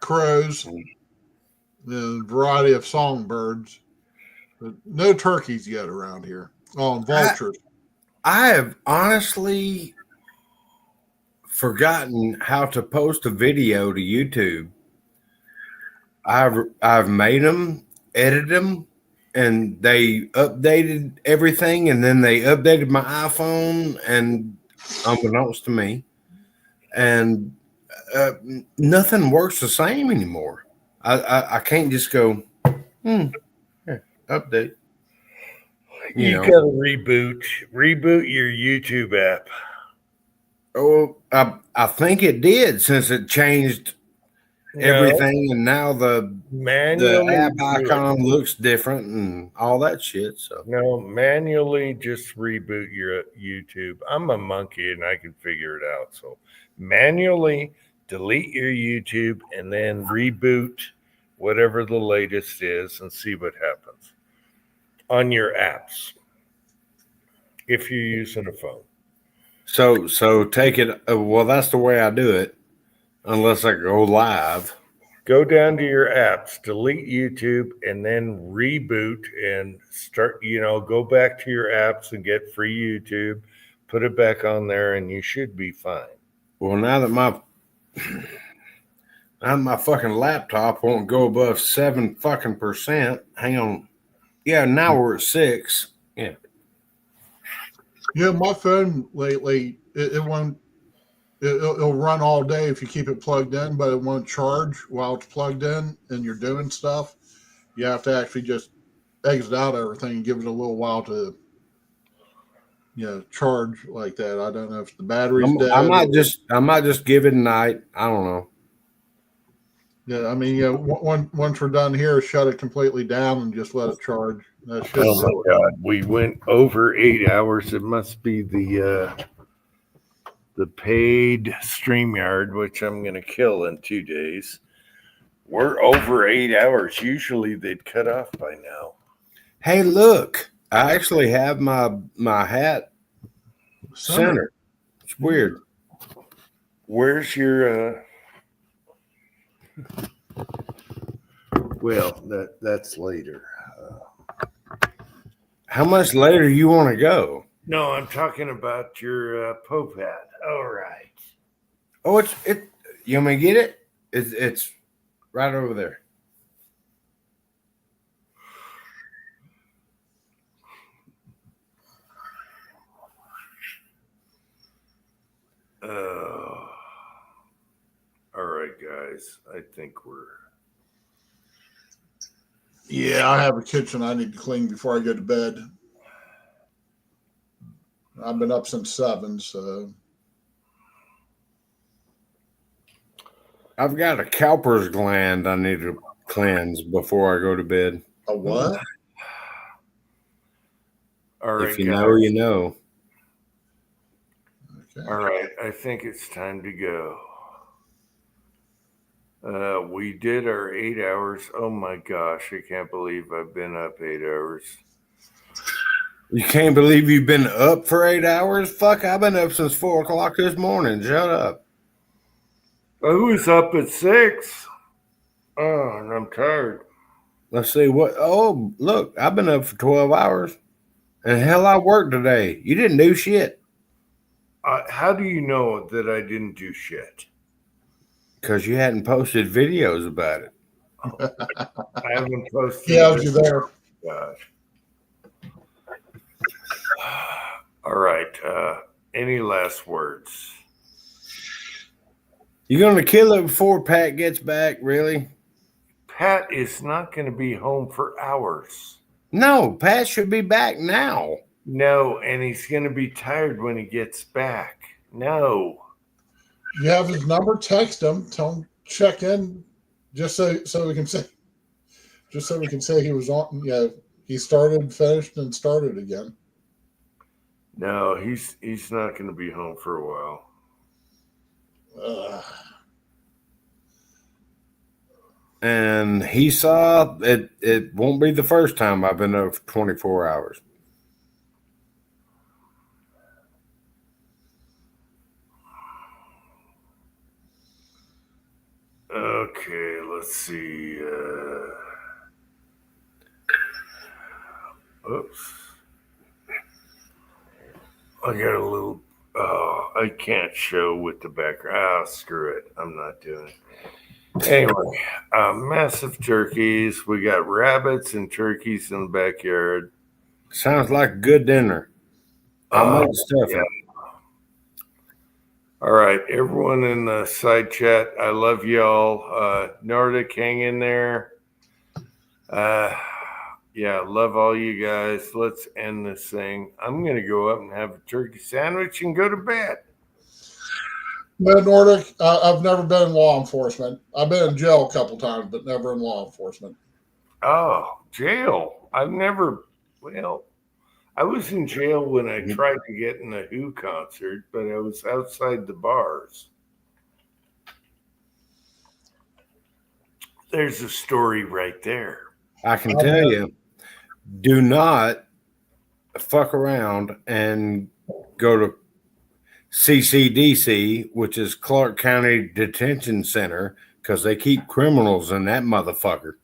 crows, the variety of songbirds, but no turkeys yet around here. Oh, and vultures. I have honestly forgotten how to post a video to YouTube. I've made them, edited them, and they updated everything, and then they updated my iPhone, and unbeknownst to me, and nothing works the same anymore. I can't just go, here, update. you got to reboot your YouTube app. Oh, I think it did, since it changed everything, and now the Manually app do it. icon looks different and all that shit. So No, manually just reboot your YouTube. I'm a monkey and I can figure it out. So manually delete your YouTube and then reboot whatever the latest is and see what happens on your apps if you're using a phone. So take it. Well, that's the way I do it, unless I go live. Go down to your apps, delete YouTube, and then reboot and start, go back to your apps and get free YouTube, put it back on there, and you should be fine. Well, now that my fucking laptop won't go above 7% Hang on. Yeah, now we're at 6. Yeah. Yeah, my phone lately, it won't. It'll run all day if you keep it plugged in, but it won't charge while it's plugged in and you're doing stuff. You have to actually just exit out everything and give it a little while to, charge like that. I don't know if the battery's dead. I might just give it a night. I don't know. Yeah, I mean, once we're done here, shut it completely down and just let it charge. That should Oh my God, we went over 8 hours. It must be the paid Streamyard, which I'm going to kill in 2 days. We're over 8 hours. Usually they'd cut off by now. Hey, look! I actually have my hat centered. It's weird. Where's your? Well, that's later. How much later you want to go? No, I'm talking about your Pope hat. All right. Oh, it. You want me to get it? It's right over there. All right, guys. I think we're. Yeah, I have a kitchen I need to clean before I go to bed. I've been up since 7, so. I've got a Cowper's gland I need to cleanse before I go to bed. A what? All right, If you guys. know, you know. Okay. All right, I think it's time to go. We did our 8 hours. Oh my gosh, I can't believe I've been up 8 hours. You can't believe you've been up for 8 hours? Fuck, I've been up since 4 o'clock this morning. Shut up. I was up at 6. Oh, and I'm tired. Let's see what. Oh, look, I've been up for 12 hours. And hell, I worked today. You didn't do shit. How do you know that I didn't do shit? Because you hadn't posted videos about it. I haven't posted. Yeah, you there. Gosh. All right. Any last words? You going to kill it before Pat gets back, really? Pat is not going to be home for hours. No, Pat should be back now. No, and he's going to be tired when he gets back. No. You have his number. Text him. Tell him check in, just so we can say he was on. Yeah, he started, finished, and started again. No, he's not going to be home for a while. And he saw it. It won't be the first time I've been there for 24 hours. Okay, let's see. Oops. I got a little. Oh, I can't show with the background. Ah, screw it. I'm not doing it. Anyway, massive turkeys. We got rabbits and turkeys in the backyard. Sounds like a good dinner. How much stuff? Yeah. All right, everyone in the side chat, I love y'all. Nordic, hang in there. Yeah, love all you guys. Let's end this thing. I'm going to go up and have a turkey sandwich and go to bed. No, Nordic, I've never been in law enforcement. I've been in jail a couple times, but never in law enforcement. Oh, jail. I've never, well, I was in jail when I tried to get in a Who concert, but I was outside the bars. There's a story right there. I can tell you, do not fuck around and go to CCDC, which is Clark County Detention Center, because they keep criminals in that motherfucker.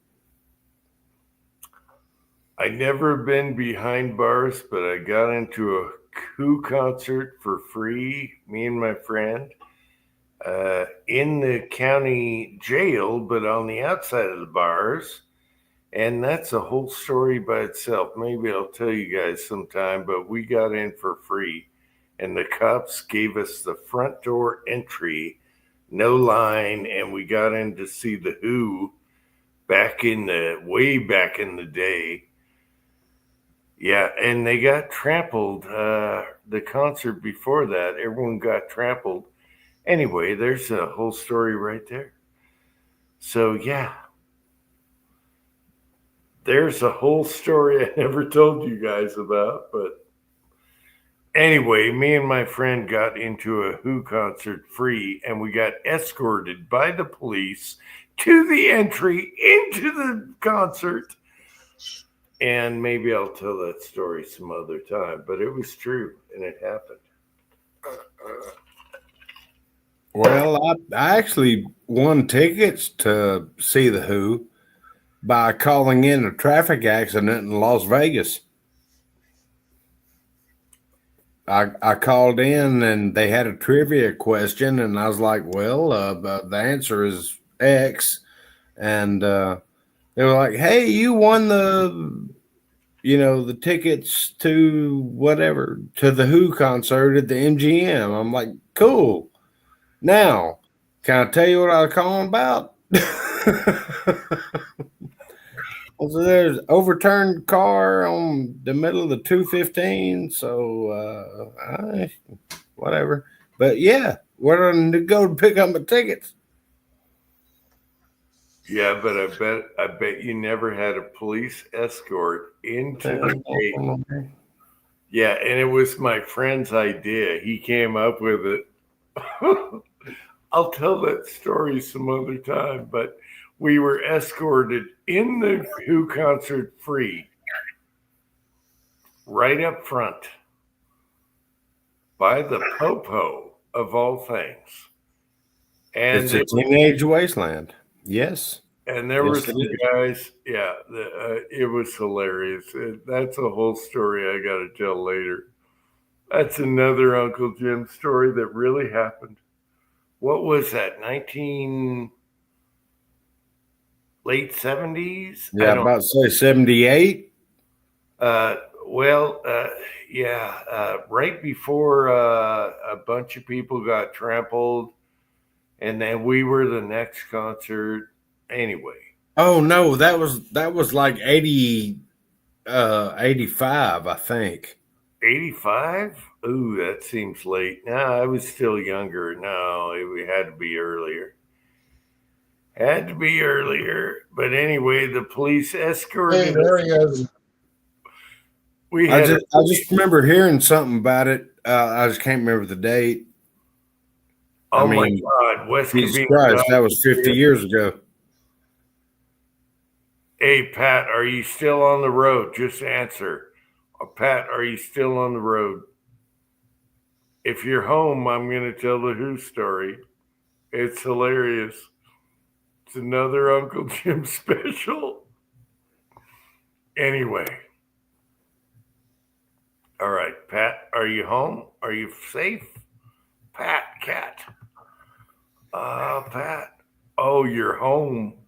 I never been behind bars, but I got into a Who concert for free, me and my friend, in the county jail, but on the outside of the bars. And that's a whole story by itself. Maybe I'll tell you guys sometime, but we got in for free. And the cops gave us the front door entry, no line, and we got in to see the Who way back in the day. Yeah, and they got trampled. The concert before that, everyone got trampled. Anyway, there's a whole story right there. So, yeah. There's a whole story I never told you guys about, but anyway, me and my friend got into a Who concert free, and we got escorted by the police to the entry into the concert. And maybe I'll tell that story some other time, but it was true, and it happened. Well, I actually won tickets to see the Who by calling in a traffic accident in Las Vegas. I called in and they had a trivia question, and I was like, well, the answer is X. And they were like, hey, you won the tickets to whatever, to the Who concert at the MGM. I'm like, cool. Now, can I tell you what I was calling about? So there's overturned car on the middle of the 215. So whatever. But yeah, where did I go to pick up my tickets? Yeah, but I bet you never had a police escort into the gate. Yeah, and it was my friend's idea. He came up with it. I'll tell that story some other time, but we were escorted in the Who concert free, right up front, by the Popo of all things. And it's a teenage wasteland. Yes. And there were some guys, yeah, it was hilarious. That's a whole story I got to tell later. That's another Uncle Jim story that really happened. What was that, late 70s? Yeah, I'm about to say 78. Right before a bunch of people got trampled, and then we were the next concert. Anyway, Oh no, that was like 85, I think. 85? Ooh, that seems late. No, I was still younger. No, it had to be earlier. Had to be earlier. But anyway, the police Hey, escorted there us. he is. We I had just remember hearing something about it. I just can't remember the date. oh I my mean, God, West Jesus Covina Christ, that Dodge was is 50 here. years ago. Hey, Pat, are you still on the road? Just answer. Pat, are you still on the road? If you're home, I'm going to tell the Who story. It's hilarious. It's another Uncle Jim special. Anyway. All right, Pat, are you home? Are you safe? Pat, cat. Pat. Oh, you're home.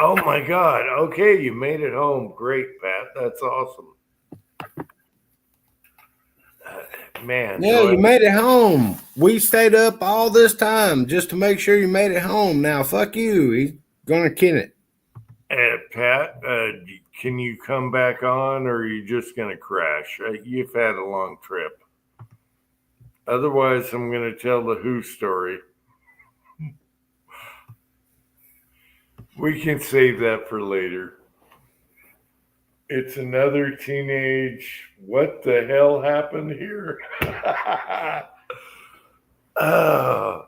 Oh my God. Okay, you made it home. Great, Pat. That's awesome. Man, Yeah, do I you made it home. We stayed up all this time just to make sure you made it home. Now, fuck you. He's gonna kill it. Pat, can you come back on or are you just going to crash? You've had a long trip. Otherwise, I'm going to tell the Who story. We can save that for later. It's another teenage, what the hell happened here? Oh,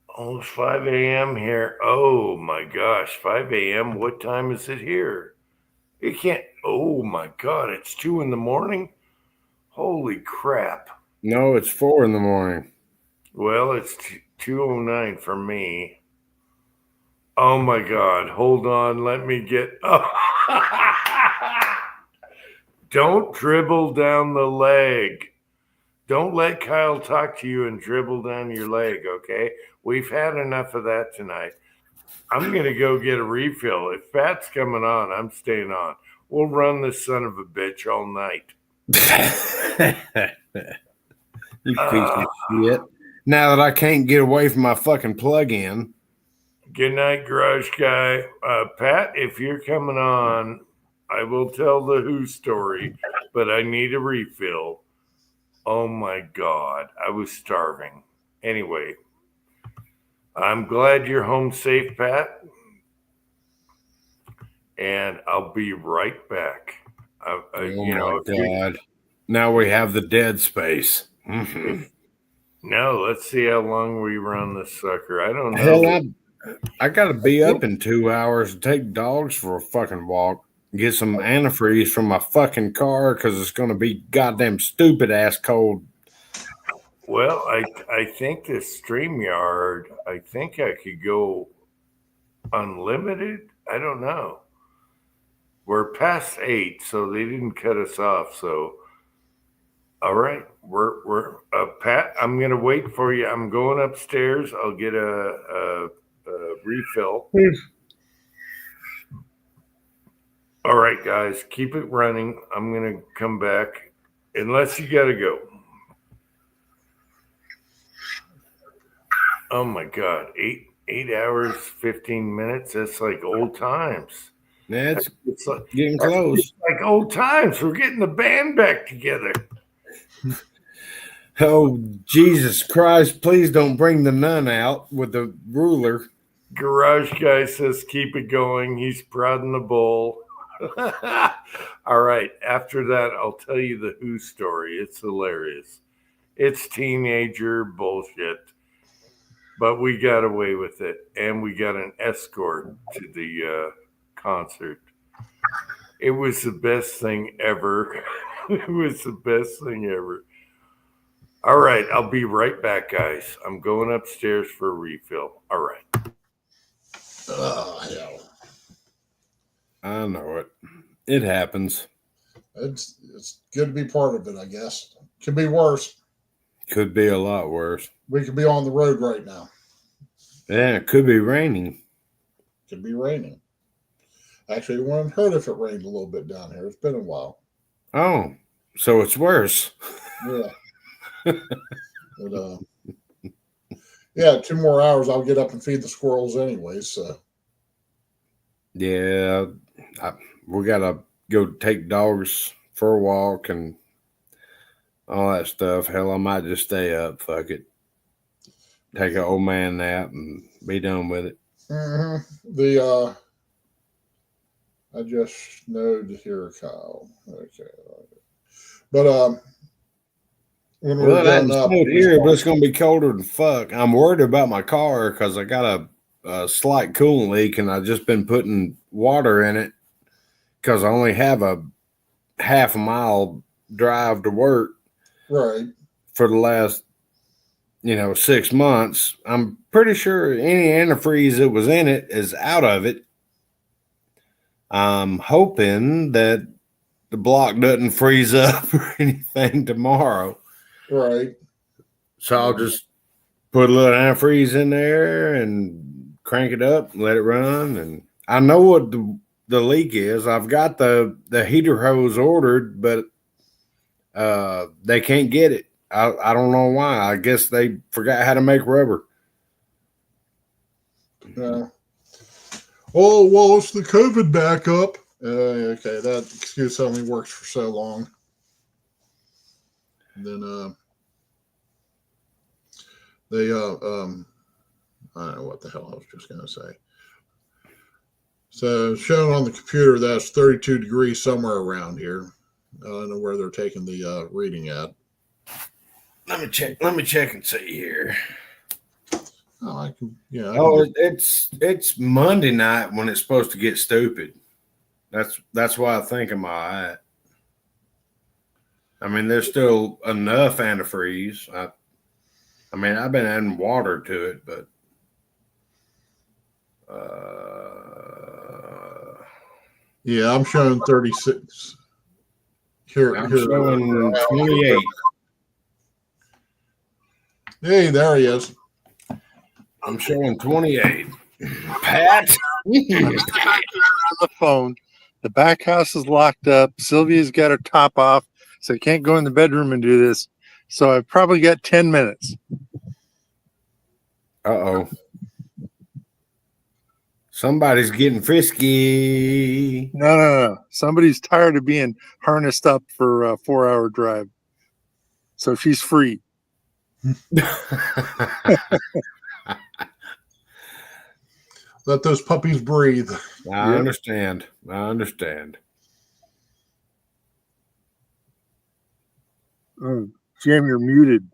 almost 5 a.m. here. Oh my gosh, 5 a.m. What time is it here? It can't, oh my God, it's 2 in the morning? Holy crap. No, it's 4 in the morning. Well, it's 2:09 for me. Oh my God, hold on, let me get. Oh. Don't dribble down the leg. Don't let Kyle talk to you and dribble down your leg, okay? We've had enough of that tonight. I'm going to go get a refill. If Pat's coming on, I'm staying on. We'll run this son of a bitch all night. You piece of shit. Now that I can't get away from my fucking plug-in. Good night, garage guy. Pat, if you're coming on, I will tell the Who story, but I need a refill. Oh my God, I was starving. Anyway, I'm glad you're home safe, Pat. And I'll be right back. Oh my God. Now we have the dead space. Mm-hmm. No, let's see how long we run this sucker. I don't know. Hell, I got to be up in 2 hours to take dogs for a fucking walk. Get some antifreeze from my fucking car because it's going to be goddamn stupid ass cold. Well, I think this Streamyard, I think I could go unlimited. I don't know. We're past 8, so they didn't cut us off. So, all right, we're Pat. I'm gonna wait for you. I'm going upstairs. I'll get a refill. All right, guys, keep it running. I'm gonna come back, unless you gotta go. Oh my God, 8 hours 15 minutes. That's like old times. Yeah, It's like, getting close. It's like old times. We're getting the band back together. Oh, Jesus Christ. Please don't bring the nun out with the ruler. Garage guy says keep it going. He's prodding the bull. All right. After that, I'll tell you the Who story. It's hilarious. It's teenager bullshit. But we got away with it. And we got an escort to the concert. It was the best thing ever. It was the best thing ever. All right. I'll be right back, guys. I'm going upstairs for a refill. All right. Oh, hell. I know it. It happens. It's good to be part of it, I guess. Could be worse. Could be a lot worse. We could be on the road right now. Yeah, it could be raining. Could be raining. Actually, it wouldn't hurt if it rained a little bit down here. It's been a while. Oh, so it's worse. Yeah. But, Yeah, 2 more hours. I'll get up and feed the squirrels anyway. So Yeah, we gotta go take dogs for a walk and all that stuff. Hell, I might just stay up. Fuck it. Take an old man nap and be done with it. the I just snowed here, Kyle. Okay, but when Well, we're it done hasn't up, snowed here, but it's gonna be colder than fuck. I'm worried about my car because I got a slight coolant leak, and I've just been putting water in it because I only have a half a mile drive to work right. for the last 6 months. I'm pretty sure any antifreeze that was in it is out of it. I'm hoping that the block doesn't freeze up or anything tomorrow. Right. So I'll just put a little antifreeze in there and crank it up and let it run. And I know what the leak is. I've got the heater hose ordered, but they can't get it. I don't know why. I guess they forgot how to make rubber. Yeah. Oh, well, it's the COVID backup. Okay, that excuse only works for so long. And then they I don't know what the hell I was just gonna say. So shown on the computer, that's 32 degrees somewhere around here. I don't know where they're taking the reading at. Let me check. Let me check and see here. Oh, I can. Yeah. Oh, it's Monday night when it's supposed to get stupid. That's why I think I'm all right. I mean, there's still enough antifreeze. I mean, I've been adding water to it, but yeah, I'm showing 36. Here, I'm here. showing 28. Hey, there he is. I'm showing 28. Pat? on the phone. The back house is locked up. Sylvia's got her top off, so I can't go in the bedroom and do this. So I've probably got 10 minutes. Uh-oh. Somebody's getting frisky. No. Somebody's tired of being harnessed up for a 4-hour drive. So she's free. Let those puppies breathe. I understand. Oh, Jim, you're muted.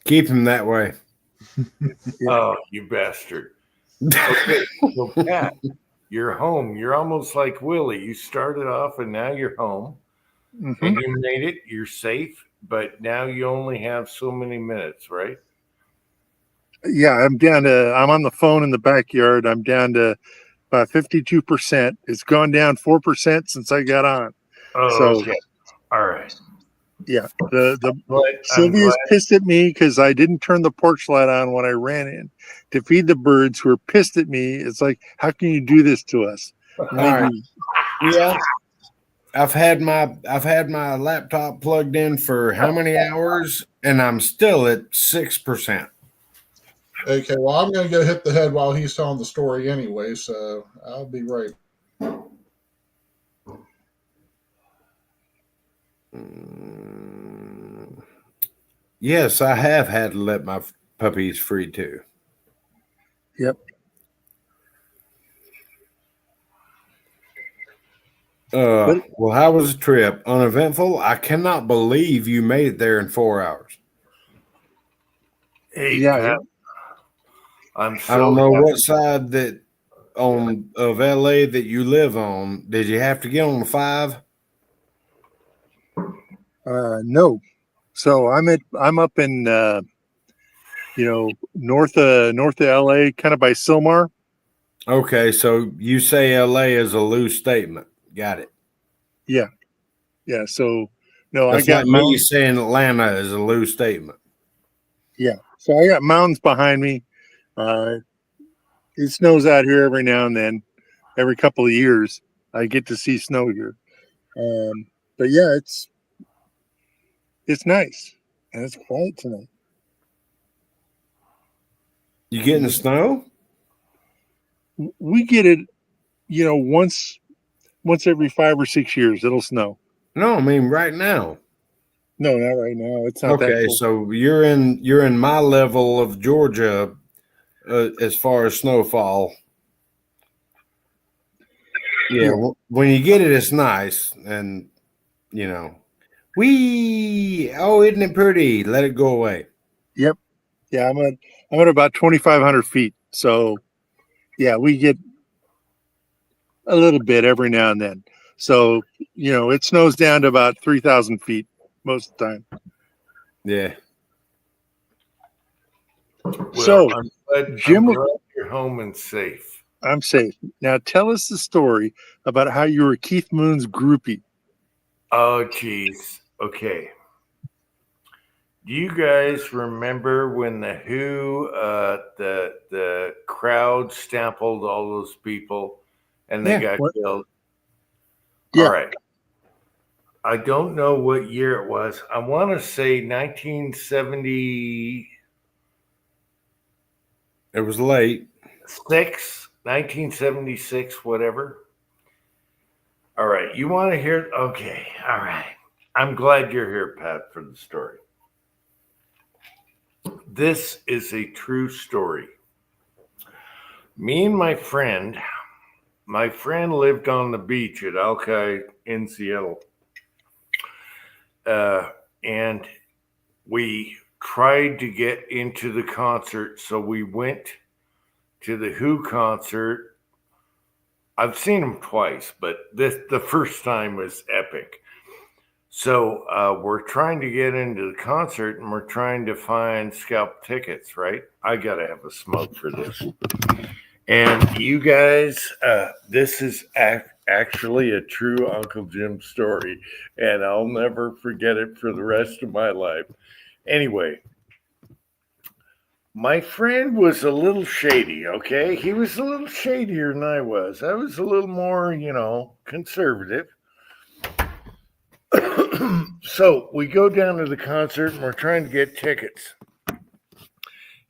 Keep him that way. Oh, you bastard. Okay, so Pat, you're home. You're almost like Willie. You started off and now you're home. Mm-hmm. And you made it. You're safe, but now you only have so many minutes, right? Yeah, I'm on the phone in the backyard. I'm down to about 52%. It's gone down 4% since I got on. Oh, So, okay. All right. Yeah, the But Sylvia's pissed at me because I didn't turn the porch light on when I ran in to feed the birds who are pissed at me. It's like, how can you do this to us? All right. Yeah. I've had my laptop plugged in for how many hours, and I'm still at 6%. Okay, well, I'm going to go hit the head while he's telling the story anyway, so I'll be right. Yes, I have had to let my puppies free too. Yep. Well, how was the trip? Uneventful? I cannot believe you made it there in 4 hours. Hey, Yeah. Pat, I'm so I don't know happy. what side of LA that you live on. Did you have to get on the 5? No. So I'm up in north of LA, kind of by Silmar. Okay, so you say LA is a loose statement. Got it. Yeah. So no, That's I got like me saying Atlanta is a loose statement. Yeah. So I got mountains behind me. It snows out here every now and then. Every couple of years, I get to see snow here. But yeah, it's nice and it's quiet tonight. You getting the snow? We get it, once every 5 or 6 years. It'll snow. No, I mean right now. No, not right now. It's not that Okay, cold. so you're in my level of Georgia as far as snowfall. Yeah, when you get it, it's nice, and isn't it pretty? Let it go away. Yep. Yeah, I'm at about 2,500 feet. So, yeah, we get a little bit every now and then. So, it snows down to about 3,000 feet most of the time. Yeah. Well, So, I'm glad you're home and safe. I'm safe. Now, tell us the story about how you were Keith Moon's groupie. Oh, geez. Okay. Do you guys remember when the Who, the crowd stampled all those people and they got killed? Yeah. All right. I don't know what year it was. I want to say 1970. It was late. 1976, whatever. All right. You want to hear? Okay. All right. I'm glad you're here, Pat, for the story. This is a true story. Me and my friend lived on the beach at Alki in Seattle. And we tried to get into the concert. So we went to the Who concert. I've seen them twice, but the first time was epic. So we're trying to get into the concert and we're trying to find scalp tickets, right? I got to have a smoke for this. And you guys, this is actually a true Uncle Jim story, and I'll never forget it for the rest of my life. Anyway, my friend was a little shady, okay? He was a little shadier than I was. I was a little more, conservative. So we go down to the concert and we're trying to get tickets.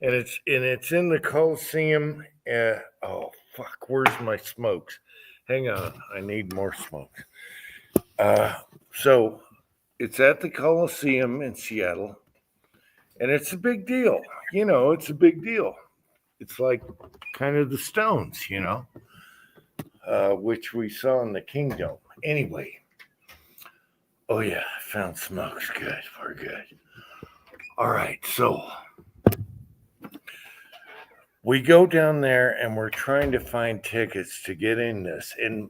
And it's in the Coliseum. Oh, fuck, where's my smokes? Hang on, I need more smokes. So it's at the Coliseum in Seattle, and it's a big deal. It's a big deal. It's like kind of the Stones, which we saw in the Kingdom. Anyway. Oh, yeah, I found smokes. Good, we're good. All right, so we go down there and we're trying to find tickets to get in this. And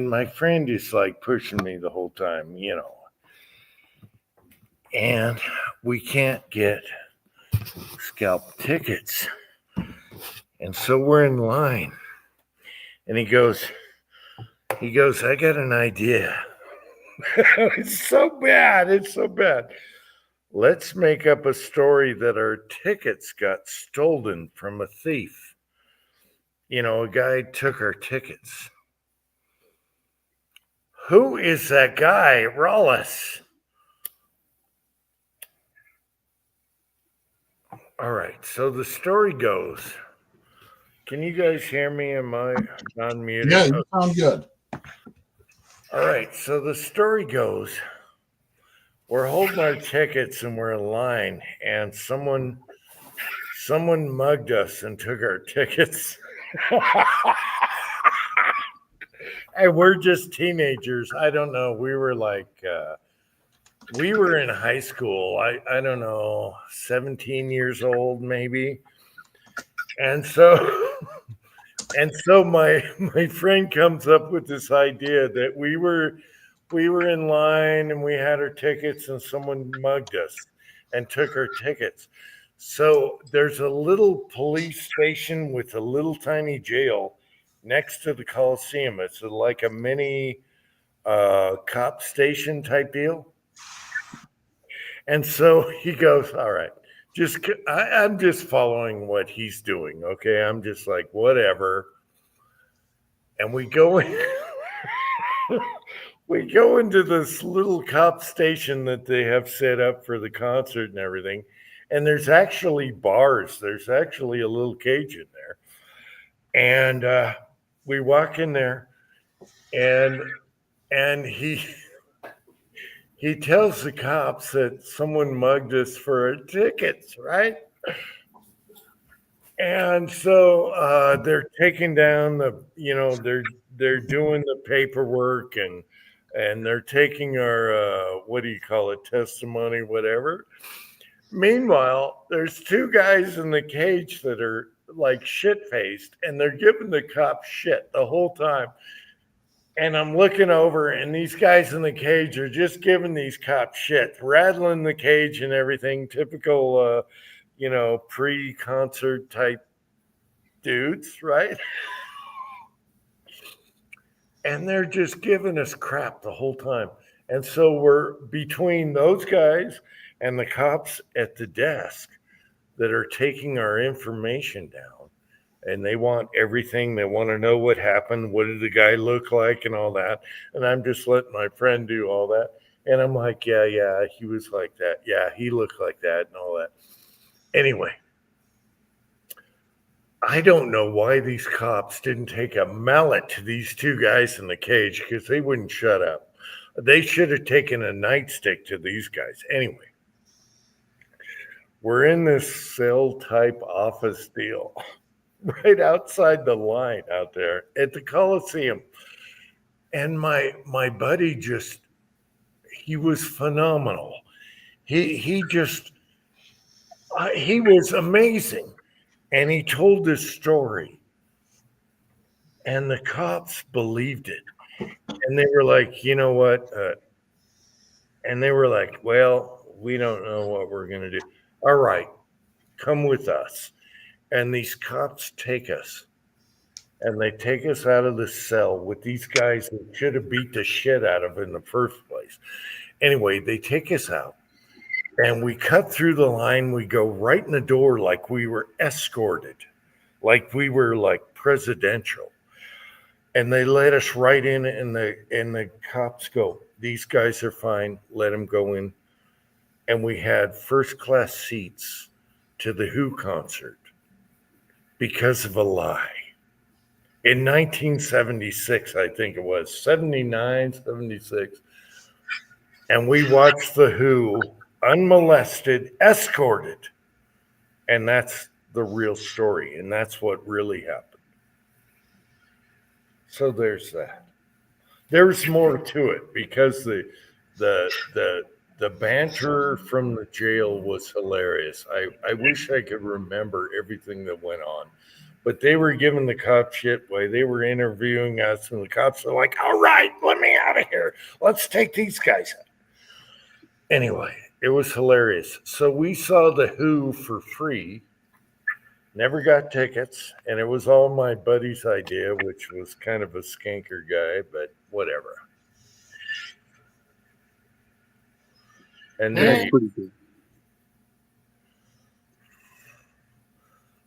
my friend is like pushing me the whole time, And we can't get scalp tickets. And so we're in line. And he goes, I got an idea. It's so bad. It's so bad. Let's make up a story that our tickets got stolen from a thief. A guy took our tickets. Who is that guy, Rollis? All right, so the story goes. Can you guys hear me? Am I unmuted? Yeah, you sound good. All right, so the story goes, we're holding our tickets and we're in line, and someone mugged us and took our tickets. And we're just teenagers. I don't know. We were we were in high school. I don't know, 17 years old maybe. And so my friend comes up with this idea that we were in line and we had our tickets and someone mugged us and took our tickets. So there's a little police station with a little tiny jail next to the Coliseum. It's like a mini cop station type deal. And so he goes, all right. I'm just following what he's doing, okay? I'm just like, whatever. And we go in, we go into this little cop station that they have set up for the concert and everything. and there's actually bars. There's actually a little cage in there. And we walk in there, and he tells the cops that someone mugged us for tickets, right? And so they're taking down they're doing the paperwork, and they're taking our what do you call it, testimony, whatever. Meanwhile, there's two guys in the cage that are like shit faced, and they're giving the cops shit the whole time. And I'm looking over, and these guys in the cage are just giving these cops shit, rattling the cage and everything. Typical, pre-concert type dudes, right? And they're just giving us crap the whole time. And so we're between those guys and the cops at the desk that are taking our information down. And they want everything. They want to know what happened. What did the guy look like and all that. And I'm just letting my friend do all that. And I'm like, yeah, he was like that. Yeah, he looked like that and all that. Anyway, I don't know why these cops didn't take a mallet to these two guys in the cage, because they wouldn't shut up. They should have taken a nightstick to these guys. Anyway, we're in this cell type office deal right outside the line out there at the Coliseum. And my buddy he was phenomenal. He was amazing. And he told this story, and the cops believed it. And they were like, you know what? And they were like, well, we don't know what we're going to do. All right, come with us. And these cops take us, and they take us out of the cell with these guys that should have beat the shit out of in the first place. Anyway, they take us out. And we cut through the line. We go right in the door like we were escorted, like we were like presidential. And they let us right in, and the cops go, these guys are fine. Let them go in. And we had first class seats to the Who concert because of a lie. In 1976, I think it was, 79, 76. And we watched the Who unmolested, escorted. And that's the real story. And that's what really happened. So there's that. There's more to it, because the banter from the jail was hilarious. I wish I could remember everything that went on. But they were giving the cops shit while they were interviewing us. And the cops are like, all right, let me out of here. Let's take these guys out. Anyway, it was hilarious. So we saw the Who for free, never got tickets, and it was all my buddy's idea, which was kind of a skanker guy, but whatever. And That's pretty good.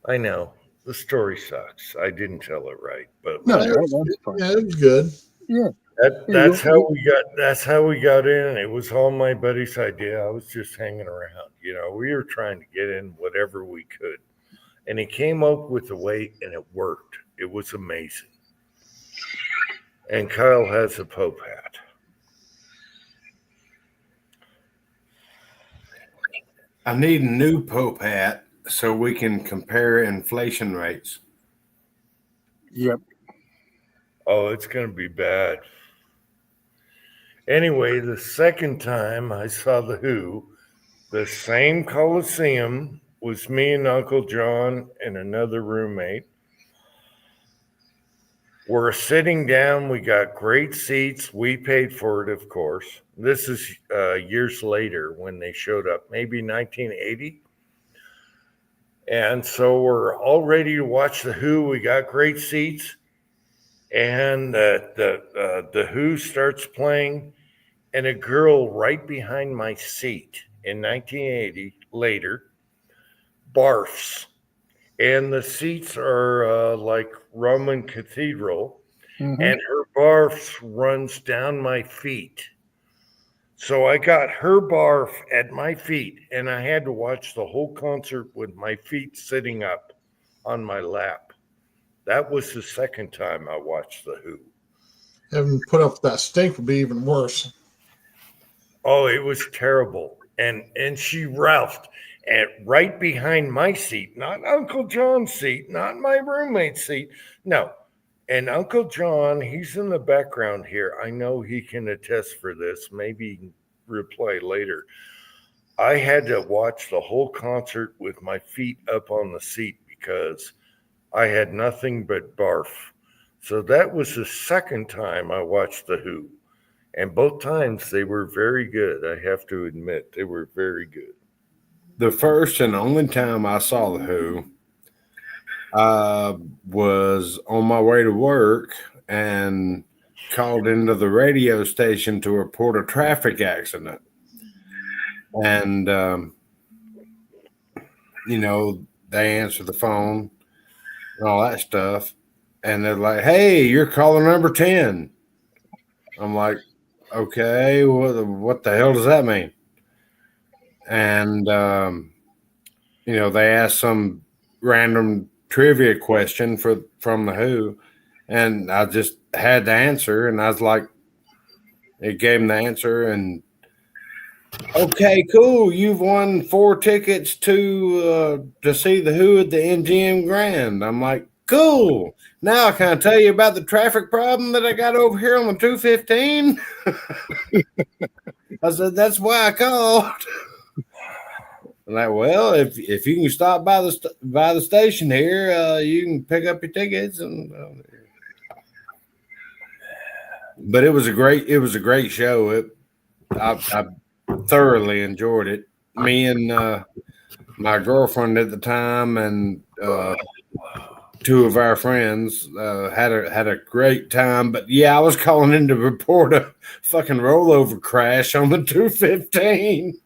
I know the story sucks. I didn't tell it right, but No, That's fine. yeah, it was good. Yeah. that's how we got. That's how we got in. It was all my buddy's idea. I was just hanging around. We were trying to get in whatever we could, and he came up with a way, and it worked. It was amazing. And Kyle has a Pope hat. I need a new Pope hat so we can compare inflation rates. Yep. Oh, it's going to be bad. Anyway, the second time I saw the Who, the same Coliseum, was me and Uncle John and another roommate. We're sitting down. We got great seats. We paid for it, of course. This is years later when they showed up, maybe 1980. And so we're all ready to watch the Who. We got great seats. And the Who starts playing, and a girl right behind my seat in 1980 later barfs. And the seats are like Roman cathedral, Mhm. and her barfs runs down my feet So I got her barf at my feet, and I had to watch the whole concert with my feet sitting up on my lap. That was the second time I watched The Who. Having put up with that stink would be even worse. Oh, it was terrible. And she ralphed at right behind my seat, not Uncle John's seat, not my roommate's seat. No. And Uncle John, he's in the background here. I know he can attest for this. Maybe he can reply later. I had to watch the whole concert with my feet up on the seat because I had nothing but barf. So that was the second time I watched The Who. And both times they were very good. I have to admit, they were very good. The first and only time I saw The Who, I was on my way to work and called into the radio station to report a traffic accident. And, they answer the phone and all that stuff. And they're like, "Hey, you're caller number 10. I'm like, "Okay, what the hell does that mean?" And, they asked some random trivia question from The Who. And I just had the answer. And I was like, it gave him the answer. And, "Okay, cool. You've won 4 tickets to see The Who at the MGM Grand." I'm like, "Cool. Now can I tell you about the traffic problem that I got over here on the 215? I said, "That's why I called." I'm like, "Well, if you can stop by the station here, you can pick up your tickets." And but it was a great show. I thoroughly enjoyed it. Me and my girlfriend at the time and 2 of our friends had a great time. But yeah, I was calling in to report a fucking rollover crash on the 215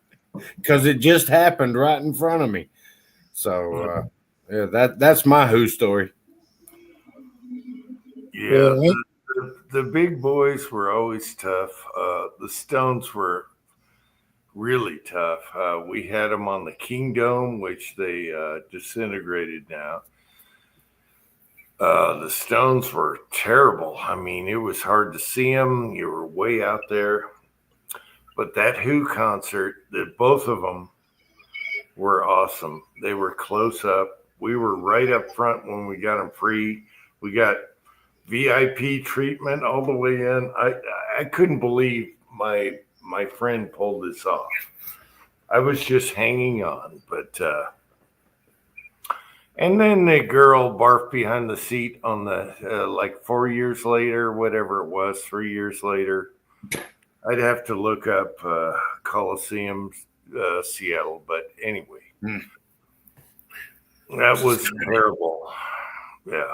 because it just happened right in front of me. So that's my Who story. Yeah, the big boys were always tough. The Stones were really tough. We had them on the Kingdome, which they disintegrated now. The Stones were terrible. I mean, it was hard to see them. You were way out there. But that Who concert, both of them were awesome. They were close up. We were right up front when we got them free. We got VIP treatment all the way in. I couldn't believe my friend pulled this off. I was just hanging on, but and then the girl barfed behind the seat on the like 4 years later, whatever it was, 3 years later. I'd have to look up Coliseum, Seattle, but anyway, that was terrible. Yeah.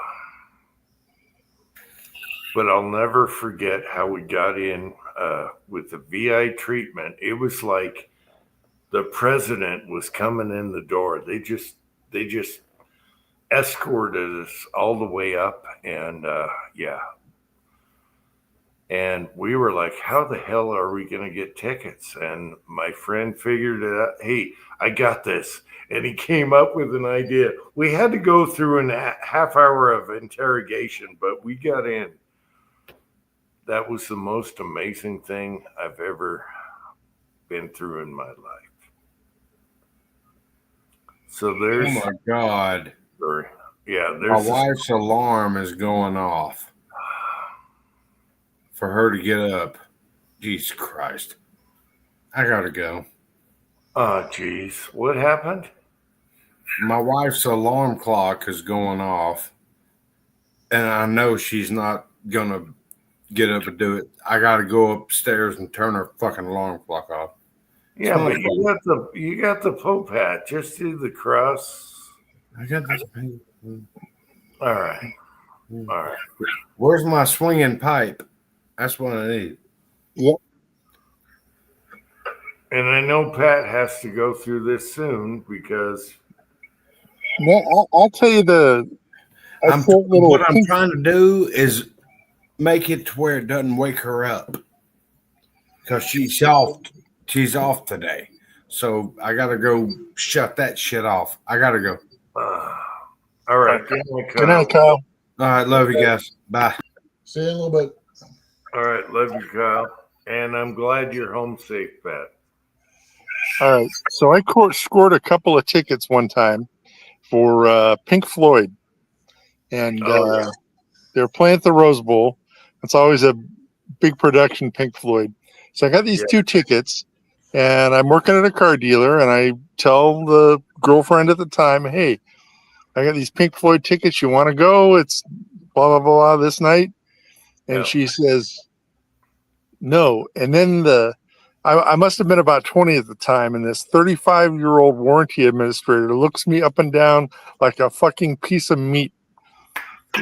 But I'll never forget how we got in with the VI treatment. It was like the president was coming in the door. They just escorted us all the way up, and yeah. And we were like, how the hell are we going to get tickets? And my friend figured it out. Hey, I got this. And he came up with an idea. We had to go through a half hour of interrogation, but we got in. That was the most amazing thing I've ever been through in my life. So there's... Oh, my God. Yeah, my wife's alarm is going off for her to get up. Jesus Christ. I got to go. Oh, geez. What happened? My wife's alarm clock is going off, and I know she's not going to get up and do it. I got to go upstairs and turn her fucking alarm clock off. Yeah, but you got the Pope hat. Just do the cross. I got this. All right. All right. Where's my swinging pipe? That's what I need. Yep. And I know Pat has to go through this soon because... No, I'll tell you what I'm trying to do is make it to where it doesn't wake her up. because she's off. She's off today, so I gotta go shut that shit off. I gotta go. All right. Good Good night, Kyle. All right, love you guys. Bye. See you in a little bit. All right. Love you, Kyle. And I'm glad you're home safe, Pat. All right. So I scored a couple of tickets one time for Pink Floyd, and they're playing at the Rose Bowl. It's always a big production, Pink Floyd. So I got these 2 tickets, and I'm working at a car dealer, and I tell the girlfriend at the time, "Hey, I got these Pink Floyd tickets. You want to go? It's blah blah blah this night." And she says, "No." And then I must have been about 20 at the time, and this 35-year-old warranty administrator looks me up and down like a fucking piece of meat,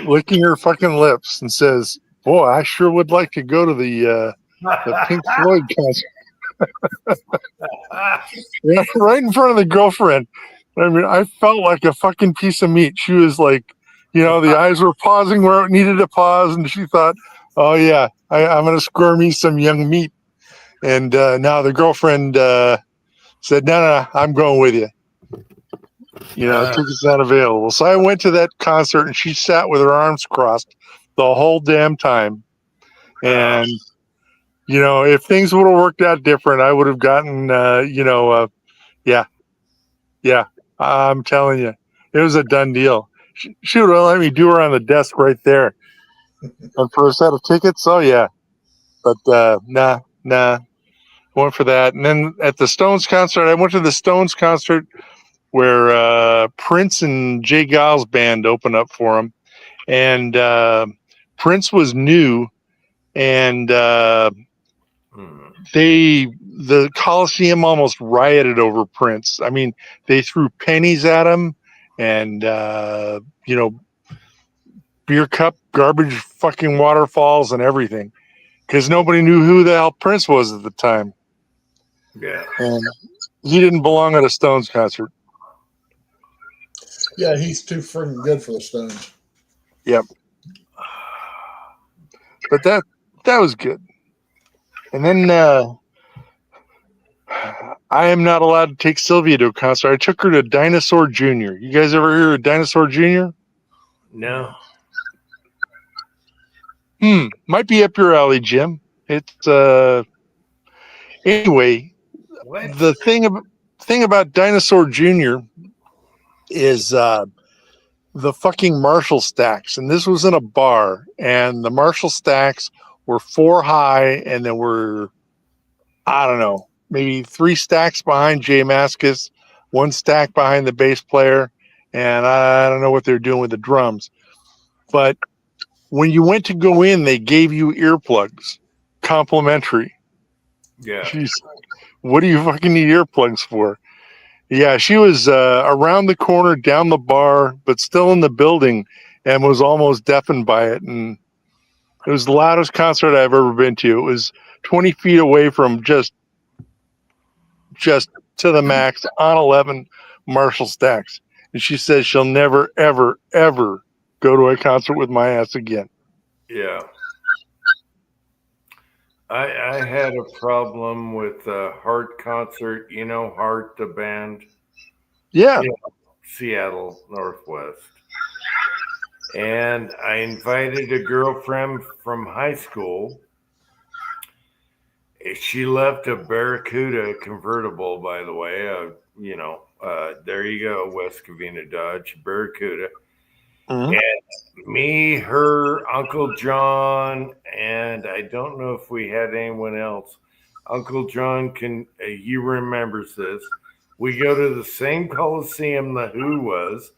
licking her fucking lips, and says, "Boy, I sure would like to go to the Pink Floyd concert." Right in front of the girlfriend. I mean, I felt like a fucking piece of meat. She was like, the eyes were pausing where it needed to pause, and she thought, "Oh yeah, I'm gonna score me some young meat." And now the girlfriend said, no, I'm going with you. Tickets not available. So I went to that concert, and she sat with her arms crossed the whole damn time. And, if things would have worked out different, I would have gotten, yeah, I'm telling you, it was a done deal. She would have let me do her on the desk right there. And for a set of tickets, oh, yeah. But nah. Went for that. And then at the Stones concert, I went to the Stones concert where Prince and Jay Giles band opened up for him. And Prince was new, and the Coliseum almost rioted over Prince. I mean, they threw pennies at him and, beer cup, garbage, fucking waterfalls and everything, because nobody knew who the hell Prince was at the time. Yeah. And he didn't belong at a Stones concert. Yeah, he's too freaking good for the Stones. Yep. But that was good. And then I am not allowed to take Sylvia to a concert. I took her to Dinosaur Jr. You guys ever hear of Dinosaur Jr.? No. Might be up your alley, Jim. It's anyway. What? The thing about Dinosaur Jr. is the fucking Marshall stacks, and this was in a bar, and the Marshall stacks were 4 high, and there were, I don't know, maybe 3 stacks behind Jay Mascis, 1 stack behind the bass player, and I don't know what they're doing with the drums. But when you went to go in, they gave you earplugs, complimentary. Yeah. Jeez. What do you fucking need earplugs for? Yeah, she was around the corner, down the bar, but still in the building, and was almost deafened by it. And it was the loudest concert I've ever been to. It was 20 feet away from just to the max on 11 Marshall stacks. And she says she'll never, ever, ever go to a concert with my ass again. Yeah. I had a problem with Heart concert. Heart, the band. Yeah. Seattle, Northwest. And I invited a girlfriend from high school. She left a Barracuda convertible, by the way. There you go, West Covina Dodge, Barracuda. Mm-hmm. And me, her, Uncle John, and I don't know if we had anyone else. Uncle John he remembers this. We go to the same Coliseum the Who was,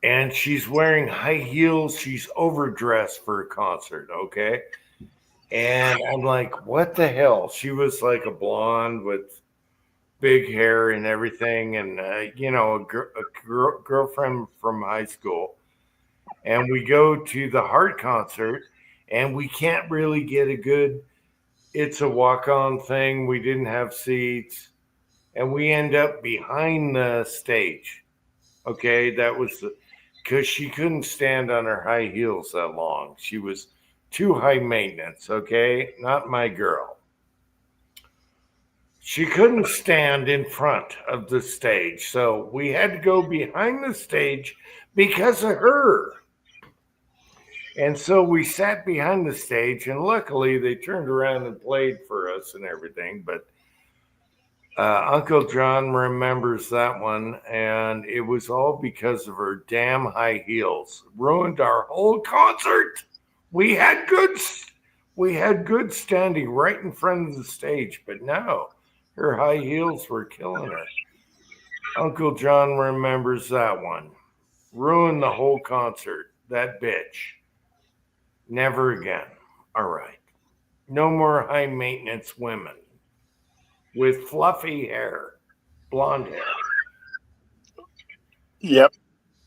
and she's wearing high heels. She's overdressed for a concert, okay? And I'm like, what the hell? She was like a blonde with big hair and everything, and a girlfriend from high school. And we go to the Heart concert, and we can't really get a good. It's a walk-on thing. We didn't have seats, and we end up behind the stage. Okay, that was because she couldn't stand on her high heels that long. She was too high maintenance. Okay, not my girl. she couldn't stand in front of the stage. So we had to go behind the stage because of her. And so we sat behind the stage, and luckily they turned around and played for us and everything. But Uncle John remembers that one, and it was all because of her damn high heels. Ruined our whole concert. We had good standing right in front of the stage, but no, her high heels were killing her. Uncle John remembers that one. Ruined the whole concert. That bitch. Never again. All right. No more high maintenance women with fluffy hair, blonde hair. Yep,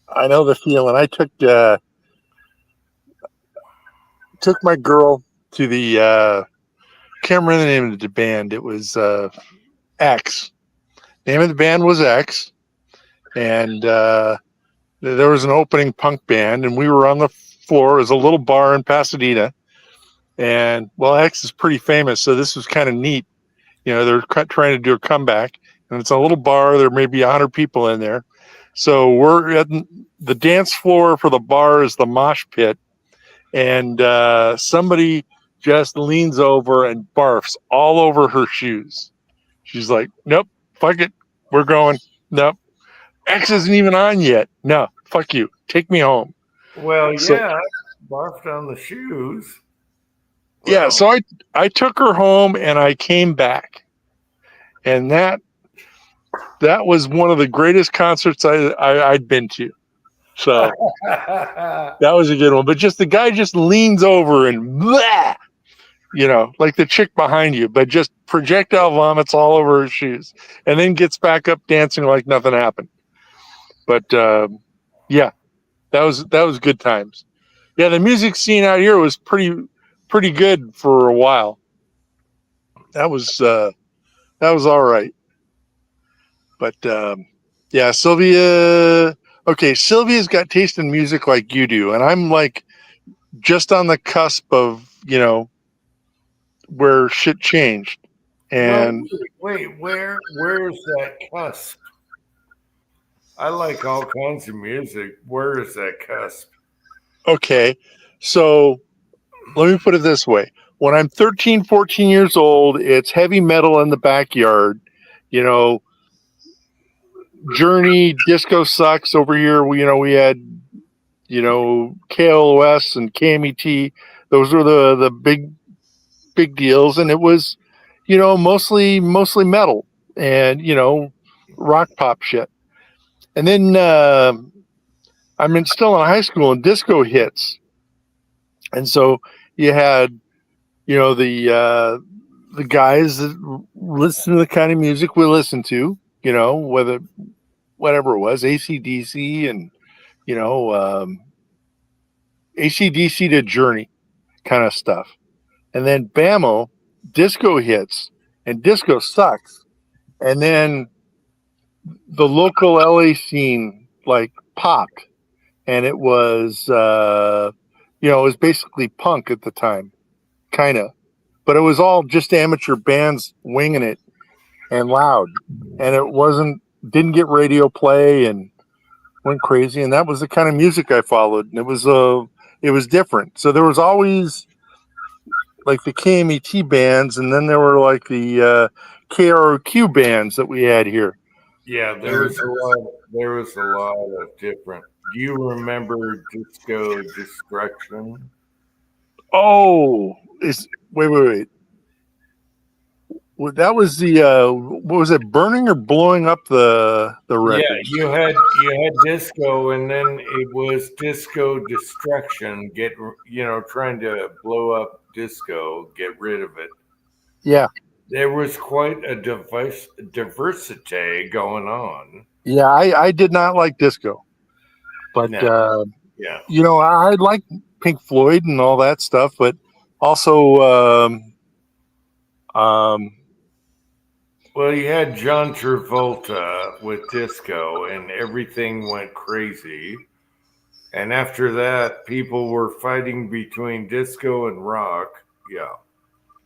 I know the feeling. I took my girl to the can't remember the name of the band. It was X. Name of the band was X, and there was an opening punk band, and we were on the floor. It was a little bar in Pasadena, and well, X is pretty famous, so this was kind of neat. You know, they're trying to do a comeback, and it's a little bar. There may be 100 people in there. So we're at the dance floor for the bar is the mosh pit, and somebody just leans over and barfs all over her shoes. She's like, "Nope, fuck it, we're going. Nope, X isn't even on yet. No, fuck you, take me home." Well, So- yeah, barfed on the shoes. Yeah, Well, so I took her home and I came back, and that was one of the greatest concerts I'd been to. So that was a good one. But just the guy just leans over and blah, you know, like the chick behind you, but just projectile vomits all over her shoes, and then gets back up dancing like nothing happened. But yeah, that was good times. Yeah, the music scene out here was pretty good for a while. That was all right. But yeah, Sylvia. Okay, Sylvia's got taste in music like you do, and I'm like just on the cusp of, you know, where shit changed. And wait, where's that cusp? I like all kinds of music. Where is that cusp? okay, so let me put it this way. When I'm 13, 14 years old, it's heavy metal in the backyard, you know, Journey, Disco Sucks over here. We had, you know, KLOS and KMET. Those were the big deals, and it was, you know, mostly metal and, you know, rock pop shit. And then I'm still in high school, and disco hits, and so you had, you know, the guys that listen to the kind of music we listen to, you know, whatever it was, AC/DC and, you know, AC/DC to Journey kind of stuff. And then Bammo, disco hits, and disco sucks. And then the local LA scene like popped, and it was, you know, it was basically punk at the time, kind of. But it was all just amateur bands winging it and loud. And it didn't get radio play and went crazy. And that was the kind of music I followed. And it was different. So there was always like the KMET bands, and then there were like the KROQ bands that we had here. Yeah, there was a lot of different. Do you remember Disco Destruction? Oh, wait. Well, that was the what was it, burning or blowing up the record? Yeah, you had disco, and then it was Disco Destruction. Trying to blow up disco, get rid of it. Yeah. There was quite a diversity going on. Yeah, I did not like disco, but No. Yeah. you know, I like Pink Floyd and all that stuff, but also Well, you had John Travolta with disco, and everything went crazy. And after that, people were fighting between disco and rock.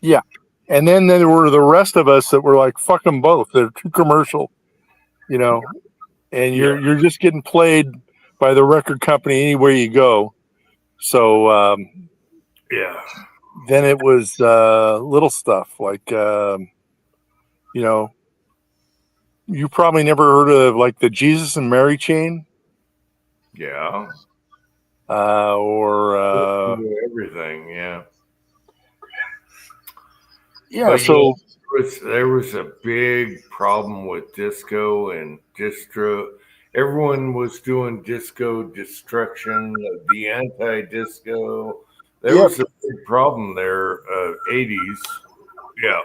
Yeah. And then there were the rest of us that were like, fuck them both. They're too commercial, you know, and you're just getting played by the record company anywhere you go. So Yeah. then it was little stuff like, you know, you probably never heard of like the Jesus and Mary chain, Yeah. or Everything. Yeah. yeah. But So there was a big problem with disco and distro. Everyone was doing disco destruction, the anti-disco. There Yep. was a big problem there, 80s. Yeah.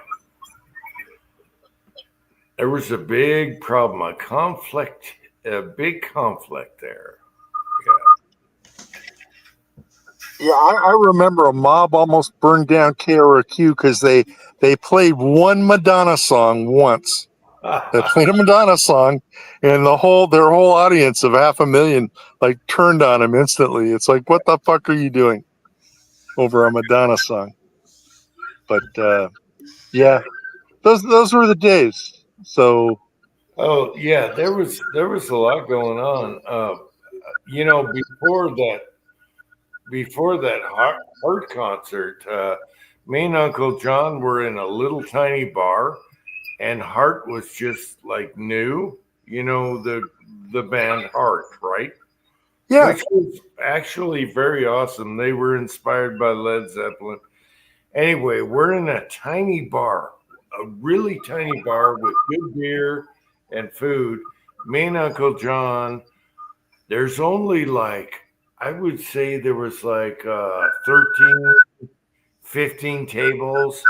There was a big problem, a big conflict there. yeah, I remember a mob almost burned down KRQ because they played one Madonna song once. They played a Madonna song, and their whole audience of 500,000 like turned on him instantly. It's like, what the fuck are you doing over a Madonna song? But yeah, those were the days. So Oh yeah, there was a lot going on. You know, before that Heart concert, me and Uncle John were in a little tiny bar, and Heart was just like new. You know, the band Heart, right? yeah, Which was actually very awesome. They were inspired by Led Zeppelin. Anyway, we're in a tiny bar, a really tiny bar with good beer and food. Me and Uncle John, there's only like, I would say there was like 13, 15 tables.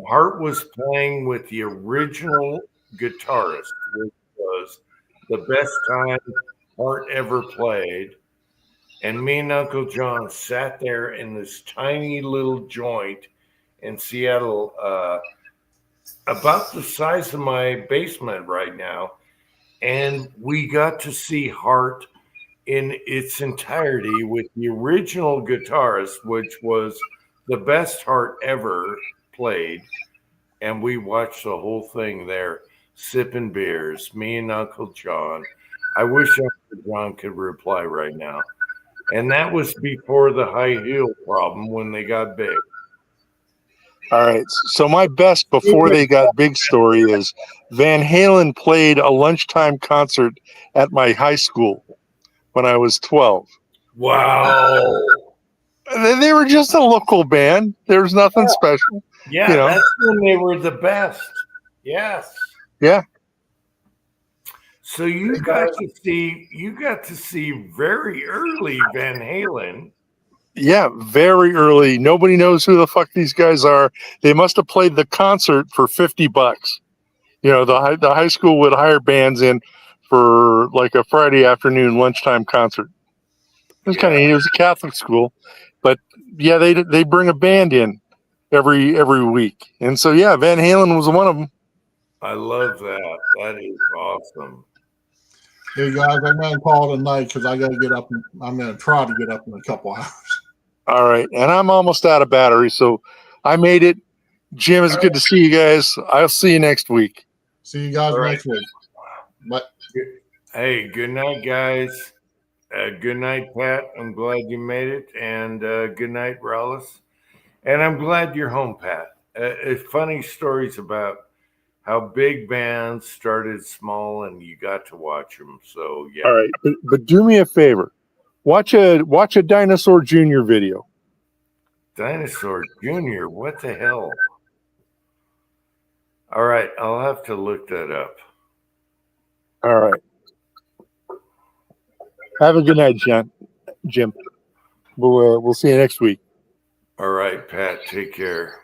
Hart was playing with the original guitarist, which was the best time Hart ever played. And me and Uncle John sat there in this tiny little joint in Seattle, about the size of my basement right now. And we got to see Hart in its entirety with the original guitarist, which was the best Hart ever played. And we watched the whole thing there, sipping beers, me and Uncle John. I wish Uncle John could reply right now. And that was before the high heel problem when they got big. all right. So my best before they got big story is Van Halen played a lunchtime concert at my high school when I was 12. Wow. They were just a local band. There was nothing special. Yeah, You know. that's when they were the best. Yes. Yeah. So you got to see very early Van Halen. Yeah, very early. Nobody knows who the fuck these guys are. They must have played the concert for $50. You know, the high school would hire bands in for like a Friday afternoon lunchtime concert. It was kind of it was a Catholic school, but yeah, they bring a band in every week, and so yeah, Van Halen was one of them. I love that. That is awesome. Hey guys, I'm gonna call it a night because I gotta get up. I'm gonna try to get up in a couple hours. All right, and I'm almost out of battery, so I made it. Jim, it's good to see you guys. I'll see you next week. See you guys next week. Bye. Hey, good night, guys. Good night, Pat. I'm glad you made it, and good night, Rallis. And I'm glad you're home, Pat. It's funny stories about how big bands started small, and you got to watch them. So yeah. All right, but do me a favor. Watch a Dinosaur Jr. video. Dinosaur Jr. What the hell? All right, I'll have to look that up. All right. Have a good night, Jim. We'll see you next week. All right, Pat. Take care.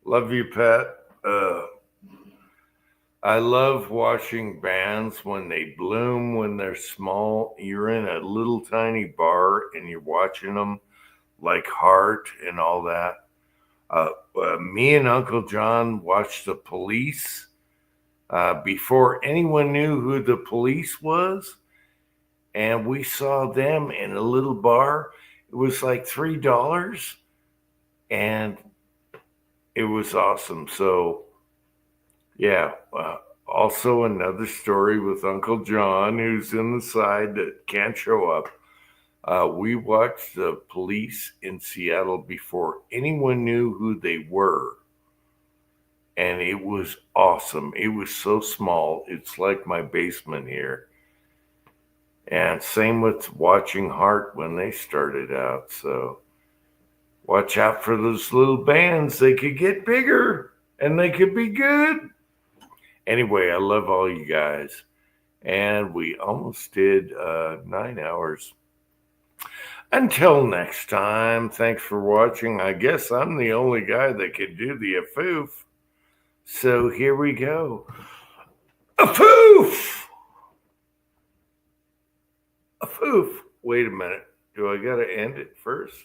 Love you, Pat. I love watching bands when they bloom, when they're small. You're in a little tiny bar and you're watching them like Heart and all that. Me and Uncle John watched The Police before anyone knew who The Police was. And we saw them in a little bar. It was like $3. And it was awesome. So, yeah. Also, another story with Uncle John, who's in the side that can't show up. We watched the police in Seattle before anyone knew who they were. And it was awesome. It was so small. It's like my basement here. And same with watching Heart when they started out. So watch out for those little bands. They could get bigger and they could be good. Anyway, I love all you guys. And we almost did 9 hours. Until next time, thanks for watching. I guess I'm the only guy that can do the afoof. So here we go. Afoof! Afoof. Wait a minute. Do I got to end it first?